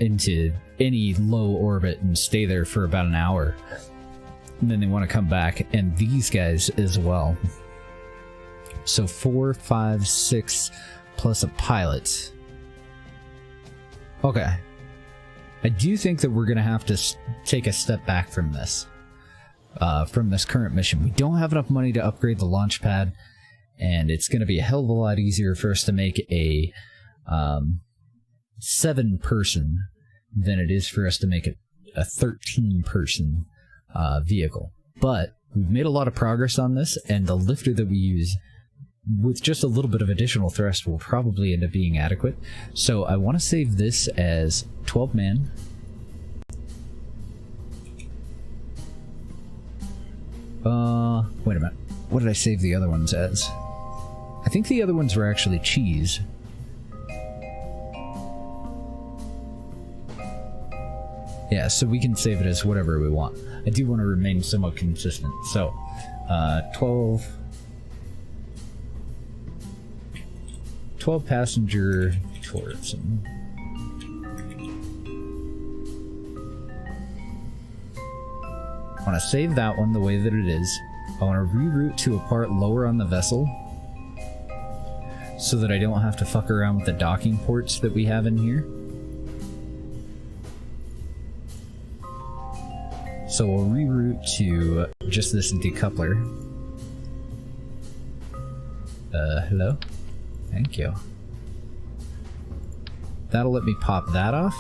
any low orbit and stay there for about an hour. And then they want to come back, and these guys as well. So 4, 5, 6 plus a pilot. Okay. I do think that we're going to have to take a step back from this current mission. We don't have enough money to upgrade the launch pad, and it's going to be a hell of a lot easier for us to make a 7-person than it is for us to make a 13-person vehicle. But we've made a lot of progress on this, and the lifter that we use with just a little bit of additional thrust will probably end up being adequate. So I want to save this as 12-man. Wait a minute. What did I save the other ones as? I think the other ones were actually cheese. Yeah, so we can save it as whatever we want. I do want to remain somewhat consistent. So, 12 passenger tourism. I want to save that one the way that it is. I want to reroute to a part lower on the vessel so that I don't have to fuck around with the docking ports that we have in here. So we'll reroute to just this decoupler. Hello? Thank you. That'll let me pop that off.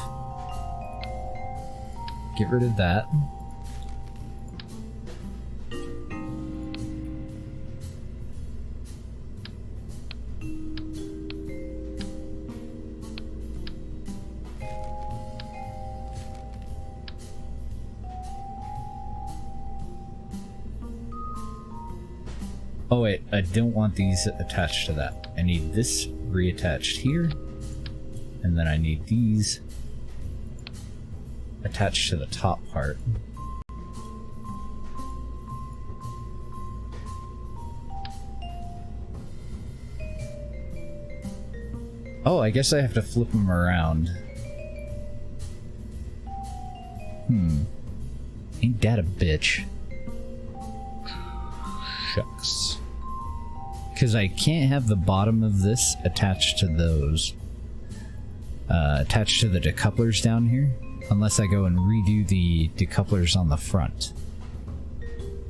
Get rid of that. Oh wait, I don't want these attached to that. I need this reattached here, and then I need these attached to the top part. Oh, I guess I have to flip them around. Ain't that a bitch? Shucks. Because I can't have the bottom of this attached to those. Attached to the decouplers down here. Unless I go and redo the decouplers on the front.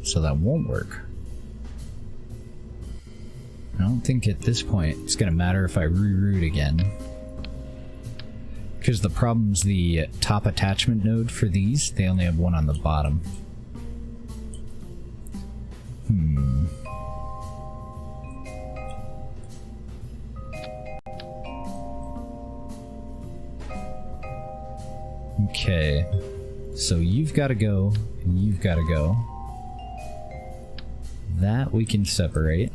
So that won't work. I don't think at this point it's going to matter if I reroute again. Because the problem's the top attachment node for these. They only have one on the bottom. Okay, so you've got to go, and you've got to go. That we can separate.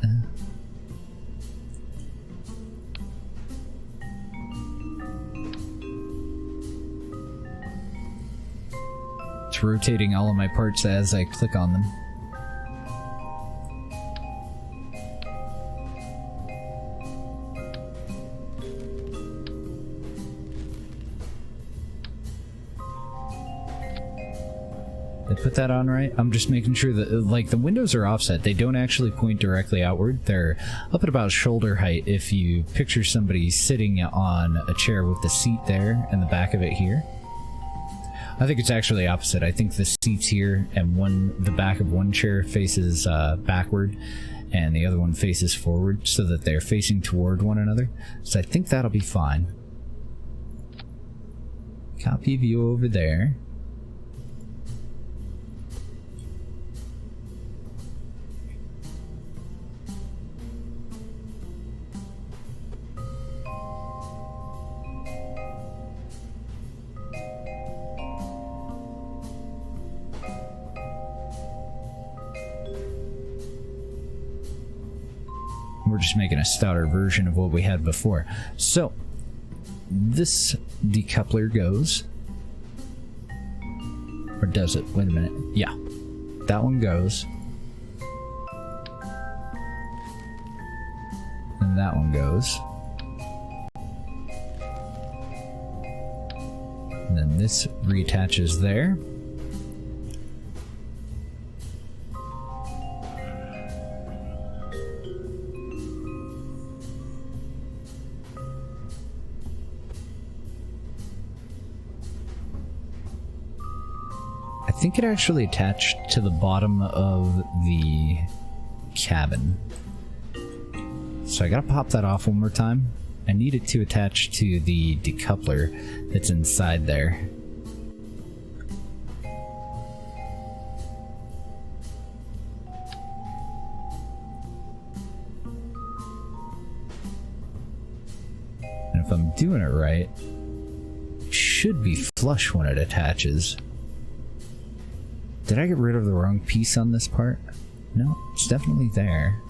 It's rotating all of my parts as I click on them. Put that on right. I'm just making sure that, like, the windows are offset. They don't actually point directly outward. They're up at about shoulder height if you picture somebody sitting on a chair with the seat there and the back of it here. I think it's actually opposite. I think the seat's here and the back of one chair faces backward and the other one faces forward so that they're facing toward one another. So I think that'll be fine. Copy view over there. We're just making a stouter version of what we had before. So, this decoupler goes. Or does it? Wait a minute. Yeah. That one goes. And that one goes. And then this reattaches there. I think it actually attached to the bottom of the cabin. So I gotta pop that off one more time. I need it to attach to the decoupler that's inside there. And if I'm doing it right, it should be flush when it attaches. Did I get rid of the wrong piece on this part? No, it's definitely there.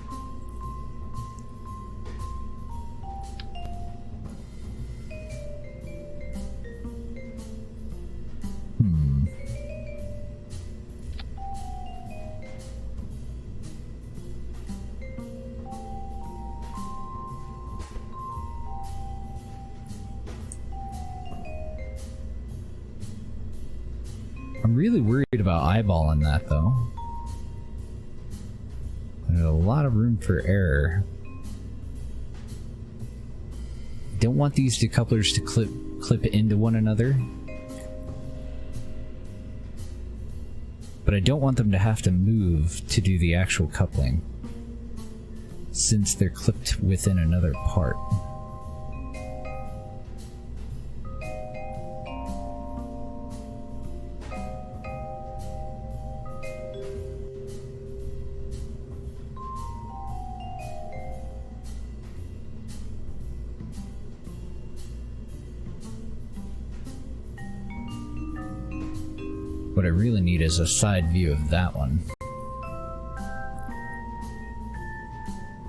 I'm really worried about eyeballing that, though. There's a lot of room for error. Don't want these decouplers to clip into one another. But I don't want them to have to move to do the actual coupling, since they're clipped within another part. What I really need is a side view of that one.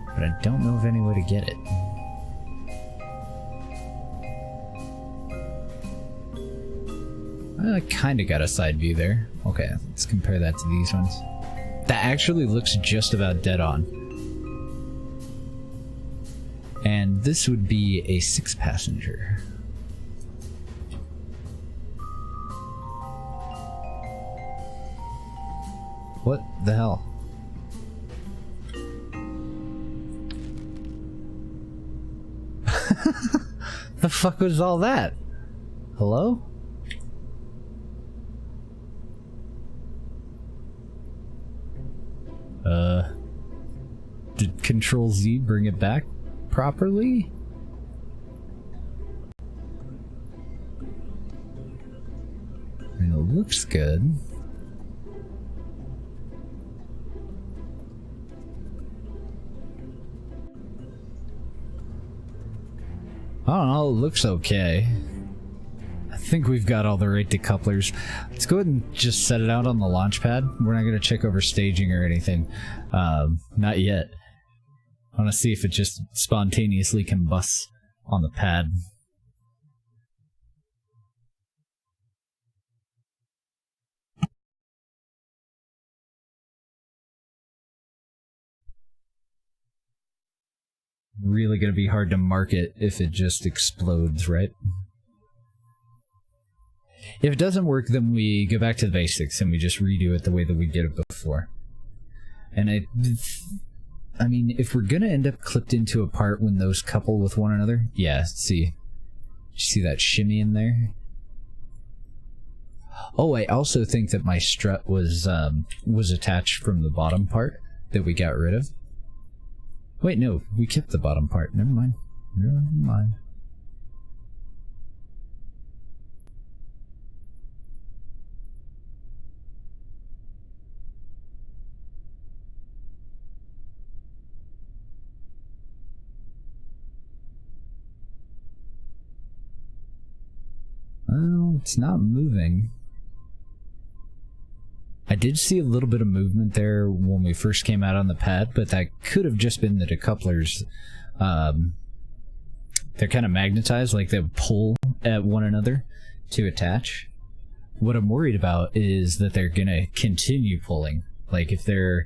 But I don't know of any way to get it. I kinda got a side view there. Okay, let's compare that to these ones. That actually looks just about dead on. And this would be a 6-passenger. What the hell? The fuck was all that? Hello? Did Control Z bring it back properly? I mean, it looks good. I don't know, it looks okay. I think we've got all the right decouplers. Let's go ahead and just set it out on the launch pad. We're not going to check over staging or anything. Not yet. I want to see if it just spontaneously combusts on the pad. Really going to be hard to market if it just explodes, right? If it doesn't work, then we go back to the basics and we just redo it the way that we did it before. And I mean, if we're going to end up clipped into a part when those couple with one another, yeah, see. See that shimmy in there? Oh, I also think that my strut was attached from the bottom part that we got rid of. Wait, no, we kept the bottom part. Never mind. Never mind. Oh, it's not moving. I did see a little bit of movement there when we first came out on the pad, but that could have just been the decouplers. They're kind of magnetized, like they pull at one another to attach. What I'm worried about is that they're going to continue pulling. Like if they're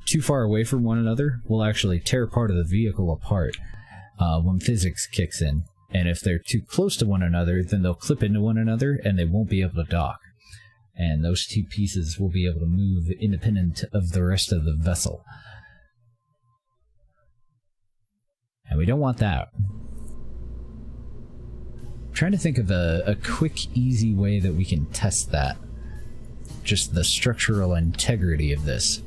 too far away from one another, we'll actually tear part of the vehicle apart when physics kicks in. And if they're too close to one another, then they'll clip into one another and they won't be able to dock. And those two pieces will be able to move independent of the rest of the vessel. And we don't want that. I'm trying to think of a quick, easy way that we can test that. Just the structural integrity of this.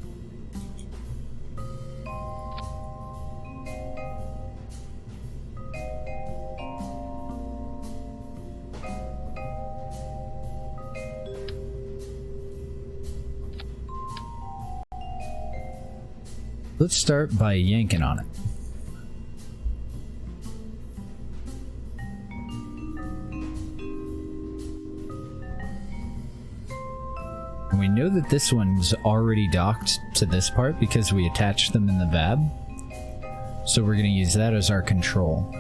Let's start by yanking on it. And we know that this one's already docked to this part because we attached them in the VAB. So we're going to use that as our control.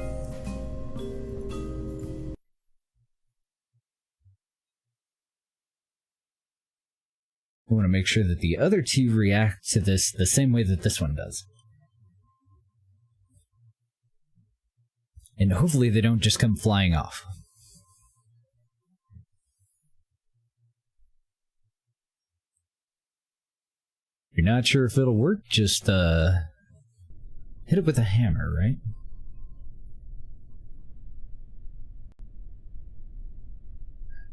We want to make sure that the other two react to this the same way that this one does. And hopefully they don't just come flying off. If you're not sure if it'll work, just hit it with a hammer, right?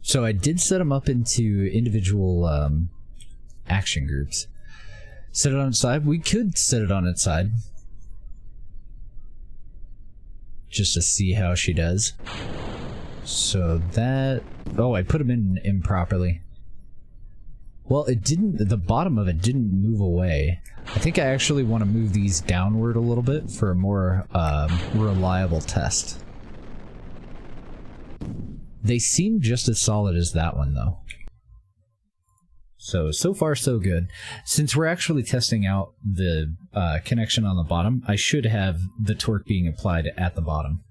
So I did set them up into individual action groups. Set it on its side. We could set it on its side just to see how she does. So that... oh, I put them in improperly. Well, it didn't... the bottom of it didn't move away. I think I actually want to move these downward a little bit for a more reliable test. They seem just as solid as that one, though. So far so good. Since we're actually testing out the connection on the bottom, I should have the torque being applied at the bottom.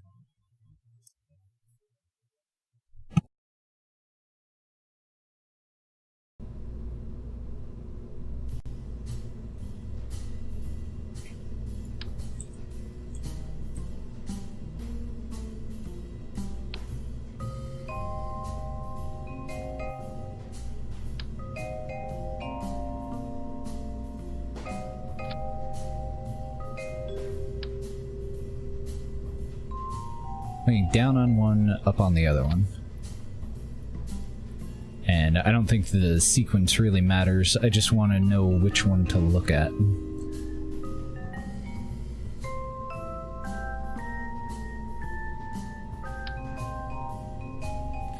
Going down on one, up on the other one. And I don't think the sequence really matters, I just want to know which one to look at.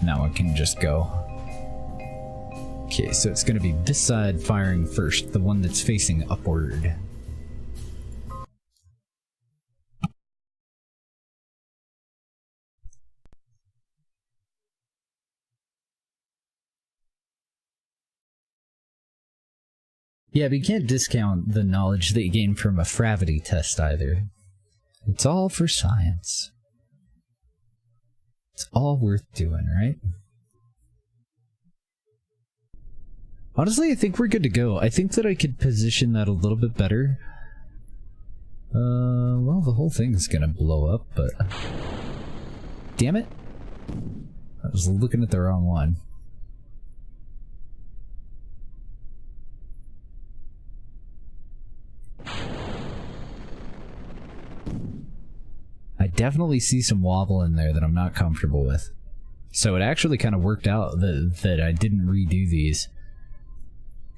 Now one can just go. Okay, so it's going to be this side firing first, the one that's facing upward. Yeah, but you can't discount the knowledge that you gain from a gravity test either. It's all for science. It's all worth doing, right? Honestly, I think we're good to go. I think that I could position that a little bit better. Well, the whole thing's gonna blow up, but... damn it! I was looking at the wrong one. I definitely see some wobble in there that I'm not comfortable with. So it actually kind of worked out that I didn't redo these.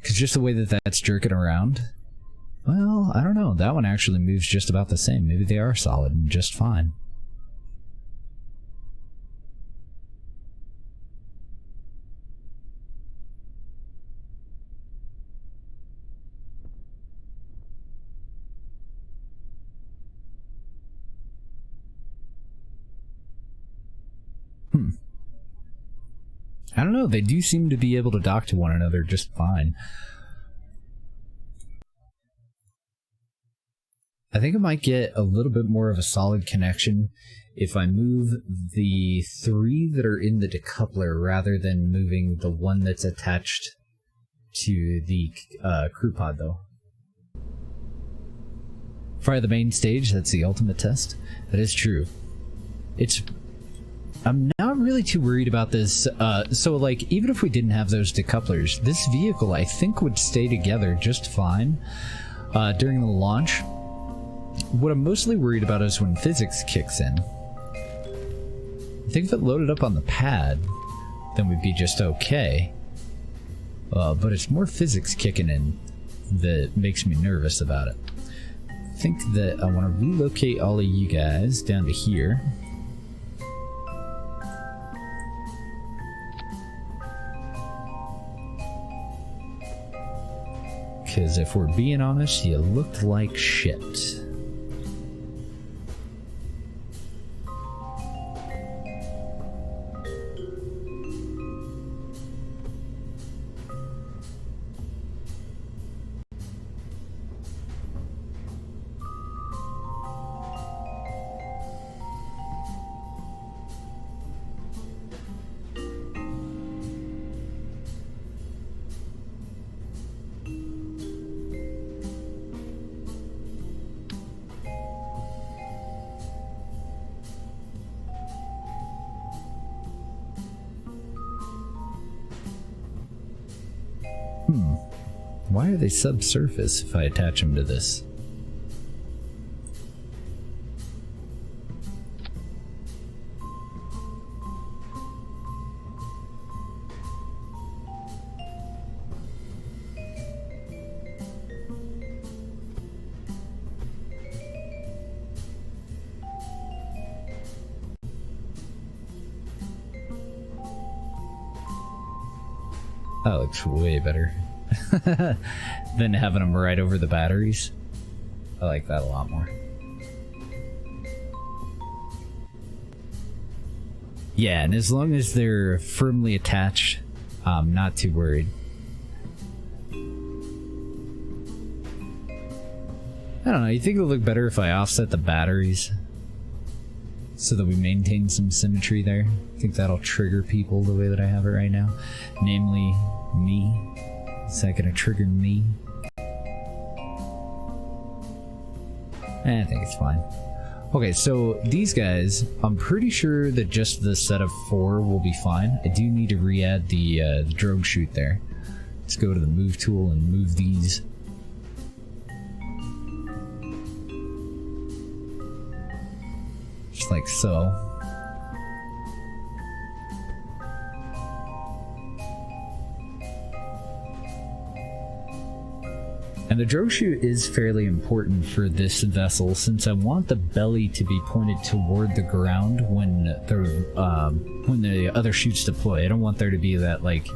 Because just the way that that's jerking around, well, I don't know. That one actually moves just about the same. Maybe they are solid and just fine. I don't know, they do seem to be able to dock to one another just fine. I think I might get a little bit more of a solid connection if I move the 3 that are in the decoupler rather than moving the one that's attached to the crew pod, though. Fire the main stage, that's the ultimate test. That is true. I'm not really too worried about this. So, like, even if we didn't have those decouplers, this vehicle, I think, would stay together just fine during the launch. What I'm mostly worried about is when physics kicks in. I think if it loaded up on the pad, then we'd be just okay. But it's more physics kicking in that makes me nervous about it. I think that I want to relocate all of you guys down to here. Because if we're being honest, you looked like shit. Why are they subsurface if I attach them to this? That looks way better. Than having them right over the batteries. I like that a lot more. Yeah, and as long as they're firmly attached, I'm not too worried. I don't know, you think it would look better if I offset the batteries so that we maintain some symmetry there? I think that'll trigger people the way that I have it right now. Namely, me. Is that gonna trigger me? I think it's fine. Okay, so these guys, I'm pretty sure that just the set of 4 will be fine. I do need to re-add the drogue chute there. Let's go to the move tool and move these. Just like so. And the drogue chute is fairly important for this vessel since I want the belly to be pointed toward the ground when the other chutes deploy. I don't want there to be that like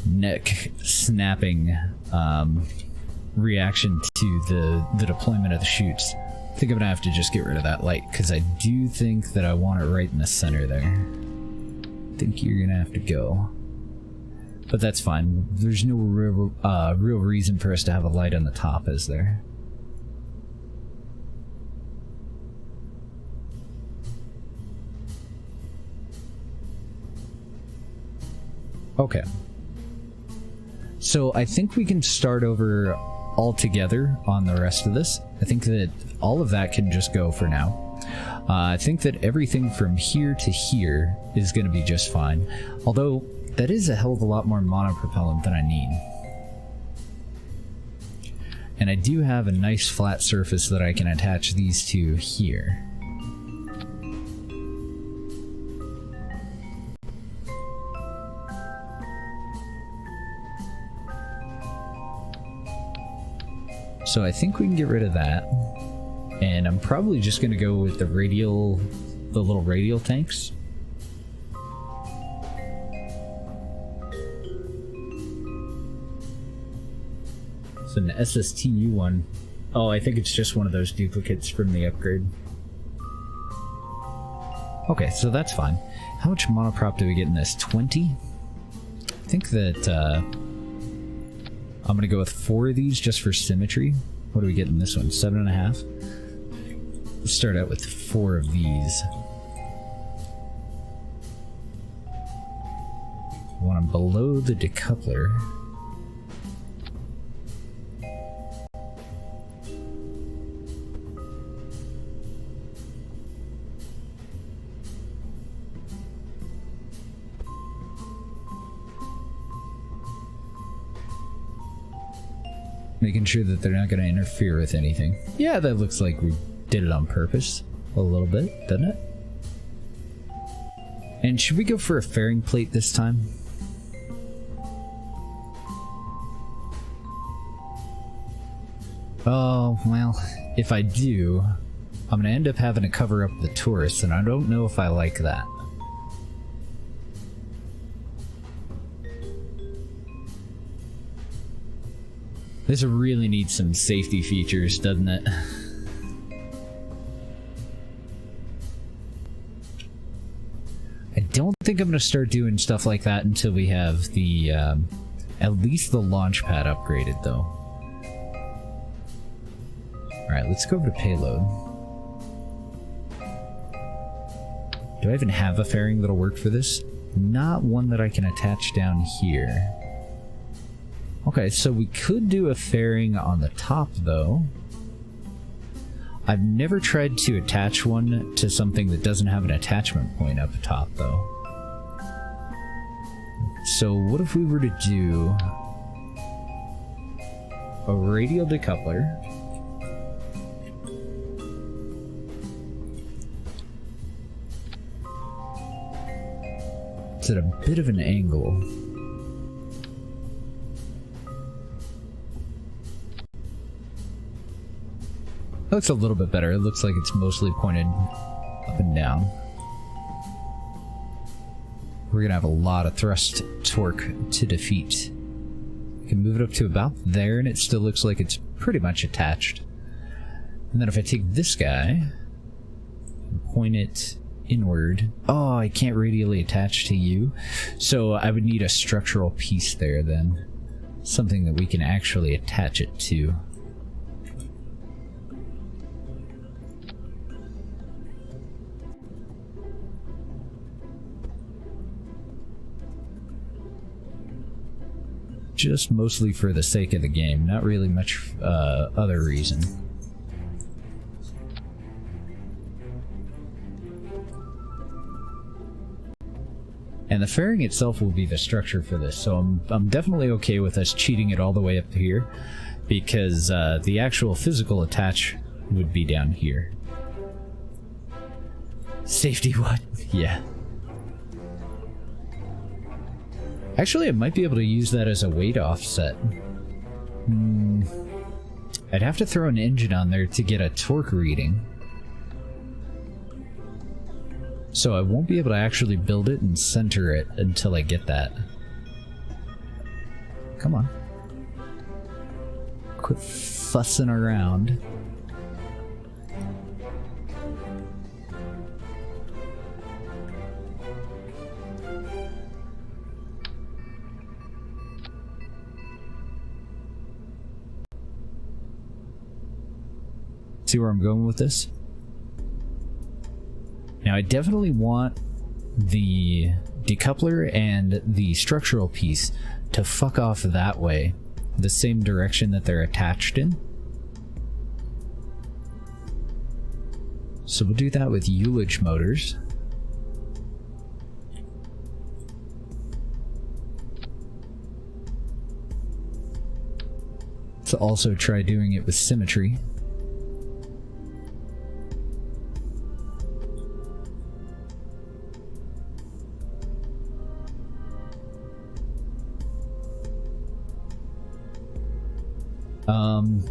neck snapping reaction to the deployment of the chutes. I think I'm gonna have to just get rid of that light because I do think that I want it right in the center there. I think you're gonna have to go. But that's fine. There's no real reason for us to have a light on the top, is there? Okay. So I think we can start over all together on the rest of this. I think that all of that can just go for now. I think that everything from here to here is going to be just fine. Although that is a hell of a lot more monopropellant than I need. And I do have a nice flat surface that I can attach these to here. So I think we can get rid of that. And I'm probably just going to go with the little radial tanks. An SSTU one. Oh, I think it's just one of those duplicates from the upgrade. Okay, so that's fine. How much monoprop do we get in this? 20? I think that I'm gonna go with 4 of these just for symmetry. What do we get in this one? 7.5? Let's start out with 4 of these. I want them below the decoupler. Making sure that they're not going to interfere with anything. Yeah, that looks like we did it on purpose. A little bit, doesn't it? And should we go for a fairing plate this time? Oh, well, if I do, I'm going to end up having to cover up the tourists, and I don't know if I like that. This really needs some safety features, doesn't it? I don't think I'm going to start doing stuff like that until we have the, at least the launch pad upgraded, though. Alright, let's go over to payload. Do I even have a fairing that'll work for this? Not one that I can attach down here. Okay, so we could do a fairing on the top, though. I've never tried to attach one to something that doesn't have an attachment point up top, though. So what if we were to do a radial decoupler? It's at a bit of an angle. That looks a little bit better. It looks like it's mostly pointed up and down. We're gonna have a lot of thrust torque to defeat. We can move it up to about there, and it still looks like it's pretty much attached. And then if I take this guy and point it inward... Oh, I can't radially attach to you. So I would need a structural piece there then. Something that we can actually attach it to. Just mostly for the sake of the game, not really much other reason. And the fairing itself will be the structure for this, so I'm definitely okay with us cheating it all the way up here, because the actual physical attach would be down here. Safety what? Yeah. Actually, I might be able to use that as a weight offset. I'd have to throw an engine on there to get a torque reading. So I won't be able to actually build it and center it until I get that. Come on. Quit fussing around. See where I'm going with this? Now I definitely want the decoupler and the structural piece to fuck off that way, the same direction that they're attached in. So we'll do that with ullage motors. Let's also try doing it with symmetry.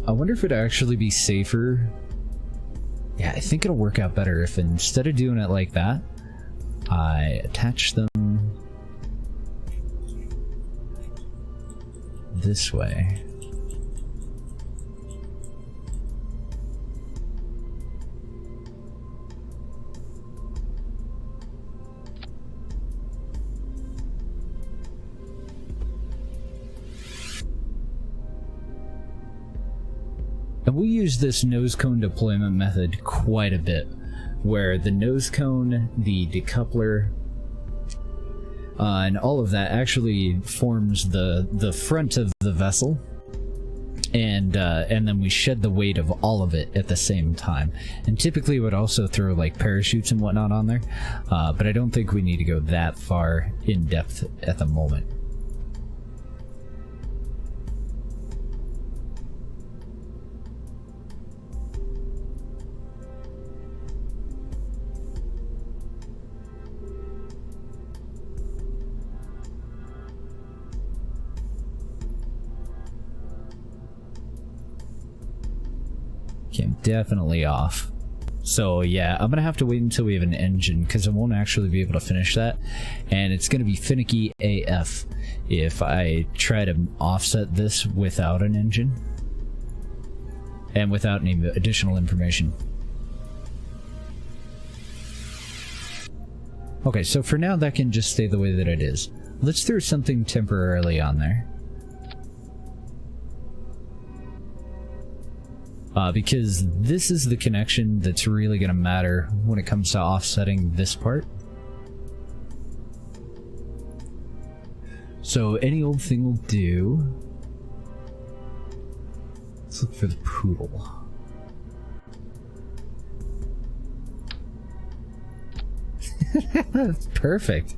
I wonder if it'd actually be safer. Yeah, I think it'll work out better if instead of doing it like that, I attach them this way. And we use this nose cone deployment method quite a bit, where the nose cone, the decoupler, and all of that actually forms the front of the vessel, and then we shed the weight of all of it at the same time. And typically would also throw like parachutes and whatnot on there, but I don't think we need to go that far in depth at the moment. Okay, I'm definitely off. So yeah, I'm gonna have to wait until we have an engine, because I won't actually be able to finish that, and it's gonna be finicky AF if I try to offset this without an engine and without any additional information. Okay, so for now that can just stay the way that it is. Let's throw something temporarily on there. Because this is the connection that's really going to matter when it comes to offsetting this part. So any old thing will do. Let's look for the poodle. That's perfect.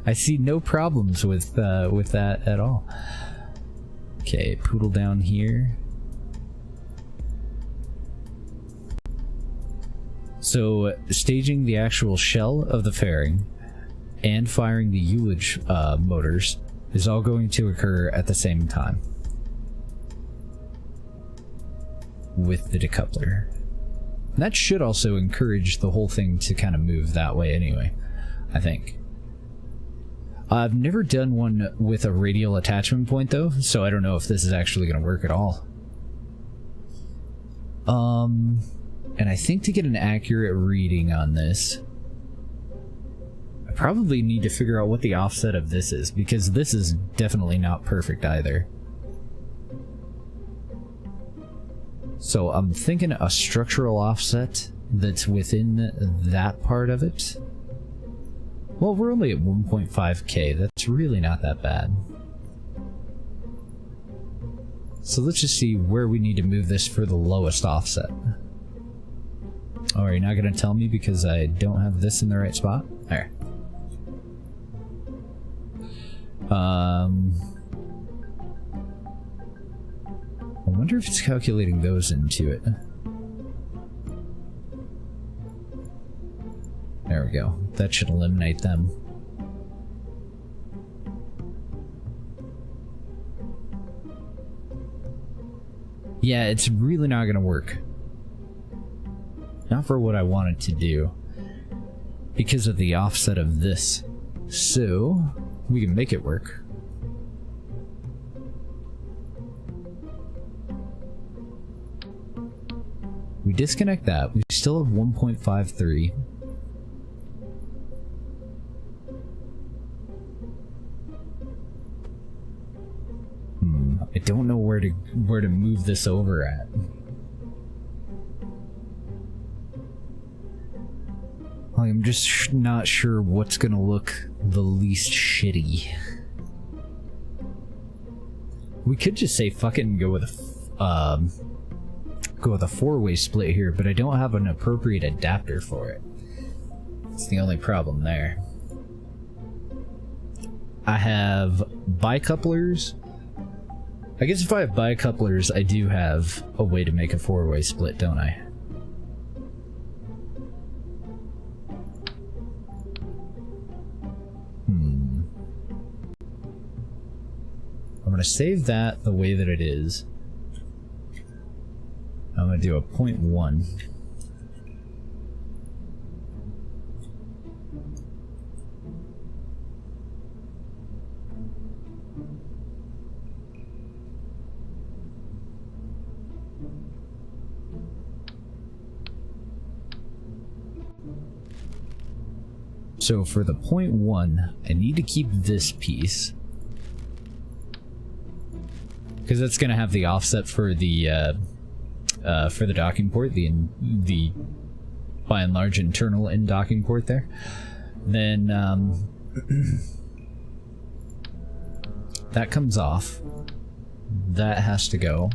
I see no problems with that at all. Okay, poodle down here. So, staging the actual shell of the fairing and firing the ullage motors is all going to occur at the same time with the decoupler. And that should also encourage the whole thing to kind of move that way anyway, I think. I've never done one with a radial attachment point though, so I don't know if this is actually going to work at all. And I think to get an accurate reading on this, I probably need to figure out what the offset of this is, because this is definitely not perfect either. So I'm thinking a structural offset that's within that part of it. Well, we're only at 1.5K. That's really not that bad. So let's just see where we need to move this for the lowest offset. Oh, are you not going to tell me because I don't have this in the right spot? There. I wonder if it's calculating those into it. There we go. That should eliminate them. Yeah, it's really not going to work. Not for what I wanted to do, because of the offset of this. So, we can make it work. We disconnect that. We still have 1.53. I don't know where to move this over at. I'm just not sure what's gonna look the least shitty. We could just say fuck it and go with a four-way split here, but I don't have an appropriate adapter for it. It's the only problem there. I have bicouplers. I guess if I have bicouplers, I do have a way to make a four-way split, don't I? I'm going to save that the way that it is. I'm going to do a 0.1. So for the 0.1, I need to keep this piece, because that's going to have the offset for the for the docking port, the by and large internal in docking port there, then that comes off. That has to go.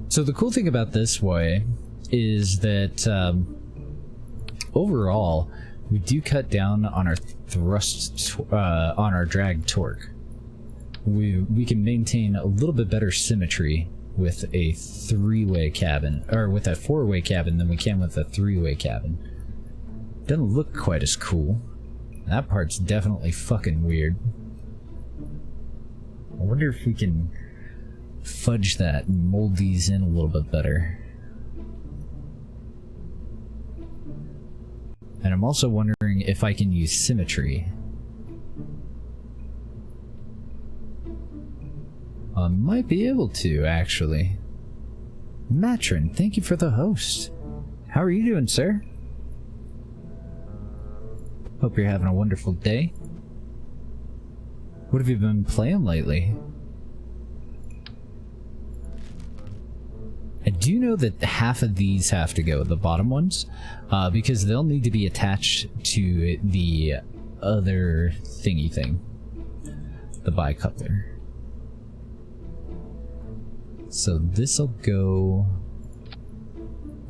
So the cool thing about this way is that overall we do cut down on our thrust, on our drag torque. We can maintain a little bit better symmetry with a three-way cabin, or with a four-way cabin, than we can with a three-way cabin. Doesn't look quite as cool. That part's definitely fucking weird. I wonder if we can fudge that and mold these in a little bit better. And I'm also wondering if I can use symmetry. I might be able to, actually. Matron, thank you for the host. How are you doing, sir? Hope you're having a wonderful day. What have you been playing lately? I do know that half of these have to go, the bottom ones, because they'll need to be attached to the other thingy thing, the bicoupler. So this'll go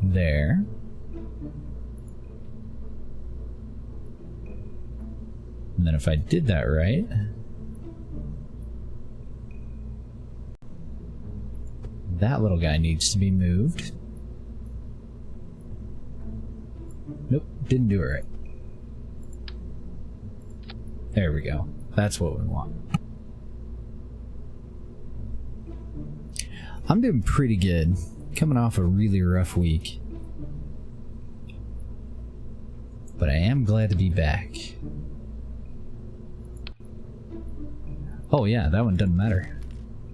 there. And then if I did that right, that little guy needs to be moved. Nope, didn't do it right. There we go. That's what we want. I'm doing pretty good. Coming off a really rough week. But I am glad to be back. Oh yeah, that one doesn't matter.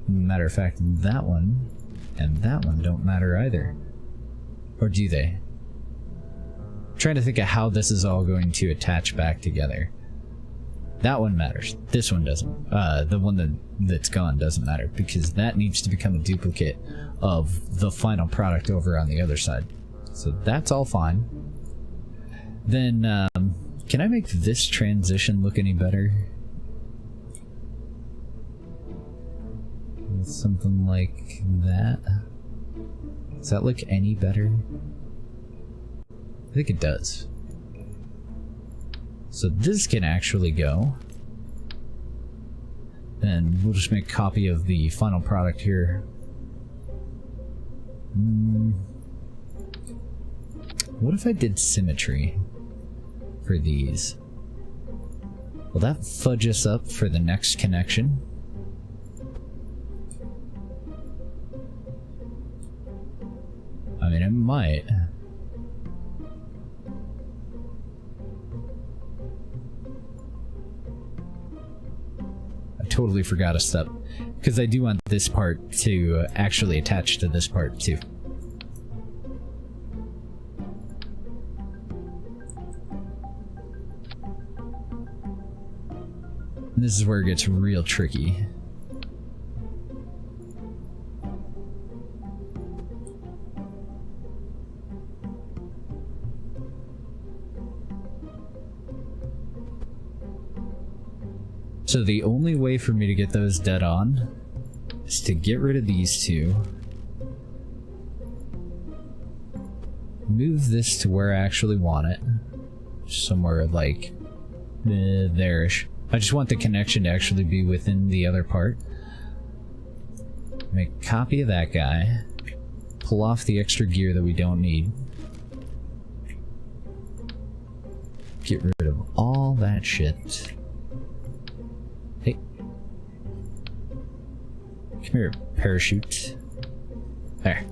Matter of fact, that one and that one don't matter either. Or do they? I'm trying to think of how this is all going to attach back together. That one matters. This one doesn't. The one that's gone doesn't matter, because that needs to become a duplicate of the final product over on the other side. So that's all fine. Then, can I make this transition look any better? Something like that. Does that look any better? I think it does. So this can actually go. And we'll just make a copy of the final product here. What if I did symmetry for these? Will that fudge us up for the next connection? I mean, it might. I totally forgot a step, because I do want this part to actually attach to this part too. And this is where it gets real tricky. So the only way for me to get those dead on is to get rid of these two. Move this to where I actually want it. Somewhere like there-ish. I just want the connection to actually be within the other part. Make a copy of that guy. Pull off the extra gear that we don't need. Get rid of all that shit. Hey. Come here, parachute. There.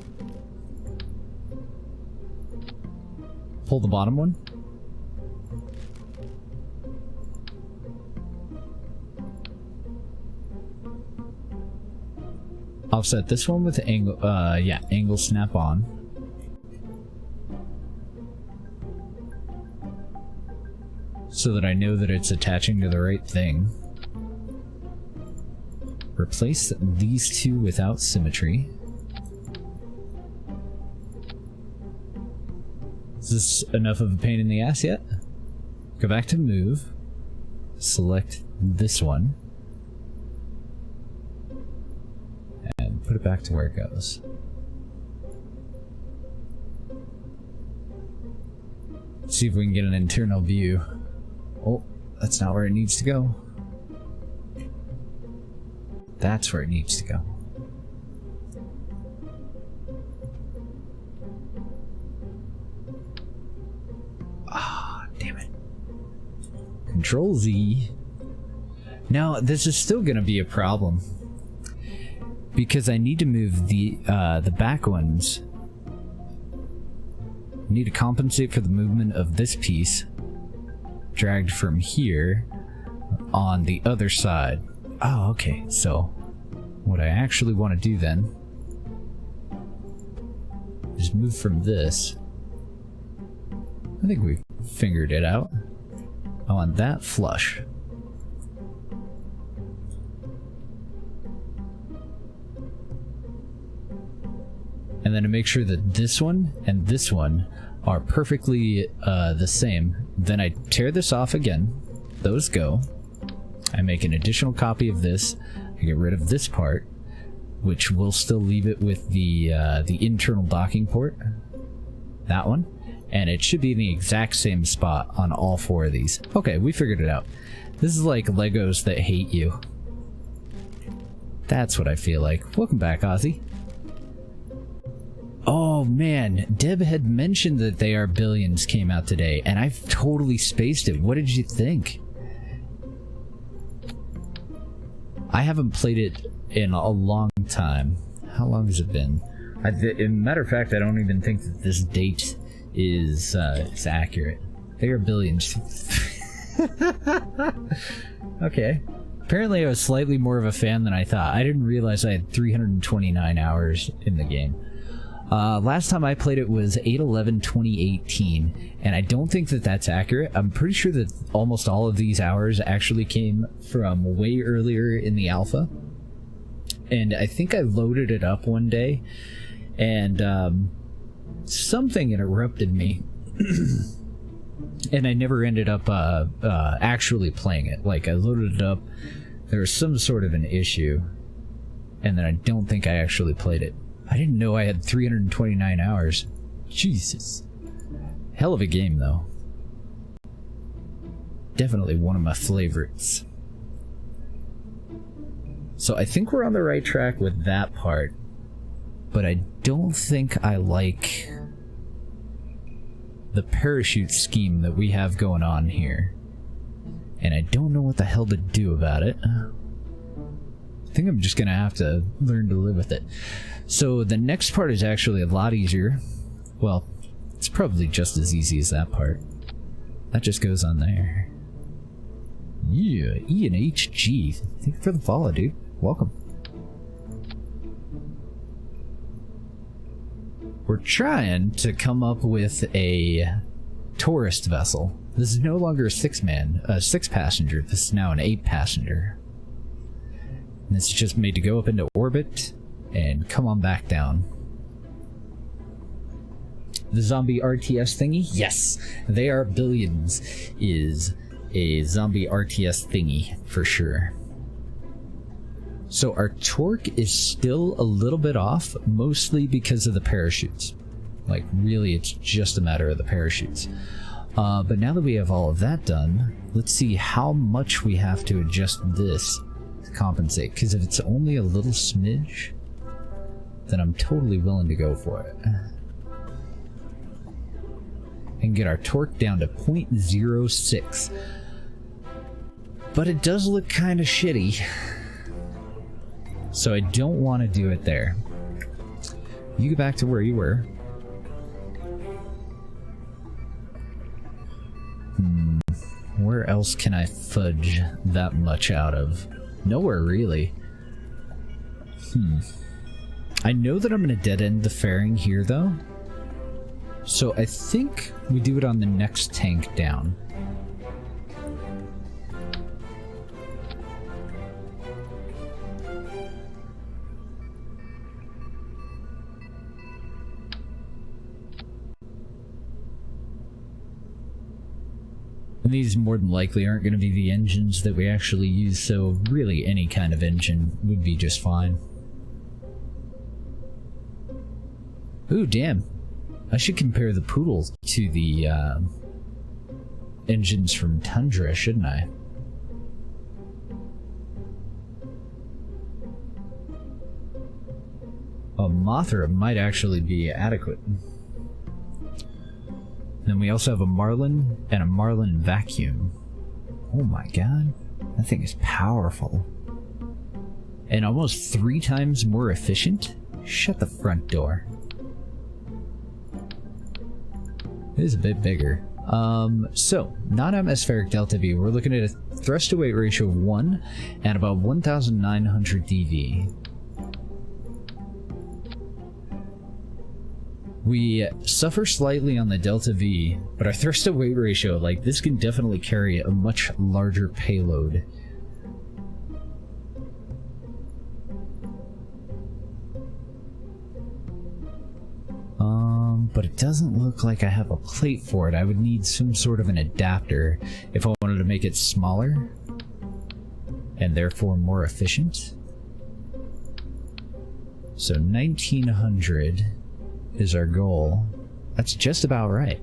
Pull the bottom one. offset this one with angle, yeah, angle snap on. So that I know that it's attaching to the right thing. Replace these two without symmetry. Is this enough of a pain in the ass yet? Go back to move. Select this one. And put it back to where it goes. Let's see if we can get an internal view. Oh, that's not where it needs to go. That's where it needs to go. Ah, damn it. Control Z. Now, this is still gonna be a problem. Because I need to move the back ones. I need to compensate for the movement of this piece. Dragged from here on the other side. Oh, okay. So what I actually want to do then is move from this. I think we figured it out. I want that flush. And then to make sure that this one and this one are perfectly the same, then I tear this off again. Those go. I make an additional copy of this. I get rid of this part, which will still leave it with the internal docking port. That one. And it should be in the exact same spot on all four of these. Okay, we figured it out. This is like Legos that hate you. That's what I feel like. Welcome back, Ozzy. Oh man, Deb had mentioned that They Are Billions came out today, and I've totally spaced it. What did you think? I haven't played it in a long time. How long has it been? As a matter of fact, I don't even think that this date is accurate. They Are Billions. Okay. Apparently I was slightly more of a fan than I thought. I didn't realize I had 329 hours in the game. Last time I played it was 8/11/2018, and I don't think that that's accurate. I'm pretty sure that almost all of these hours actually came from way earlier in the alpha. And I think I loaded it up one day, and something interrupted me. And I never ended up actually playing it. Like, I loaded it up, there was some sort of an issue, and then I don't think I actually played it. I didn't know I had 329 hours. Jesus. Hell of a game, though. Definitely one of my favorites. So I think we're on the right track with that part, but I don't think I like the parachute scheme that we have going on here. And I don't know what the hell to do about it. I think I'm just gonna have to learn to live with it. So the next part is actually a lot easier. Well, it's probably just as easy as that part. That just goes on there. Yeah, ENG. Thank you for the follow, dude. Welcome. We're trying to come up with a tourist vessel. This is no longer a 6-passenger. This is now an 8-passenger. And it's just made to go up into orbit and come on back down. The zombie RTS thingy? Yes! They Are Billions is a zombie RTS thingy, for sure. So our torque is still a little bit off, mostly because of the parachutes. Like, really, it's just a matter of the parachutes. But now that we have all of that done, let's see how much we have to adjust this to compensate. Because if it's only a little smidge, then I'm totally willing to go for it. And get our torque down to 0.06. But it does look kind of shitty. So I don't want to do it there. You go back to where you were. Where else can I fudge that much out of? Nowhere really. I know that I'm going to dead end the fairing here, though. So I think we do it on the next tank down. And these more than likely aren't going to be the engines that we actually use, so really any kind of engine would be just fine. Ooh, damn. I should compare the Poodles to the engines from Tundra, shouldn't I? A Mothra might actually be adequate. Then we also have a Marlin and a Marlin Vacuum. Oh my god, that thing is powerful. And almost 3 times more efficient? Shut the front door. It is a bit bigger. So, non-atmospheric delta V, we're looking at a thrust to weight ratio of 1 and about 1,900 dV. We suffer slightly on the delta V, but our thrust to weight ratio, like, this can definitely carry a much larger payload. But it doesn't look like I have a plate for it. I would need some sort of an adapter if I wanted to make it smaller and therefore more efficient. So 1900 is our goal. That's just about right.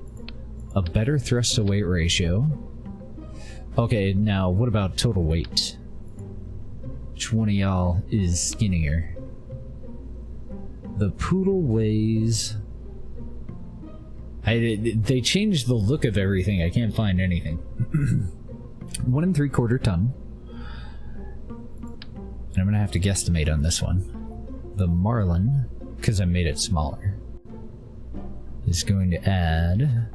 A better thrust to weight ratio. Okay, now what about total weight? Which one of y'all is skinnier? The Poodle weighs... they changed the look of everything. I can't find anything. 1 3/4 ton. And I'm gonna have to guesstimate on this one. The Marlin, because I made it smaller, is going to add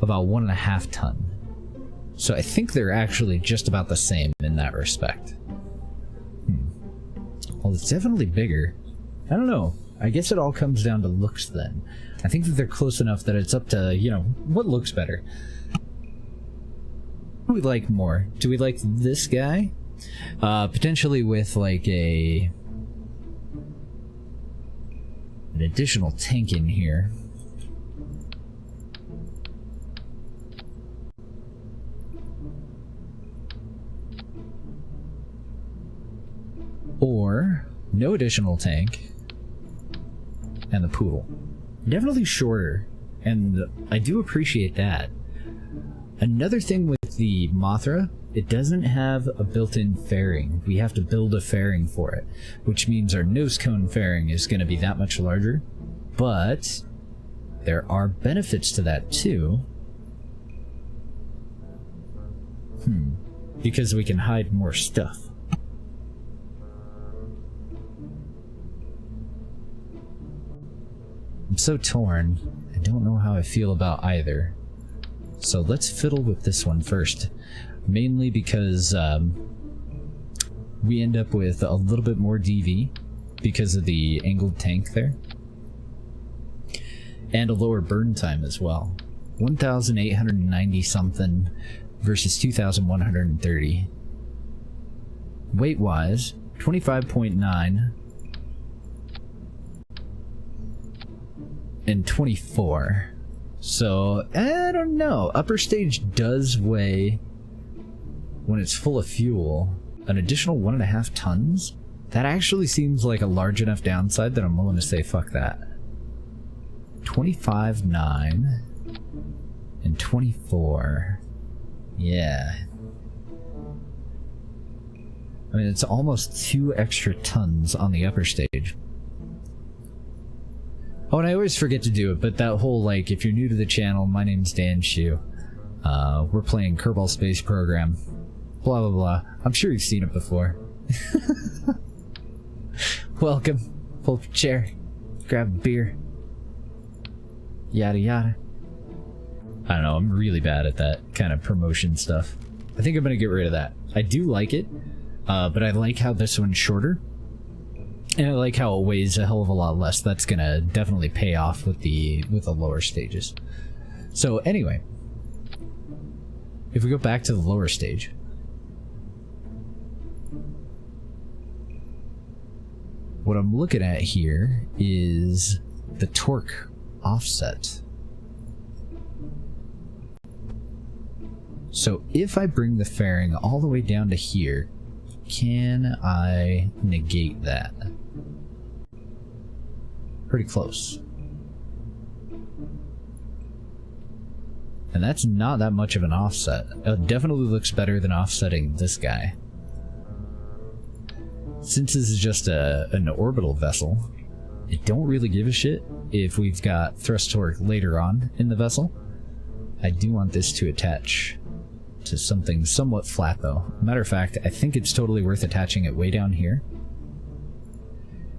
about 1.5 ton. So I think they're actually just about the same in that respect. Well, it's definitely bigger. I don't know. I guess it all comes down to looks then. I think that they're close enough that it's up to, you know, what looks better. What do we like more? Do we like this guy? Potentially with like an additional tank in here. Or no additional tank and the Poodle. Definitely shorter, and I do appreciate that. Another thing with the Mothra, it doesn't have a built-in fairing. We have to build a fairing for it, which means our nose cone fairing is going to be that much larger, but there are benefits to that too. Because we can hide more stuff. I'm so torn. I don't know how I feel about either. So let's fiddle with this one first. Mainly because we end up with a little bit more DV because of the angled tank there. And a lower burn time as well. 1,890 something versus 2,130. Weight-wise, 25.9 and 24. So, I don't know. Upper stage does weigh, when it's full of fuel, an additional 1.5 tons? That actually seems like a large enough downside that I'm willing to say fuck that. 25.9 and 24. Yeah. I mean, it's almost 2 extra tons on the upper stage. Oh, and I always forget to do it, but that whole, like, if you're new to the channel, my name's Dan Shu. We're playing Kerbal Space Program. Blah, blah, blah. I'm sure you've seen it before. Welcome. Pull up a chair. Grab a beer. Yada, yada. I don't know, I'm really bad at that kind of promotion stuff. I think I'm gonna get rid of that. I do like it, but I like how this one's shorter. And I like how it weighs a hell of a lot less. That's gonna definitely pay off with the lower stages. So anyway, if we go back to the lower stage, what I'm looking at here is the torque offset. So if I bring the fairing all the way down to here, can I negate that? Pretty close. And that's not that much of an offset. It definitely looks better than offsetting this guy. Since this is just an orbital vessel, I don't really give a shit if we've got thrust torque later on in the vessel. I do want this to attach to something somewhat flat though. Matter of fact, I think it's totally worth attaching it way down here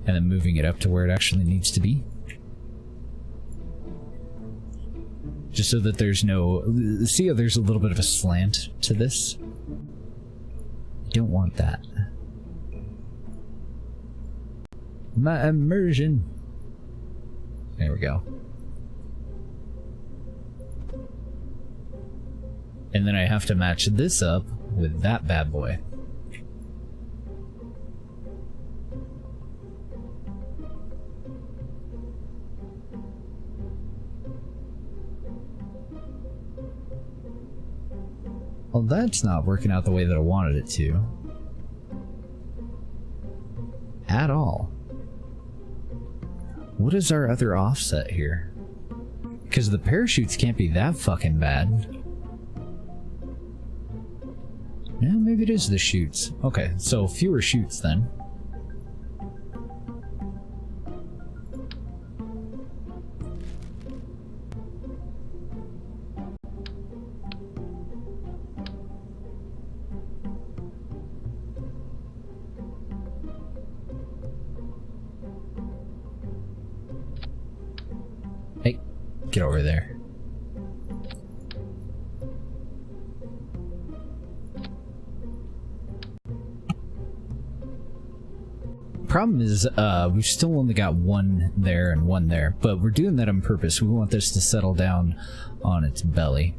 and then moving it up to where it actually needs to be. Just so that there's no... See how there's a little bit of a slant to this? I don't want that. My immersion. There we go. And then I have to match this up with that bad boy. Well, that's not working out the way that I wanted it to. At all. What is our other offset here? Because the parachutes can't be that fucking bad. Yeah, maybe it is the chutes. Okay, so fewer chutes then. Hey, get over there. Problem is, we've still only got one there and one there, but we're doing that on purpose. We want this to settle down on its belly.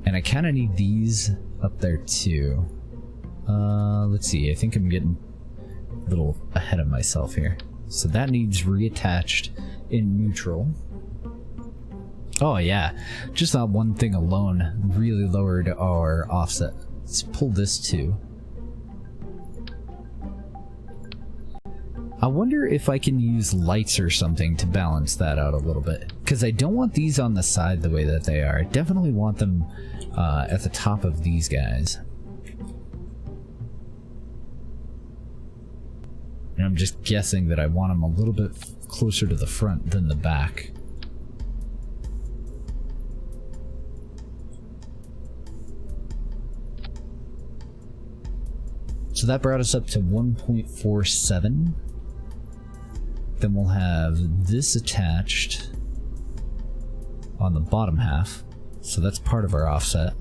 And I kind of need these up there too. Let's see, I think I'm getting a little ahead of myself here. So that needs reattached in neutral. Oh yeah, just that one thing alone really lowered our offset. Let's pull this too. I wonder if I can use lights or something to balance that out a little bit. Because I don't want these on the side the way that they are. I definitely want them at the top of these guys. And I'm just guessing that I want them a little bit closer to the front than the back. So that brought us up to 1.47. Then we'll have this attached on the bottom half. So that's part of our offset.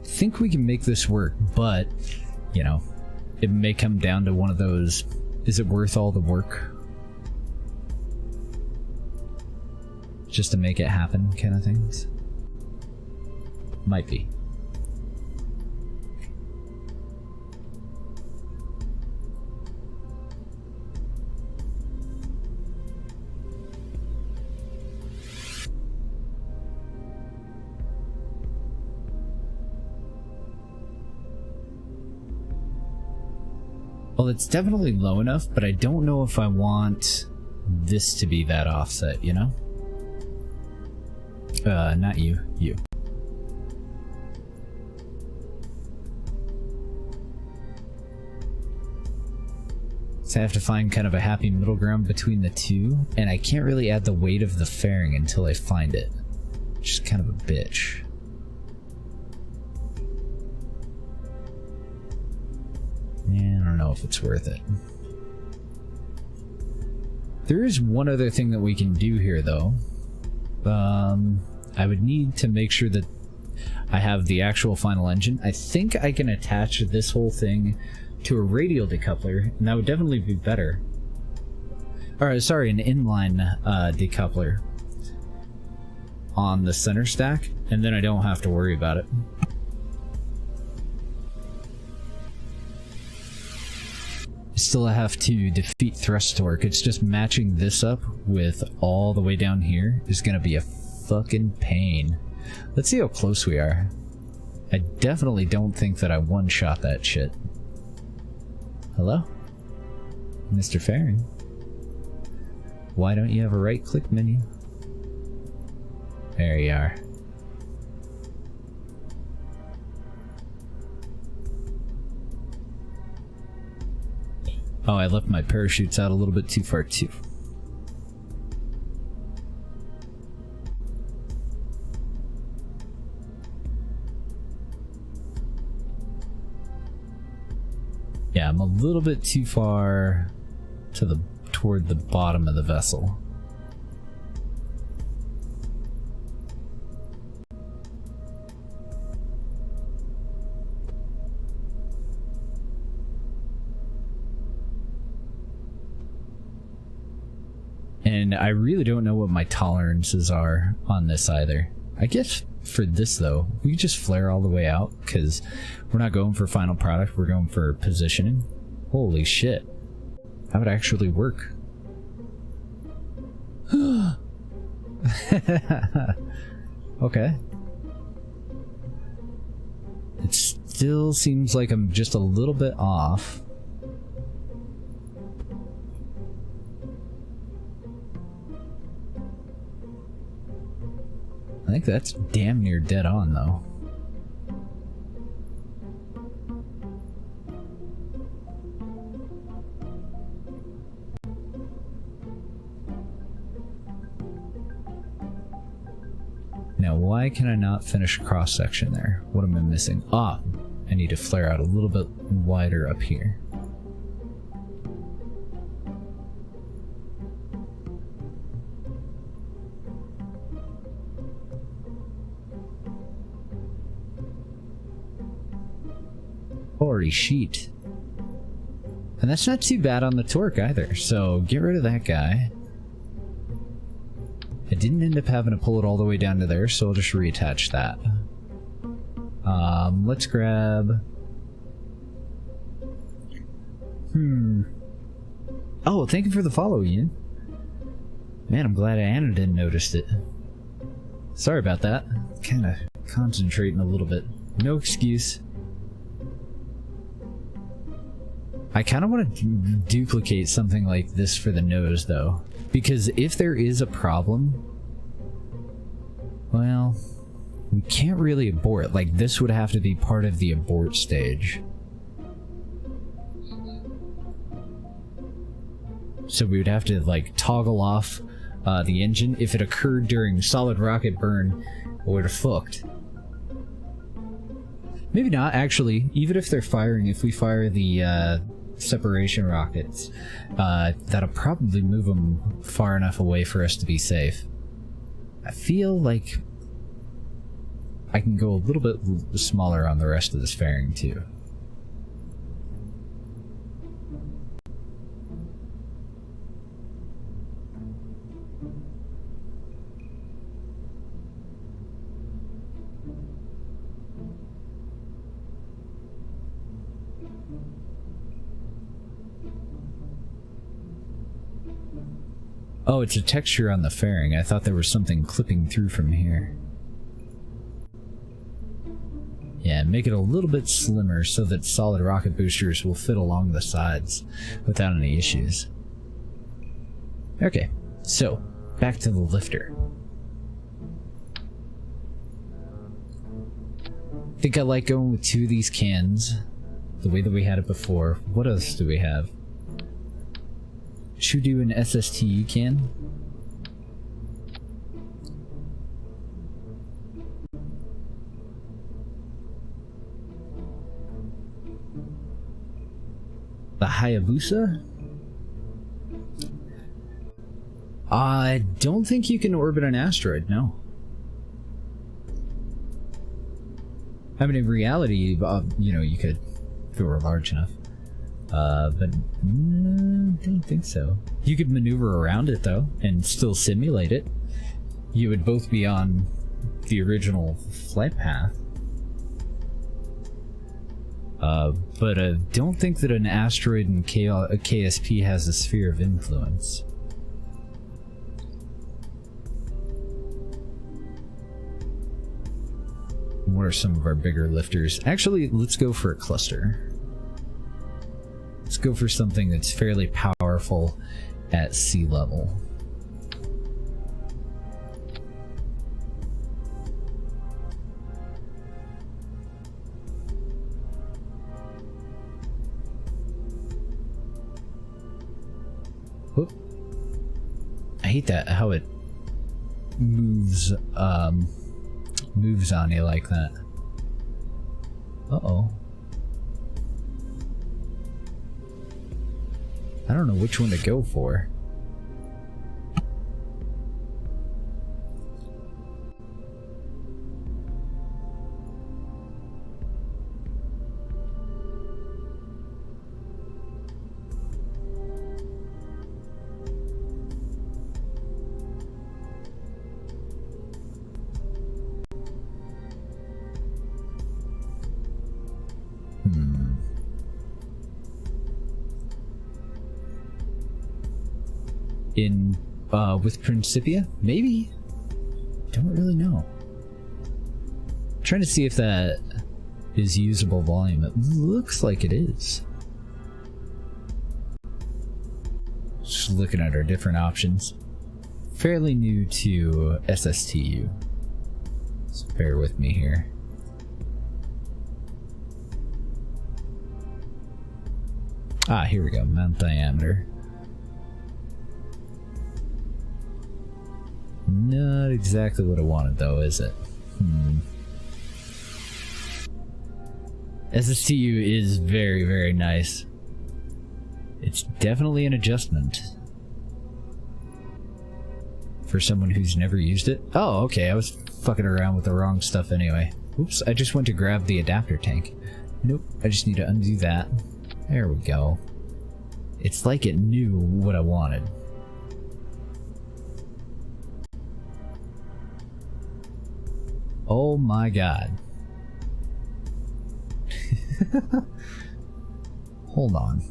I think we can make this work, but you know, it may come down to one of those, is it worth all the work just to make it happen kind of things? Might be. Well, it's definitely low enough, but I don't know if I want this to be that offset, you know? Not you. You. So I have to find kind of a happy middle ground between the two, and I can't really add the weight of the fairing until I find it. Which is kind of a bitch. Yeah, I don't know if it's worth it. There is one other thing that we can do here, though. I would need to make sure that I have the actual final engine. I think I can attach this whole thing to a radial decoupler, and that would definitely be better. Or, sorry, an inline decoupler on the center stack, and then I don't have to worry about it. Still have to defeat thrust torque. It's just matching this up with all the way down here is gonna be a fucking pain. Let's see how close we are. I definitely don't think that I one-shot that shit. Hello? Mr. Fairing? Why don't you have a right-click menu? There you are. Oh, I left my parachutes out a little bit too far, too. Yeah, I'm a little bit too far to toward the bottom of the vessel. And I really don't know what my tolerances are on this either. I guess for this though, we just flare all the way out because we're not going for final product, we're going for positioning. Holy shit. That would actually work. Okay. It still seems like I'm just a little bit off. I think that's damn near dead on, though. Now, why can I not finish cross-section there? What am I missing? Ah, I need to flare out a little bit wider up here. Holy sheet. And that's not too bad on the torque either, so get rid of that guy. I didn't end up having to pull it all the way down to there, so I'll just reattach that. Let's grab... Oh, thank you for the follow, Ian. Man, I'm glad Anna didn't notice it. Sorry about that. Kinda concentrating a little bit. No excuse. I kind of want to duplicate something like this for the nose, though. Because if there is a problem, well, we can't really abort. Like, this would have to be part of the abort stage. So we would have to, like, toggle off the engine. If it occurred during solid rocket burn, we're fucked. Maybe not, actually. Even if they're firing, if we fire the separation rockets, that'll probably move them far enough away for us to be safe. I feel like I can go a little bit smaller on the rest of this fairing too. Oh, it's a texture on the fairing. I thought there was something clipping through from here. Yeah, make it a little bit slimmer so that solid rocket boosters will fit along the sides without any issues. Okay, so back to the lifter. think I like going with 2 of these cans, the way that we had it before. What else do we have? Should we do an SSTU can? The Hayabusa? I don't think you can orbit an asteroid, no. I mean, in reality, you know, you could if it were large enough. But I don't think so. You could maneuver around it, though, and still simulate it. You would both be on the original flight path. But I don't think that an asteroid in KSP has a sphere of influence. What are some of our bigger lifters? Actually, let's go for a cluster. Let's go for something that's fairly powerful at sea level. Whoop. I hate that, how it moves, moves on you like that. Uh-oh. I don't know which one to go for. In, with Principia? Maybe? Don't really know. I'm trying to see if that is usable volume. It looks like it is. Just looking at our different options. Fairly new to SSTU. So bear with me here. Ah, here we go. Mount diameter. Not exactly what I wanted, though, is it? SSTU is very, very nice. It's definitely an adjustment. For someone who's never used it. Oh, okay, I was fucking around with the wrong stuff anyway. Oops, I just went to grab the adapter tank. Nope, I just need to undo that. There we go. It's like it knew what I wanted. Oh my god. Hold on.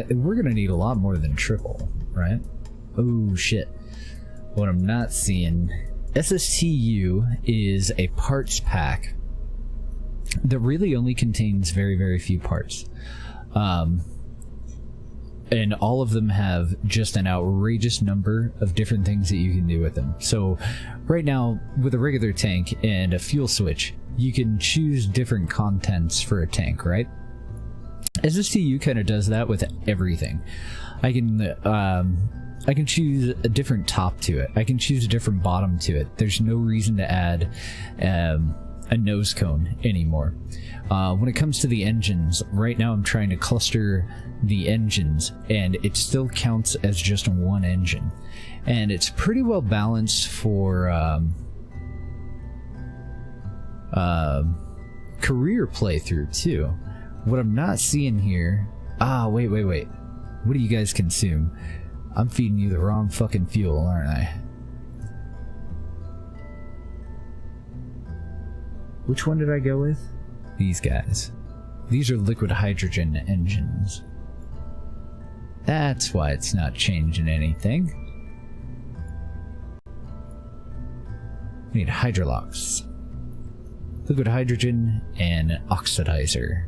We're gonna need a lot more than triple, right? Oh shit. What I'm not seeing... SSTU is a parts pack that really only contains very, very few parts. And all of them have just an outrageous number of different things that you can do with them. So right now, with a regular tank and a fuel switch, you can choose different contents for a tank, right? SSTU kind of does that with everything. I can choose a different top to it. I can choose a different bottom to it. There's no reason to add a nose cone anymore. When it comes to the engines, right now I'm trying to cluster the engines, and it still counts as just one engine. And it's pretty well balanced for career playthrough too. What I'm not seeing here... Ah, wait. What do you guys consume? I'm feeding you the wrong fucking fuel, aren't I? Which one did I go with? These guys. These are liquid hydrogen engines. That's why it's not changing anything. We need hydrolocks. liquid hydrogen, and oxidizer.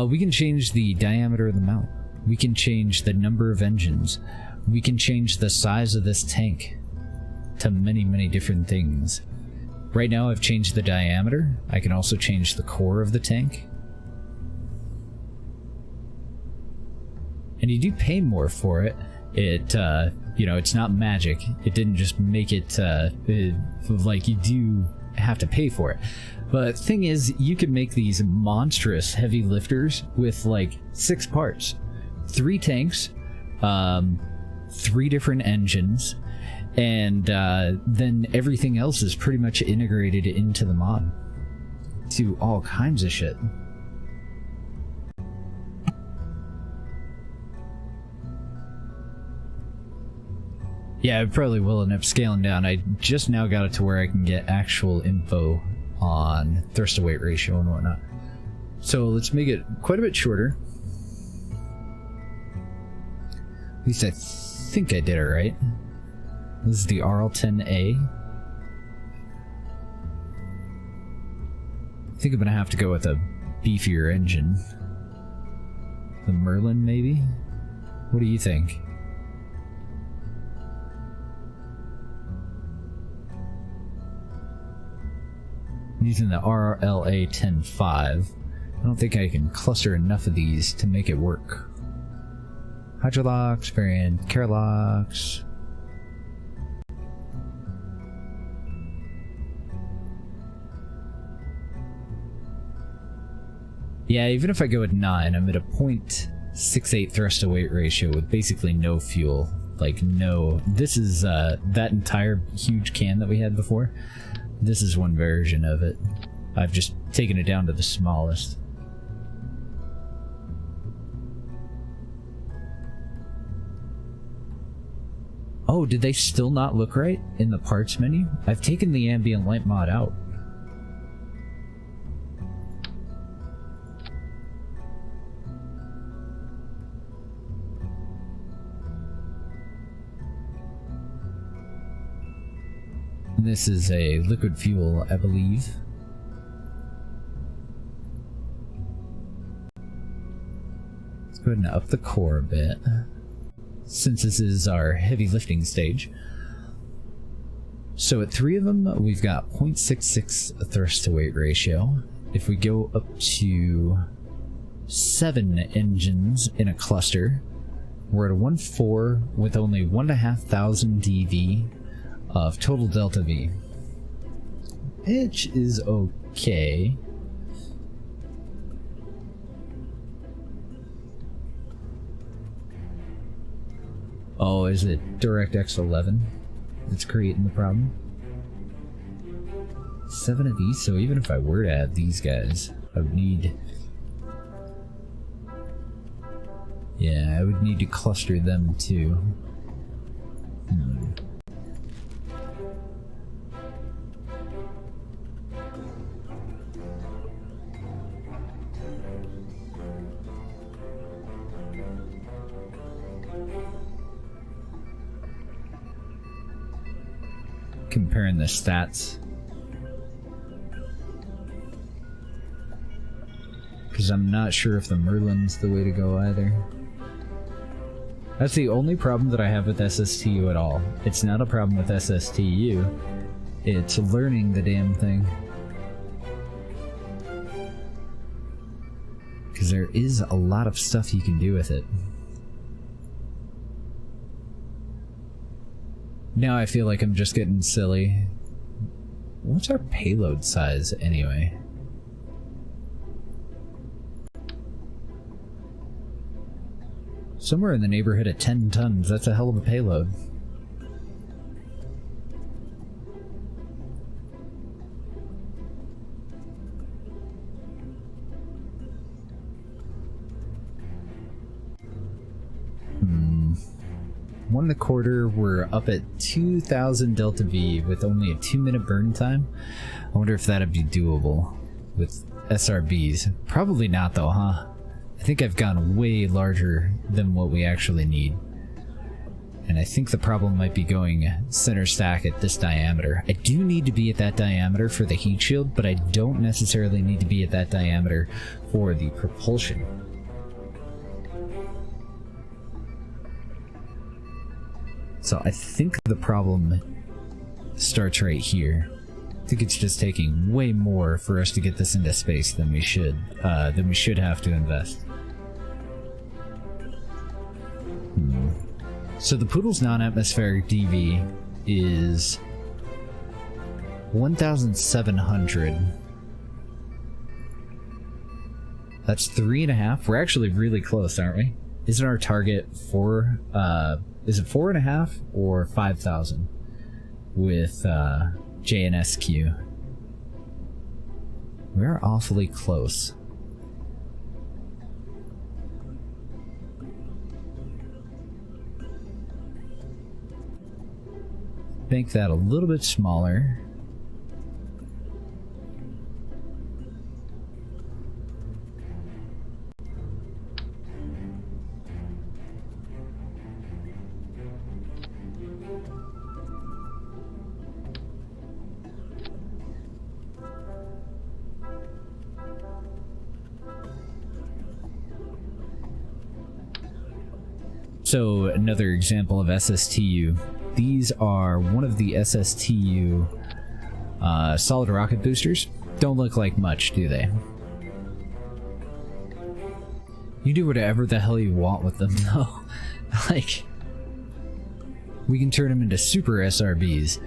We can change the diameter of the mount. We can change the number of engines. We can change the size of this tank to many, many different things. Right now I've changed the diameter. I can also change the core of the tank. And you do pay more for it. It, you know, it's not magic. It didn't just make it, like, you do have to pay for it. But the thing is, you can make these monstrous heavy lifters with, like, 6 parts. 3 tanks, 3 different engines, and then everything else is pretty much integrated into the mod. Do all kinds of shit. Yeah, I probably will end up scaling down. I just now got it to where I can get actual info on thrust to weight ratio and whatnot. So let's make it quite a bit shorter. At least I think I did it right. This is the RL10A. I think I'm gonna have to go with a beefier engine. The Merlin, maybe? What do you think? Using the RLA 10.5. I don't think I can cluster enough of these to make it work. Hydrolocks, variant, Carolocks. Yeah, even if I go with 9, I'm at a 0.68 thrust to weight ratio with basically no fuel. Like, no. This is that entire huge can that we had before. This is one version of it. I've just taken it down to the smallest. Oh, did they still not look right in the parts menu? I've taken the ambient light mod out. This is a liquid fuel, I believe. Let's go ahead and up the core a bit, since this is our heavy lifting stage. So at 3 of them, we've got 0.66 thrust to weight ratio. If we go up to 7 engines in a cluster, we're at a 1.4 with only 1,500 dV of total delta V. Pitch is okay. Oh, is it DirectX 11 that's creating the problem? 7 of these, so even if I were to add these guys, I would need... Yeah, I would need to cluster them too. Comparing the stats, because I'm not sure if the Merlin's the way to go either. That's the only problem that I have with SSTU at all. It's not a problem with SSTU, it's learning the damn thing. Because there is a lot of stuff you can do with it. Now I feel like I'm just getting silly. What's our payload size anyway? Somewhere in the neighborhood of 10 tons. That's a hell of a payload. One and a quarter, we're up at 2,000 delta V with only a 2-minute burn time. I wonder if that'd be doable with SRBs. Probably not though, huh? I think I've gone way larger than what we actually need. And I think the problem might be going center stack at this diameter. I do need to be at that diameter for the heat shield, but I don't necessarily need to be at that diameter for the propulsion. So I think the problem starts right here. I think it's just taking way more for us to get this into space than we should have to invest. So the Poodle's non-atmospheric DV is 1,700. That's 3.5. We're actually really close, aren't we? Isn't our target four? Is it 4.5 or 5,000 with JNSQ? We're awfully close. Make that a little bit smaller. So another example of SSTU. These are one of the SSTU solid rocket boosters. Don't look like much, do they? You do whatever the hell you want with them, though. Like, we can turn them into super SRBs.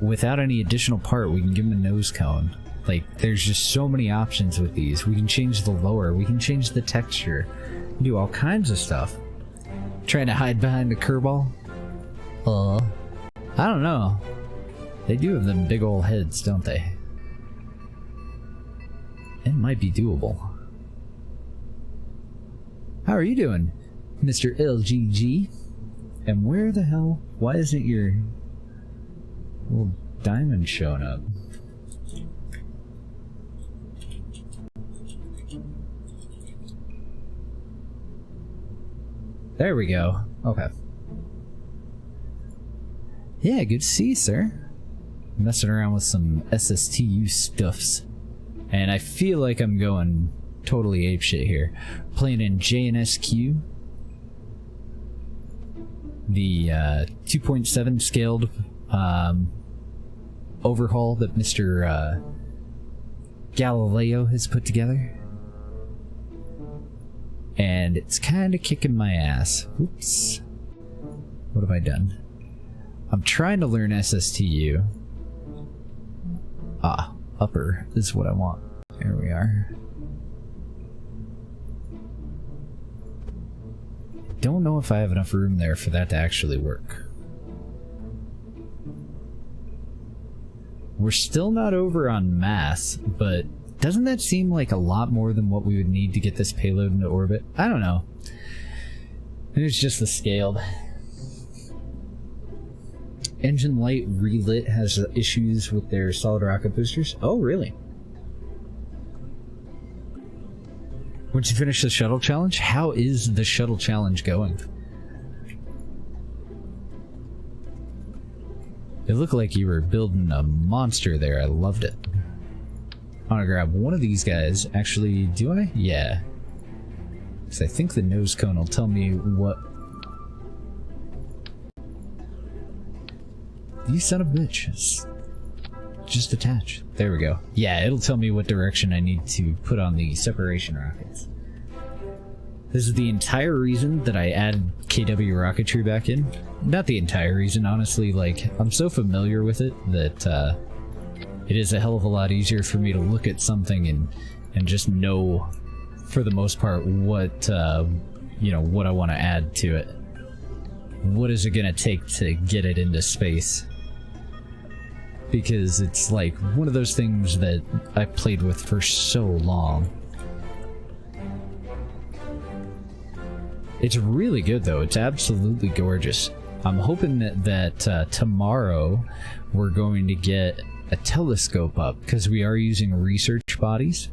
Without any additional part, we can give them a nose cone. Like, there's just so many options with these. We can change the lower, we can change the texture, we can do all kinds of stuff. Trying to hide behind the Kerbal? I don't know. They do have them big ol' heads, don't they? It might be doable. How are you doing, Mr. LGG? And where the hell? Why isn't your little diamond showing up? There we go. Okay. Yeah, good to see you, sir. Messing around with some SSTU stuffs. And I feel like I'm going totally apeshit here. Playing in JNSQ. The 2.7 scaled overhaul that Mr. Galileo has put together. And it's kind of kicking my ass. Oops. What have I done? I'm trying to learn SSTU. Ah, upper is what I want. There we are. Don't know if I have enough room there for that to actually work. We're still not over on mass, but doesn't that seem like a lot more than what we would need to get this payload into orbit? I don't know. Maybe it's just the scaled. Engine Light Relit has issues with their solid rocket boosters. Oh, really? Once you finish the shuttle challenge, how is the shuttle challenge going? It looked like you were building a monster there. I loved it. I want to grab one of these guys. Actually, do I? Yeah. Because I think the nose cone will tell me what... You son of a bitch. Just attach. There we go. Yeah, it'll tell me what direction I need to put on the separation rockets. This is the entire reason that I added KW rocketry back in. Not the entire reason, honestly. Like, I'm so familiar with it that it is a hell of a lot easier for me to look at something and just know, for the most part, what you know, what I want to add to it. What is it gonna take to get it into space? Because it's like one of those things that I played with for so long. It's really good though. It's absolutely gorgeous. I'm hoping that tomorrow we're going to get a telescope up because we are using research bodies.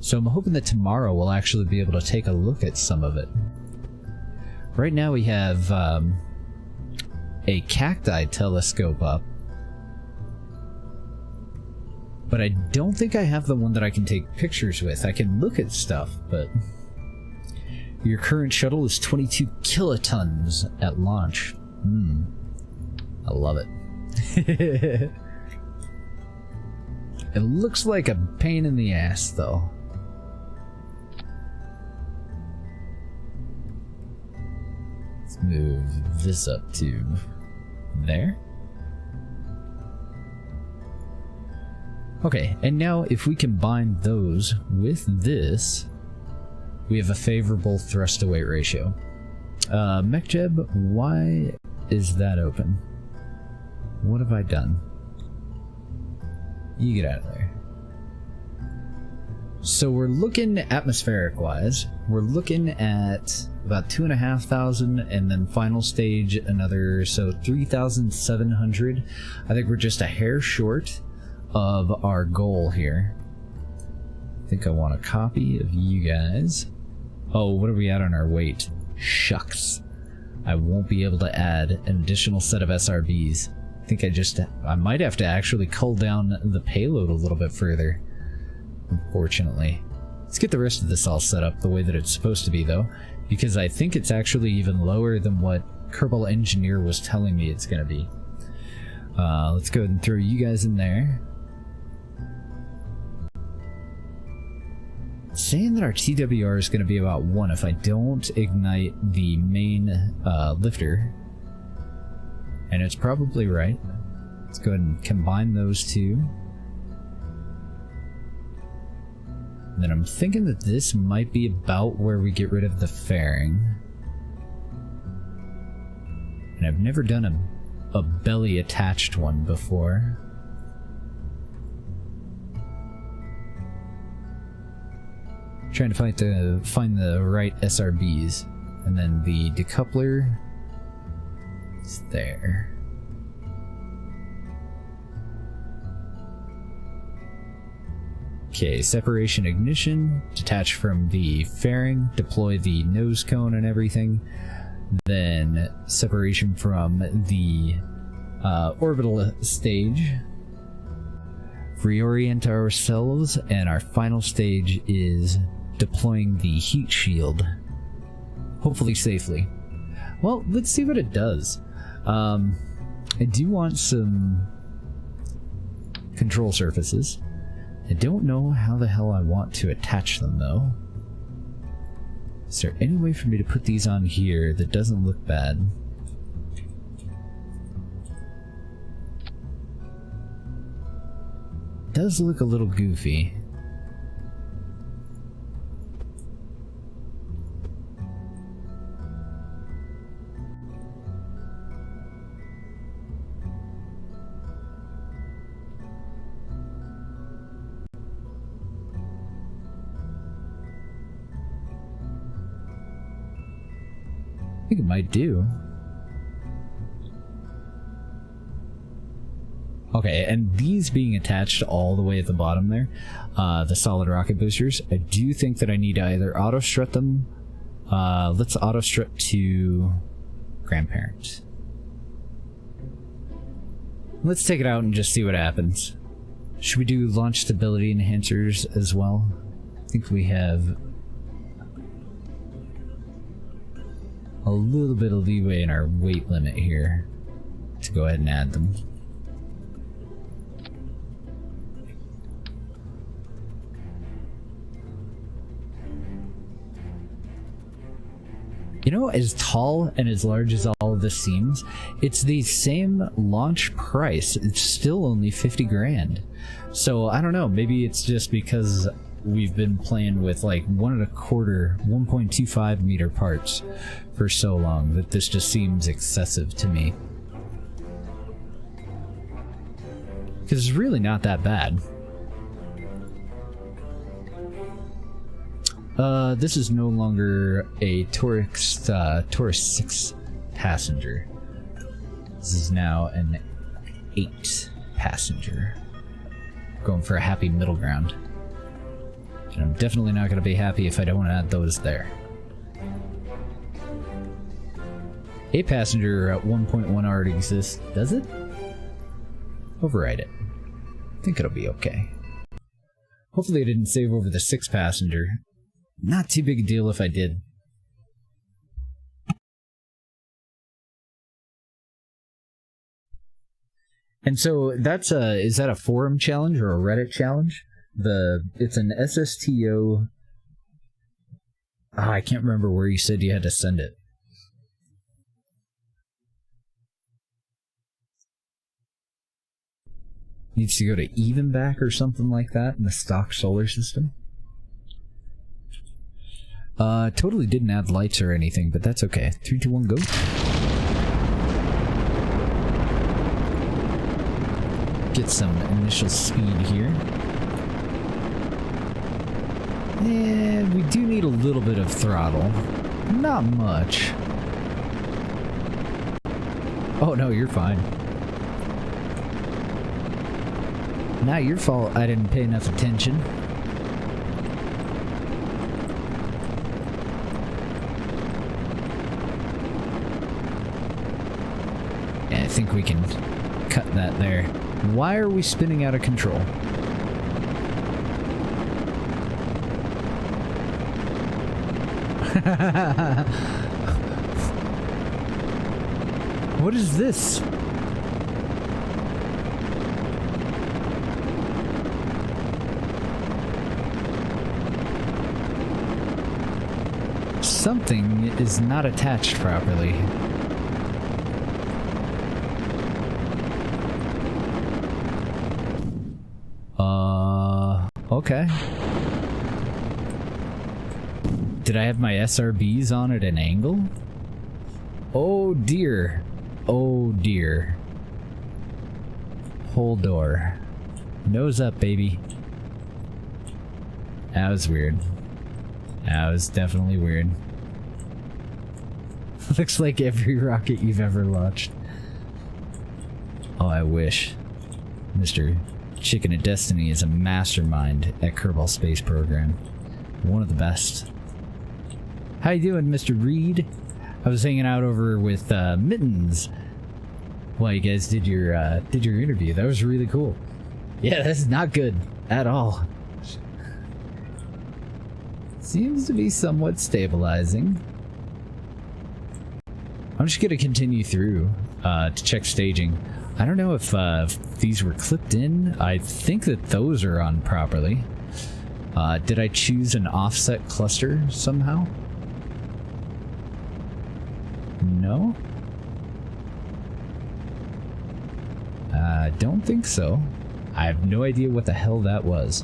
So I'm hoping that tomorrow we'll actually be able to take a look at some of it. Right now we have a cacti telescope up. But I don't think I have the one that I can take pictures with. I can look at stuff, but... Your current shuttle is 22 kilotons at launch. I love it. It looks like a pain in the ass, though. Let's move this up to there. Okay, and now if we combine those with this, we have a favorable thrust to weight ratio. MechJeb, why is that open? What have I done? You get out of there. So we're looking atmospheric wise, we're looking at about 2,500, and then final stage another, so 3,700. I think we're just a hair short of our goal here. I think I want a copy of you guys. Oh, what are we at on our weight? Shucks. I won't be able to add an additional set of SRBs. I think I might have to actually cull down the payload a little bit further, unfortunately. Let's get the rest of this all set up the way that it's supposed to be, though, because I think it's actually even lower than what Kerbal Engineer was telling me it's going to be. Let's go ahead and throw you guys in there. It's saying that our TWR is going to be about 1 if I don't ignite the main lifter. And it's probably right. Let's go ahead and combine those two. And then I'm thinking that this might be about where we get rid of the fairing. And I've never done a belly attached one before. Trying to find the right SRBs. And then the decoupler is there. Okay, separation ignition, detach from the fairing, deploy the nose cone and everything. Then separation from the orbital stage. Reorient ourselves, and our final stage is deploying the heat shield. Hopefully safely. Well, let's see what it does. I do want some control surfaces. I don't know how the hell I want to attach them, though. Is there any way for me to put these on here that doesn't look bad? Does look a little goofy. I think it might do. Okay, and these being attached all the way at the bottom there, the solid rocket boosters, I do think that I need to either auto strut them. Let's auto strut to grandparent. Let's take it out and just see what happens. Should we do launch stability enhancers as well? I think we have a little bit of leeway in our weight limit here to go ahead and add them. You know, as tall and as large as all of this seems, it's the same launch price. It's still only 50 grand. So I don't know, maybe it's just because we've been playing with like 1.25, 1.25 meter parts for so long that this just seems excessive to me. Because it's really not that bad. This is no longer a Taurus 6 passenger. This is now an 8 passenger. Going for a happy middle ground. And I'm definitely not going to be happy if I don't add those there. A passenger at 1.1 already exists. Does it? Override it. I think it'll be okay. Hopefully I didn't save over the 6 passenger. Not too big a deal if I did. And so that's is that a forum challenge or a Reddit challenge? It's an SSTO. I can't remember where you said you had to send it. Needs to go to even back or something like that in the stock solar system. Totally didn't add lights or anything, but that's okay. 3, 2, 1, go. Get some initial speed here. And we do need a little bit of throttle. Not much. Oh no, you're fine. Not your fault I didn't pay enough attention. Yeah, I think we can cut that there. Why are we spinning out of control? What is this? Something is not attached properly. Okay. Did I have my SRBs on at an angle? Oh dear. Oh dear. Whole door. Nose up, baby. That was weird. That was definitely weird. Looks like every rocket you've ever launched. Oh, I wish. Mr. Chicken of Destiny is a mastermind at Kerbal Space Program. One of the best. How you doing, Mr. Reed? I was hanging out over with Mittens while you guys did your interview. That was really cool. Yeah, that's not good at all. Seems to be somewhat stabilizing. I'm just gonna continue through to check staging. I don't know if these were clipped in. I think that those are on properly. Did I choose an offset cluster somehow? No? I don't think so. I have no idea what the hell that was.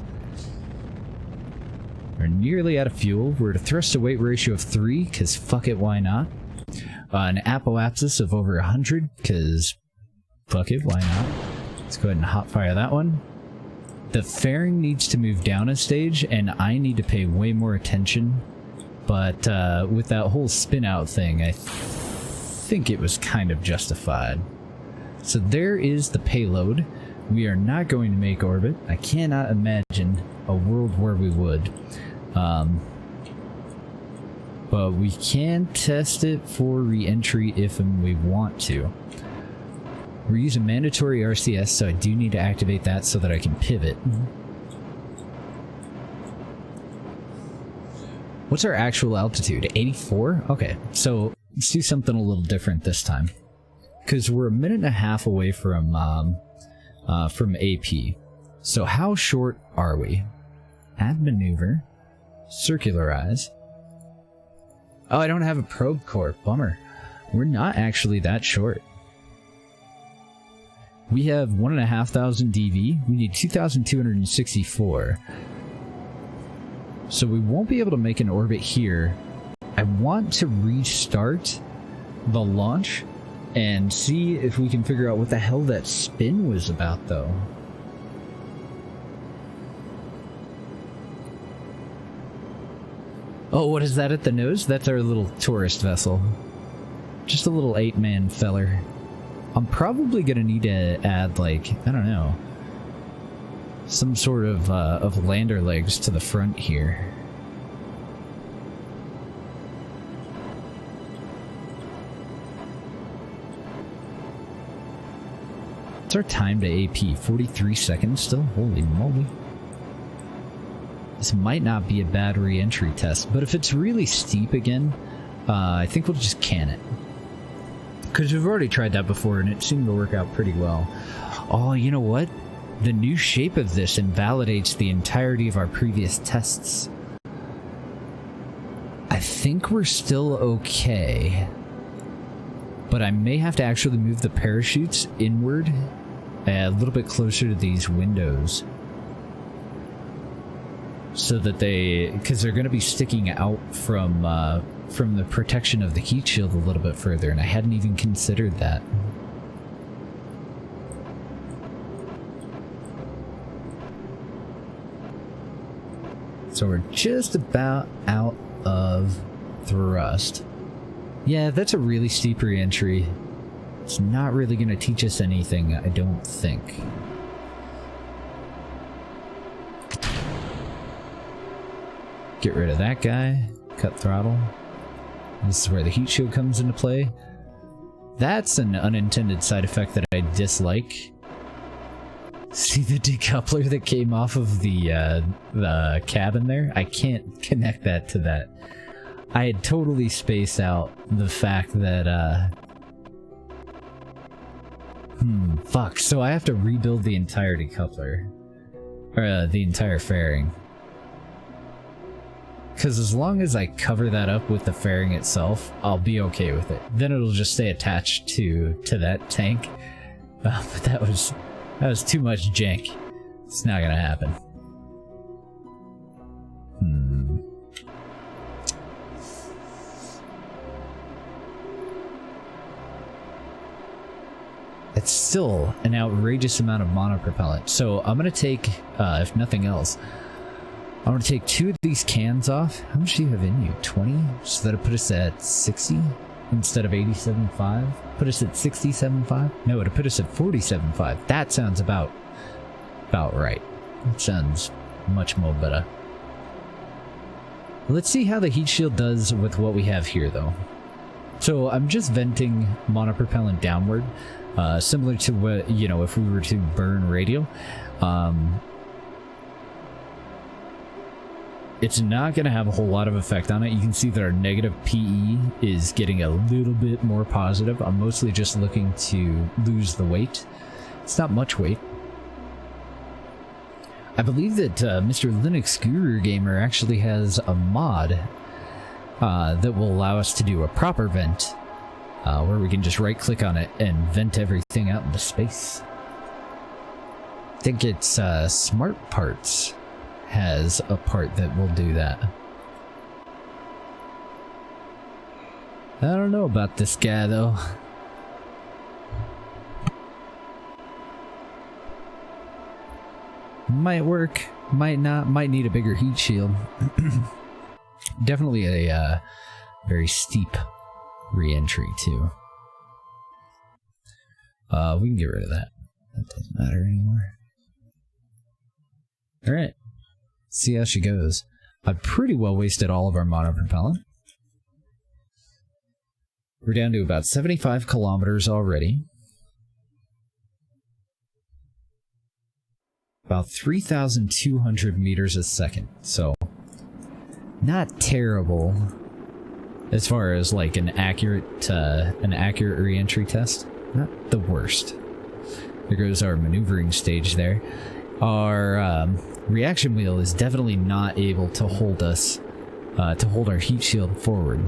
We're nearly out of fuel. We're at a thrust to weight ratio of 3, because fuck it, why not? An apoapsis of over 100, because fuck it, why not? Let's go ahead and hotfire that one. The fairing needs to move down a stage, and I need to pay way more attention. But with that whole spin out thing, I think it was kind of justified. So there is the payload. We are not going to make orbit. I cannot imagine a world where we would. But we can test it for re-entry if and we want to. We're using mandatory RCS, so I do need to activate that so that I can pivot. What's our actual altitude? 84? Okay, so let's do something a little different this time. Because we're a minute and a half away from AP. So how short are we? Add maneuver. Circularize. Oh, I don't have a probe core. Bummer. We're not actually that short. We have 1,500 DV. We need 2,264. So we won't be able to make an orbit here. I want to restart the launch and see if we can figure out what the hell that spin was about, though. Oh, what is that at the nose? That's our little tourist vessel. Just a little 8-man feller. I'm probably gonna need to add, like, I don't know, some sort of lander legs to the front here. What's our time to AP? 43 seconds still? Holy moly. This might not be a bad re-entry test, but if it's really steep again, I think we'll just can it. Because we've already tried that before and it seemed to work out pretty well. Oh, you know what? The new shape of this invalidates the entirety of our previous tests. I think we're still okay. But I may have to actually move the parachutes inward a little bit closer to these windows. So that because they're going to be sticking out from the protection of the heat shield a little bit further, and I hadn't even considered that. So we're just about out of thrust. Yeah, that's a really steep re-entry. It's not really going to teach us anything, I don't think. Get rid of that guy. Cut throttle. This is where the heat shield comes into play. That's an unintended side effect that I dislike. See the decoupler that came off of the cabin there? I can't connect that to that. I had totally spaced out the fact that, fuck. So I have to rebuild the entire decoupler. Or, the entire fairing. Because as long as I cover that up with the fairing itself, I'll be okay with it. Then it'll just stay attached to that tank. But that was too much jank. It's not gonna happen. It's still an outrageous amount of monopropellant. So I'm gonna take, if nothing else, I'm going to take 2 of these cans off. How much do you have in you? 20? So that'll put us at 60 instead of 87.5. Put us at 67.5? No, it'll put us at 47.5. That sounds about right. That sounds much more better. Let's see how the heat shield does with what we have here, though. So I'm just venting monopropellant downward, similar to what, you know, if we were to burn radial. It's not going to have a whole lot of effect on it. You can see that our negative PE is getting a little bit more positive. I'm mostly just looking to lose the weight. It's not much weight. I believe that Mr. Linux Guru Gamer actually has a mod that will allow us to do a proper vent, where we can just right-click on it and vent everything out into space. I think it's Smart Parts has a part that will do that. I don't know about this guy though. Might work, might not, might need a bigger heat shield. Definitely a very steep re-entry too. We can get rid of that. That doesn't matter anymore. Alright. See how she goes. I've pretty well wasted all of our monopropellant. We're down to about 75 kilometers already. About 3,200 meters a second. So, not terrible as far as like an accurate re-entry test. Not the worst. There goes our maneuvering stage there. Our reaction wheel is definitely not able to hold us, to hold our heat shield forward.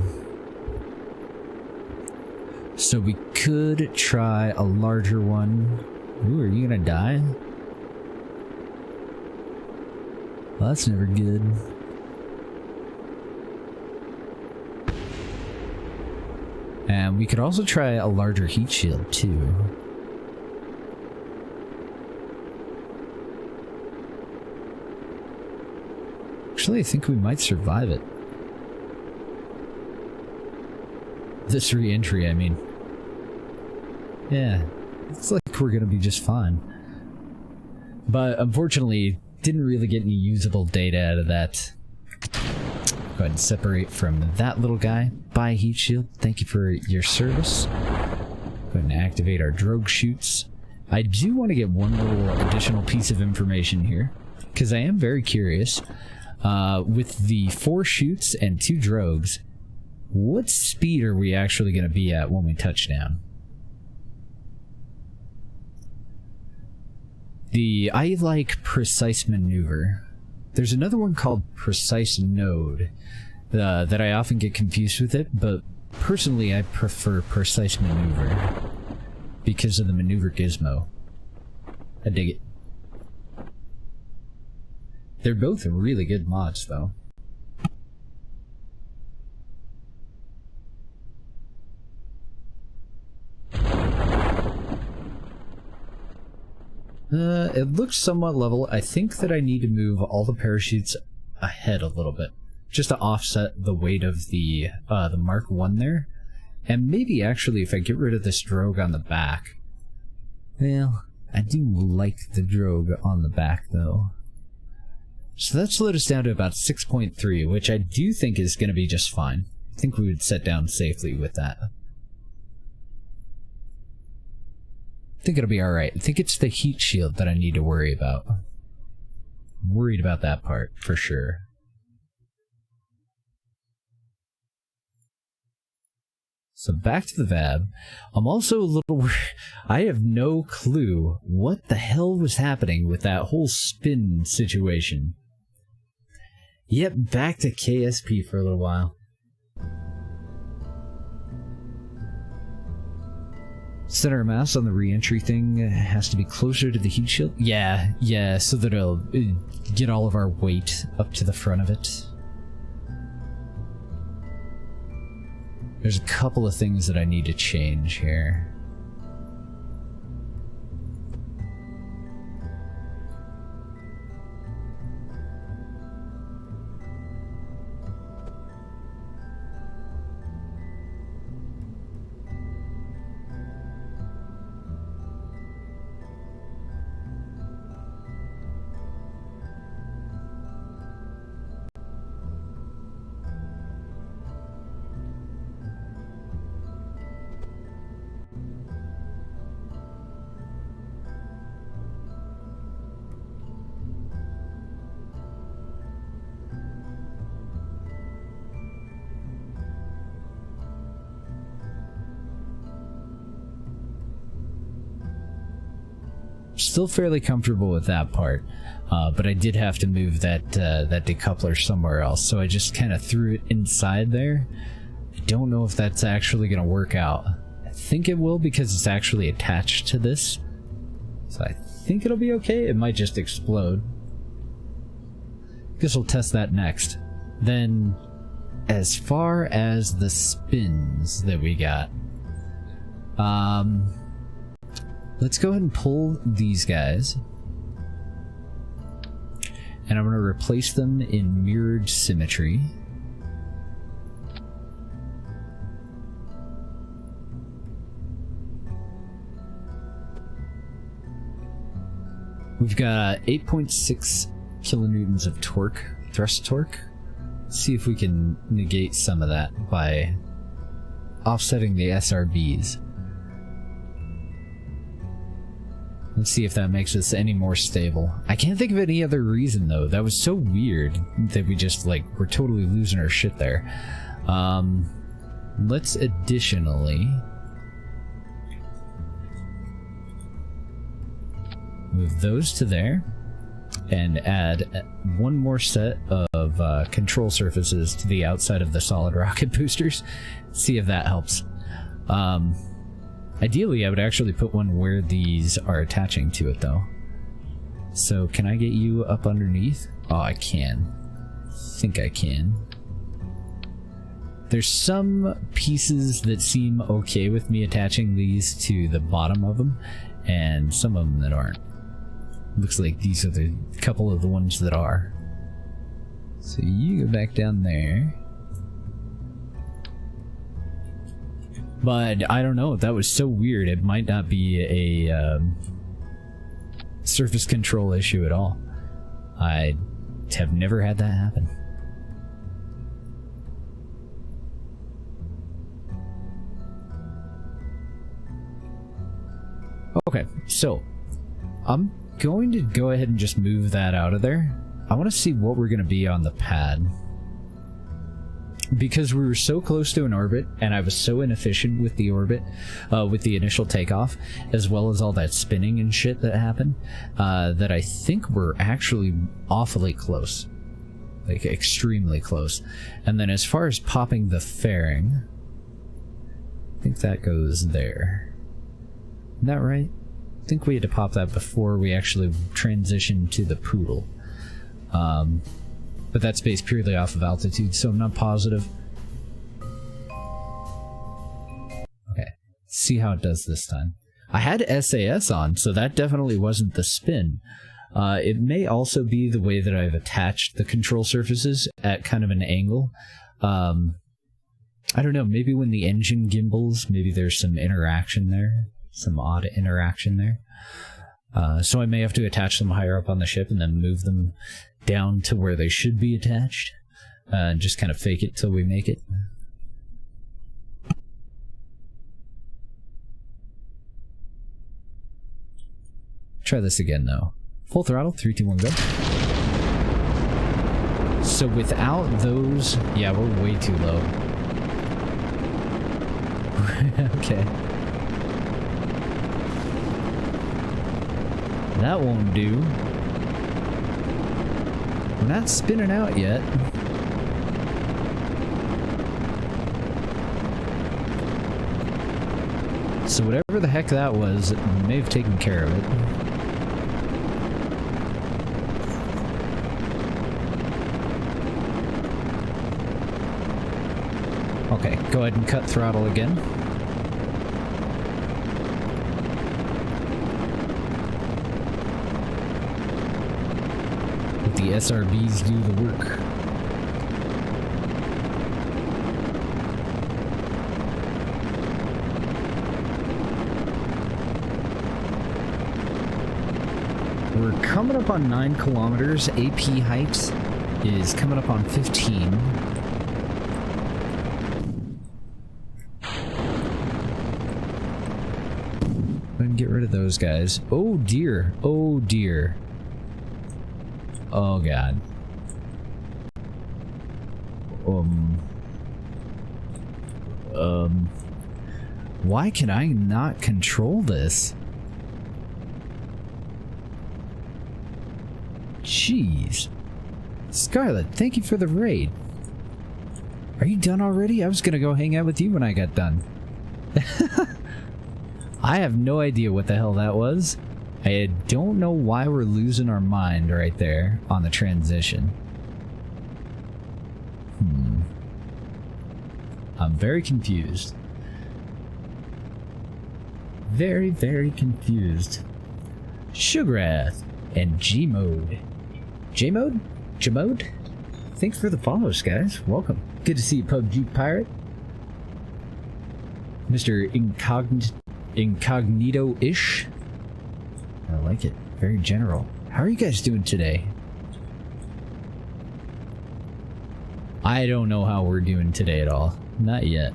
So we could try a larger one. Ooh, are you gonna die? Well, that's never good. And we could also try a larger heat shield too. Actually, I think we might survive it. This re-entry, I mean. Yeah, it's like we're gonna be just fine. But unfortunately, didn't really get any usable data out of that. Go ahead and separate from that little guy. Bye, heat shield. Thank you for your service. Go ahead and activate our drogue chutes. I do want to get one little additional piece of information here, because I am very curious. With the 4 chutes and 2 drogues, what speed are we actually going to be at when we touch down? I like precise maneuver. There's another one called precise node that I often get confused with it, but personally I prefer precise maneuver because of the maneuver gizmo. I dig it. They're both really good mods, though. It looks somewhat level. I think that I need to move all the parachutes ahead a little bit, just to offset the weight of the Mark 1 there. And maybe actually if I get rid of this drogue on the back. Well, I do like the drogue on the back though. So that slowed us down to about 6.3, which I do think is going to be just fine. I think we would set down safely with that. I think it'll be alright. I think it's the heat shield that I need to worry about. I'm worried about that part, for sure. So back to the VAB. I'm also a little worried. I have no clue what the hell was happening with that whole spin situation. Yep, back to KSP for a little while. Center of mass on the re-entry thing has to be closer to the heat shield. Yeah, so that it'll get all of our weight up to the front of it. There's a couple of things that I need to change here. Still fairly comfortable with that part, but I did have to move that that decoupler somewhere else, so I just kind of threw it inside there. I don't know if that's actually going to work out. I think it will because it's actually attached to this, so I think it'll be okay. It might just explode. Guess we'll test that next. Then, as far as the spins that we got, let's go ahead and pull these guys. And I'm going to replace them in mirrored symmetry. We've got 8.6 kilonewtons of torque, thrust torque. Let's see if we can negate some of that by offsetting the SRBs. Let's see if that makes us any more stable. I can't think of any other reason though. That was so weird that we just we're totally losing our shit there. Let's additionally move those to there and add one more set of control surfaces to the outside of the solid rocket boosters. See if that helps. Ideally, I would actually put one where these are attaching to it, though. So, can I get you up underneath? Oh, I can. I think I can. There's some pieces that seem okay with me attaching these to the bottom of them, and some of them that aren't. Looks like these are the couple of the ones that are. So, you go back down there. But I don't know, that was so weird. It might not be a surface control issue at all. I have never had that happen. Okay, so I'm going to go ahead and just move that out of there. I want to see what we're going to be on the pad. Because we were so close to an orbit, and I was so inefficient with the orbit, with the initial takeoff, as well as all that spinning and shit that happened, that I think we're actually awfully close. Like, extremely close. And then as far as popping the fairing, I think that goes there. Isn't that right? I think we had to pop that before we actually transitioned to the poodle. But that's based purely off of altitude, so I'm not positive. Okay, see how it does this time. I had SAS on, so that definitely wasn't the spin. It may also be the way that I've attached the control surfaces at kind of an angle. I don't know, maybe when the engine gimbals, maybe there's some interaction there. Some odd interaction there. So I may have to attach them higher up on the ship and then move them down to where they should be attached. Just kind of fake it till we make it. Try this again though. Full throttle, 3, 2, 1, go. So without those, yeah, we're way too low. Okay. That won't do. We're not spinning out yet. So whatever the heck that was, it may have taken care of it. Okay, go ahead and cut throttle again. The SRBs do the work. We're coming up on 9 kilometers. AP height is coming up on 15. And get rid of those guys. Oh dear. Oh dear. Oh god. Why can I not control this? Jeez. Scarlet, thank you for the raid. Are you done already? I was gonna go hang out with you when I got done. I have no idea what the hell that was. I don't know why we're losing our mind right there on the transition. I'm very confused. Very, very confused. Sugrath and G-Mode. J-Mode? J-Mode? Thanks for the follows, guys. Welcome. Good to see you, PUBG Pirate. Mr. Incognito-ish. I like it. Very general. How are you guys doing today? I don't know how we're doing today at all. Not yet.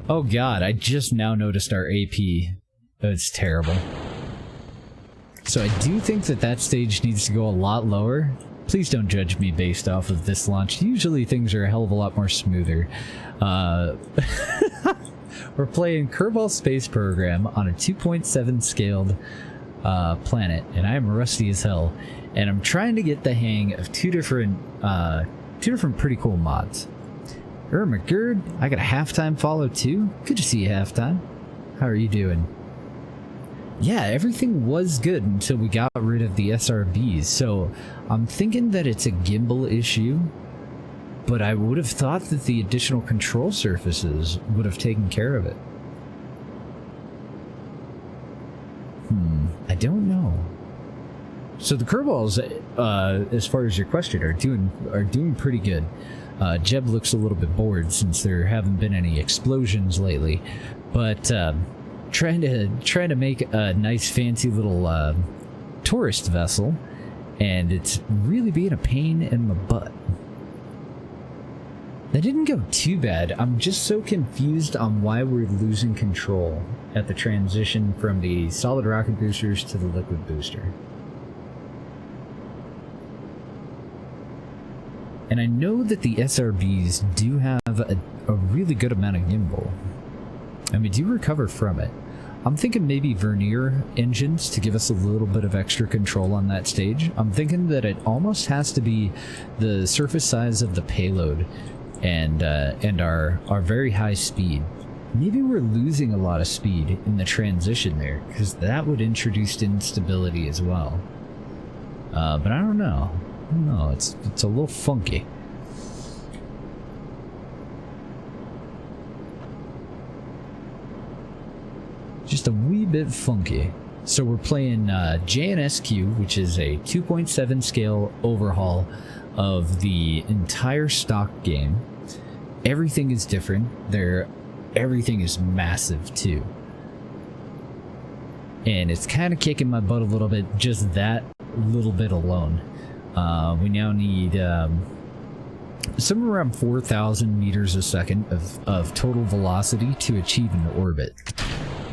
Oh god, I just now noticed our AP. It's terrible. So I do think that that stage needs to go a lot lower. Please don't judge me based off of this launch. Usually things are a hell of a lot more smoother. We're playing Kerbal Space Program on a 2.7 scaled planet, and I'm rusty as hell. And I'm trying to get the hang of two different pretty cool mods. McGurd, I got a halftime follow too. Good to see you, halftime. How are you doing? Yeah, everything was good until we got rid of the SRBs. So I'm thinking that it's a gimbal issue. But I would have thought that the additional control surfaces would have taken care of it. I don't know. So the Kerbals, as far as your question, are doing pretty good. Jeb looks a little bit bored since there haven't been any explosions lately, but trying to make a nice fancy little tourist vessel, and it's really being a pain in my butt. That didn't go too bad. I'm just so confused on why we're losing control at the transition from the solid rocket boosters to the liquid booster. And I know that the SRBs do have a really good amount of gimbal, and we do recover from it. I'm thinking maybe vernier engines to give us a little bit of extra control on that stage. I'm thinking that it almost has to be the surface size of the payload and our very high speed. Maybe we're losing a lot of speed in the transition there, because that would introduce instability as well. But I don't know. It's a little funky. Just a wee bit funky. So we're playing JNSQ, which is a 2.7 scale overhaul of the entire stock game. Everything is different. Everything is massive too. And it's kind of kicking my butt a little bit, just that little bit alone. We now need somewhere around 4,000 meters a second of total velocity to achieve an orbit,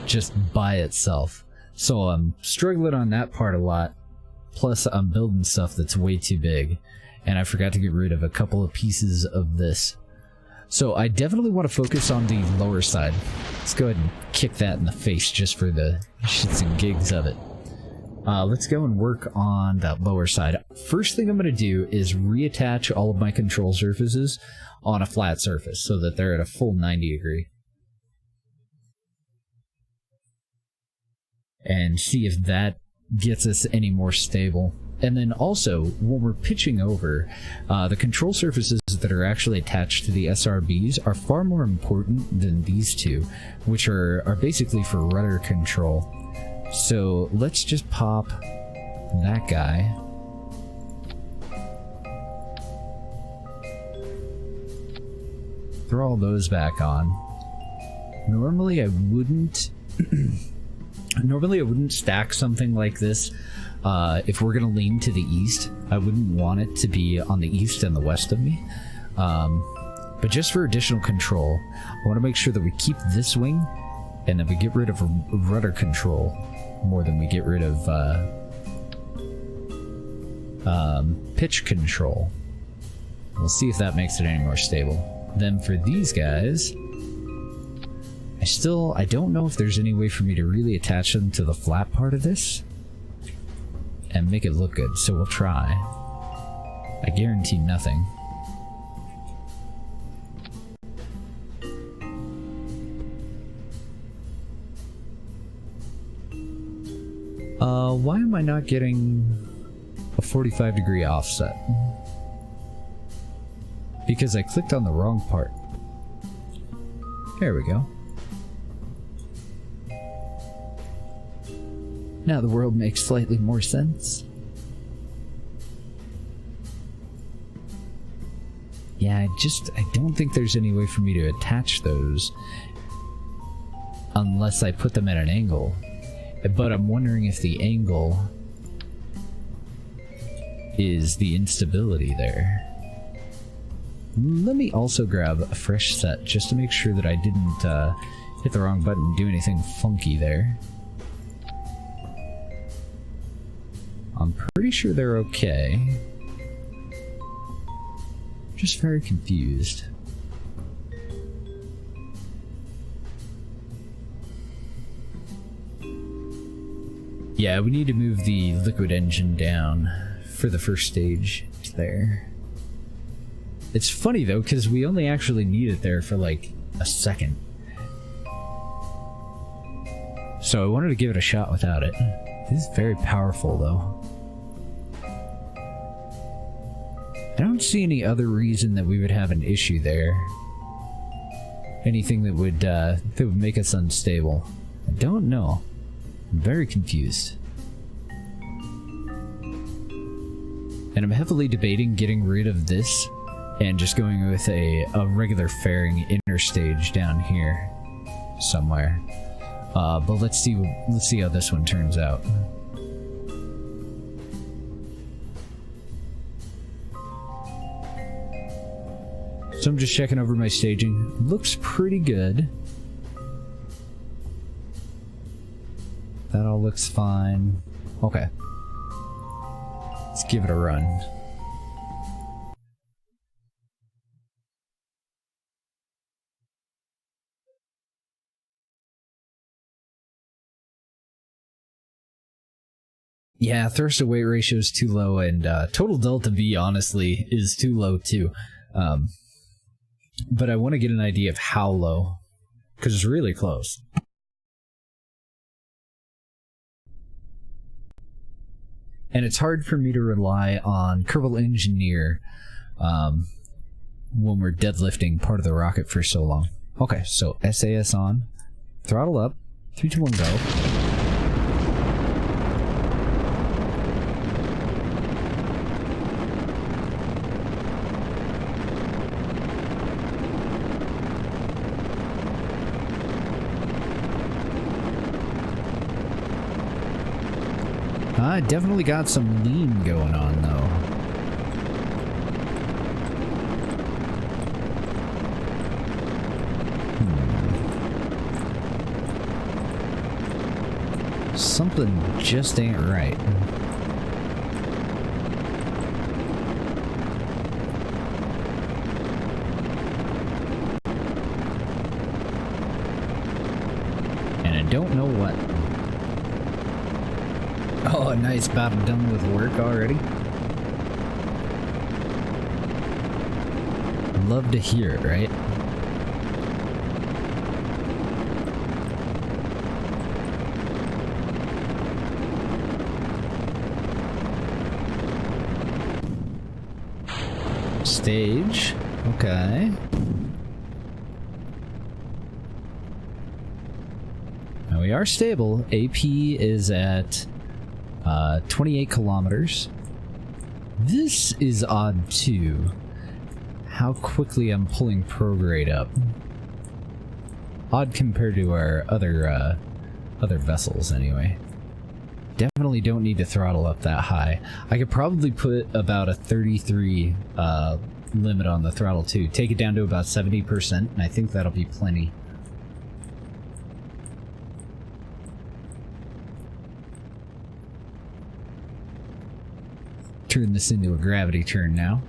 just by itself. So I'm struggling on that part a lot. Plus I'm building stuff that's way too big, and I forgot to get rid of a couple of pieces of this. So I definitely want to focus on the lower side. Let's go ahead and kick that in the face just for the shits and gigs of it. Let's go and work on that lower side. First thing I'm going to do is reattach all of my control surfaces on a flat surface so that they're at a full 90 degree. And see if that gets us any more stable. And then also, when we're pitching over, the control surfaces that are actually attached to the SRBs are far more important than these two, which are basically for rudder control. So let's just pop that guy. Throw all those back on. Normally I wouldn't stack something like this. If we're gonna lean to the east, I wouldn't want it to be on the east and the west of me. But just for additional control, I want to make sure that we keep this wing, and that we get rid of rudder control more than we get rid of pitch control. We'll see if that makes it any more stable. Then for these guys, I don't know if there's any way for me to really attach them to the flat part of this and make it look good, so we'll try. I guarantee nothing. Why am I not getting a 45 degree offset? Because I clicked on the wrong part. There we go. Now the world makes slightly more sense. Yeah, I don't think there's any way for me to attach those unless I put them at an angle. But I'm wondering if the angle is the instability there. Let me also grab a fresh set just to make sure that I didn't hit the wrong button and do anything funky there. I'm pretty sure they're okay. Just very confused. Yeah, we need to move the liquid engine down for the first stage there. It's funny though, because we only actually need it there for like a second. So I wanted to give it a shot without it. This is very powerful though. I don't see any other reason that we would have an issue there. Anything that would make us unstable. I don't know. I'm very confused. And I'm heavily debating getting rid of this and just going with a regular fairing inner stage down here somewhere. But let's see how this one turns out. So I'm just checking over my staging. Looks pretty good. That all looks fine. Okay. Let's give it a run. Yeah, thrust to weight ratio is too low, and total delta V, honestly, is too low too. But I want to get an idea of how low, because it's really close. And it's hard for me to rely on Kerbal Engineer when we're deadlifting part of the rocket for so long. Okay, so SAS on, throttle up, 3, 2, 1, go. I definitely got some lean going on, though. Something just ain't right. And I don't know what. Oh, nice, about done with work already. Love to hear it, right? Stage, okay. Now we are stable. AP is at 28 kilometers. This is odd too. How quickly I'm pulling prograde up. Odd compared to our other vessels anyway. Definitely don't need to throttle up that high. I could probably put about a 33 limit on the throttle too. Take it down to about 70%, and I think that'll be plenty. Turn this into a gravity turn now.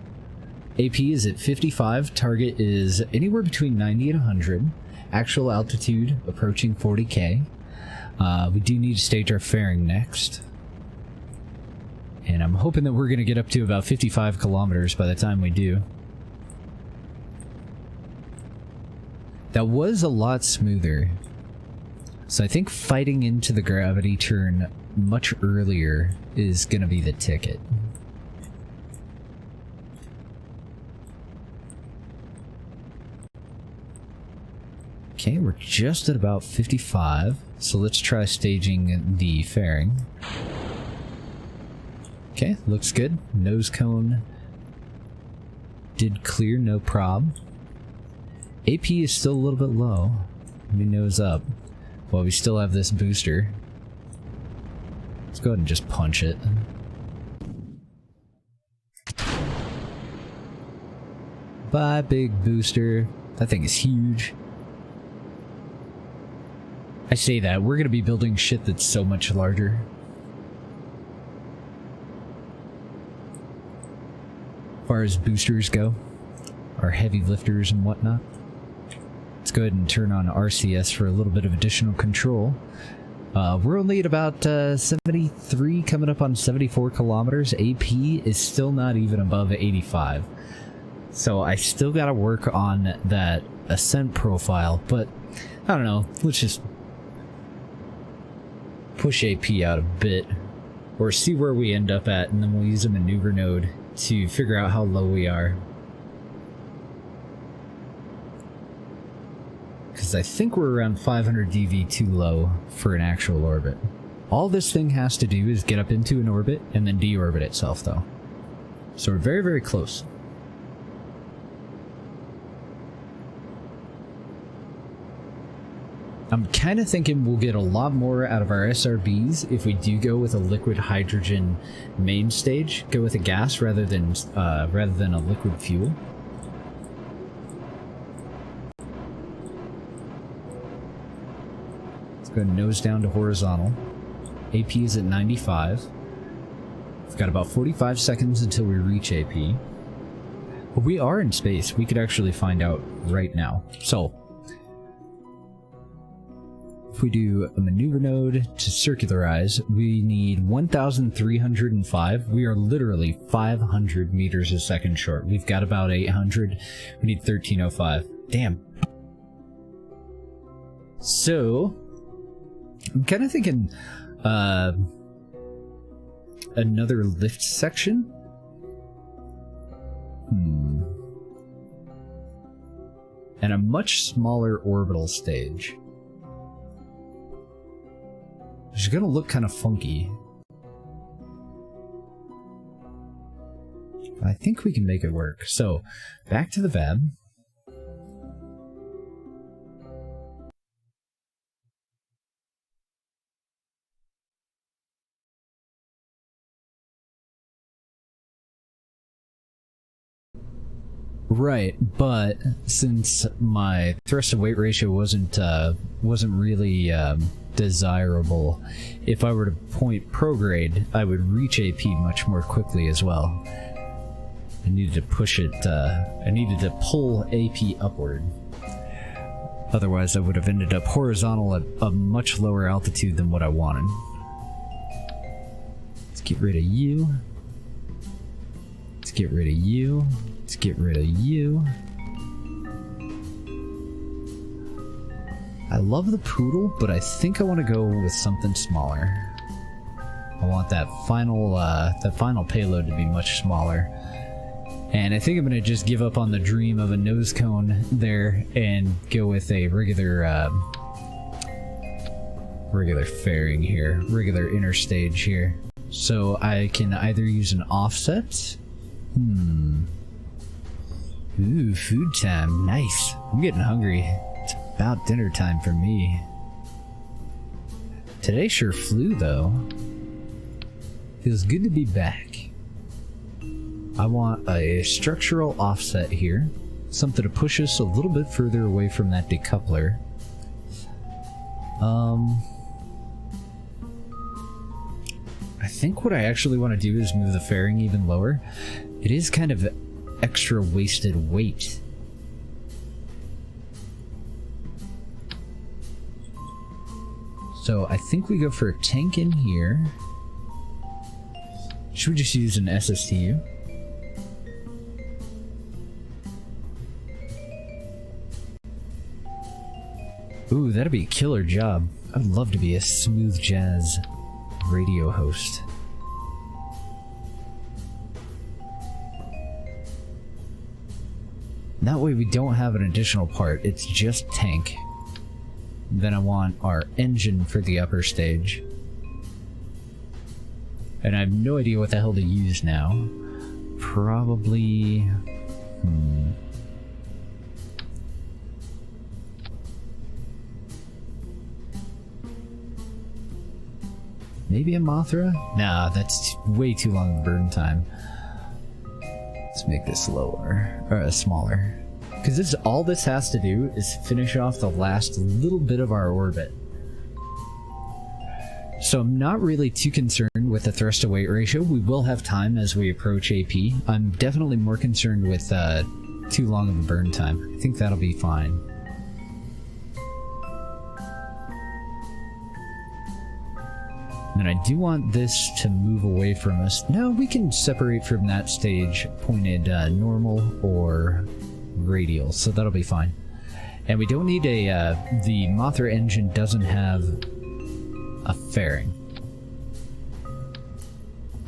AP is at 55, target is anywhere between 90 and 100, actual altitude approaching 40k. We do need to stage our fairing next. And I'm hoping that we're going to get up to about 55 kilometers by the time we do. That was a lot smoother. So I think fighting into the gravity turn much earlier is going to be the ticket. Okay, we're just at about 55, so let's try staging the fairing. Okay, looks good. Nose cone did clear, no prob. AP is still a little bit low. Let me nose up. Well, we still have this booster. Let's go ahead and just punch it. Bye, big booster. That thing is huge. I say that, we're going to be building shit that's so much larger. As far as boosters go, our heavy lifters and whatnot. Let's go ahead and turn on RCS for a little bit of additional control. We're only at about 73, coming up on 74 kilometers. AP is still not even above 85. So I still got to work on that ascent profile, but I don't know, let's just push AP out a bit, or see where we end up at, and then we'll use a maneuver node to figure out how low we are. Because I think we're around 500 dV too low for an actual orbit. All this thing has to do is get up into an orbit and then deorbit itself though. So we're very, very close. I'm kind of thinking we'll get a lot more out of our SRBs if we do go with a liquid hydrogen main stage, go with a gas rather than a liquid fuel. go nose down to horizontal. AP is at 95. We've got about 45 seconds until we reach AP. But we are in space. We could actually find out right now. So, if we do a maneuver node to circularize, we need 1,305. We are literally 500 meters a second short. We've got about 800. We need 1,305. Damn. So, I'm kind of thinking another lift section. And a much smaller orbital stage. Which is gonna look kind of funky. I think we can make it work. So, back to the VAB. Right, but since my thrust to weight ratio wasn't really desirable, if I were to point prograde, I would reach AP much more quickly as well. I needed to push it. I needed to pull AP upward. Otherwise, I would have ended up horizontal at a much lower altitude than what I wanted. Let's get rid of you. Let's get rid of you. Let's get rid of you. I love the poodle, but I think I want to go with something smaller. I want that final payload to be much smaller. And I think I'm going to just give up on the dream of a nose cone there and go with a regular fairing here, regular interstage here. So I can either use an offset. Ooh, food time. Nice. I'm getting hungry. It's about dinner time for me. Today sure flew, though. Feels good to be back. I want a structural offset here. Something to push us a little bit further away from that decoupler. I think what I actually want to do is move the fairing even lower. It is kind of extra wasted weight. So I think we go for a tank in here. Should we just use an SSTU? Ooh, that'd be a killer job. I'd love to be a smooth jazz radio host. That way we don't have an additional part, it's just tank. Then I want our engine for the upper stage. And I have no idea what the hell to use now. Probably... Maybe a Mothra? Nah, that's way too long of a burn time. Let's make this lower, or smaller. Because this all this has to do is finish off the last little bit of our orbit. So I'm not really too concerned with the thrust to weight ratio. We will have time as we approach AP. I'm definitely more concerned with too long of a burn time. I think that'll be fine. And I do want this to move away from us. No, we can separate from that stage pointed normal or radial, so that'll be fine. And we don't need a, the Mothra engine doesn't have a fairing.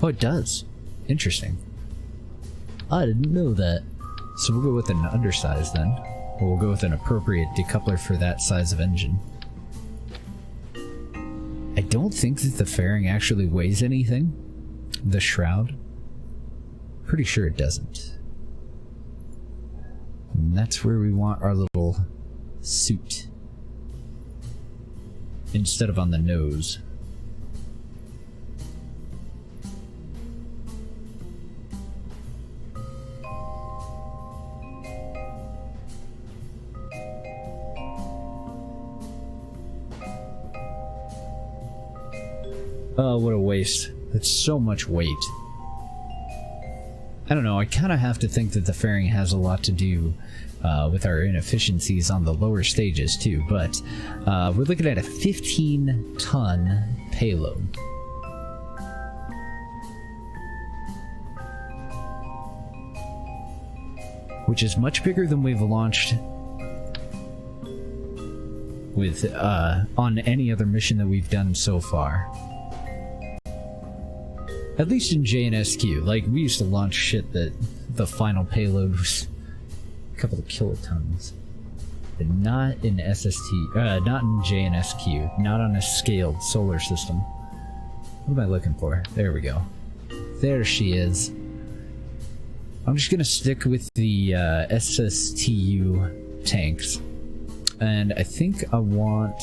Oh, it does. Interesting. I didn't know that. So we'll go with an undersize then. Or we'll go with an appropriate decoupler for that size of engine. I don't think that the fairing actually weighs anything. The shroud. Pretty sure it doesn't. And that's where we want our little suit. Instead of on the nose. Oh, what a waste. That's so much weight. I don't know, I kind of have to think that the fairing has a lot to do with our inefficiencies on the lower stages too, but we're looking at a 15-ton payload. Which is much bigger than we've launched with on any other mission that we've done so far. At least in JNSQ, like we used to launch shit that the final payload was a couple of kilotons. But not in not in JNSQ, not on a scaled solar system. What am I looking for? There we go. There she is. I'm just gonna stick with the SSTU tanks. And I think I want,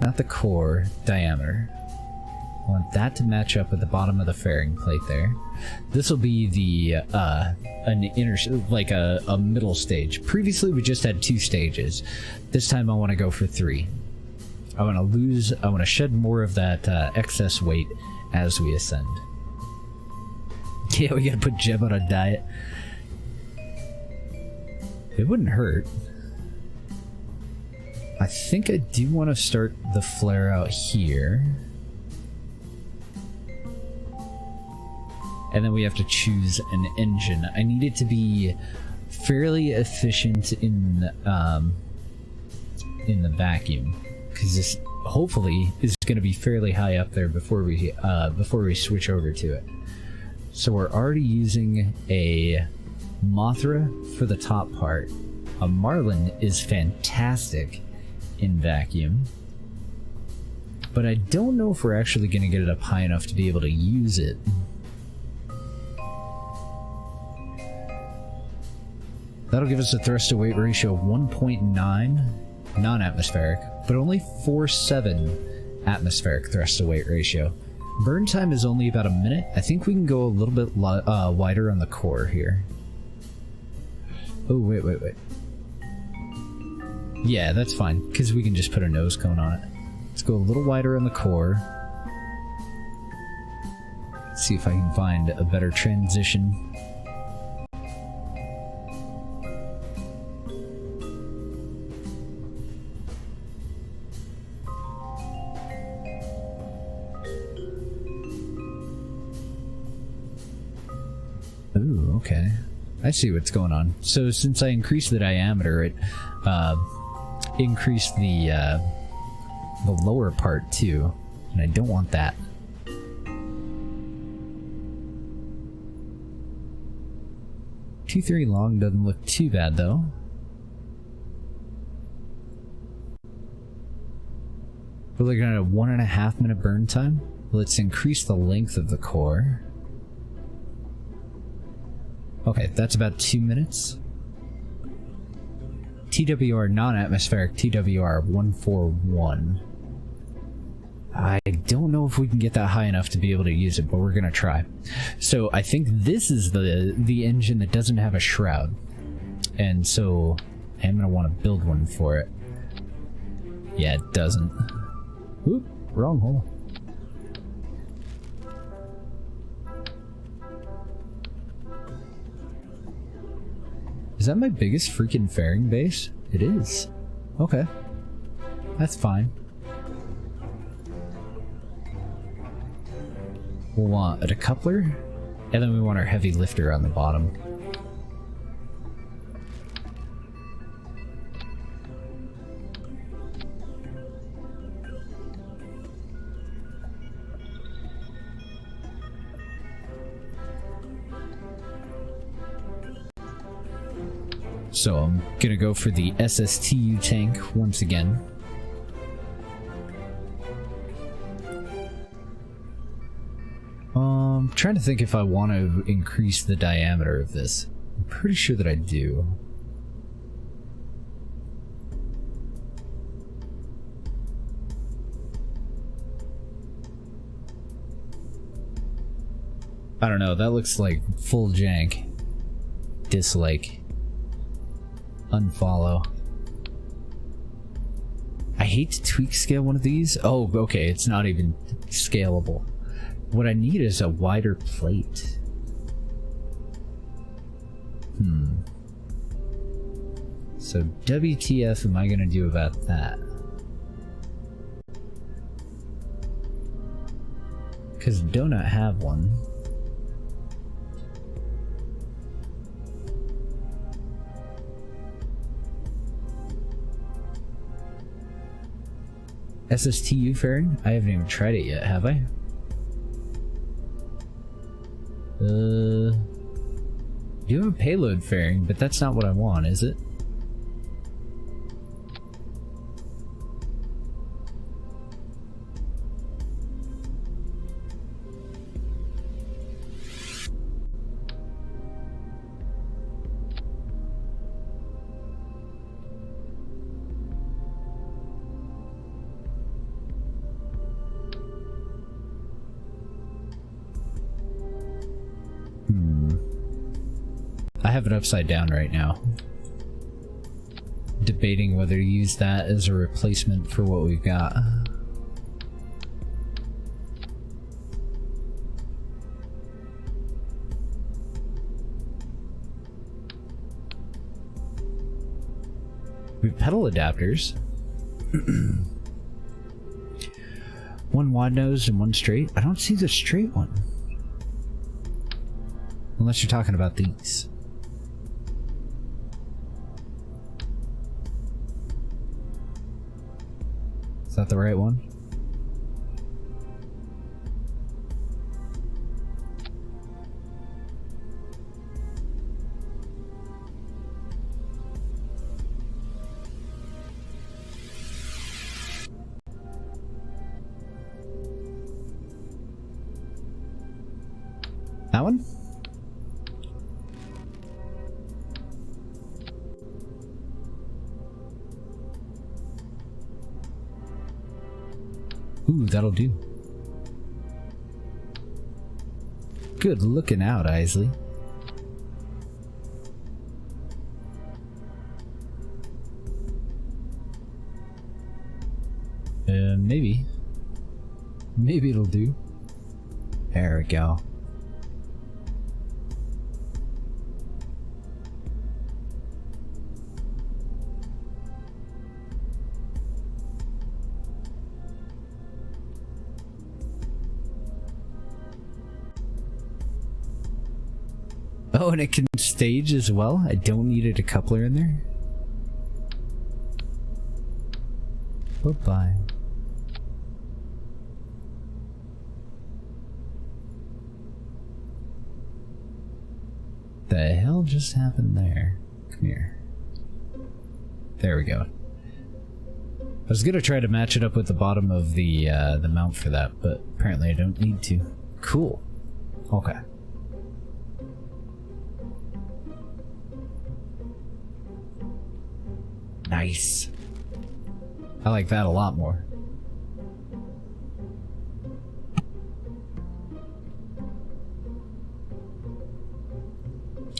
not the core, diameter. I want that to match up at the bottom of the fairing plate there. This will be the, an inner, like a middle stage. Previously we just had 2 stages. This time I want to go for 3. I want to shed more of that excess weight as we ascend. Yeah, we gotta put Jeb on a diet. It wouldn't hurt. I think I do want to start the flare out here. And then we have to choose an engine. I need it to be fairly efficient in the vacuum, because this hopefully is going to be fairly high up there before we switch over to it. So we're already using a Mothra for the top part. A Marlin is fantastic in vacuum, but I don't know if we're actually going to get it up high enough to be able to use it. That'll give us a thrust to weight ratio of 1.9 non-atmospheric, but only 4.7 atmospheric thrust to weight ratio. Burn time is only about a minute. I think we can go a little bit wider on the core here. Oh, wait. Yeah, that's fine, because we can just put a nose cone on it. Let's go a little wider on the core. See if I can find a better transition. Ooh, okay. I see what's going on. So since I increased the diameter, it increased the lower part too, and I don't want that. T3 long doesn't look too bad though. We're looking at a 1.5 minute burn time. Let's increase the length of the core. Okay, that's about 2 minutes. TWR non-atmospheric, TWR 141. I don't know if we can get that high enough to be able to use it, but we're gonna try. So I think this is the engine that doesn't have a shroud, and so I'm gonna want to build one for it. Yeah, it doesn't. Oop, wrong hole. Is that my biggest freaking fairing base? It is. Okay. That's fine. We'll want a decoupler, and then we want our heavy lifter on the bottom. So I'm gonna go for the SSTU tank once again. I'm trying to think if I want to increase the diameter of this. I'm pretty sure that I do. I don't know, that looks like full jank. Dislike. Unfollow. I hate to tweak scale one of these. Oh, okay, it's not even scalable. What I need is a wider plate. So WTF am I gonna do about that? Because do not have one. SSTU fairing? I haven't even tried it yet, have I? You have a payload fairing, but that's not what I want, is it? I have it upside down right now. Debating whether to use that as a replacement for what we've got. We have pedal adapters. One wide nose and one straight. I don't see the straight one. Unless you're talking about these. Is that the right one? That one? Ooh, that'll do. Good looking out, Isley. Maybe. Maybe it'll do. There we go. Oh, and it can stage as well? I don't need a decoupler in there? Bye-bye. The hell just happened there? Come here. There we go. I was gonna try to match it up with the bottom of the mount for that, but apparently I don't need to. Cool. Okay. Nice. I like that a lot more.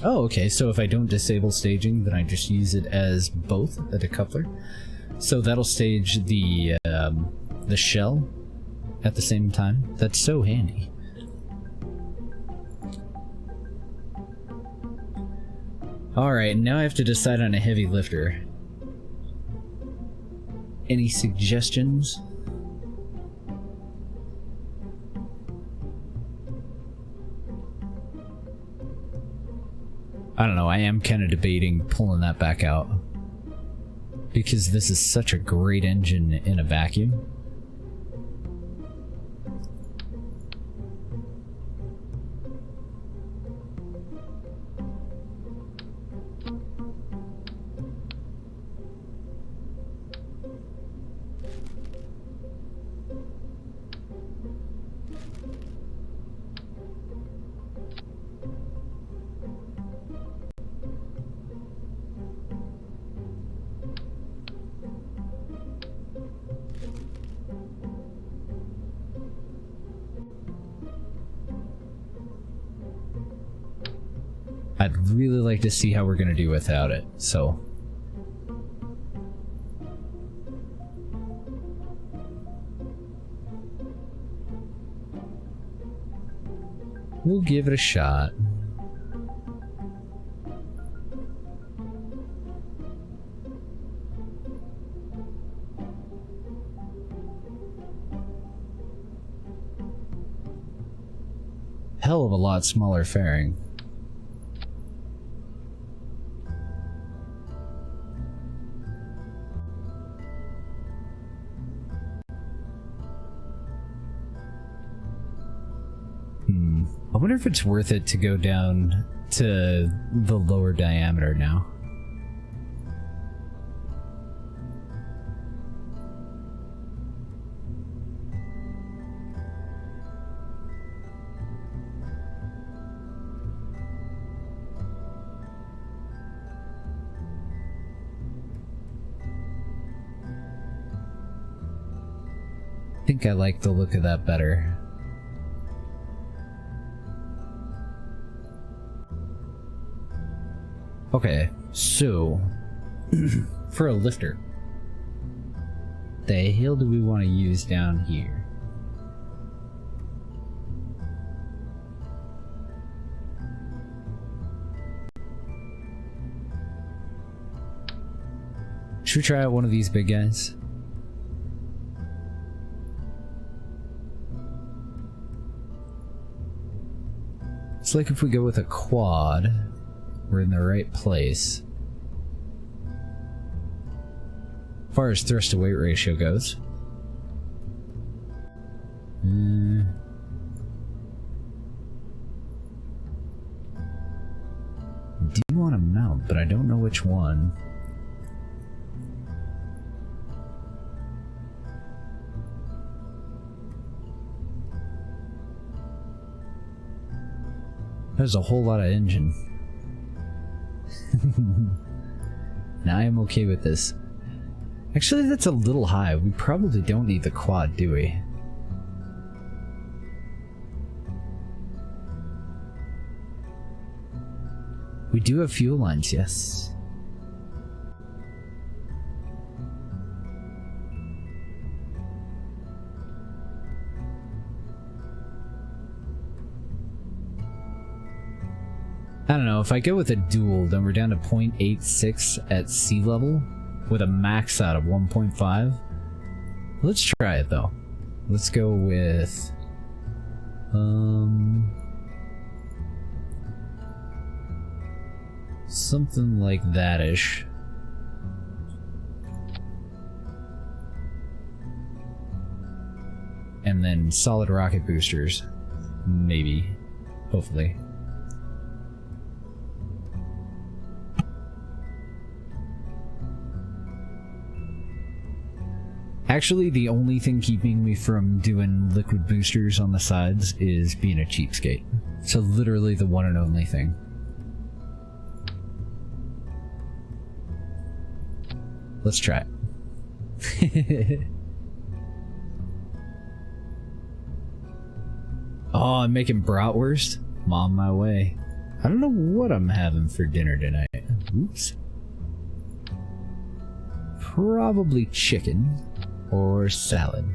Oh, okay, so if I don't disable staging, then I just use it as both a decoupler. So that'll stage the shell at the same time. That's so handy. Alright, now I have to decide on a heavy lifter. Any suggestions? I don't know, I am kind of debating pulling that back out. Because this is such a great engine in a vacuum. I'd really like to see how we're gonna do without it, so. We'll give it a shot. Hell of a lot smaller fairing. I wonder if it's worth it to go down to the lower diameter now. I think I like the look of that better. Okay, so for a lifter, the hell do we want to use down here? Should we try out one of these big guys? It's like if we go with a quad, we're in the right place. As far as thrust to weight ratio goes. Do you want to mount, but I don't know which one. There's a whole lot of engine. Now I am okay with this. Actually, that's a little high. We probably don't need the quad, do we? We do have fuel lines, yes. I don't know, if I go with a dual, then we're down to 0.86 at sea level with a max out of 1.5. Let's try it though. Let's go with something like that-ish. And then solid rocket boosters. Maybe. Hopefully. Actually, the only thing keeping me from doing liquid boosters on the sides is being a cheapskate. So literally the one and only thing. Let's try it. Oh, I'm making bratwurst? I'm on my way. I don't know what I'm having for dinner tonight. Oops. Probably chicken. Or salad.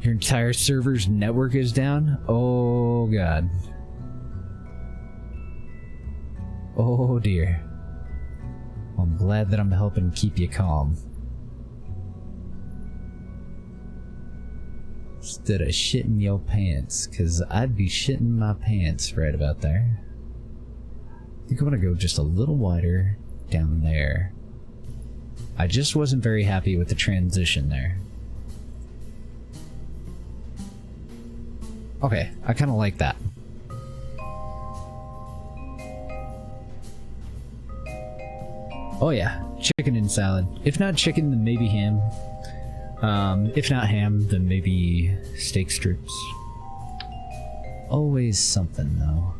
Your entire server's network is down? Oh god. Oh dear. Well, I'm glad that I'm helping keep you calm. Instead of shitting your pants, cause I'd be shitting my pants right about there. I think I'm gonna go just a little wider down there. I just wasn't very happy with the transition there. Okay, I kind of like that. Oh yeah, chicken and salad. If not chicken, then maybe ham. If not ham, then maybe steak strips. Always something, though.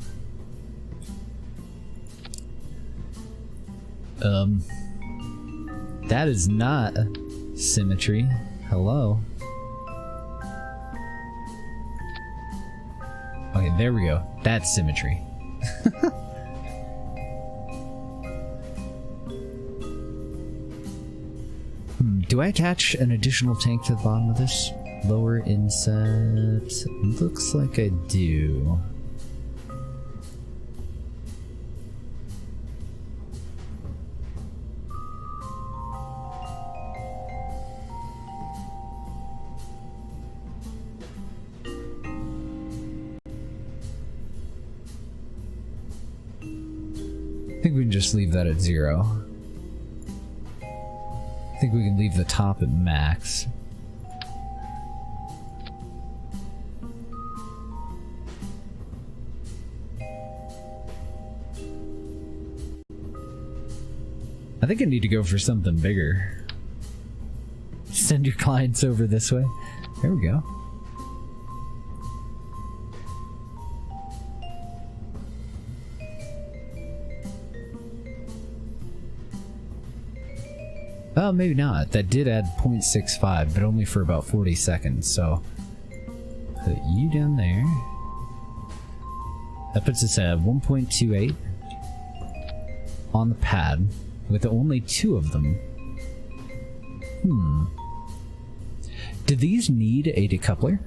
That is not symmetry. Hello. Okay, there we go. That's symmetry. Do I attach an additional tank to the bottom of this? lower inset. Looks like I do. I think we can just leave that at 0. I think we can leave the top at max. I think I need to go for something bigger. Send your clients over this way. There we go. Well, maybe not. That did add 0.65, but only for about 40 seconds, so put you down there. That puts us at 1.28 on the pad, with only 2 of them. Do these need a decoupler?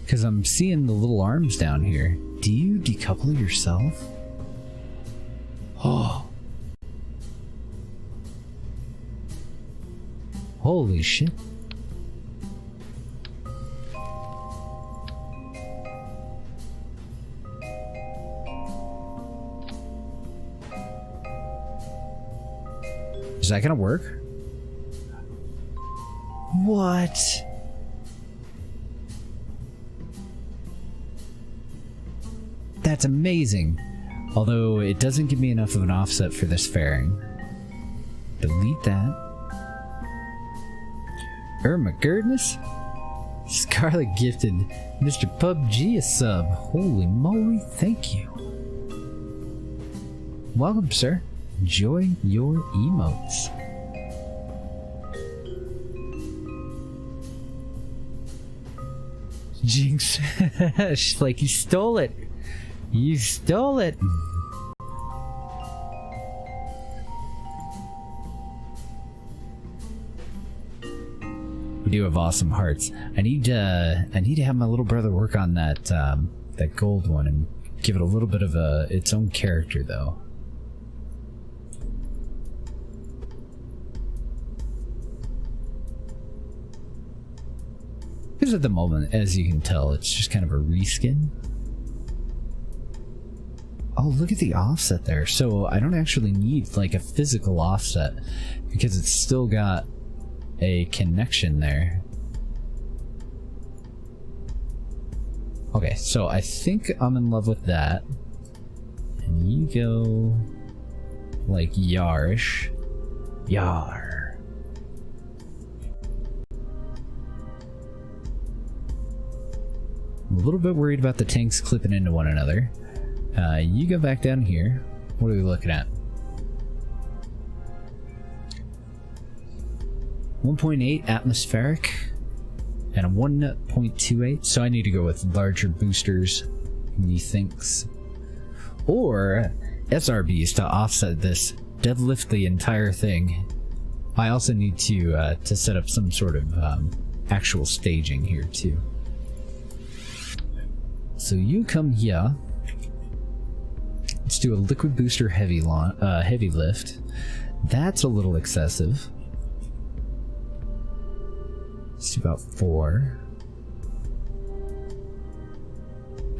Because I'm seeing the little arms down here. Do you decouple yourself? Oh. Holy shit. Is that gonna work? What? That's amazing. Although it doesn't give me enough of an offset for this fairing. Delete that. My goodness. Scarlet gifted Mr. PUBG a sub. Holy moly, thank you. Welcome, sir. Enjoy your emotes. Jinx. She's like, you stole it. You stole it. We do have awesome hearts. I need to have my little brother work on that that gold one and give it a little bit of its own character, though. Because at the moment, as you can tell, it's just kind of a reskin. Oh, look at the offset there. So I don't actually need like a physical offset because it's still got a connection there. Okay, so I think I'm in love with that. And you go like yarish. Yar. I'm a little bit worried about the tanks clipping into one another. You go back down here. What are we looking at? 1.8 atmospheric and a 1.28, so I need to go with larger boosters, methinks, or SRBs to offset this, deadlift the entire thing. I also need to set up some sort of actual staging here too. So you come here. Let's do a liquid booster heavy lift. That's a little excessive. Let's do about 4.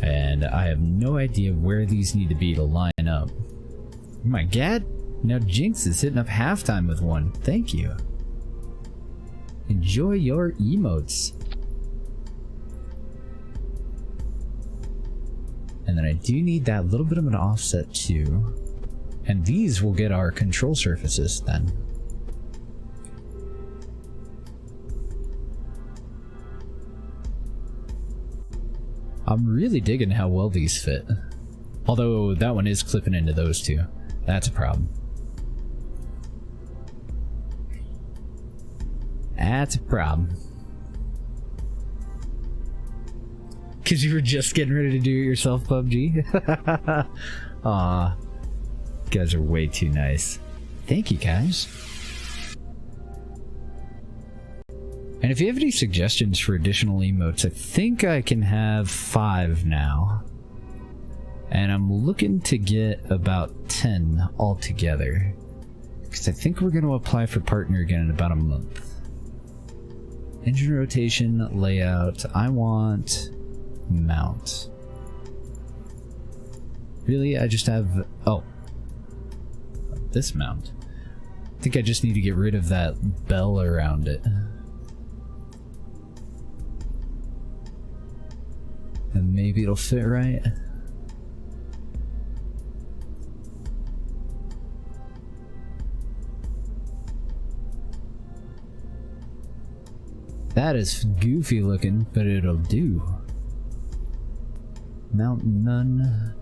And I have no idea where these need to be to line up. Oh my god! Now Jinx is hitting up halftime with one. Thank you. Enjoy your emotes. And then I do need that little bit of an offset too. And these will get our control surfaces then. I'm really digging how well these fit. Although that one is clipping into those two. That's a problem. That's a problem. Because you were just getting ready to do it yourself, PUBG? Aw. You guys are way too nice. Thank you, guys. And if you have any suggestions for additional emotes, I think I can have 5 now. And I'm looking to get about 10 altogether. Because I think we're going to apply for partner again in about a month. Engine rotation, layout. I want mount. Really? I just have... Oh. This mount. I think I just need to get rid of that bell around it. And maybe it'll fit right. That is goofy looking, but it'll do. Mount none.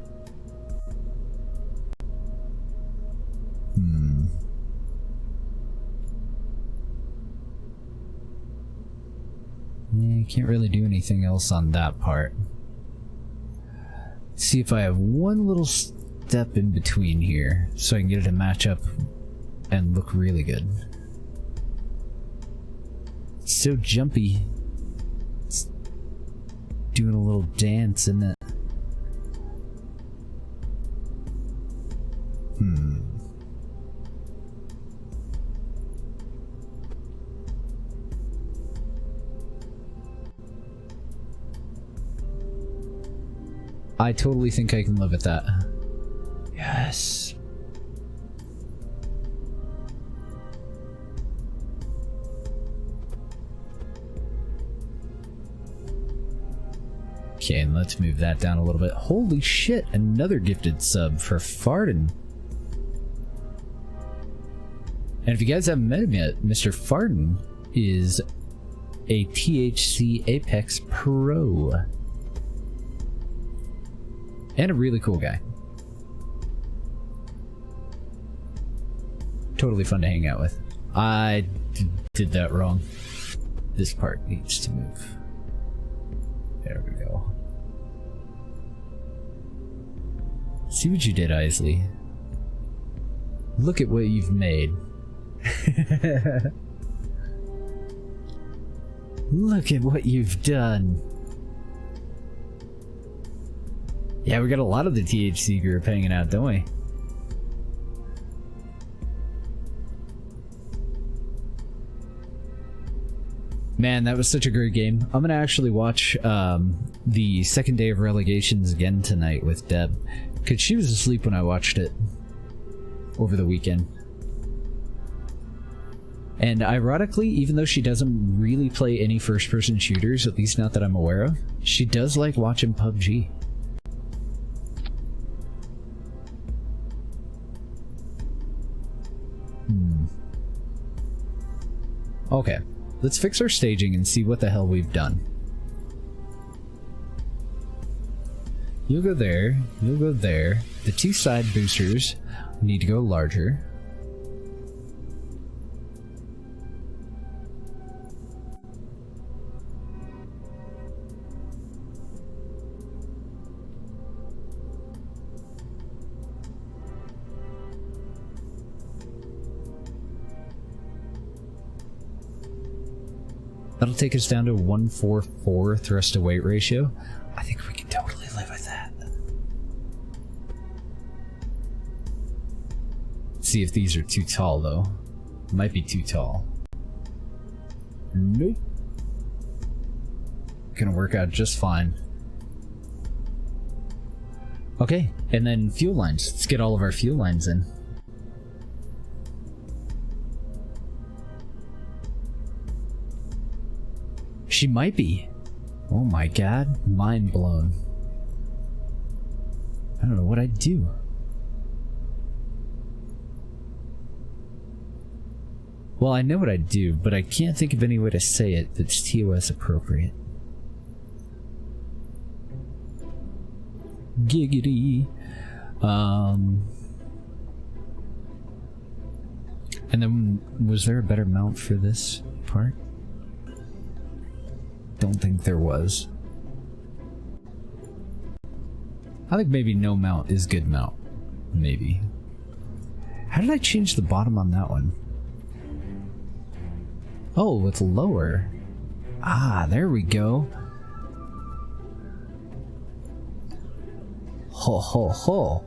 Yeah, can't really do anything else on that part. See if I have one little step in between here, so I can get it to match up and look really good. It's so jumpy. It's doing a little dance, isn't it? I totally think I can live at that. Yes. Okay, and let's move that down a little bit. Holy shit, another gifted sub for Farden. And if you guys haven't met him yet, Mr. Farden is a THC Apex Pro. And a really cool guy. Totally fun to hang out with. I did that wrong. This part needs to move. There we go. See what you did, Isley. Look at what you've made. Look at what you've done. Yeah, we got a lot of the THC group hanging out, don't we? Man, that was such a great game. I'm gonna actually watch the second day of relegations again tonight with Deb, because she was asleep when I watched it over the weekend. And ironically, even though she doesn't really play any first-person shooters, at least not that I'm aware of, she does like watching PUBG. Okay, let's fix our staging and see what the hell we've done. You'll go there, you'll go there. The two side boosters need to go larger. That'll take us down to 1:4:4 thrust to weight ratio. I think we can totally live with that. Let's see if these are too tall though. Might be too tall. Nope. Gonna work out just fine. Okay, and then fuel lines. Let's get all of our fuel lines in. She might be. Oh my god, mind blown. I don't know what I'd do. Well, I know what I'd do, but I can't think of any way to say it that's TOS appropriate. Giggity. And then, was there a better mount for this part? Don't think there was. I think maybe no mount is good mount. Maybe. How did I change the bottom on that one? Oh, it's lower. Ah, there we go. Ho, ho, ho.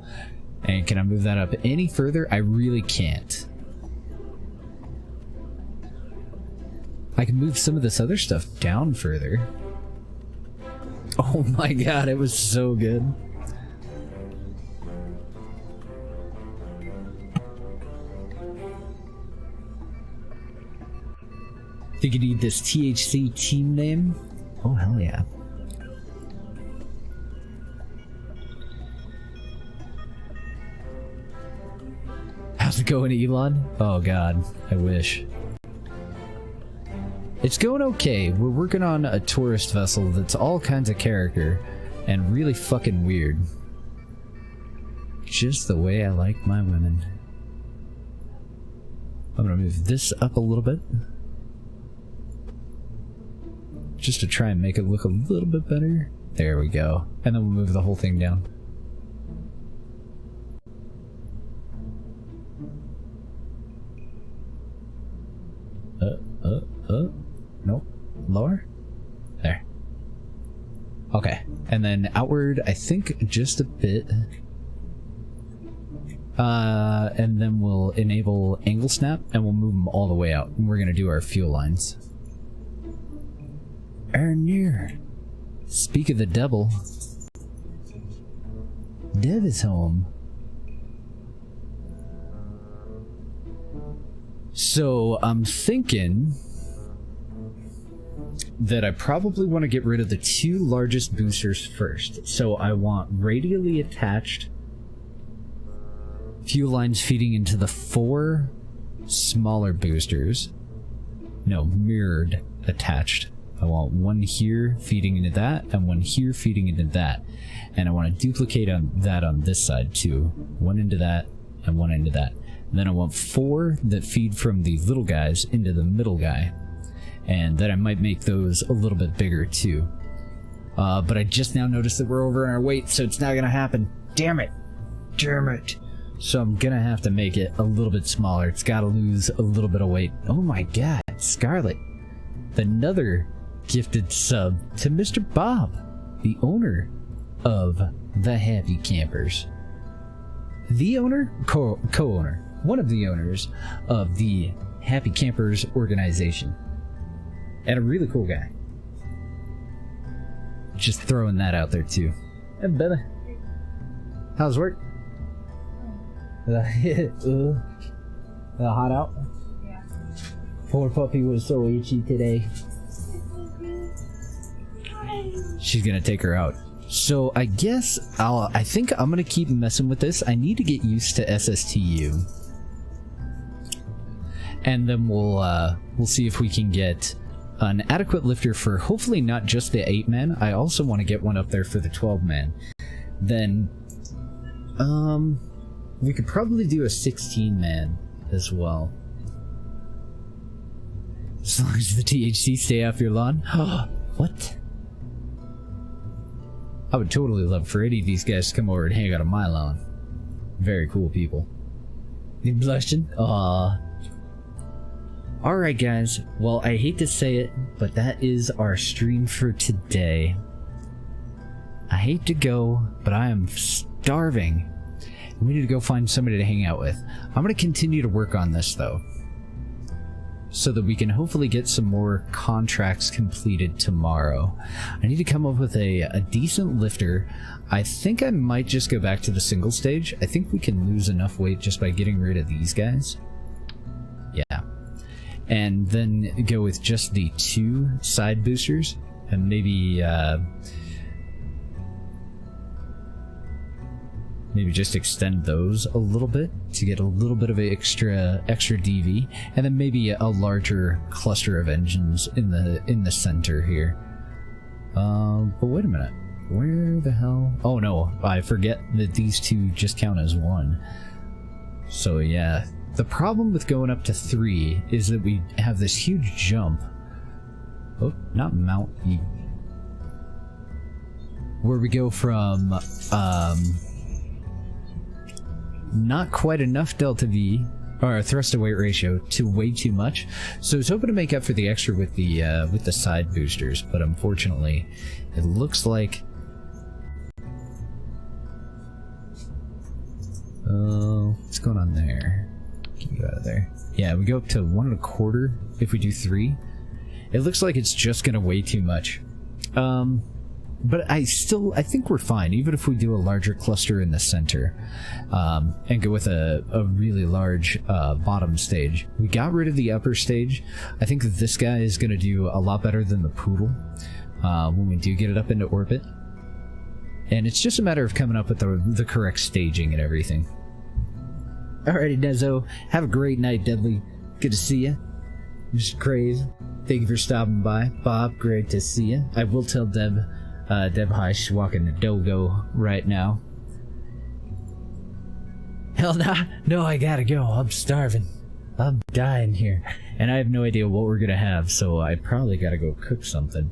And can I move that up any further? I really can't. I can move some of this other stuff down further. Oh my god, it was so good. Think you need this THC team name? Oh, hell yeah. How's it going, Elon? Oh god, I wish. It's going okay. We're working on a tourist vessel that's all kinds of character and really fucking weird. Just the way I like my women. I'm gonna move this up a little bit. Just to try and make it look a little bit better. There we go. And then we'll move the whole thing down. Nope. Lower? There. Okay. And then outward, I think just a bit. And then we'll enable angle snap and we'll move them all the way out. And we're gonna do our fuel lines. Near. Speak of the devil. Dev is home. So I'm thinking that I probably want to get rid of the two largest boosters first. So I want radially attached fuel lines feeding into the 4 smaller boosters. No, mirrored attached. I want one here feeding into that and one here feeding into that. And I want to duplicate that on this side too. One into that and one into that. And then I want 4 that feed from the little guys into the middle guy. And then I might make those a little bit bigger too. But I just now noticed that we're over on our weight, so it's not gonna happen. Damn it. Damn it. So I'm gonna have to make it a little bit smaller. It's gotta lose a little bit of weight. Oh my god, Scarlet. Another gifted sub to Mr. Bob, the owner of the Happy Campers. The owner? Co-owner. One of the owners of the Happy Campers organization. And a really cool guy. Just throwing that out there too. Hey, baby. How's work? Hot out? Yeah. Poor puppy was so itchy today. She's gonna take her out. So I guess I think I'm gonna keep messing with this. I need to get used to SSTU. And then we'll see if we can get an adequate lifter for hopefully not just the 8-man. I also want to get one up there for the 12-man. Then we could probably do a 16-man as well. As long as the THC stay off your lawn. What? I would totally love for any of these guys to come over and hang out on my lawn. Very cool people. You blushing? Aww. Alright guys, well I hate to say it, but that is our stream for today. I hate to go, but I am starving. We need to go find somebody to hang out with. I'm going to continue to work on this though, so that we can hopefully get some more contracts completed tomorrow. I need to come up with a decent lifter. I think I might just go back to the single stage. I think we can lose enough weight just by getting rid of these guys. Yeah. And then go with just the 2 side boosters and maybe just extend those a little bit to get a little bit of extra DV, and then maybe a larger cluster of engines in the center here. But wait a minute, where the hell? Oh no, I forget that these 2 just count as 1. So yeah, the problem with going up to 3 is that we have this huge jump. Oh, not mount, where we go from not quite enough delta V or thrust to weight ratio to way too much. So I was hoping to make up for the extra with the side boosters, but unfortunately, it looks like. Oh, what's going on there? Get you out of there. Yeah, we go up to 1 1/4 if we do 3. It looks like it's just gonna weigh too much. But I think we're fine, even if we do a larger cluster in the center, and go with a really large bottom stage. We got rid of the upper stage. I think that this guy is going to do a lot better than the Poodle when we do get it up into orbit. And it's just a matter of coming up with the correct staging and everything. Alrighty, Nezo. Have a great night, Deadly. Good to see you. Mr. Crave, thank you for stopping by. Bob, great to see you. I will tell Deb hi, she's walking the dogo right now. Hell nah, no, I gotta go. I'm starving. I'm dying here. And I have no idea what we're gonna have, so I probably gotta go cook something.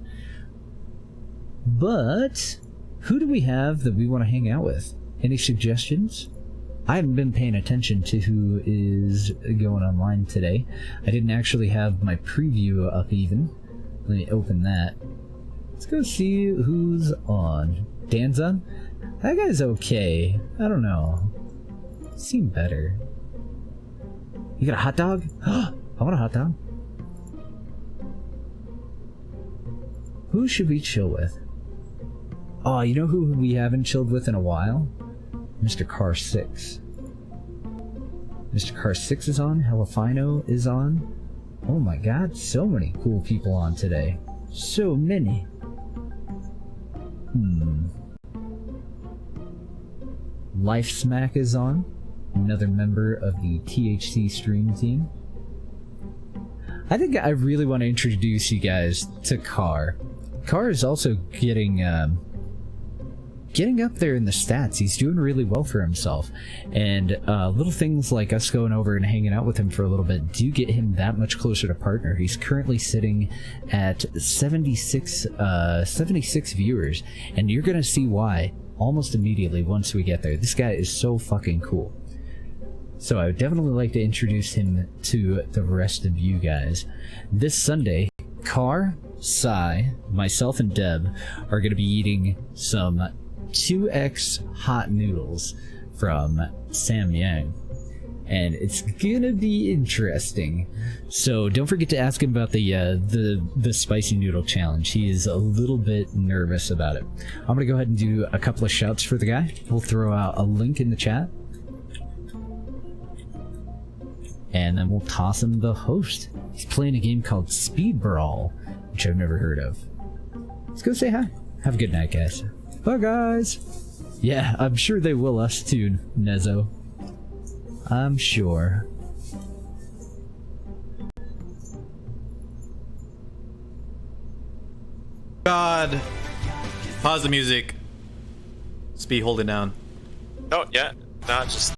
But who do we have that we want to hang out with? Any suggestions? I haven't been paying attention to who is going online today. I didn't actually have my preview up even. Let me open that. Let's go see who's on. Dan's on? That guy's okay. I don't know. Seem better. You got a hot dog? I want a hot dog. Who should we chill with? Oh, you know who we haven't chilled with in a while? Mr. Car 6. Mr. Car 6 is on. Helafino is on. Oh my god, so many cool people on today. So many. Life Smack is on. Another member of the THC stream team. I think I really want to introduce you guys to Car. Car is also getting up there in the stats. He's doing really well for himself, and little things like us going over and hanging out with him for a little bit do get him that much closer to partner. He's currently sitting at 76 viewers, and you're gonna see why almost immediately once we get there. This guy is so fucking cool. So I would definitely like to introduce him to the rest of you guys. This Sunday, Car, Sai, myself, and Deb are going to be eating some 2X hot noodles from Sam Yang, and it's gonna be interesting. So don't forget to ask him about the spicy noodle challenge. He is a little bit nervous about it. I'm gonna go ahead and do a couple of shouts for the guy. We'll throw out a link in the chat, and then we'll toss him the host. He's playing a game called Speed Brawl, which I've never heard of. Let's go say hi. Have a good night, guys. Bye, guys. Yeah, I'm sure they will us too, Nezo. I'm sure. God. Pause the music. Speed, hold it down. Oh, yeah. No, just